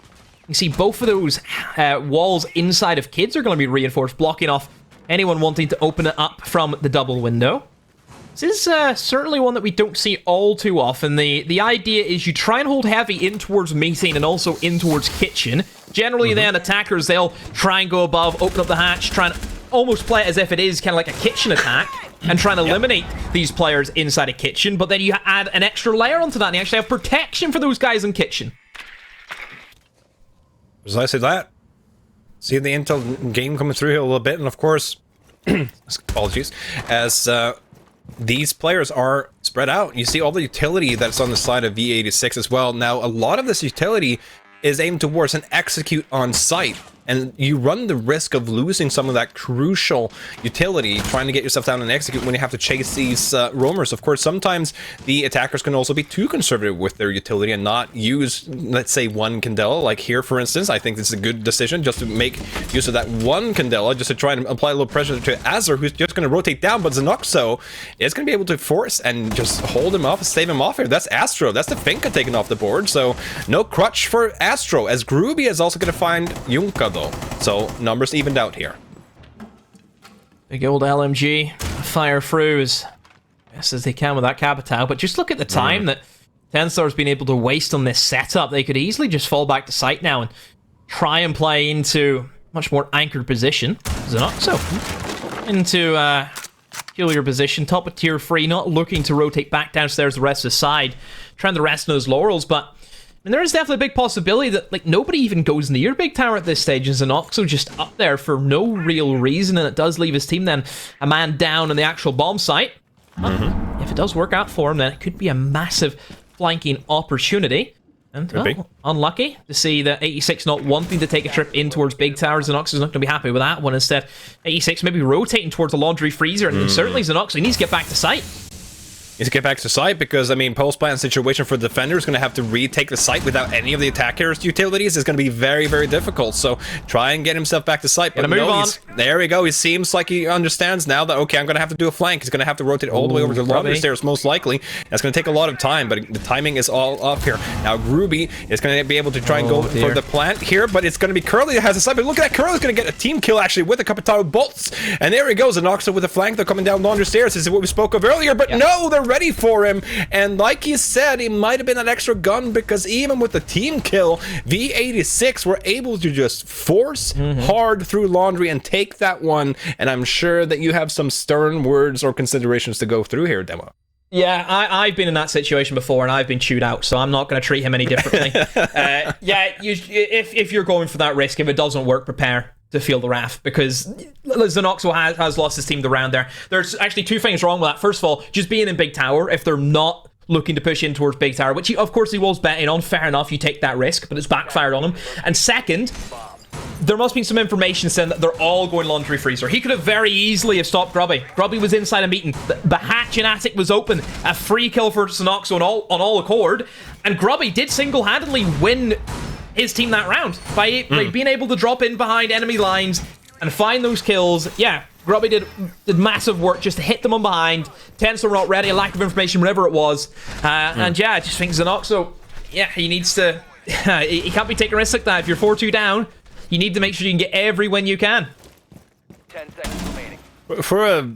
You see both of those walls inside of Kids are going to be reinforced, blocking off anyone wanting to open it up from the double window. This is certainly one that we don't see all too often. The idea is you try and hold heavy in towards meeting and also in towards kitchen. Generally, then attackers, they'll try and go above, open up the hatch, try and almost play it as if it is kind of like a kitchen attack, and try and eliminate these players inside a kitchen, but then you add an extra layer onto that, and you actually have protection for those guys in kitchen. Precisely that. See the intel game coming through here a little bit, and of course, apologies, as these players are spread out. You see all the utility that's on the side of V86 as well. Now, a lot of this utility is aimed towards an execute on site, and you run the risk of losing some of that crucial utility trying to get yourself down and execute when you have to chase these roamers. Of course, sometimes the attackers can also be too conservative with their utility and not use, let's say, one Candela. Like here, for instance, I think this is a good decision just to make use of that one Candela, just to try and apply a little pressure to Azure, who's just going to rotate down, but Zenoxo is going to be able to force and just hold him off, save him off here. That's Astro. That's the Finka taken off the board, so no crutch for Astro, as Groovy is also going to find Junka, though. So numbers evened out here. Big old LMG fire through as best as they can with that Capitao, but just look at the time that TENSTAR's been able to waste on this setup. They could easily just fall back to site now and try and play into much more anchored position. Zenoxo into peculiar position, top of tier 3, not looking to rotate back downstairs the rest of the side, trying to rest on his laurels, but and there is definitely a big possibility that, like, nobody even goes near Big Tower at this stage, and Zenoxo just up there for no real reason, and it does leave his team then a man down on the actual bomb site. If it does work out for him, then it could be a massive flanking opportunity. And, well, unlucky to see that 86 not wanting to take a trip in towards Big Tower. Zenoxo's not going to be happy with that one. Instead, 86 maybe rotating towards the laundry freezer, and certainly Zenoxo needs to get back to site. Needs to get back to site because, I mean, post-plant situation for the defender is going to have to retake the site without any of the attackers' utilities. It's going to be very, very difficult. So try and get himself back to site. But move on. There we go. He seems like he understands now that, okay, I'm going to have to do a flank. He's going to have to rotate all the way over to the laundry stairs, most likely. That's going to take a lot of time, but the timing is all up here. Now, Groovy is going to be able to try and go for the plant here, but it's going to be Curly that has the site. But look at that. Curly's going to get a team kill, actually, with a Capitao bolts. And there he goes. Zenoxo with a flank. They're coming down laundry stairs. This is what we spoke of earlier, but no, they're ready for him. And like you said, it might have been an extra gun because even with the team kill, V86 were able to just force hard through laundry and take that one. And I'm sure that you have some stern words or considerations to go through here, Demo. Yeah, I've been in that situation before, and I've been chewed out, so I'm not going to treat him any differently. If you're going for that risk, if it doesn't work, prepare to feel the wrath, because Zenoxo has lost his team the round there. There's actually two things wrong with that. First of all, just being in Big Tower, if they're not looking to push in towards Big Tower, which of course he was betting on, fair enough, you take that risk, but it's backfired on him. And second, there must be some information saying that they're all going laundry freezer. He could have very easily have stopped Grubby. Grubby was inside a meeting. The hatch in attic was open. A free kill for Zenoxo on all accord. And Grubby did single-handedly win his team that round by being able to drop in behind enemy lines and find those kills. Yeah, Grubby did massive work just to hit them on behind. TENSTAR were not ready, a lack of information, whatever it was. And yeah, I just think Zenoxo, he needs to... he can't be taking risks like that. If you're 4-2 down, you need to make sure you can get every win you can. 10 seconds remaining. For a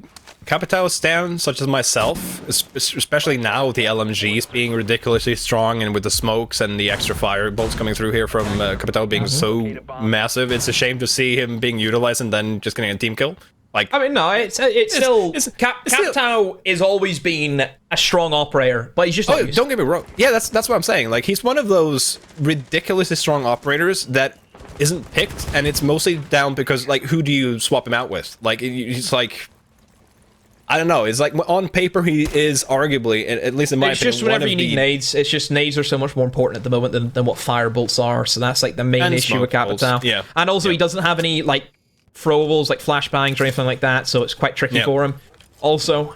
Capitao stand such as myself, especially now with the LMGs being ridiculously strong and with the smokes and the extra fire bolts coming through here from Capitao being so massive, it's a shame to see him being utilized and then just getting a team kill. Like, I mean, no, it's still... Capitao has always been a strong operator, but he's just... Oh, don't get me wrong. Yeah, that's what I'm saying. Like, he's one of those ridiculously strong operators that isn't picked, and it's mostly down because, like, who do you swap him out with? Like, he's like... I don't know. It's like, on paper, he is arguably, at least in my opinion, it's just whenever you need nades. It's just nades are so much more important at the moment than what fire bolts are. So that's like the main issue with Capitao. Yeah. And also, he doesn't have any like throwables, like flashbangs or anything like that. So it's quite tricky for him. Also,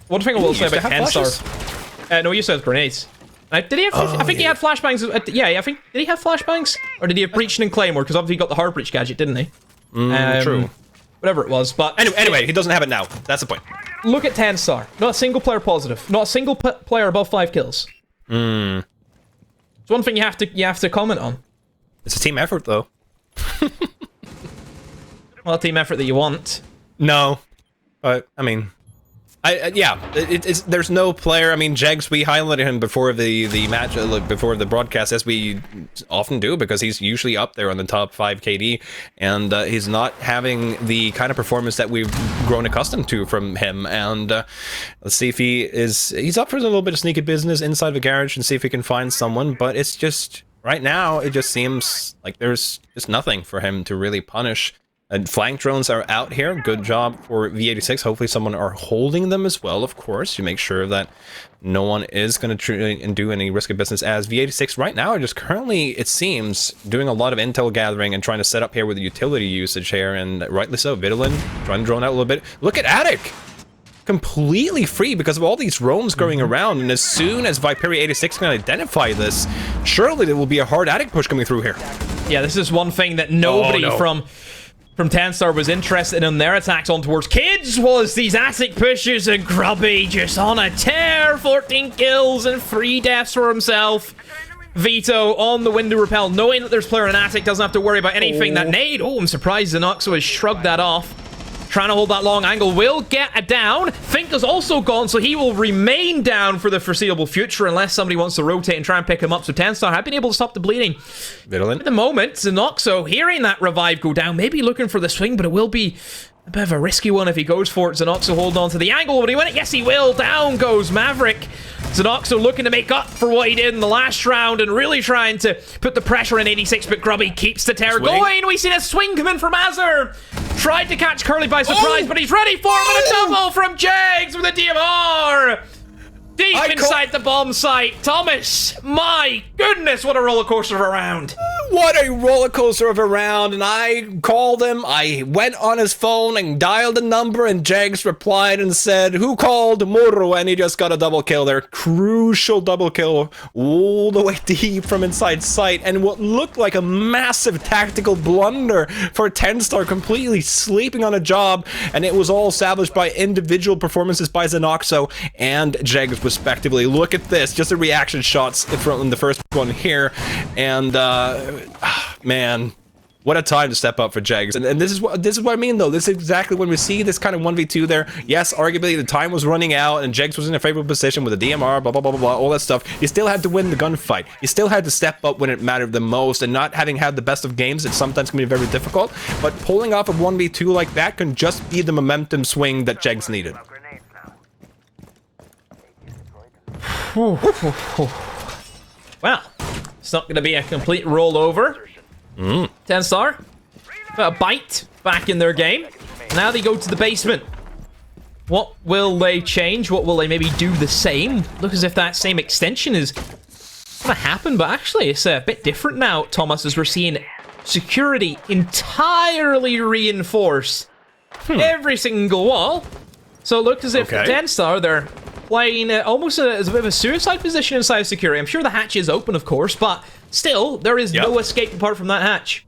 one thing I will say about TENSTAR, no, he used to have grenades. Did he have? I think he had flashbangs. I think did he have flashbangs or did he have breaching and claymore? Because obviously he got the hard breach gadget, didn't he? True. Whatever it was, but anyway, he doesn't have it now. That's the point. Look at TENSTAR. Not a single player positive. Not a single player above 5 kills. It's one thing you have to comment on. It's a team effort, though. Well, a team effort that you want. No, but I mean, There's no player. I mean, Jegs, we highlighted him before the match, before the broadcast, as we often do, because he's usually up there on the top 5 KD, and he's not having the kind of performance that we've grown accustomed to from him. And let's see if he's up for a little bit of sneaky business inside of a garage and see if he can find someone. But it's just right now, it just seems like there's just nothing for him to really punish. And flank drones are out here. Good job for V86. Hopefully someone are holding them as well, of course, to make sure that no one is going to try and do any risky business, as V86 right now are just currently, it seems, doing a lot of intel gathering and trying to set up here with the utility usage here, and rightly so. Vidalin trying to drone out a little bit. Look at Attic! Completely free because of all these roams going around, and as soon as Viperio 86 can identify this, surely there will be a hard Attic push coming through here. Yeah, this is one thing that nobody from TENSTAR was interested in their attacks on towards kids, was these Attic pushes, and Grubby just on a tear. 14 kills and 3 deaths for himself. Vito on the window repel, knowing that there's player in Attic, doesn't have to worry about anything. That nade, I'm surprised Zenoxo has shrugged that off. Trying to hold that long angle, will get a down. Fink is also gone, so he will remain down for the foreseeable future unless somebody wants to rotate and try and pick him up. So TENSTAR have been able to stop the bleeding. Vidalin. At the moment, Zenoxo hearing that revive go down, maybe looking for the swing, but it will be a bit of a risky one if he goes for it. Zenoxo hold on to the angle. Will he win it? Yes, he will. Down goes Maverick. Zenoxo looking to make up for what he did in the last round and really trying to put the pressure in 86, but Grubby keeps the terror going. We see a swing come in from Azur. Tried to catch Curly by surprise, but he's ready for him, and a double from Jegs with a DMR. Deep inside the bomb site. Thomas, my goodness, what a roller coaster of a round. What a roller coaster of a round, and I called him. I went on his phone and dialed the number, and Jegs replied and said, "Who called Murro?" And he just got a double kill there. Crucial double kill all the way deep from inside sight, and what looked like a massive tactical blunder for TENSTAR, completely sleeping on a job, and it was all established by individual performances by Zenoxo and Jegs respectively. Look at this, just the reaction shots from the first one here, and man, what a time to step up for Jegs. And this is what I mean, though. This is exactly when we see this kind of 1v2 there. Yes, arguably the time was running out and Jegs was in a favorable position with the DMR, blah, blah, blah, blah, blah, all that stuff. You still had to win the gunfight. You still had to step up when it mattered the most, and not having had the best of games, it sometimes can be very difficult. But pulling off a 1v2 like that can just be the momentum swing that Jegs needed. Well, it's not going to be a complete rollover. TENSTAR, a bite back in their game. Now they go to the basement. What will they change? What will they maybe do the same? Look as if that same extension is going to happen, but actually it's a bit different now, Thomas, as we're seeing security entirely reinforced every single wall. So it looked as if TENSTAR, they're playing almost as a bit of a suicide position inside security. I'm sure the hatch is open, of course, but still, there is no escape apart from that hatch.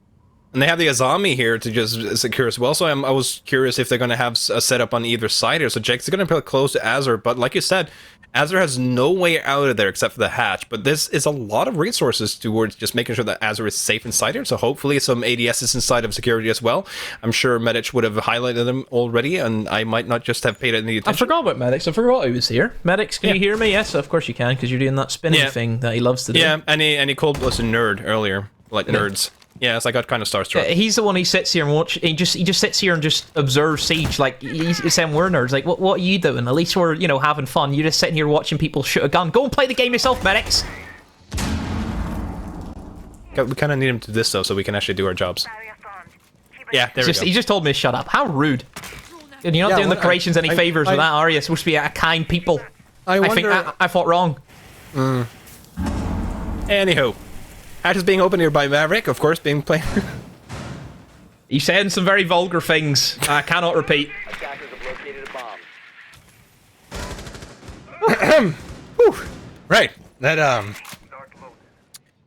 And they have the Azami here to just secure as well, so I was curious if they're going to have a setup on either side here. So Jegs is going to play close to Azur, but like you said, Azur has no way out of there except for the hatch, but this is a lot of resources towards just making sure that Azur is safe inside here, so hopefully some ADSs inside of security as well. I'm sure Medic would have highlighted them already, and I might not just have paid any attention. I forgot about Medics. I forgot he was here. Medics, can you hear me? Yes, of course you can, because you're doing that spinning thing that he loves to do. Yeah, and he called us a nerd earlier, like nerds. Yeah, so I got kind of starstruck. He's the one who sits here and watch. He just sits here and just observes Siege. Like he's saying we're nerds. Like what are you doing? At least we're having fun. You're just sitting here watching people shoot a gun. Go and play the game yourself, Medics. We kind of need him to do this though, so we can actually do our jobs. Yeah, there we go. He just told me to shut up. How rude! And you're not doing the Croatians any favors with that, are you? You're supposed to be a kind people. I think I thought wrong. Anywho. Hatch is being opened here by Maverick, of course, being played. He's saying some very vulgar things. I cannot repeat. Right. That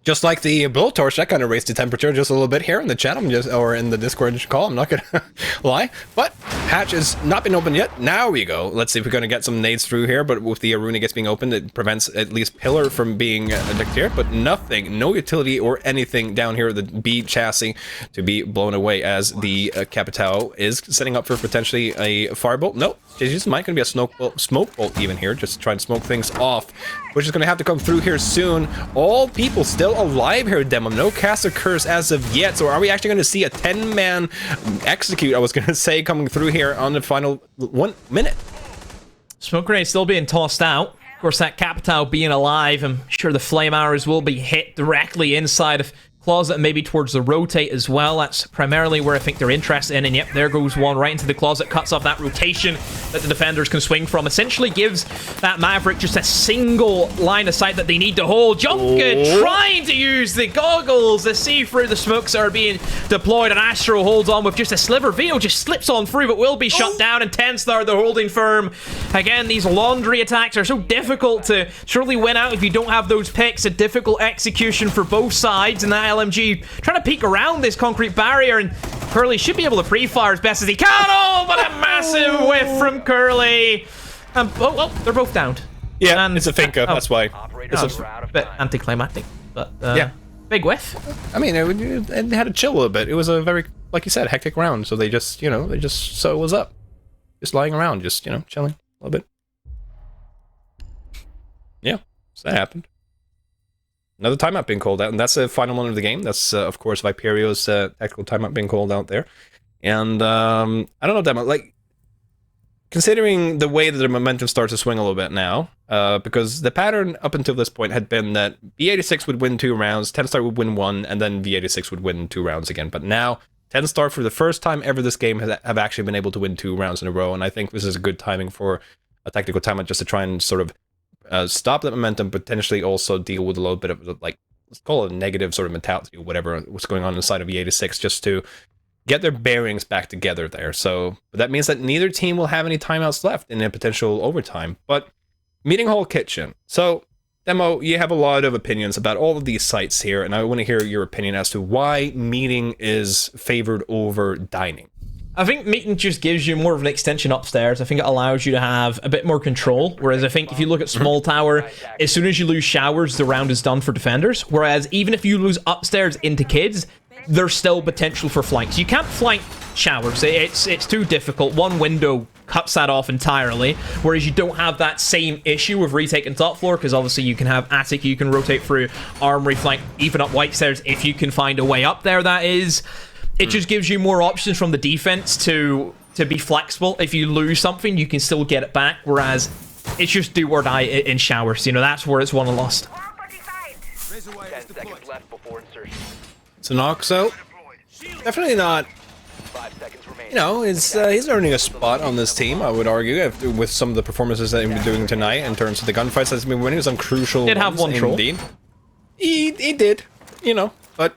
Just like the blowtorch, that kind of raised the temperature just a little bit here in the chat, or in the Discord call, I'm not gonna lie. But hatch has not been opened yet. Now we go. Let's see if we're gonna get some nades through here, but with the Aruna gets being opened, it prevents at least Pillar from being addicted here, but nothing, no utility or anything down here, the B chassis to be blown away as the Capitao is setting up for potentially a firebolt. Nope. This might gonna be a smoke bolt even here, just trying to smoke things off, which is gonna have to come through here soon. All people still alive here, Demo. No cast occurs as of yet, so are we actually gonna see a 10-man execute, I was gonna say, coming through here on the final 1 minute? Smoke grenade still being tossed out. Of course, that Capitao being alive, I'm sure the flame arrows will be hit directly inside of closet and maybe towards the rotate as well. That's primarily where I think they're interested in, and yep, there goes one right into the closet, cuts off that rotation that the defenders can swing from, essentially gives that Maverick just a single line of sight that they need to hold. Junker trying to use the goggles to see through the smokes that are being deployed, and Astro holds on with just a sliver. Vito just slips on through, but will be shut down, and TENSTAR, they're holding firm. Again, these laundry attacks are so difficult to truly win out if you don't have those picks. A difficult execution for both sides, and that LMG trying to peek around this concrete barrier, and Curly should be able to pre-fire as best as he can. Oh, but a massive whiff from Curly. They're both downed. Yeah, and it's a Finka, that's why. It's a bit anticlimactic, but yeah, big whiff. I mean, it had to chill a little bit. It was a very, like you said, hectic round, so they just, so it was up. Just lying around, just, chilling a little bit. Yeah, so that happened. Another timeout being called out, and that's the final one of the game. That's, of course, Viperio's tactical timeout being called out there. And, I don't know, Demo, like, considering the way that the momentum starts to swing a little bit now, because the pattern up until this point had been that V86 would win 2 rounds, TENSTAR would win 1, and then V86 would win 2 rounds again. But now, TENSTAR, for the first time ever this game, have actually been able to win 2 rounds in a row, and I think this is a good timing for a tactical timeout just to try and sort of stop that momentum, potentially also deal with a little bit of, like, let's call it a negative sort of mentality or whatever, what's going on inside of E86, just to get their bearings back together there. So that means that neither team will have any timeouts left in a potential overtime. But Meeting Hall Kitchen. So, Demo, you have a lot of opinions about all of these sites here, and I want to hear your opinion as to why meeting is favored over dining. I think meeting just gives you more of an extension upstairs. I think it allows you to have a bit more control, whereas I think if you look at small tower, as soon as you lose showers, the round is done for defenders, whereas even if you lose upstairs into kids, there's still potential for flanks. You can't flank showers, it's too difficult. One window cuts that off entirely, whereas you don't have that same issue with retaking top floor, because obviously you can have attic, you can rotate through armory, flank, even up white stairs if you can find a way up there, that is. It just gives you more options from the defense to be flexible. If you lose something, you can still get it back, whereas it's just do or die in showers. That's where it's won and lost. 10 seconds left before insertion. So Noxo, definitely not, 5 seconds remaining. he's earning a spot on this team, I would argue, with some of the performances that he's been doing tonight in terms of the gunfights that he's been winning, some crucial Did have one troll. Indeed. He did, but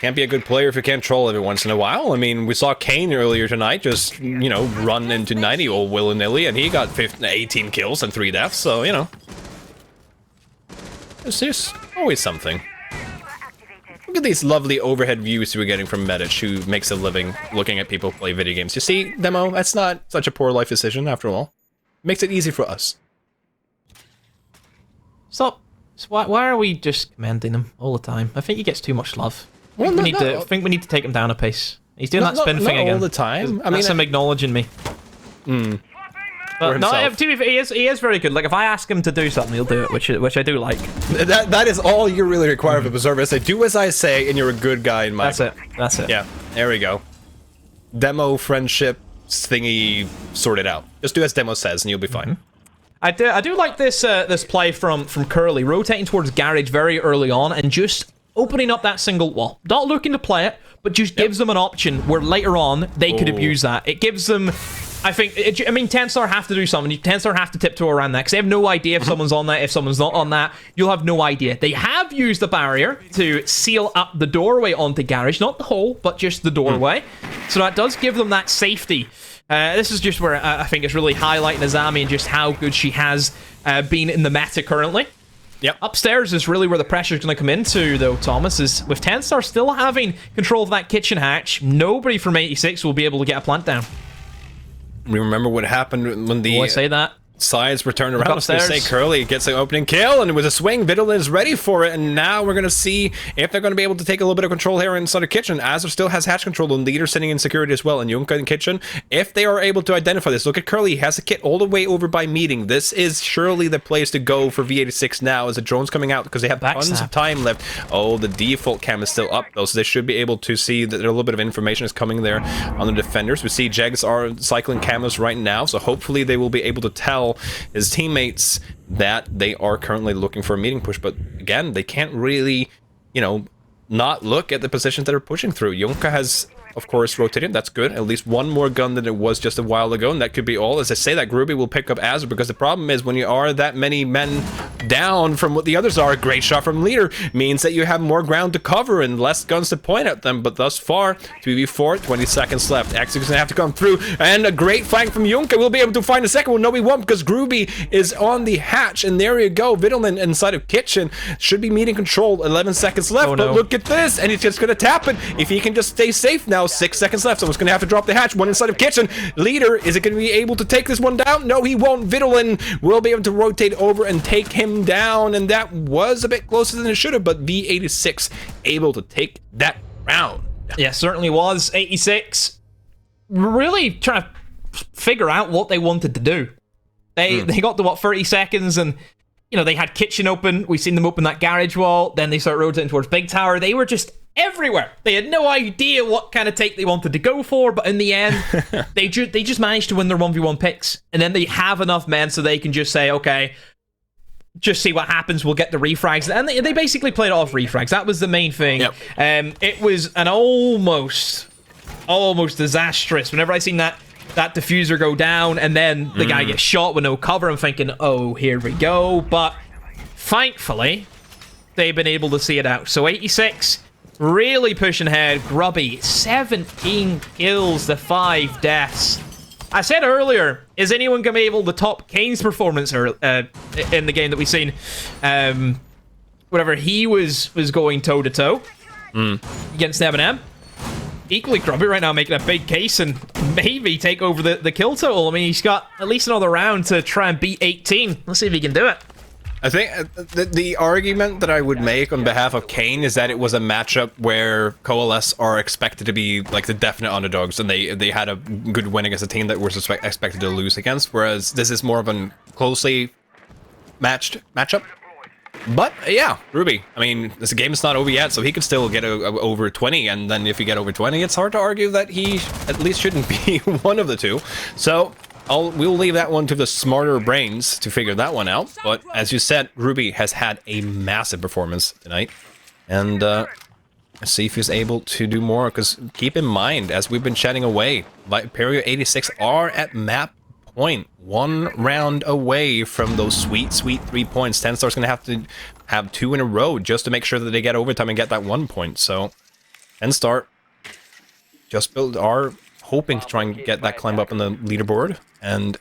can't be a good player if you can't troll every once in a while. I mean, we saw Kane earlier tonight just, run into 90 all willy-nilly, and he got 18 kills and 3 deaths, so, it's just always something. Look at these lovely overhead views we're getting from Medic, who makes a living looking at people play video games. You see, Demo, that's not such a poor life decision, after all. It makes it easy for us. Stop. So why are we just commending him all the time? I think he gets too much love. I think we need to take him down a pace. He's doing that spin thing again. All the time. That's him acknowledging me. But no, he is very good. Like, if I ask him to do something, he'll do it, which I do like. That is all you really require of a berserker. Say, do as I say, and you're a good guy in my. That's it. Yeah, there we go. Demo friendship thingy sorted out. Just do as Demo says, and you'll be fine. I do like this play from Curly, rotating towards Garage very early on and just opening up that single wall. Not looking to play it, but just gives them an option where later on they could abuse that. It gives them, I think, TENSTAR have to do something. TENSTAR have to tiptoe around that because they have no idea if someone's on that, if someone's not on that. You'll have no idea. They have used the barrier to seal up the doorway onto Garage, not the hole, but just the doorway. So that does give them that safety. This is just where I think it's really highlighting Azami and just how good she has been in the meta currently. Yep. Upstairs is really where the pressure's going to come into, though, Thomas, is with TENSTAR still having control of that kitchen hatch, nobody from 86 will be able to get a plant down. We remember what happened when the... I say that. Sides were turned around. I was going to say Curly gets an opening kill, and it was a swing. Vittleman is ready for it, and now we're going to see if they're going to be able to take a little bit of control here inside the kitchen. Azur still has hatch control, and Leader sitting in security as well, and Junka in kitchen. If they are able to identify this, look at Curly. He has a kit all the way over by meeting. This is surely the place to go for V86 now as the drone's coming out because they have tons of time left. Oh, the default cam is still up, though, so they should be able to see that a little bit of information is coming there on the defenders. We see Jegs are cycling cameras right now, so hopefully they will be able to tell his teammates that they are currently looking for a meeting push, but again, they can't really, you know, not look at the positions that are pushing through. Junka has, of course, rotated. That's good. At least one more gun than it was just a while ago, and that could be all. As I say that, Groovy will pick up Azur, because the problem is when you are that many men down from what the others are, a great shot from Leader means that you have more ground to cover and less guns to point at them. But thus far, 2v4, 20 seconds left. X is going to have to come through, and a great flank from Junka. We'll be able to find a second one. No, we won't, because Groovy is on the hatch, and there you go. Vittleman inside of kitchen should be meeting control. 11 seconds left, but look at this, and he's just going to tap it. If he can just stay safe now, 6 seconds left. Someone's going to have to drop the hatch. One inside of kitchen. Leader, is it going to be able to take this one down? No, he won't. Vittleman will be able to rotate over and take him down, and that was a bit closer than it should have, but V86 able to take that round. Yeah, certainly was. 86 really trying to figure out what they wanted to do. They got to, what, 30 seconds, and you know, they had kitchen open. We've seen them open that garage wall. Then they start rotating towards Big Tower. They were just everywhere. They had no idea what kind of take they wanted to go for, but in the end, they just managed to win their 1v1 picks. And then they have enough men so they can just say, okay, just see what happens. We'll get the refrags. And they basically played off refrags. That was the main thing. Yep. It was an almost disastrous. Whenever I seen that diffuser go down and then the guy gets shot with no cover, I'm thinking, oh, here we go. But thankfully, they've been able to see it out. So 86 really pushing ahead. Grubby, 17 kills to 5 deaths. I said earlier, is anyone going to be able to top Kane's performance in the game that we've seen? Whatever he was going toe-to-toe against MNM. Equally, Grubby right now making a big case and maybe take over the kill total. I mean, he's got at least another round to try and beat 18. Let's see if he can do it. I think the argument that I would make on behalf of Kane is that it was a matchup where Coalesce are expected to be like the definite underdogs, and they had a good win against a team that was expected to lose against, whereas this is more of a closely matched matchup. But yeah, Ruby, I mean, this game is not over yet, so he could still get over 20, and then if you get over 20, it's hard to argue that he at least shouldn't be one of the two. So we'll leave that one to the smarter brains to figure that one out. But as you said, Ruby has had a massive performance tonight, and let's see if he's able to do more. Because keep in mind, as we've been chatting away, Viperio 86 are at map point, 1 round away from those sweet 3 points. TENSTAR's gonna have to have 2 in a row just to make sure that they get overtime and get that 1 point. So TENSTAR just are hoping to try and get that climb up on the leaderboard, and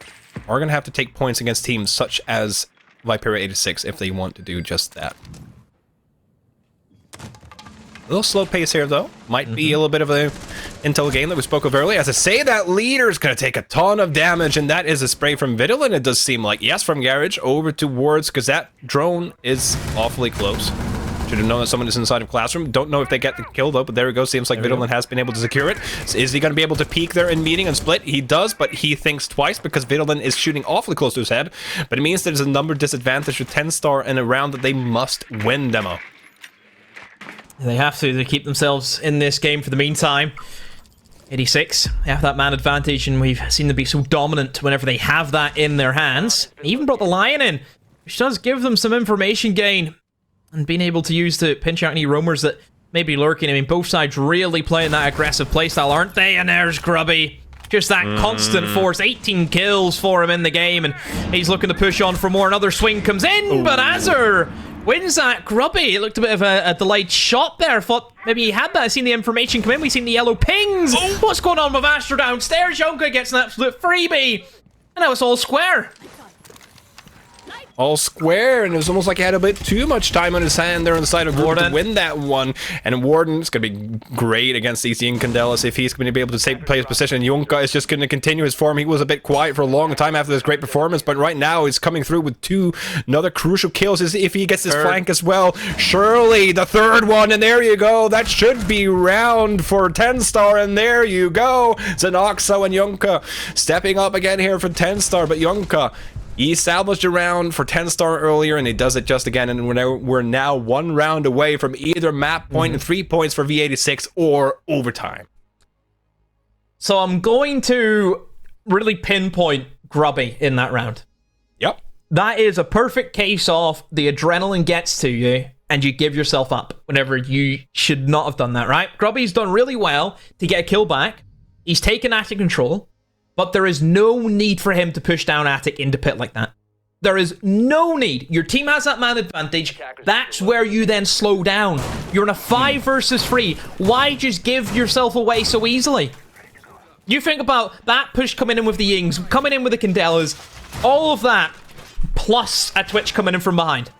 are gonna have to take points against teams such as Viperio 86 if they want to do just that. A little slow pace here, though. Might be a little bit of a intel game that we spoke of earlier. As I say, that Leader's going to take a ton of damage, and that is a spray from Viddle, and it does seem like, yes, from Garage over towards, because that drone is awfully close. Should have known that someone is inside of Classroom. Don't know if they get the kill, though, but there we go. Seems like Viddleman has been able to secure it. So is he going to be able to peek there in meeting and split? He does, but he thinks twice because Viddleman is shooting awfully close to his head. But it means there's a number disadvantage to TENSTAR in a round that they must win, Demo. They have to keep themselves in this game for the meantime. 86 they have that man advantage, and we've seen them be so dominant whenever they have that in their hands. They even brought the Lion in, which does give them some information gain and being able to use to pinch out any roamers that may be lurking. I mean, both sides really playing that aggressive playstyle, aren't they? And there's Grubby. Just that constant force. 18 kills for him in the game, and he's looking to push on for more. Another swing comes in, but Azur wins that. Grubby, it looked a bit of a delayed shot there. Thought maybe he had that. I've seen the information come in. We've seen the yellow pings. What's going on with Astra downstairs? Junka gets an absolute freebie. And now it's all square. all square, and it was almost like he had a bit too much time on his hand there on the side of Warden to win that one. And Warden's going to be great against EC and Coalesce if he's going to be able to play his position. Junka is just going to continue his form. He was a bit quiet for a long time after this great performance, but right now he's coming through with another crucial kills. If he gets his flank as well, surely the third one, and there you go. That should be round for TENSTAR, and there you go. Zenoxo and Junka stepping up again here for TENSTAR, but Junka, he established a round for TENSTAR earlier, and he does it just again, and we're now 1 round away from either map point and 3 points for V86 or overtime. So I'm going to really pinpoint Grubby in that round. Yep. That is a perfect case of the adrenaline gets to you, and you give yourself up whenever you should not have done that, right? Grubby's done really well to get a kill back. He's taken Attic control, but there is no need for him to push down Attic into pit like that. There is no need. Your team has that man advantage. That's where you then slow down. You're in a 5 versus 3. Why just give yourself away so easily? You think about that push coming in with the Yings, coming in with the Candelas, all of that, plus a Twitch coming in from behind.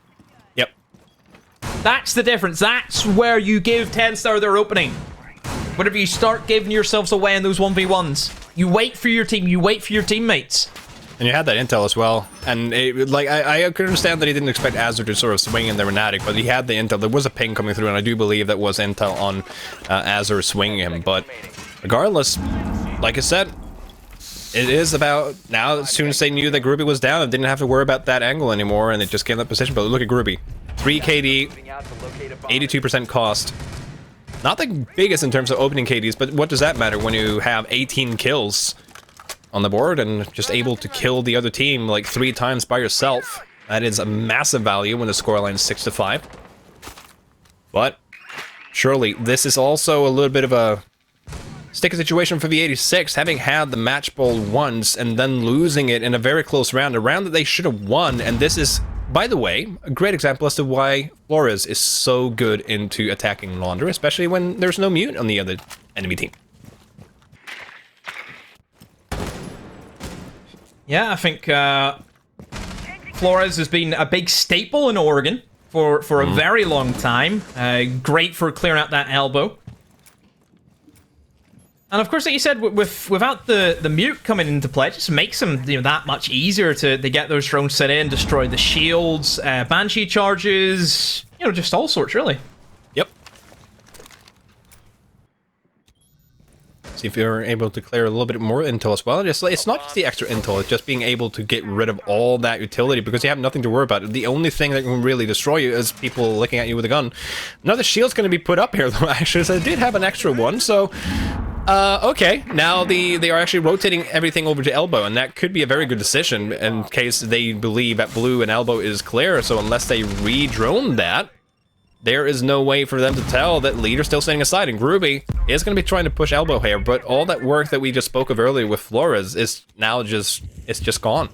Yep. That's the difference. That's where you give TENSTAR their opening. Whenever you start giving yourselves away in those 1v1s, you wait for your team, you wait for your teammates. And you had that intel as well. And I could understand that he didn't expect Azure to sort of swing in there in Attic, but he had the intel. There was a ping coming through, and I do believe that was intel on Azure swinging him. But regardless, like I said, it is about now, as soon as they knew that Groovy was down, they didn't have to worry about that angle anymore, and it just came in that position. But look at Groovy. 3 KD, 82% cost. Not the biggest in terms of opening KDs, but what does that matter when you have 18 kills on the board and just able to kill the other team like 3 times by yourself? That is a massive value when the scoreline is 6-5. But surely this is also a little bit of a sticky situation for the 86, having had the match ball once and then losing it in a very close round, a round that they should have won. And this is, by the way, a great example as to why Flores is so good into attacking Launder, especially when there's no mute on the other enemy team. Yeah, I think Flores has been a big staple in Oregon for a very long time. Great for clearing out that elbow. And of course, like you said, without the mute coming into play, it just makes them that much easier to get those drones set in, destroy the shields, Banshee charges, just all sorts, really. Yep. See if you're able to clear a little bit more intel as well. It's not just the extra intel, it's just being able to get rid of all that utility because you have nothing to worry about. The only thing that can really destroy you is people looking at you with a gun. Another shield's going to be put up here, though, actually, so I did have an extra one, so... okay, now they are actually rotating everything over to Elbow, and that could be a very good decision in case they believe that Blue and Elbow is clear, so unless they re-drone that, there is no way for them to tell that Leader's still standing aside, and Groovy is going to be trying to push Elbow here, but all that work that we just spoke of earlier with Flores is now just gone.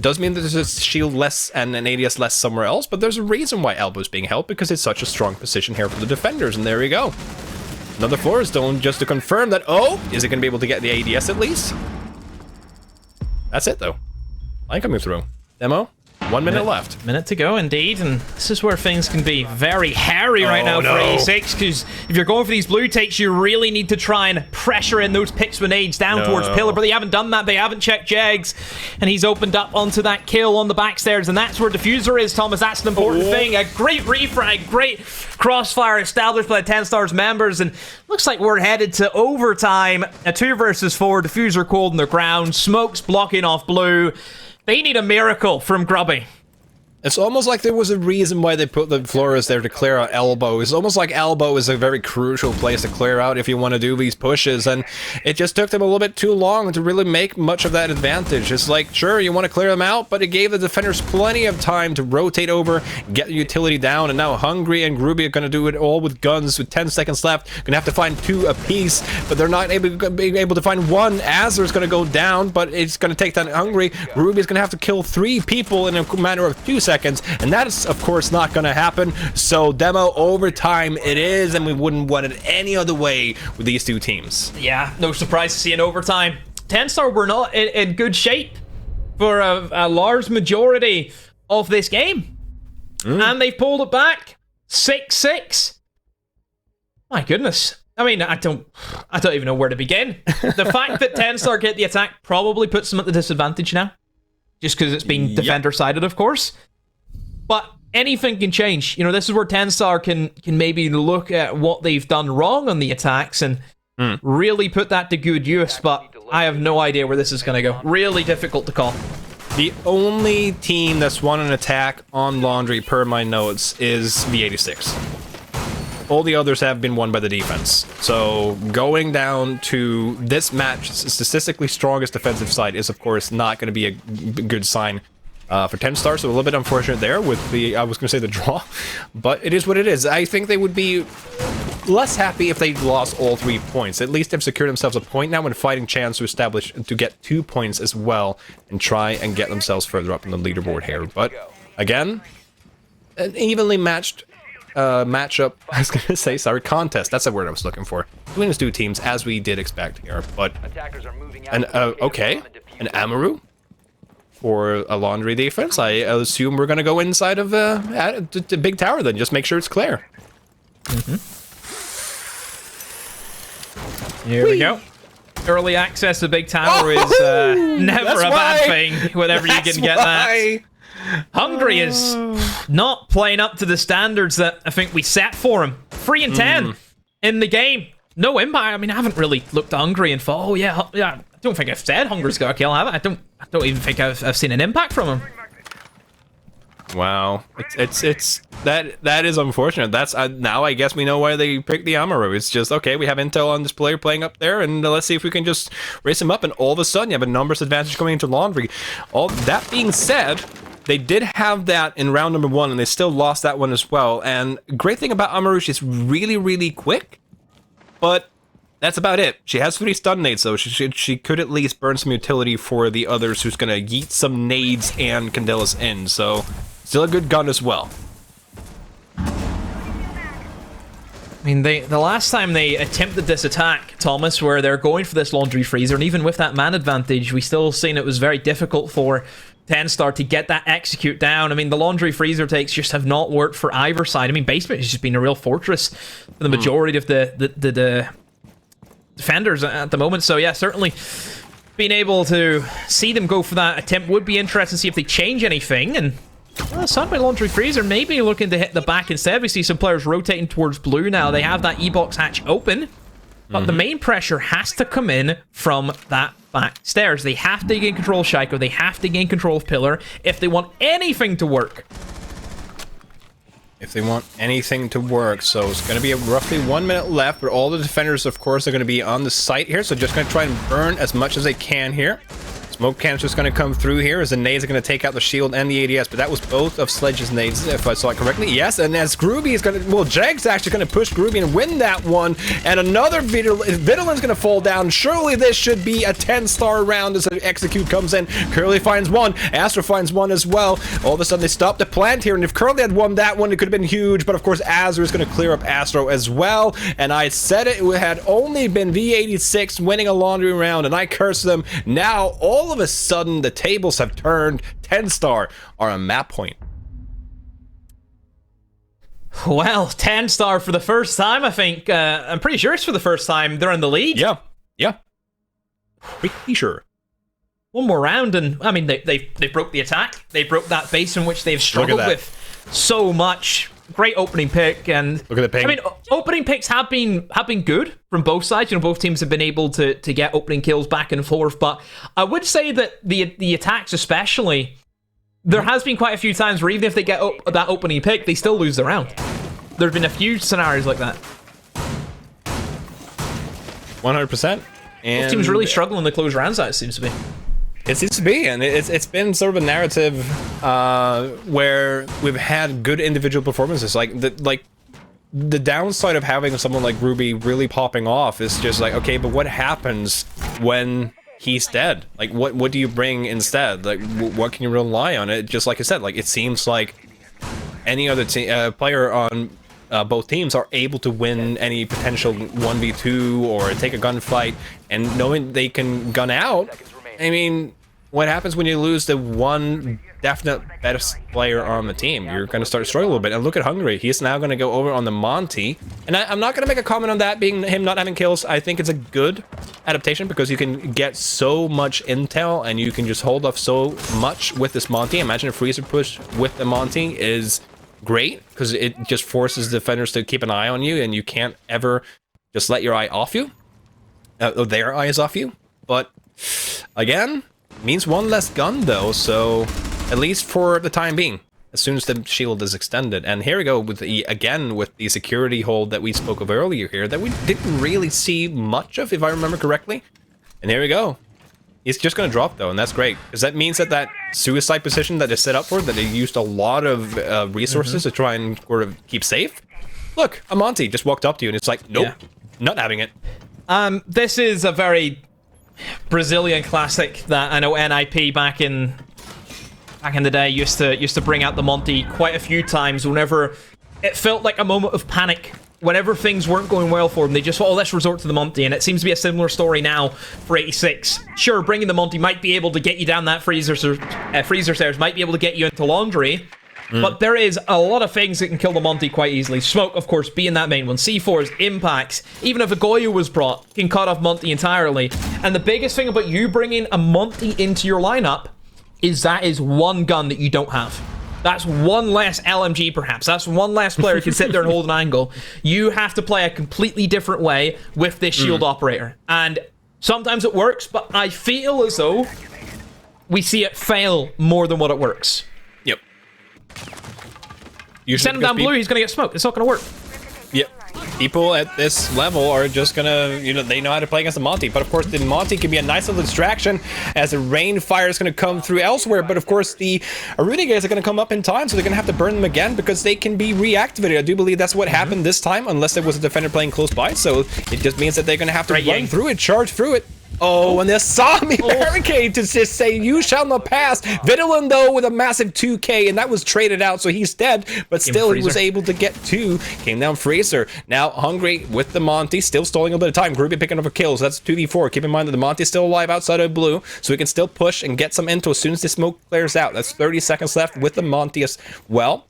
Does mean that there's a shield less and an ADS less somewhere else, but there's a reason why Elbow's being held, because it's such a strong position here for the defenders, and there you go. Another Flores Stone just to confirm that, is it going to be able to get the ADS at least? That's it, though. Line coming through. Demo, 1 minute left. Minute to go, indeed, and this is where things can be very hairy right now for 86, because if you're going for these blue takes, you really need to try and pressure in those picks grenades down towards Pillar, but they haven't done that. They haven't checked Jegs, and he's opened up onto that kill on the backstairs, and that's where Diffuser is, Thomas. That's an important thing. A great refrag, great crossfire established by the TENSTAR's members, and looks like we're headed to overtime. A 2 versus 4, Diffuser cold on the ground, Smoke's blocking off Blue. They need a miracle from Grubby. It's almost like there was a reason why they put the Flores there to clear out Elbow. It's almost like Elbow is a very crucial place to clear out if you want to do these pushes, and it just took them a little bit too long to really make much of that advantage. It's like, sure, you want to clear them out, but it gave the defenders plenty of time to rotate over, get the utility down, and now Hungry and Groovy are going to do it all with guns with 10 seconds left. Going to have to find 2 apiece, but they're not able to find 1. Azur's going to go down, but it's going to take down Hungry. Groovy's going to have to kill 3 people in a matter of 2 seconds. And that is, of course, not going to happen. So, Demo, overtime it is, and we wouldn't want it any other way with these 2 teams. Yeah, no surprise to see an overtime. TENSTAR were not in good shape for a large majority of this game. And they've pulled it back 6-6. My goodness. I mean, I don't even know where to begin. The fact that TENSTAR get the attack probably puts them at the disadvantage now. Just because it's been defender-sided, of course. But anything can change. You know, this is where TENSTAR can maybe look at what they've done wrong on the attacks and really put that to good use. But I have no idea where this is going to go. Really difficult to call. The only team that's won an attack on Laundry, per my notes, is the 86. All the others have been won by the defense. So going down to this match, statistically strongest defensive side is, of course, not going to be a good sign for TENSTAR. So a little bit unfortunate there with the, I was going to say the draw, but it is what it is. I think they would be less happy if they lost all 3 points. At least they've secured themselves a point now and a fighting chance to establish, to get 2 points as well and try and get themselves further up in the leaderboard here. But again, an evenly matched matchup, I was gonna say, sorry, contest, that's the word I was looking for, between these two teams, as we did expect here. But okay, an Amaru for a Laundry defense. I assume we're gonna go inside of the big tower then, just make sure it's clear. Here we go. Early access to big tower is never a bad thing whenever you can get that. Hungry is not playing up to the standards that I think we set for him. 3 and 10 in the game. No impact. I mean, I haven't really looked at Hungry and thought, oh yeah. I don't think I've said Hungry's got a kill, have I? I don't even think I've seen an impact from him. Wow, it's that is unfortunate. That's now I guess we know why they picked the Amaru. It's just, okay, we have intel on this player playing up there, and let's see if we can just race him up. And all of a sudden, you have a numbers advantage coming into Laundry. All that being said, they did have that in round number 1, and they still lost that one as well. And great thing about Amaru, she's really, really quick, but that's about it. She has 3 stun nades, so she could at least burn some utility for the others who's gonna yeet some nades and Candelas in. So still a good gun as well. I mean, the last time they attempted this attack, Thomas, where they're going for this Laundry Freezer, and even with that man advantage, we still seen it was very difficult for TENSTAR to get that execute down. I mean, the Laundry Freezer takes just have not worked for either side. I mean, Basement has just been a real fortress for the majority of the defenders at the moment. So yeah, certainly being able to see them go for that attempt would be interesting to see if they change anything. And Sound by Laundry Freezer maybe looking to hit the back instead. We see some players rotating towards blue now. They have that E-box hatch open, but the main pressure has to come in from that back stairs. They have to gain control of Shaiko. They have to gain control of Pillar if they want anything to work. If they want anything to work. So it's going to be roughly 1 minute left, but all the defenders, of course, are going to be on the site here. So just going to try and burn as much as they can here. Smoke can's just going to come through here as the nades are going to take out the shield and the ADS, but that was both of Sledge's nades, if I saw it correctly. Yes, and as Groovy is going to, well, Jag's actually going to push Groovy and win that one, and another Vidalin's going to fall down. Surely this should be a 10-star round as the execute comes in. Curly finds one, Astro finds one as well. All of a sudden they stop the plant here, and if Curly had won that one, it could have been huge, but of course Azur is going to clear up Astro as well, and I said it had only been V86 winning a laundry round, and I cursed them. Now, all of a sudden, the tables have turned. TENSTAR are on map point. Well, TENSTAR for the first time, I think. I'm pretty sure it's for the first time they're in the lead. Yeah. Pretty sure. One more round, and I mean, they broke the attack. They broke that base in which they've struggled with so much. Great opening pick, and look at the ping. I mean, opening picks have been good from both sides. You know, both teams have been able to get opening kills back and forth. But I would say that the attacks, especially, there has been quite a few times where even if they get that opening pick, they still lose the round. There's been a few scenarios like that. 100%. And both teams really struggling to close rounds out, it seems to be. It seems to be, and it's been sort of a narrative where we've had good individual performances. Like the downside of having someone like Ruby really popping off is just like, okay, but what happens when he's dead? Like, what do you bring instead? Like, what can you rely on? It just like I said, like it seems like any other player on both teams are able to win any potential 1v2 or take a gunfight, and knowing they can gun out. I mean, what happens when you lose the one definite best player on the team? You're going to start struggling a little bit. And look at Hungry. He's now going to go over on the Monty. And I'm not going to make a comment on that being him not having kills. I think it's a good adaptation because you can get so much intel and you can just hold off so much with this Monty. Imagine a freezer push with the Monty is great because it just forces defenders to keep an eye on you and you can't ever just let your eye off you. Their eyes off you. But again, means one less gun though, so at least for the time being, as soon as the shield is extended. And here we go with the security hold that we spoke of earlier here that we didn't really see much of, if I remember correctly. And here we go. He's just going to drop though, and that's great because that means that suicide position that is set up for, that they used a lot of resources to try and sort of keep safe. Look, a Monty just walked up to you and it's like, nope, not having it. This is a very Brazilian classic that I know NIP back in the day used to bring out the Monty quite a few times whenever it felt like a moment of panic. Whenever things weren't going well for them, they just thought, oh, let's resort to the Monty, and it seems to be a similar story now for 86. Sure, bringing the Monty might be able to get you down that freezer stairs, might be able to get you into laundry, but there is a lot of things that can kill the Monty quite easily. Smoke, of course, being that main one. C4s, impacts, even if a Goyo was brought, can cut off Monty entirely. And the biggest thing about you bringing a Monty into your lineup is that is one gun that you don't have. That's one less LMG, perhaps. That's one less player who can sit there and hold an angle. You have to play a completely different way with this shield operator. And sometimes it works, but I feel as though we see it fail more than what it works. Yep. You send him down blue, he's going to get smoked. It's not going to work. Yep. People at this level are just gonna, they know how to play against the Monty. But of course, the Monty can be a nice little distraction as the rain fire is gonna come through elsewhere. But of course, the Aruna guys are gonna come up in time, so they're gonna have to burn them again because they can be reactivated. I do believe that's what happened this time, unless there was a defender playing close by. So it just means that they're gonna have to run through it, charge through it. Oh, and they saw me barricade to just say, you shall not pass. RIDDLE, though, with a massive 2k, and that was traded out, so he's dead. But still, he was able to get 2. Came down Freezer. Now, Hungry with the Monty, still stalling a bit of time. Groovy picking up a kill, so that's 2v4. Keep in mind that the Monty's still alive outside of blue, so he can still push and get some intel as soon as the smoke clears out. That's 30 seconds left with the Monty as well.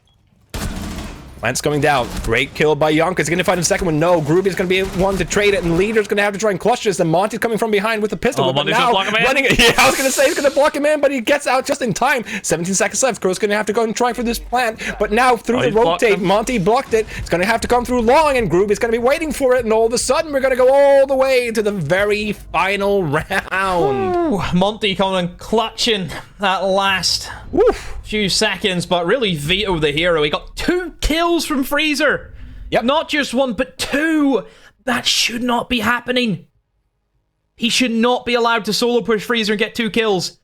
Lance coming down. Great kill by Yonka. He's going to find a second one. No, Groovy's going to be one to trade it, and Leader's going to have to try and clutch this. And Monty's coming from behind with the pistol. Oh, Monty's going to block him in. Yeah, I was going to say he's going to block him in, but he gets out just in time. 17 seconds left. Crow's going to have to go and try for this plant. But now through the rotate, Monty blocked it. It's going to have to come through long, and Groovy's going to be waiting for it. And all of a sudden, we're going to go all the way to the very final round. Ooh, Monty coming and clutching that last few seconds, but really Vito the hero. He got 2 kills from Freezer. Yep. Not just 1, but 2. That should not be happening. He should not be allowed to solo push Freezer and get 2 kills.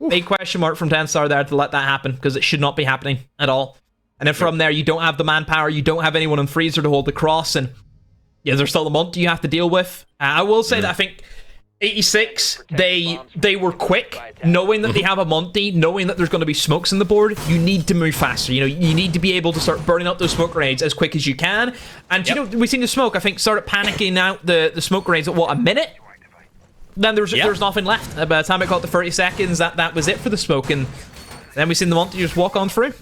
Big question mark from TENSTAR there to let that happen, because it should not be happening at all. And then from there, you don't have the manpower, you don't have anyone in Freezer to hold the cross, and yeah, there's still a Monty you have to deal with. I will say that I think 86, they were quick, knowing that they have a Monty, knowing that there's going to be smokes on the board. You need to move faster. You need to be able to start burning up those smoke grenades as quick as you can. And we've seen the smoke, I think, started panicking out the smoke grenades at, what, a minute? Then there's nothing left. By the time it got to 30 seconds, that was it for the smoke. And then we've seen the Monty just walk on through.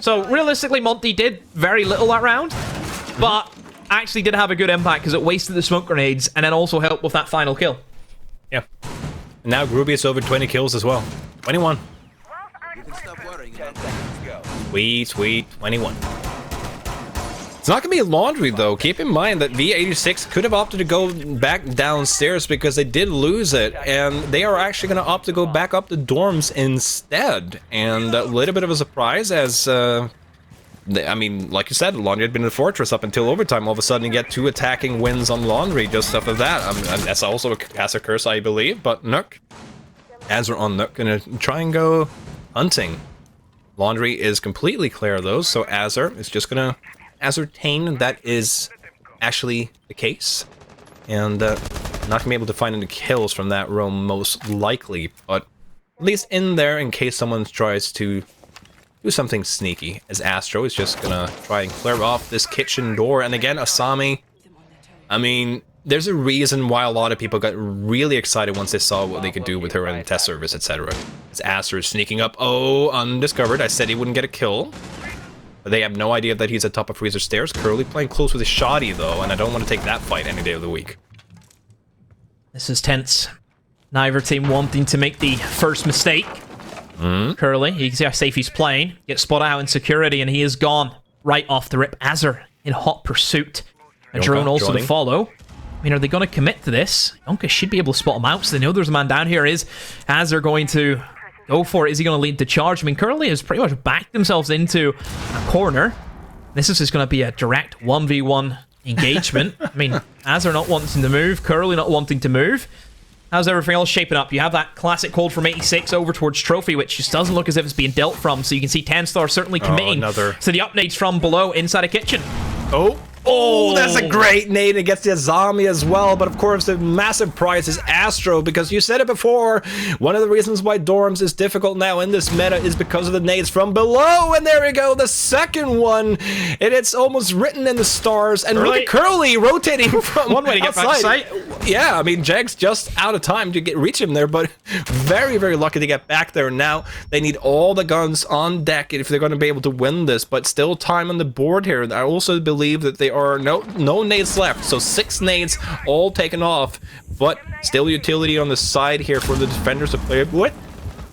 So realistically, Monty did very little that round, but actually did have a good impact because it wasted the smoke grenades and then also helped with that final kill. Yeah. And now Groovy is over 20 kills as well. 21. Sweet, 21. It's not going to be laundry, though. Keep in mind that V86 could have opted to go back downstairs because they did lose it, and they are actually going to opt to go back up the dorms instead. And a little bit of a surprise as... I mean, like you said, Laundry had been in the fortress up until overtime. All of a sudden, you get 2 attacking wins on Laundry just after that. That's also a Caster Curse, I believe. But Nook, Azure on Nook, gonna try and go hunting. Laundry is completely clear, though, so Azure is just gonna ascertain that is actually the case. And not gonna be able to find any kills from that roam, most likely. But at least in there, in case someone tries to do something sneaky, as Astro is just gonna try and clear off this kitchen door. And again, Asami, I mean, there's a reason why a lot of people got really excited once they saw what they could do with her in the test service, etc. As Aster is sneaking up, undiscovered. I said he wouldn't get a kill. But they have no idea that he's atop of Freezer Stairs. Curly playing close with his shoddy, though, and I don't want to take that fight any day of the week. This is tense. Neither team wanting to make the first mistake. Curly, you can see how safe he's playing. Gets spotted out in security, and he is gone right off the rip. Azur in hot pursuit. A drone also to follow. I mean, are they going to commit to this? Yonka should be able to spot him out, so they know there's a man down here. Is Azur going to go for it? Is he going to lead the charge? I mean, Curly has pretty much backed themselves into a corner. This is just going to be a direct 1v1 engagement. I mean, Azur not wanting to move, Curly not wanting to move. How's everything else shaping up? You have that classic hold from 86 over towards Trophy, which just doesn't look as if it's being dealt from. So you can see TENSTAR certainly committing to the upnades from below inside a kitchen. Oh, that's a great nade against the Azami as well. But of course, the massive prize is Astro, because you said it before. One of the reasons why Dorms is difficult now in this meta is because of the nades from below. And there we go, the second one. And it's almost written in the stars. And look at Curly rotating from one way to get back to sight. Yeah, I mean, Jag's just out of time to reach him there, but very, very lucky to get back there. Now they need all the guns on deck if they're going to be able to win this, but still time on the board here. I also believe that they are no nades left, so 6 nades all taken off, but still utility on the side here for the defenders to play with.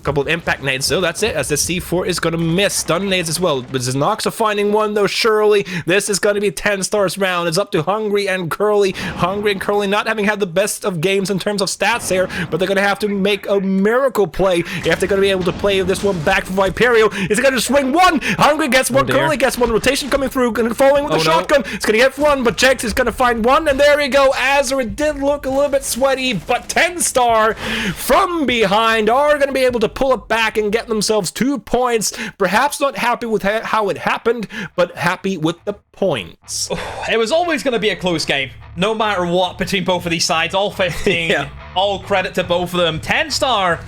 Couple of impact nades, so that's it, as the C4 is going to miss. Stun nades as well, but Zenoxa finding one though. Surely this is going to be TENSTAR's round. It's up to Hungry and Curly. Hungry and Curly not having had the best of games in terms of stats here, but they're going to have to make a miracle play if they're going to be able to play this one back for Viperio. Is it going to swing one? Hungry gets one, Curly gets one. Rotation coming through, following with the shotgun. It's going to get one, but Jax is going to find one, and there we go. Azur, it did look a little bit sweaty, but TENSTAR from behind are going to be able to pull it back and get themselves 2 points. Perhaps not happy with how it happened, but happy with the points. It was always going to be a close game, no matter what, between both of these sides. All 15, all credit to both of them. TENSTAR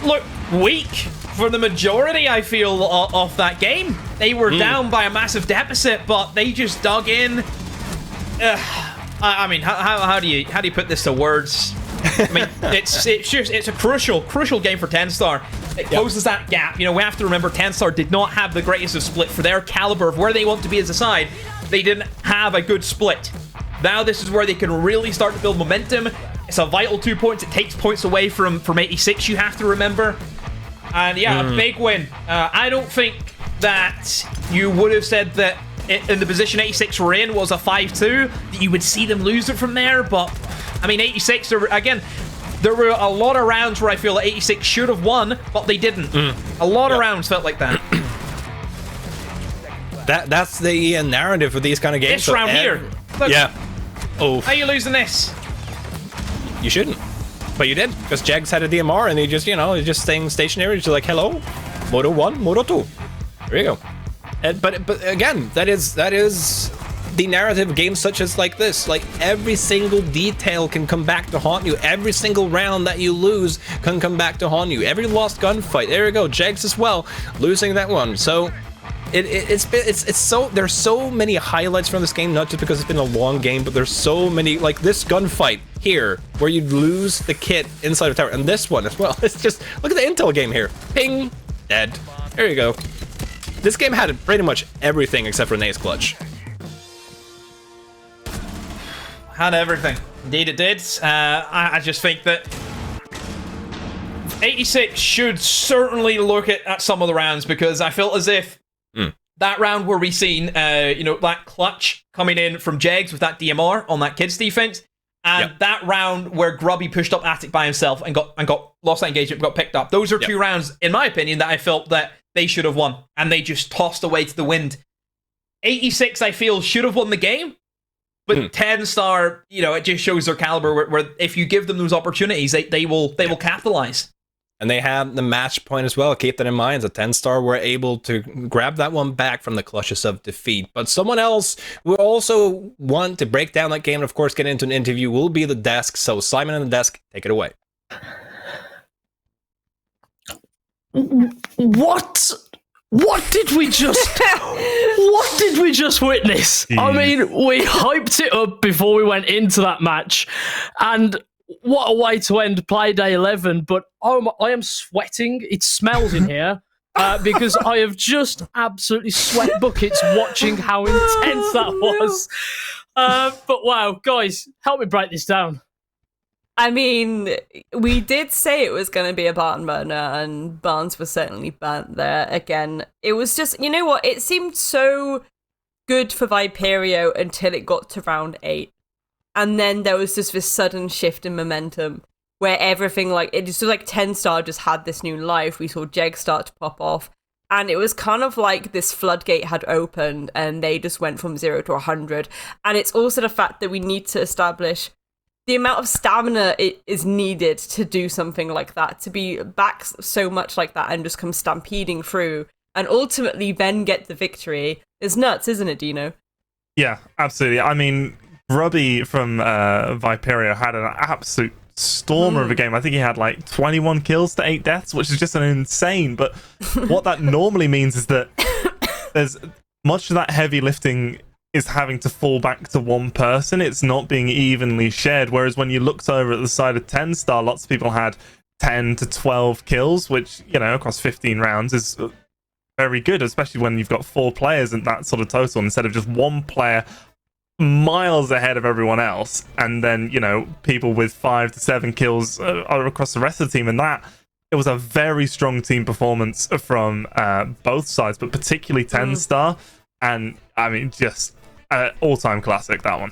look weak for the majority, I feel, of that game. They were down by a massive deficit, but they just dug in. I mean, how do you put this to words? I mean, it's a crucial game for TENSTAR. It closes that gap. You know, we have to remember TENSTAR did not have the greatest of split for their caliber of where they want to be as a side. They didn't have a good split. Now this is where they can really start to build momentum. It's a vital 2 points. It takes points away from 86, you have to remember. And yeah, a big win. I don't think that you would have said that in the position 86 were in was a 5-2, that you would see them lose it from there, but I mean, 86, there were a lot of rounds where I feel that 86 should have won, but they didn't. A lot of rounds felt like that. That's the narrative for these kind of games. This round here. Look, Oh. How are you losing this? You shouldn't. But you did, because Jags had a DMR and he just, he's just staying stationary. Just like, hello, Moto 1, Moto 2. There you go. But again, that is the narrative of games such as like this. Like, every single detail can come back to haunt you. Every single round that you lose can come back to haunt you. Every lost gunfight. There you go. Jags as well, losing that one. So it's so, there's so many highlights from this game, not just because it's been a long game, but there's so many, like this gunfight here where you lose the kit inside of tower, and this one as well. It's just, look at the intel game here. Ping, dead. There you go. This game had pretty much everything except for Nate's clutch. Had everything. Indeed it did. I just think that 86 should certainly look at some of the rounds, because I felt as if that round where we seen, that clutch coming in from Jags with that DMR on that kids defense, and that round where Grubby pushed up Attic by himself and got lost that engagement, got picked up. Those are two rounds, in my opinion, that I felt that they should have won, and they just tossed away to the wind. 86, I feel, should have won the game, but TENSTAR, it just shows their caliber. Where if you give them those opportunities, they will capitalize. And they had the match point as well. Keep that in mind. The TENSTAR were able to grab that one back from the clutches of defeat. But someone else will also want to break down that game and, of course, get into an interview will be the desk. So, Simon on the desk, take it away. What What did we just witness? I mean, we hyped it up before we went into that match, and what a way to end Playday 11. But I am sweating. It smells in here because I have just absolutely sweat buckets watching how intense that was. But wow, guys, help me break this down. I mean, we did say it was going to be a barn burner, and barns were certainly burnt there again. It was just, you know what? It seemed so good for Viperio until it got to round 8. And then there was just this sudden shift in momentum where everything, like, it just was like TENSTAR just had this new life. We saw Jeg start to pop off. And it was kind of like this floodgate had opened and they just went from 0 to 100. And it's also the fact that we need to establish the amount of stamina it is needed to do something like that, to be back so much like that and just come stampeding through and ultimately then get the victory is nuts, isn't it, Dino? Yeah, absolutely. I mean, Grubby from Viperio had an absolute stormer of a game. I think he had like 21 kills to 8 deaths, which is just an insane. But what that normally means is that there's much of that heavy lifting is having to fall back to one person. It's not being evenly shared. Whereas when you looked over at the side of TENSTAR, lots of people had 10 to 12 kills, which, you know, across 15 rounds is very good, especially when you've got 4 players in that sort of total instead of just one player miles ahead of everyone else. And then, you know, people with 5 to 7 kills are across the rest of the team. And that, it was a very strong team performance from both sides, but particularly TENSTAR. And I mean, just all-time classic, that one.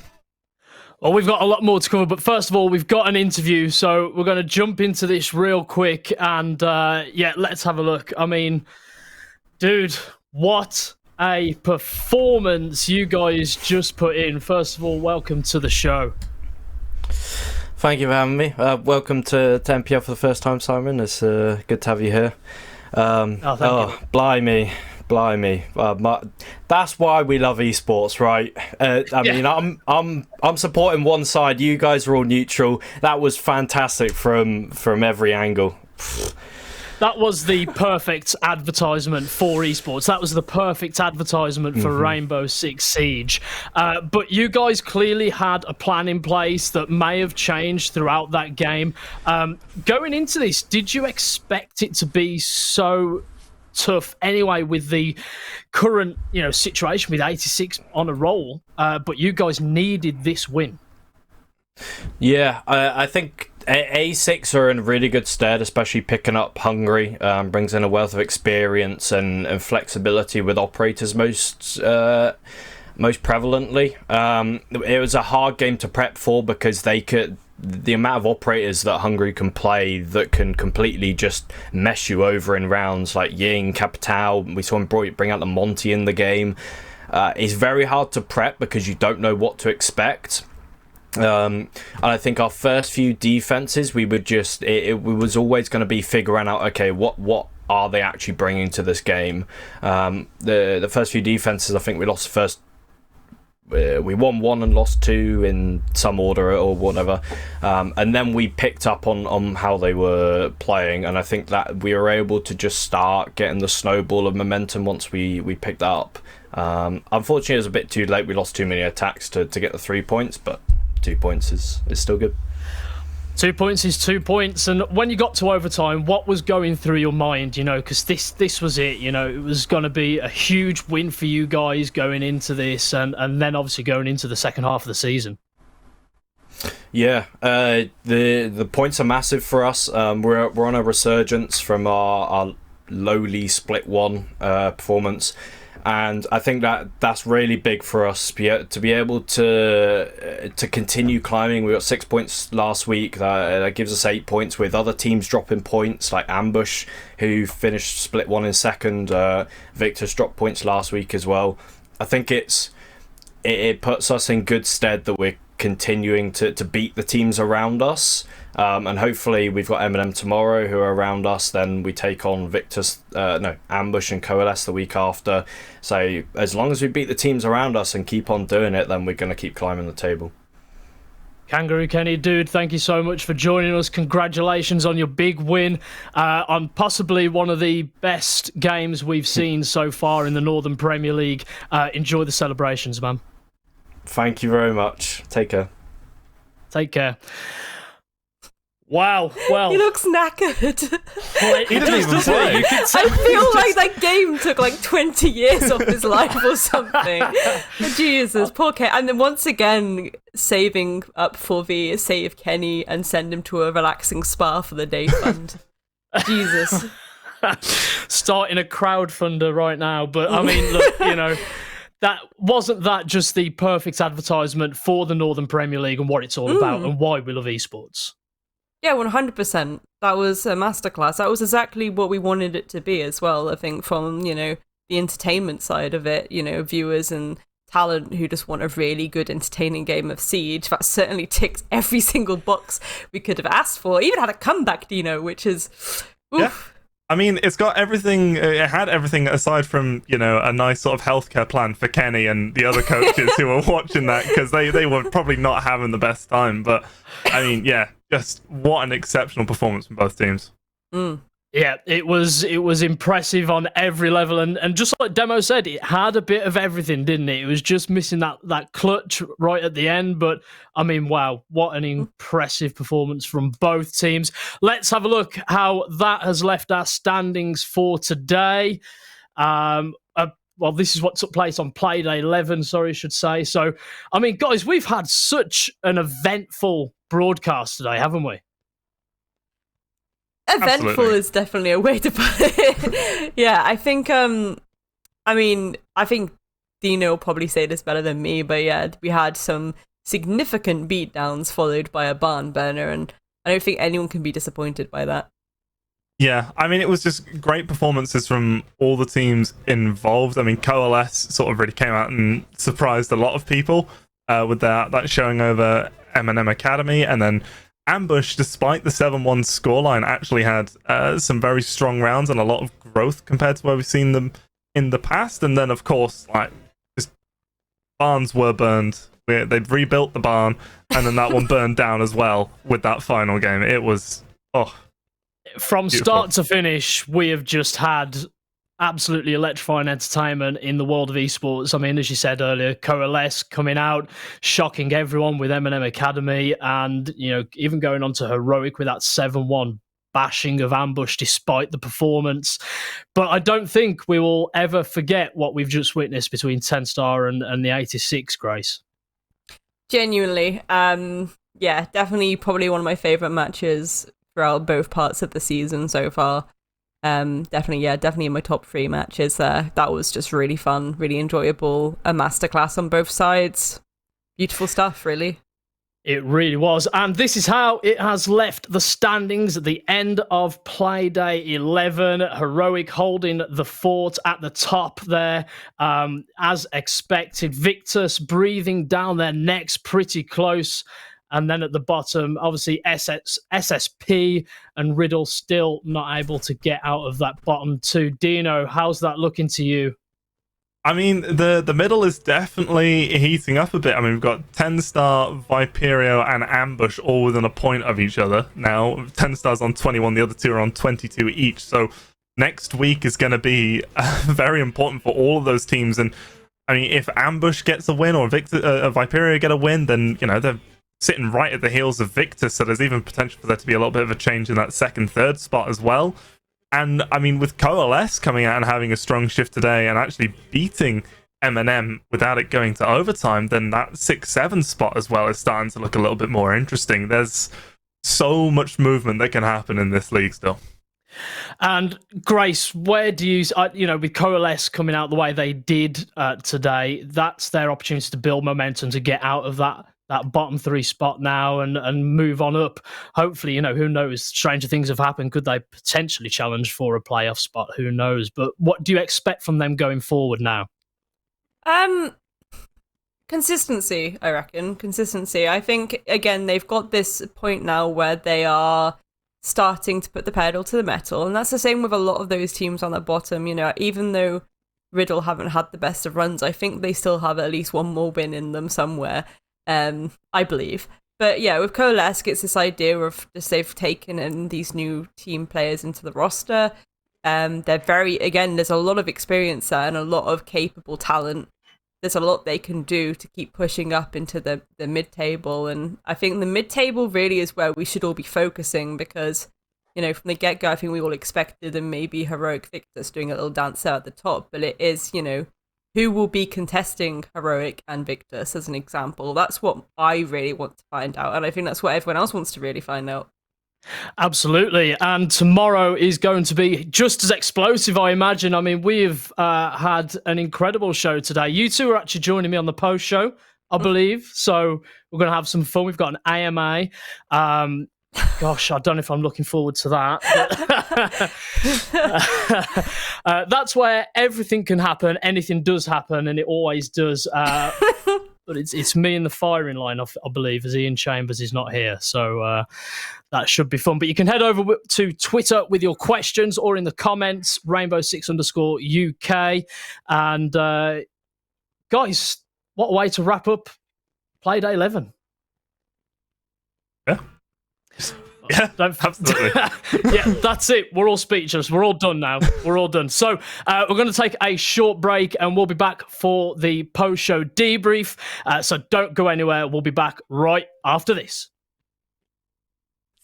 Well, we've got a lot more to cover, but first of all, we've got an interview, so we're going to jump into this real quick, and yeah, let's have a look. I mean, dude, what a performance you guys just put in. First of all, welcome to the show. Thank you for having me. Welcome to NPL for the first time, Simon. It's good to have you here. Thank you. Blimey, that's why we love esports, right? I mean, I'm supporting one side. You guys are all neutral. That was fantastic from every angle. That was the perfect advertisement for esports. That was the perfect advertisement for Rainbow Six Siege. But you guys clearly had a plan in place that may have changed throughout that game. Going into this, did you expect it to be so tough anyway with the current, you know, situation with 86 on a roll, but you guys needed this win? Yeah, I think A6 are in really good stead, especially picking up Hungary. Brings in a wealth of experience and flexibility with operators most prevalently. It was a hard game to prep for because the amount of operators that Hungary can play that can completely just mess you over in rounds, like Ying, Capital, we saw him bring out the Monty in the game. It's very hard to prep because you don't know what to expect. And I think our first few defenses, we would just it was always going to be figuring out, okay, what are they actually bringing to this game. The first few defenses, I think we lost the first. We won 1 and lost 2 in some order or whatever, and then we picked up on how they were playing, and I think that we were able to just start getting the snowball of momentum once we picked that up. Unfortunately, it was a bit too late. We lost too many attacks to get the 3 points, but 2 points is still good. 2 points is 2 points. And when you got to overtime, what was going through your mind? You know, because this was it. You know, it was going to be a huge win for you guys going into this, and then obviously going into the second half of the season. Yeah, the points are massive for us. We're on a resurgence from our lowly split 1 performance. And I think that's really big for us to be able to continue climbing. We got 6 points last week. That gives us 8 points with other teams dropping points, like Ambush, who finished split 1 in second. Victus dropped points last week as well. I think it puts us in good stead that we're continuing to beat the teams around us. And hopefully we've got MNM tomorrow who are around us. Then we take on Victus, Ambush and Coalesce the week after. So as long as we beat the teams around us and keep on doing it, then we're going to keep climbing the table. Kangaroo Kenny, dude, thank you so much for joining us. Congratulations on your big win on possibly one of the best games we've seen so far in the Northern Premier League. Enjoy the celebrations, man. Thank you very much. Take care. Take care. Wow, well... He looks knackered. He didn't even play. I feel like that game took like 20 years off his life or something. Jesus, poor Kenny. And then once again, saving up for the save Kenny and send him to a relaxing spa for the day fund. Jesus. Starting a crowdfunder right now. But, I mean, look, you know... Wasn't that just the perfect advertisement for the Northern Premier League and what it's all about and why we love esports? Yeah, 100%. That was a masterclass. That was exactly what we wanted it to be as well, I think, from, you know, the entertainment side of it, you know, viewers and talent who just want a really good, entertaining game of Siege. That certainly ticks every single box we could have asked for. It even had a comeback, Dino, which is... Oof. Yeah. I mean, it's got everything, it had everything aside from, you know, a nice sort of healthcare plan for Kenny and the other coaches who were watching that, because they were probably not having the best time. But, I mean, yeah, just what an exceptional performance from both teams. Yeah, it was impressive on every level, and just like Demo said, it had a bit of everything, didn't it? It was just missing that clutch right at the end, but I mean, wow, what an impressive performance from both teams. Let's have a look how that has left our standings for today. Well, this is what took place on Playday 11, I should say. So, I mean, guys, we've had such an eventful broadcast today, haven't we? Eventful Absolutely. is definitely a way to put it. Yeah, I think, I think Dino will probably say this better than me, but yeah, we had some significant beatdowns followed by a barn burner, and I don't think anyone can be disappointed by that. Yeah, I mean, it was just great performances from all the teams involved. I mean, Coalesce sort of really came out and surprised a lot of people with that showing over MNM Academy, and then Ambush, despite the 7-1 scoreline, actually had some very strong rounds and a lot of growth compared to where we've seen them in the past. And then, of course, like, just barns were burned. They'd rebuilt the barn, and then that one burned down as well with that final game. It was, from beautiful. start to finish, we have just had absolutely electrifying entertainment in the world of esports. I mean, as you said earlier, Coalesce coming out, shocking everyone with MNM Academy, and, you know, even going on to heroic with that 7-1 bashing of Ambush despite the performance. But I don't think we will ever forget what we've just witnessed between TENSTAR and the 86, Grace. Genuinely, yeah, definitely probably one of my favourite matches throughout both parts of the season so far. Definitely in my top 3 matches there. That was just really fun, really enjoyable. A masterclass on both sides. Beautiful stuff, really. It really was. And this is how it has left the standings at the end of Playday 11. Heroic holding the fort at the top there. As expected, Victus breathing down their necks pretty close. And then at the bottom, obviously, SSP and RIDDLE still not able to get out of that bottom 2. Dino, how's that looking to you? I mean, the middle is definitely heating up a bit. I mean, we've got TENSTAR, Viperio, and Ambush all within a point of each other now. TENSTAR's on 21, the other two are on 22 each. So next week is going to be very important for all of those teams. And I mean, if Ambush gets a win or Viperio get a win, then, you know, they're sitting right at the heels of Victus, so there's even potential for there to be a little bit of a change in that second, third spot as well. And I mean, with Coalesce coming out and having a strong shift today and actually beating MNM without it going to overtime, then that 6-7 spot as well is starting to look a little bit more interesting. There's so much movement that can happen in this league still. And Grace, where do you, with Coalesce coming out the way they did today, that's their opportunity to build momentum to get out of that bottom 3 spot now and move on up. Hopefully, who knows, stranger things have happened. Could they potentially challenge for a playoff spot? Who knows? But what do you expect from them going forward now? Consistency, I reckon. Consistency. I think, again, they've got this point now where they are starting to put the pedal to the metal, and that's the same with a lot of those teams on the bottom. Even though RIDDLE haven't had the best of runs, I think they still have at least one more win in them somewhere. I believe. But yeah, with Coalesce, it's this idea of just they've taken in these new team players into the roster. They're there's a lot of experience there and a lot of capable talent. There's a lot they can do to keep pushing up into the mid-table. And I think the mid-table really is where we should all be focusing because, from the get-go, I think we all expected and maybe Heroic Victus doing a little dance there at the top. But it is, who will be contesting Heroic and Victus as an example. That's what I really want to find out. And I think that's what everyone else wants to really find out. Absolutely. And tomorrow is going to be just as explosive, I imagine. I mean, we've had an incredible show today. You two are actually joining me on the post show, I believe. So we're going to have some fun. We've got an AMA. Gosh, I don't know if I'm looking forward to that. That's where everything can happen. Anything does happen, and it always does. But it's me in the firing line, I believe, as Ian Chambers is not here. So that should be fun. But you can head over to Twitter with your questions or in the comments, rainbow6_UK. And guys, what a way to wrap up Playday 11. Yeah. Yeah, absolutely. Yeah, that's it. We're all speechless. We're all done now. We're all done. So we're going to take a short break and we'll be back for the post-show debrief. So don't go anywhere. We'll be back right after this.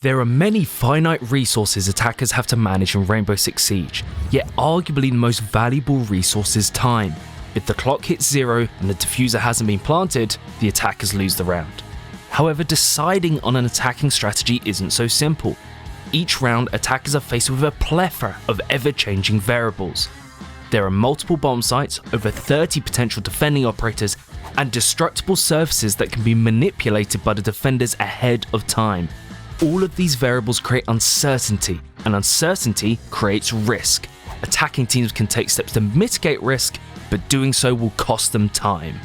There are many finite resources attackers have to manage in Rainbow Six Siege, yet arguably the most valuable resource is time. If the clock hits 0 and the diffuser hasn't been planted, the attackers lose the round. However, deciding on an attacking strategy isn't so simple. Each round, attackers are faced with a plethora of ever-changing variables. There are multiple bomb sites, over 30 potential defending operators, and destructible surfaces that can be manipulated by the defenders ahead of time. All of these variables create uncertainty, and uncertainty creates risk. Attacking teams can take steps to mitigate risk, but doing so will cost them time.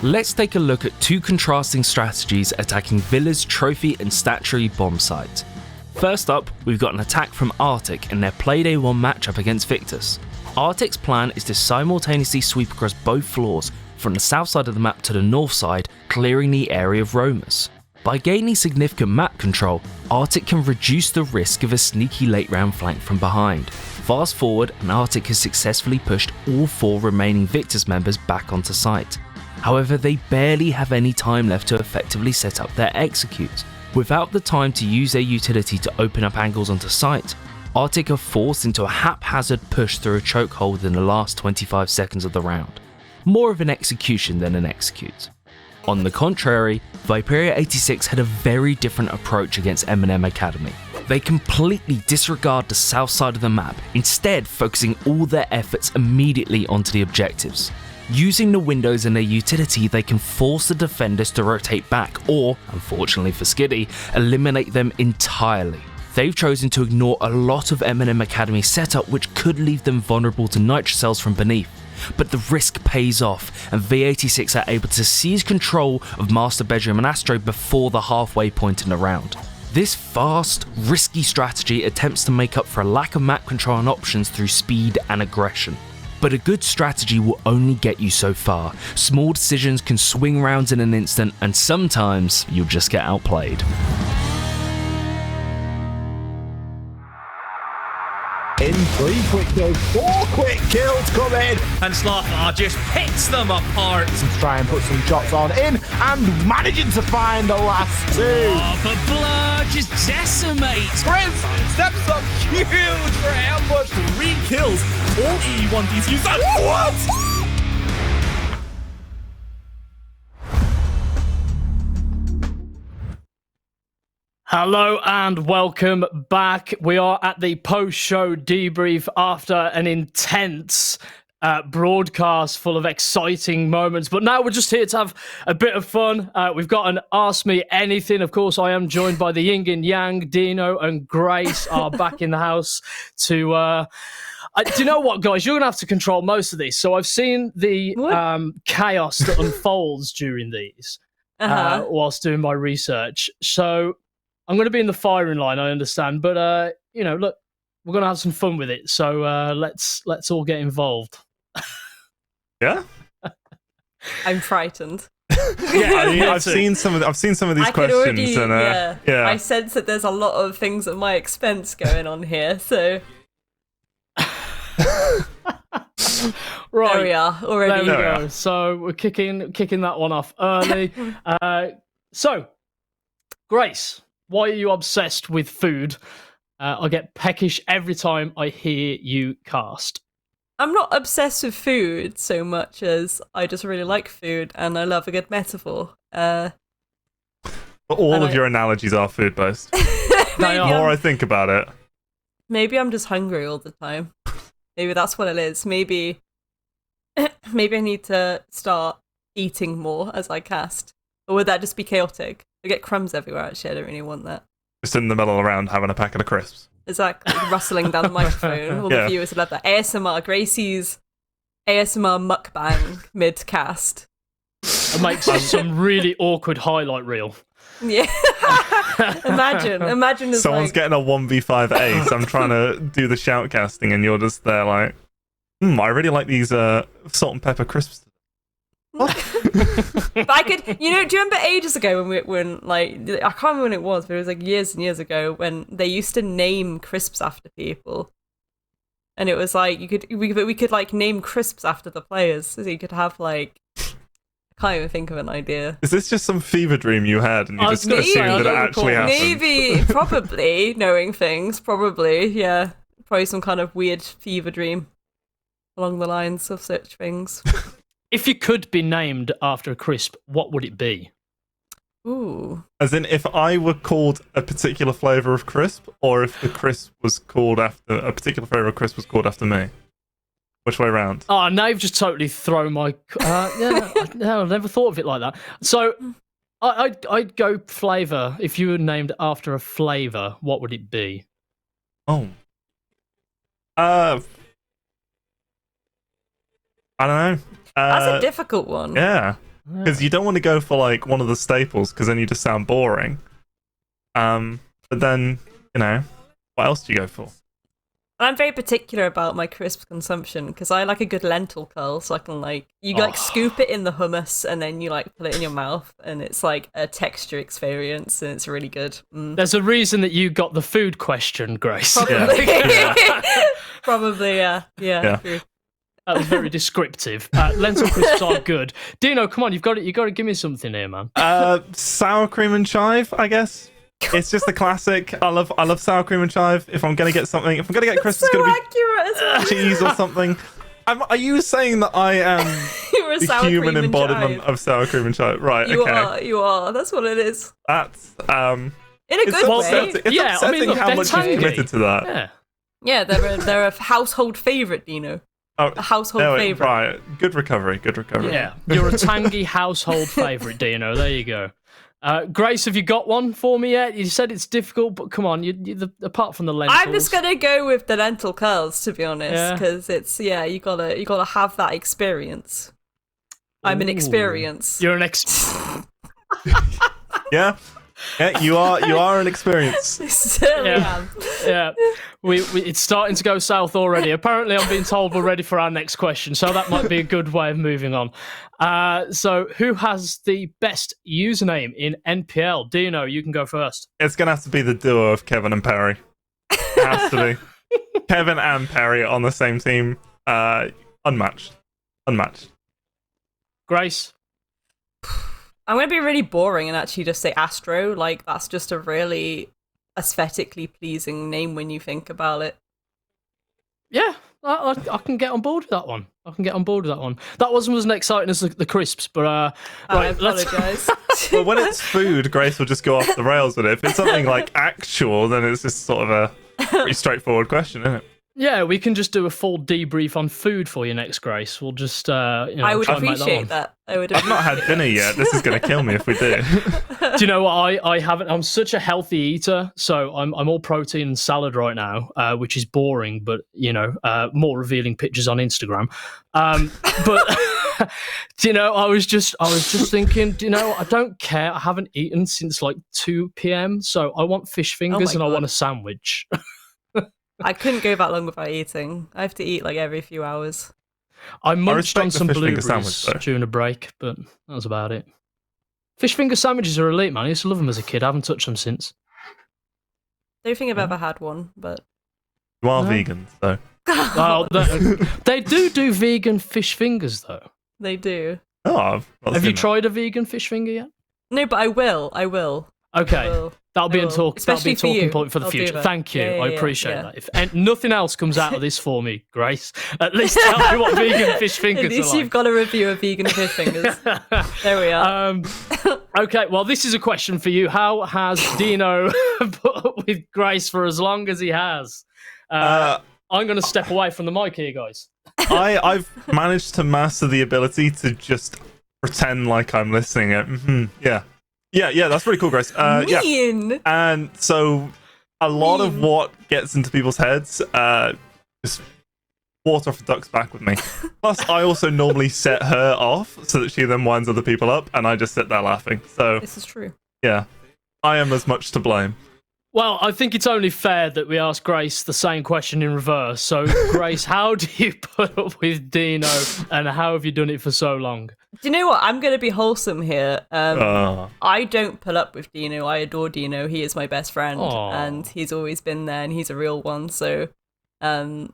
Let's take a look at two contrasting strategies attacking Villa's trophy and statuary bomb site. First up, we've got an attack from Arctic in their Playday 1 matchup against Victus. Arctic's plan is to simultaneously sweep across both floors, from the south side of the map to the north side, clearing the area of roamers. By gaining significant map control, Arctic can reduce the risk of a sneaky late round flank from behind. Fast forward, and Arctic has successfully pushed all 4 remaining Victus members back onto site. However, they barely have any time left to effectively set up their execute. Without the time to use their utility to open up angles onto site, Arctic are forced into a haphazard push through a chokehold within the last 25 seconds of the round. More of an execution than an execute. On the contrary, Viperio 86 had a very different approach against MNM Academy. They completely disregard the south side of the map, instead focusing all their efforts immediately onto the objectives. Using the windows and their utility, they can force the defenders to rotate back or, unfortunately for Skiddy, eliminate them entirely. They've chosen to ignore a lot of MNM Academy setup which could leave them vulnerable to nitro cells from beneath. But the risk pays off, and V86 are able to seize control of Master Bedroom and Astro before the halfway point in the round. This fast, risky strategy attempts to make up for a lack of map control and options through speed and aggression. But a good strategy will only get you so far. Small decisions can swing rounds in an instant, and sometimes you'll just get outplayed. In 3 quick kills, 4 quick kills coming. And Slaughter just picks them apart. Let's try and put some shots on in and managing to find the last 2. Oh, but blood just decimates. Prince steps up huge for ambush. 3 kills. All E1 DCs. What? Hello and welcome back. We are at the post-show debrief after an intense broadcast full of exciting moments. But now we're just here to have a bit of fun. We've got an Ask Me Anything. Of course, I am joined by the yin and yang. Dino and Grace are back in the house to... do you know what, guys? You're going to have to control most of this. So I've seen the chaos that unfolds during these whilst doing my research. So... I'm going to be in the firing line, I understand, but look, we're going to have some fun with it. So let's all get involved. Yeah, I'm frightened. I mean, I've seen some of these I could questions, already, and yeah. I sense that there's a lot of things at my expense going on here. So Right, there we are already. There we go. So we're kicking that one off early. So, Grace, why are you obsessed with food? I get peckish every time I hear you cast. I'm not obsessed with food so much as I just really like food and I love a good metaphor. But all of your analogies are food-based. The more I think about it. Maybe I'm just hungry all the time. Maybe that's what it is. Maybe I need to start eating more as I cast. Or would that just be chaotic? I get crumbs everywhere, actually. I don't really want that. Just in the middle around having a packet of crisps. Exactly. Rustling down the microphone. All the viewers would love that. ASMR. Gracie's ASMR mukbang mid-cast. It makes some really awkward highlight reel. Yeah. Imagine as someone's getting a 1v5 ace. I'm trying to do the shoutcasting and you're just there like, I really like these salt and pepper crisps. But I could, do you remember ages ago when I can't remember when it was, but it was like years and years ago when they used to name crisps after people, and it was like we could like name crisps after the players, so you could have like, I can't even think of an idea. Is this just some fever dream you had and you just assumed that it actually happened? Maybe, probably knowing things, probably some kind of weird fever dream along the lines of such things. If you could be named after a crisp, what would it be? Ooh. As in, if I were called a particular flavour of crisp, or if the crisp was called after a particular flavour of crisp was called after me? Which way round? Oh, now you've just totally thrown my... I never thought of it like that. So, I'd go flavour. If you were named after a flavour, what would it be? Oh. I don't know. That's a difficult one. Yeah. Because you don't want to go for like one of the staples, because then you just sound boring. But then, what else do you go for? I'm very particular about my crisp consumption because I like a good lentil curl, so I can scoop it in the hummus and then you put it in your mouth and it's like a texture experience and it's really good. There's a reason that you got the food question, Grace. Probably. Probably, yeah. True. That was very descriptive. Lentil crisps are good. Dino, come on, you've got to give me something here, man. Sour cream and chive, I guess. It's just a classic. I love sour cream and chive. If I'm gonna get something, if I'm gonna get crisps, it's gonna be cheese or something. Are you saying that I am the human embodiment of sour cream and chive? Right. You are. That's what it is. That's in a good way. It's upsetting how much you've committed to that. Yeah, they're a household favourite, Dino. Oh, a household favourite. Right. Good recovery. Yeah, you're a tangy household favourite, Dino. There you go. Grace, have you got one for me yet? You said it's difficult, but come on, apart from the lentils. I'm just gonna go with the lentil curls, to be honest, because it's you gotta have that experience. I'm an experience. You're an Yeah. Yeah, you are an experience. Certainly am. Yeah, it's starting to go south already. Apparently, I'm being told we're ready for our next question, so that might be a good way of moving on. So, who has the best username in NPL? Dino, you can go first. It's gonna have to be the duo of Kevin and Perry. It has to be. Kevin and Perry on the same team. Unmatched. Grace. I'm going to be really boring and actually just say Astro. That's just a really aesthetically pleasing name when you think about it. Yeah, I can get on board with that one. That wasn't exciting as the crisps, but right, I apologise. Well, when it's food, Grace will just go off the rails with it. If it's something like actual, then it's just sort of a pretty straightforward question, isn't it? Yeah, we can just do a full debrief on food for you next, Grace. We'll just, I would appreciate that. I've not had dinner yet. This is going to kill me if we do. Do you know what? I haven't. I'm such a healthy eater, so I'm all protein and salad right now, which is boring, but more revealing pictures on Instagram. But I was just thinking, I don't care. I haven't eaten since like 2 p.m, so I want fish fingers and I want a sandwich. I couldn't go that long without eating. I have to eat every few hours. I munched on some blueberries during a break, but that was about it. Fish finger sandwiches are elite, man. I used to love them as a kid. I haven't touched them since. Don't think I've ever had one, but You are vegan, so. Well, they do vegan fish fingers, though. They do. Oh, have you tried a vegan fish finger yet? No, but I will. Okay, that'll be a talking point for the I'll do future. that. Thank you. Yeah, I yeah, appreciate yeah. that. If nothing else comes out of this for me, Grace, at least tell me what vegan fish fingers At least are you've got a review of vegan fish fingers. There we are. Okay, well, this is a question for you. How has Dino put up with Grace for as long as he has? I'm going to step away from the mic here, guys. I've managed to master the ability to just pretend like I'm listening. Yeah, that's pretty cool, Grace. Mean. And so a lot of what gets into people's heads just water off a duck's back with me. Plus, I also normally set her off so that she then winds other people up, and I just sit there laughing. So this is true. Yeah, I am as much to blame. Well, I think it's only fair that we ask Grace the same question in reverse. So, Grace, how do you put up with Dino, and how have you done it for so long? Do you know what? I'm going to be wholesome here. I don't pull up with Dino. I adore Dino. He is my best friend, and he's always been there, and he's a real one. So, you're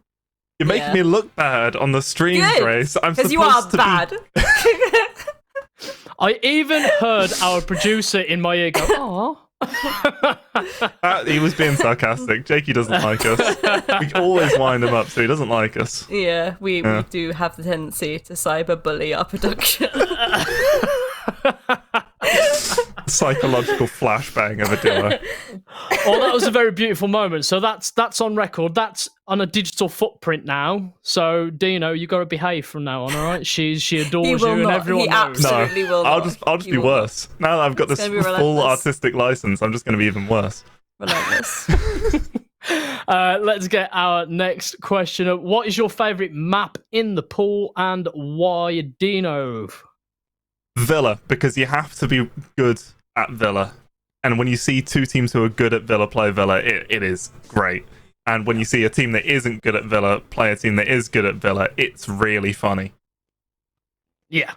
making me look bad on the stream, Good, Grace. I'm because supposed you are to bad. be. I even heard our producer in my ear go, "Aww." He was being sarcastic. Jakey doesn't like us. We always wind him up, so he doesn't like us. Yeah, we do have the tendency to cyberbully our production. Psychological flashbang of a duo. Well, that was a very beautiful moment. So that's on record. That's on a digital footprint now. So Dino, you got to behave from now on. All right? She adores you, and everyone knows. I'll just be worse. Now that I've got this full artistic license, I'm just going to be even worse. Relentless. Let's get our next question. What is your favourite map in the pool, and why, Dino? Villa, because you have to be good at Villa. And when you see two teams who are good at Villa play Villa, it is great. And when you see a team that isn't good at Villa play a team that is good at Villa, it's really funny. Yeah,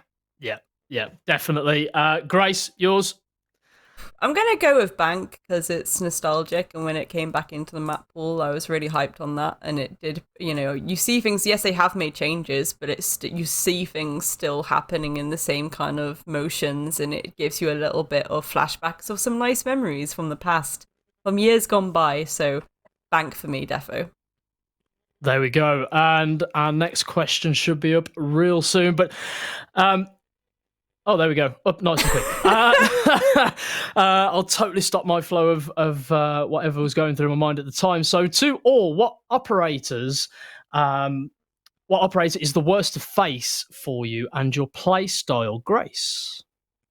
definitely. Grace, yours? I'm going to go with Bank because it's nostalgic, and when it came back into the map pool, I was really hyped on that, and it did, you see things, yes, they have made changes, but you see things still happening in the same kind of motions, and it gives you a little bit of flashbacks of some nice memories from the past, from years gone by, so Bank for me, defo. There we go, and our next question should be up real soon, but oh, there we go. Up nice and quick. I'll totally stop my flow of whatever was going through my mind at the time. So, to all, what operator is the worst to face for you and your play style, Grace?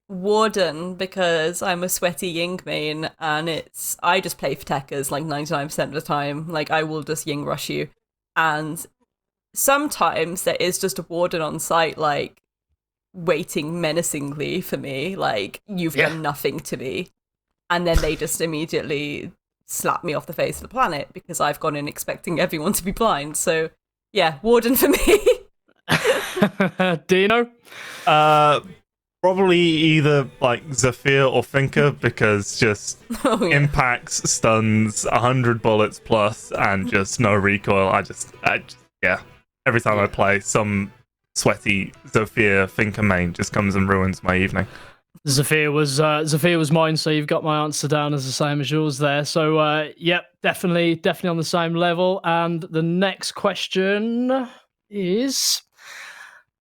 Warden, because I'm a sweaty Ying main, and I just play for techers like 99% of the time. Like, I will just Ying rush you. And sometimes there is just a Warden on site, like, waiting menacingly for me, like, you've done nothing to me, and then they just immediately slap me off the face of the planet because I've gone in expecting everyone to be blind. So yeah, Warden for me. Dino? Probably either like Zephyr or Finker, because just impacts, stuns, 100 bullets plus, and just no recoil. I just every time I play, some sweaty Zephyr Finker main just comes and ruins my evening. Zephyr was mine, so you've got my answer down as the same as yours there. So yep, definitely on the same level. And the next question is,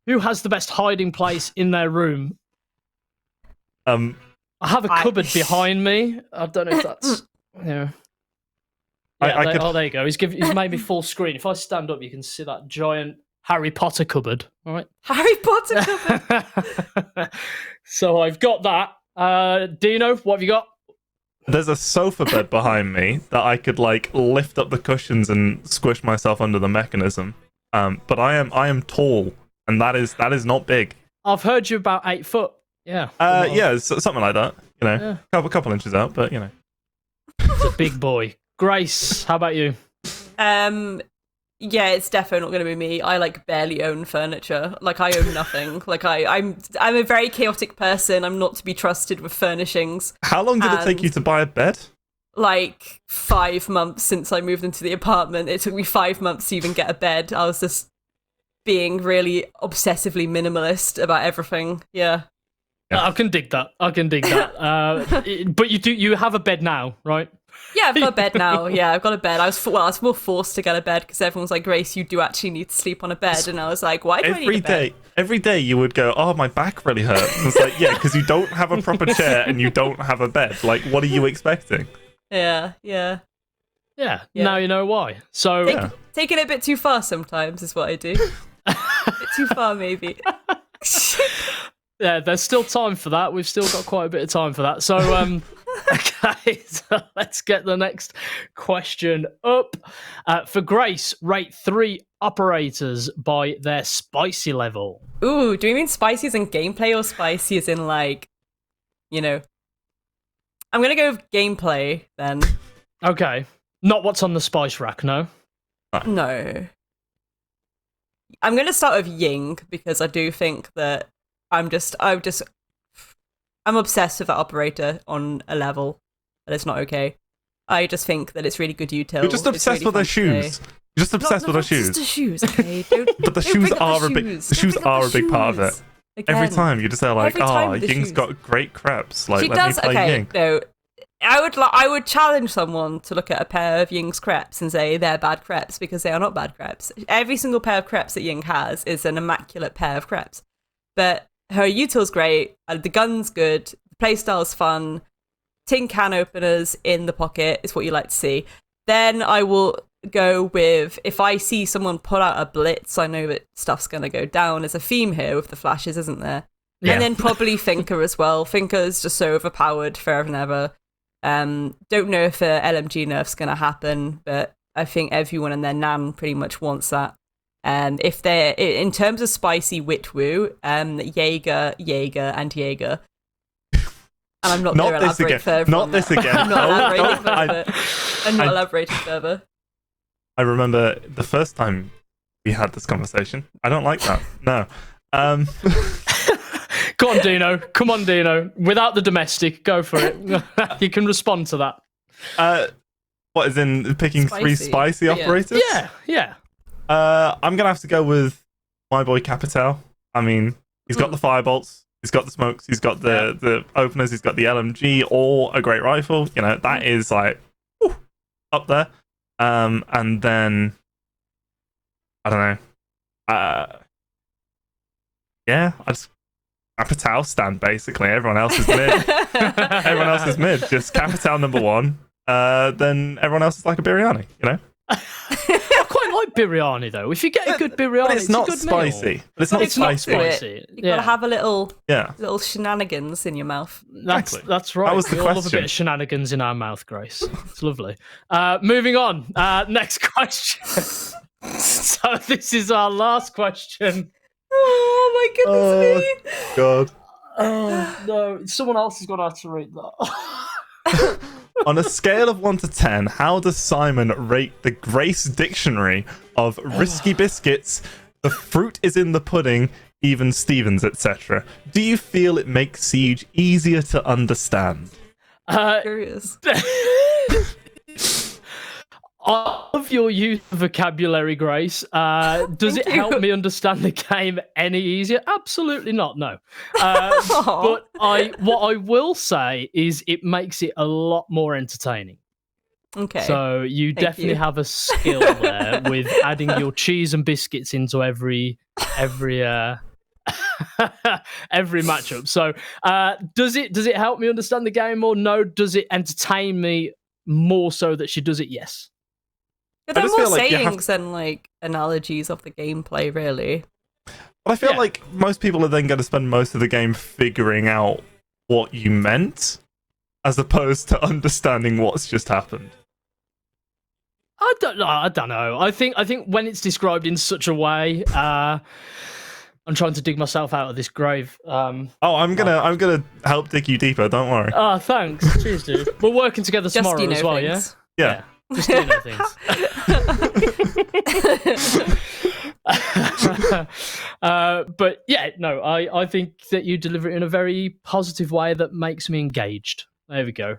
who has the best hiding place in their room? I have a cupboard behind me. I don't know if that's there you go. He's made me full screen. If I stand up, you can see that giant Harry Potter cupboard. All right, Harry Potter cupboard. So I've got that. Dino, what have you got? There's a sofa bed behind me that I could like lift up the cushions and squish myself under the mechanism. But I am tall, and that is not big. I've heard you about 8 foot. Yeah. Something like that. You know, couple inches out, but you know. It's a big boy. Grace, how about you? Yeah, it's definitely not going to be me. I like barely own furniture. Like I own nothing. Like I'm a very chaotic person. I'm not to be trusted with furnishings. How long did it take you to buy a bed? Like 5 months since I moved into the apartment. It took me 5 months to even get a bed. I was just being really obsessively minimalist about everything. Yeah. I can dig that. But you have a bed now, right? Yeah, I've got a bed now. Yeah, I've got a bed. I was more forced to get a bed because everyone's like, Grace, you do actually need to sleep on a bed. And I was like, why do I need a bed? Every day you would go, oh, my back really hurts. And it's like, yeah, because you don't have a proper chair and you don't have a bed. Like, what are you expecting? Yeah. Now you know why. So taking it a bit too far sometimes is what I do. A bit too far, maybe. Yeah, there's still time for that. We've still got quite a bit of time for that. So, okay, so let's get the next question up. For Grace, rate 3 operators by their spicy level. Ooh, do you mean spicy as in gameplay or spicy as in, like, you know? I'm going to go with gameplay, then. Okay. Not what's on the spice rack, no? No. I'm going to start with Ying, because I do think that I'm obsessed with that operator on a level that it's not okay. I just think that it's really good util. You're just obsessed with their shoes. You're just obsessed with their shoes. Just the shoes, okay? But the shoes are a big part of it. Again. Every time you just say like, Ying's got great creps. Like, she let does. me play Okay, Ying. no. I would challenge someone to look at a pair of Ying's crepes and say they're bad crepes because they are not bad crepes. Every single pair of crepes that Ying has is an immaculate pair of crepes. But her util's great, the gun's good, the playstyle's fun, tin can openers in the pocket is what you like to see. Then I will go with, if I see someone pull out a blitz, I know that stuff's going to go down. There's a theme here with the flashes, isn't there? Yeah. And then probably Finker as well. Finker's just so overpowered forever and ever. Don't know if a LMG nerf's going to happen, but I think everyone and their nan pretty much wants that. If they're in terms of spicy Witwu, Jaeger, and Jaeger. And I'm not going to elaborate further. Not this again. I'm not elaborating further. I remember the first time we had this conversation. I don't like that. No. Go on, Dino. Come on, Dino. Without the domestic, go for it. You can respond to that. What, is in picking three spicy operators? Yeah. I'm gonna have to go with my boy Capital. I mean, he's got the firebolts, he's got the smokes, he's got the openers, he's got the LMG, or a great rifle. You know, that is like up there. And then I don't know. Capital stand basically. Everyone else is mid. Everyone else is mid. Just Capital number 1. Then everyone else is like a biryani. You know. I quite like biryani though. If you get a good biryani, but it's not a good spicy. Meal. But it's not spicy. You gotta have a little shenanigans in your mouth. That's right. That was the we all love a bit of shenanigans in our mouth, Grace. It's lovely. Moving on. Next question. So this is our last question. Oh my goodness me. God. Oh no, someone else has got to have to read that. On a scale of 1 to 10, how does Simon rate the Grace dictionary of risky biscuits, the fruit is in the pudding, even Stevens, etc.? Do you feel it makes Siege easier to understand? Curious. Of your use of vocabulary, Grace, does it help me understand the game any easier? Absolutely not, no. But what I will say is it makes it a lot more entertaining. Okay. So you definitely have a skill there with adding your cheese and biscuits into every matchup. So does it help me understand the game more? No. Does it entertain me more so that she does it? Yes. But they're more sayings than like analogies of the gameplay, really. But I feel like most people are then going to spend most of the game figuring out what you meant, as opposed to understanding what's just happened. I don't know. I think when it's described in such a way, I'm trying to dig myself out of this grave. I'm gonna help dig you deeper. Don't worry. Oh, thanks. Cheers, dude. We're working together tomorrow as well, yeah? Yeah. Just Dino things. But yeah, no, I think that you deliver it in a very positive way that makes me engaged. There we go.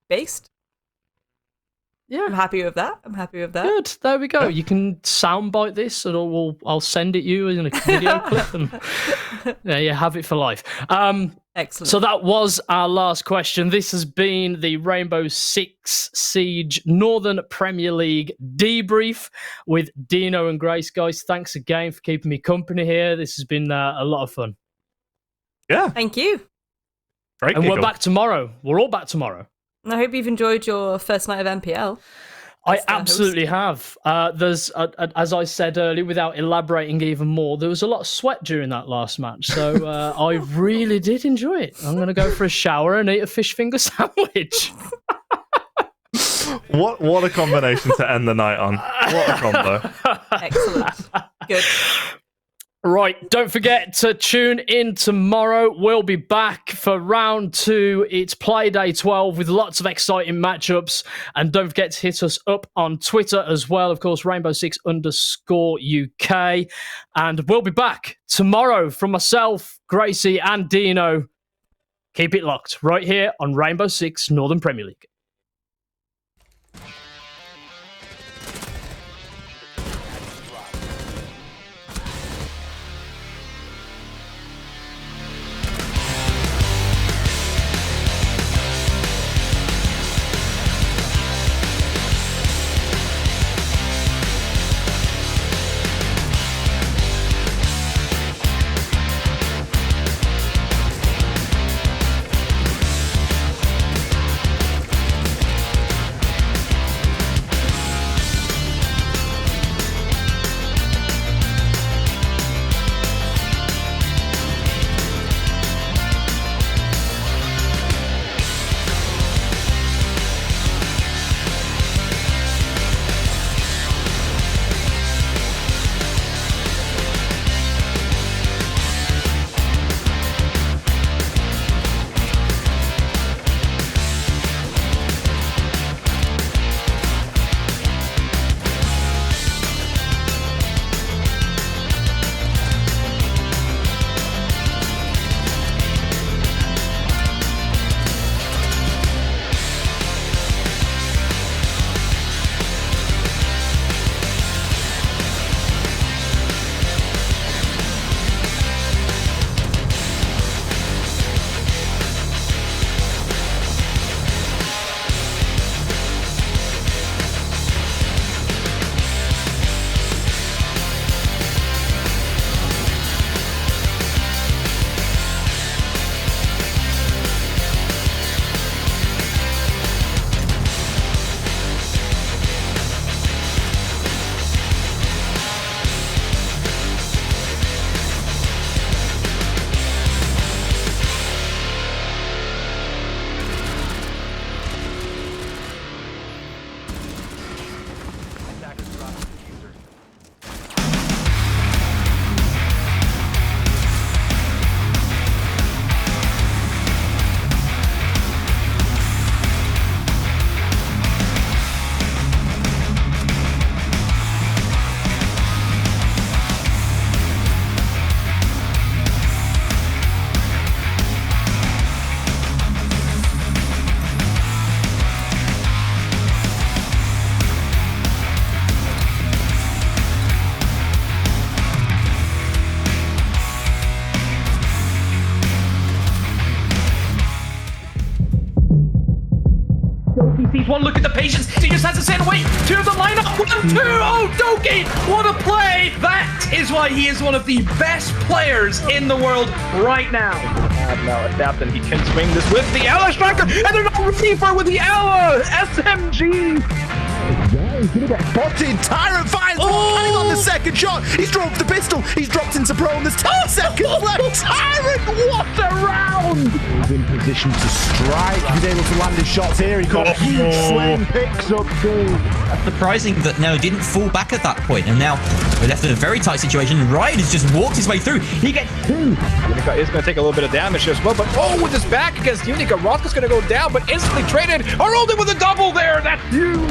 Based? Yeah. I'm happy with that. Good. There we go. You can soundbite this, and I'll send it you in a video clip, and there you have it for life. Excellent. So that was our last question. This has been the Rainbow Six Siege Northern Premier League debrief with Dino and Grace. Guys, thanks again for keeping me company here. This has been a lot of fun. Yeah. Thank you. Great. And we're back tomorrow. We're all back tomorrow. I hope you've enjoyed your first night of NPL. I absolutely have. There's, as I said earlier, without elaborating even more, there was a lot of sweat during that last match. So I really did enjoy it. I'm going to go for a shower and eat a fish finger sandwich. What a combination to end the night on. What a combo. Excellent. Good. Right, don't forget to tune in tomorrow. We'll be back for round 2. It's Playday 12 with lots of exciting matchups. And don't forget to hit us up on Twitter as well. Of course, Rainbow6_UK. And we'll be back tomorrow from myself, Gracie, and Dino. Keep it locked right here on Rainbow Six Northern Premier League. One look at the patience. He just has to send away to the lineup. 1, 2. Oh, Doki! What a play! That is why he is one of the best players in the world right now. Now adapt, and he can swing this with the Ella striker, and they're not ready for with the Ella SMG. He's gonna get spotted. Tyrant fires one on the second shot. He's drawn for the pistol. He's dropped into prone. There's 10 seconds left. Tyrant, what a round! He's in position to strike. He's able to land his shots here. He got a huge slam, picks up two. That's surprising that no, didn't fall back at that point, and now we're left in a very tight situation. Ryan has just walked his way through. He gets 2. Unica is going to take a little bit of damage as well, but with his back against Unica, Rothka's going to go down, but instantly traded. Are only with a double there. That's huge.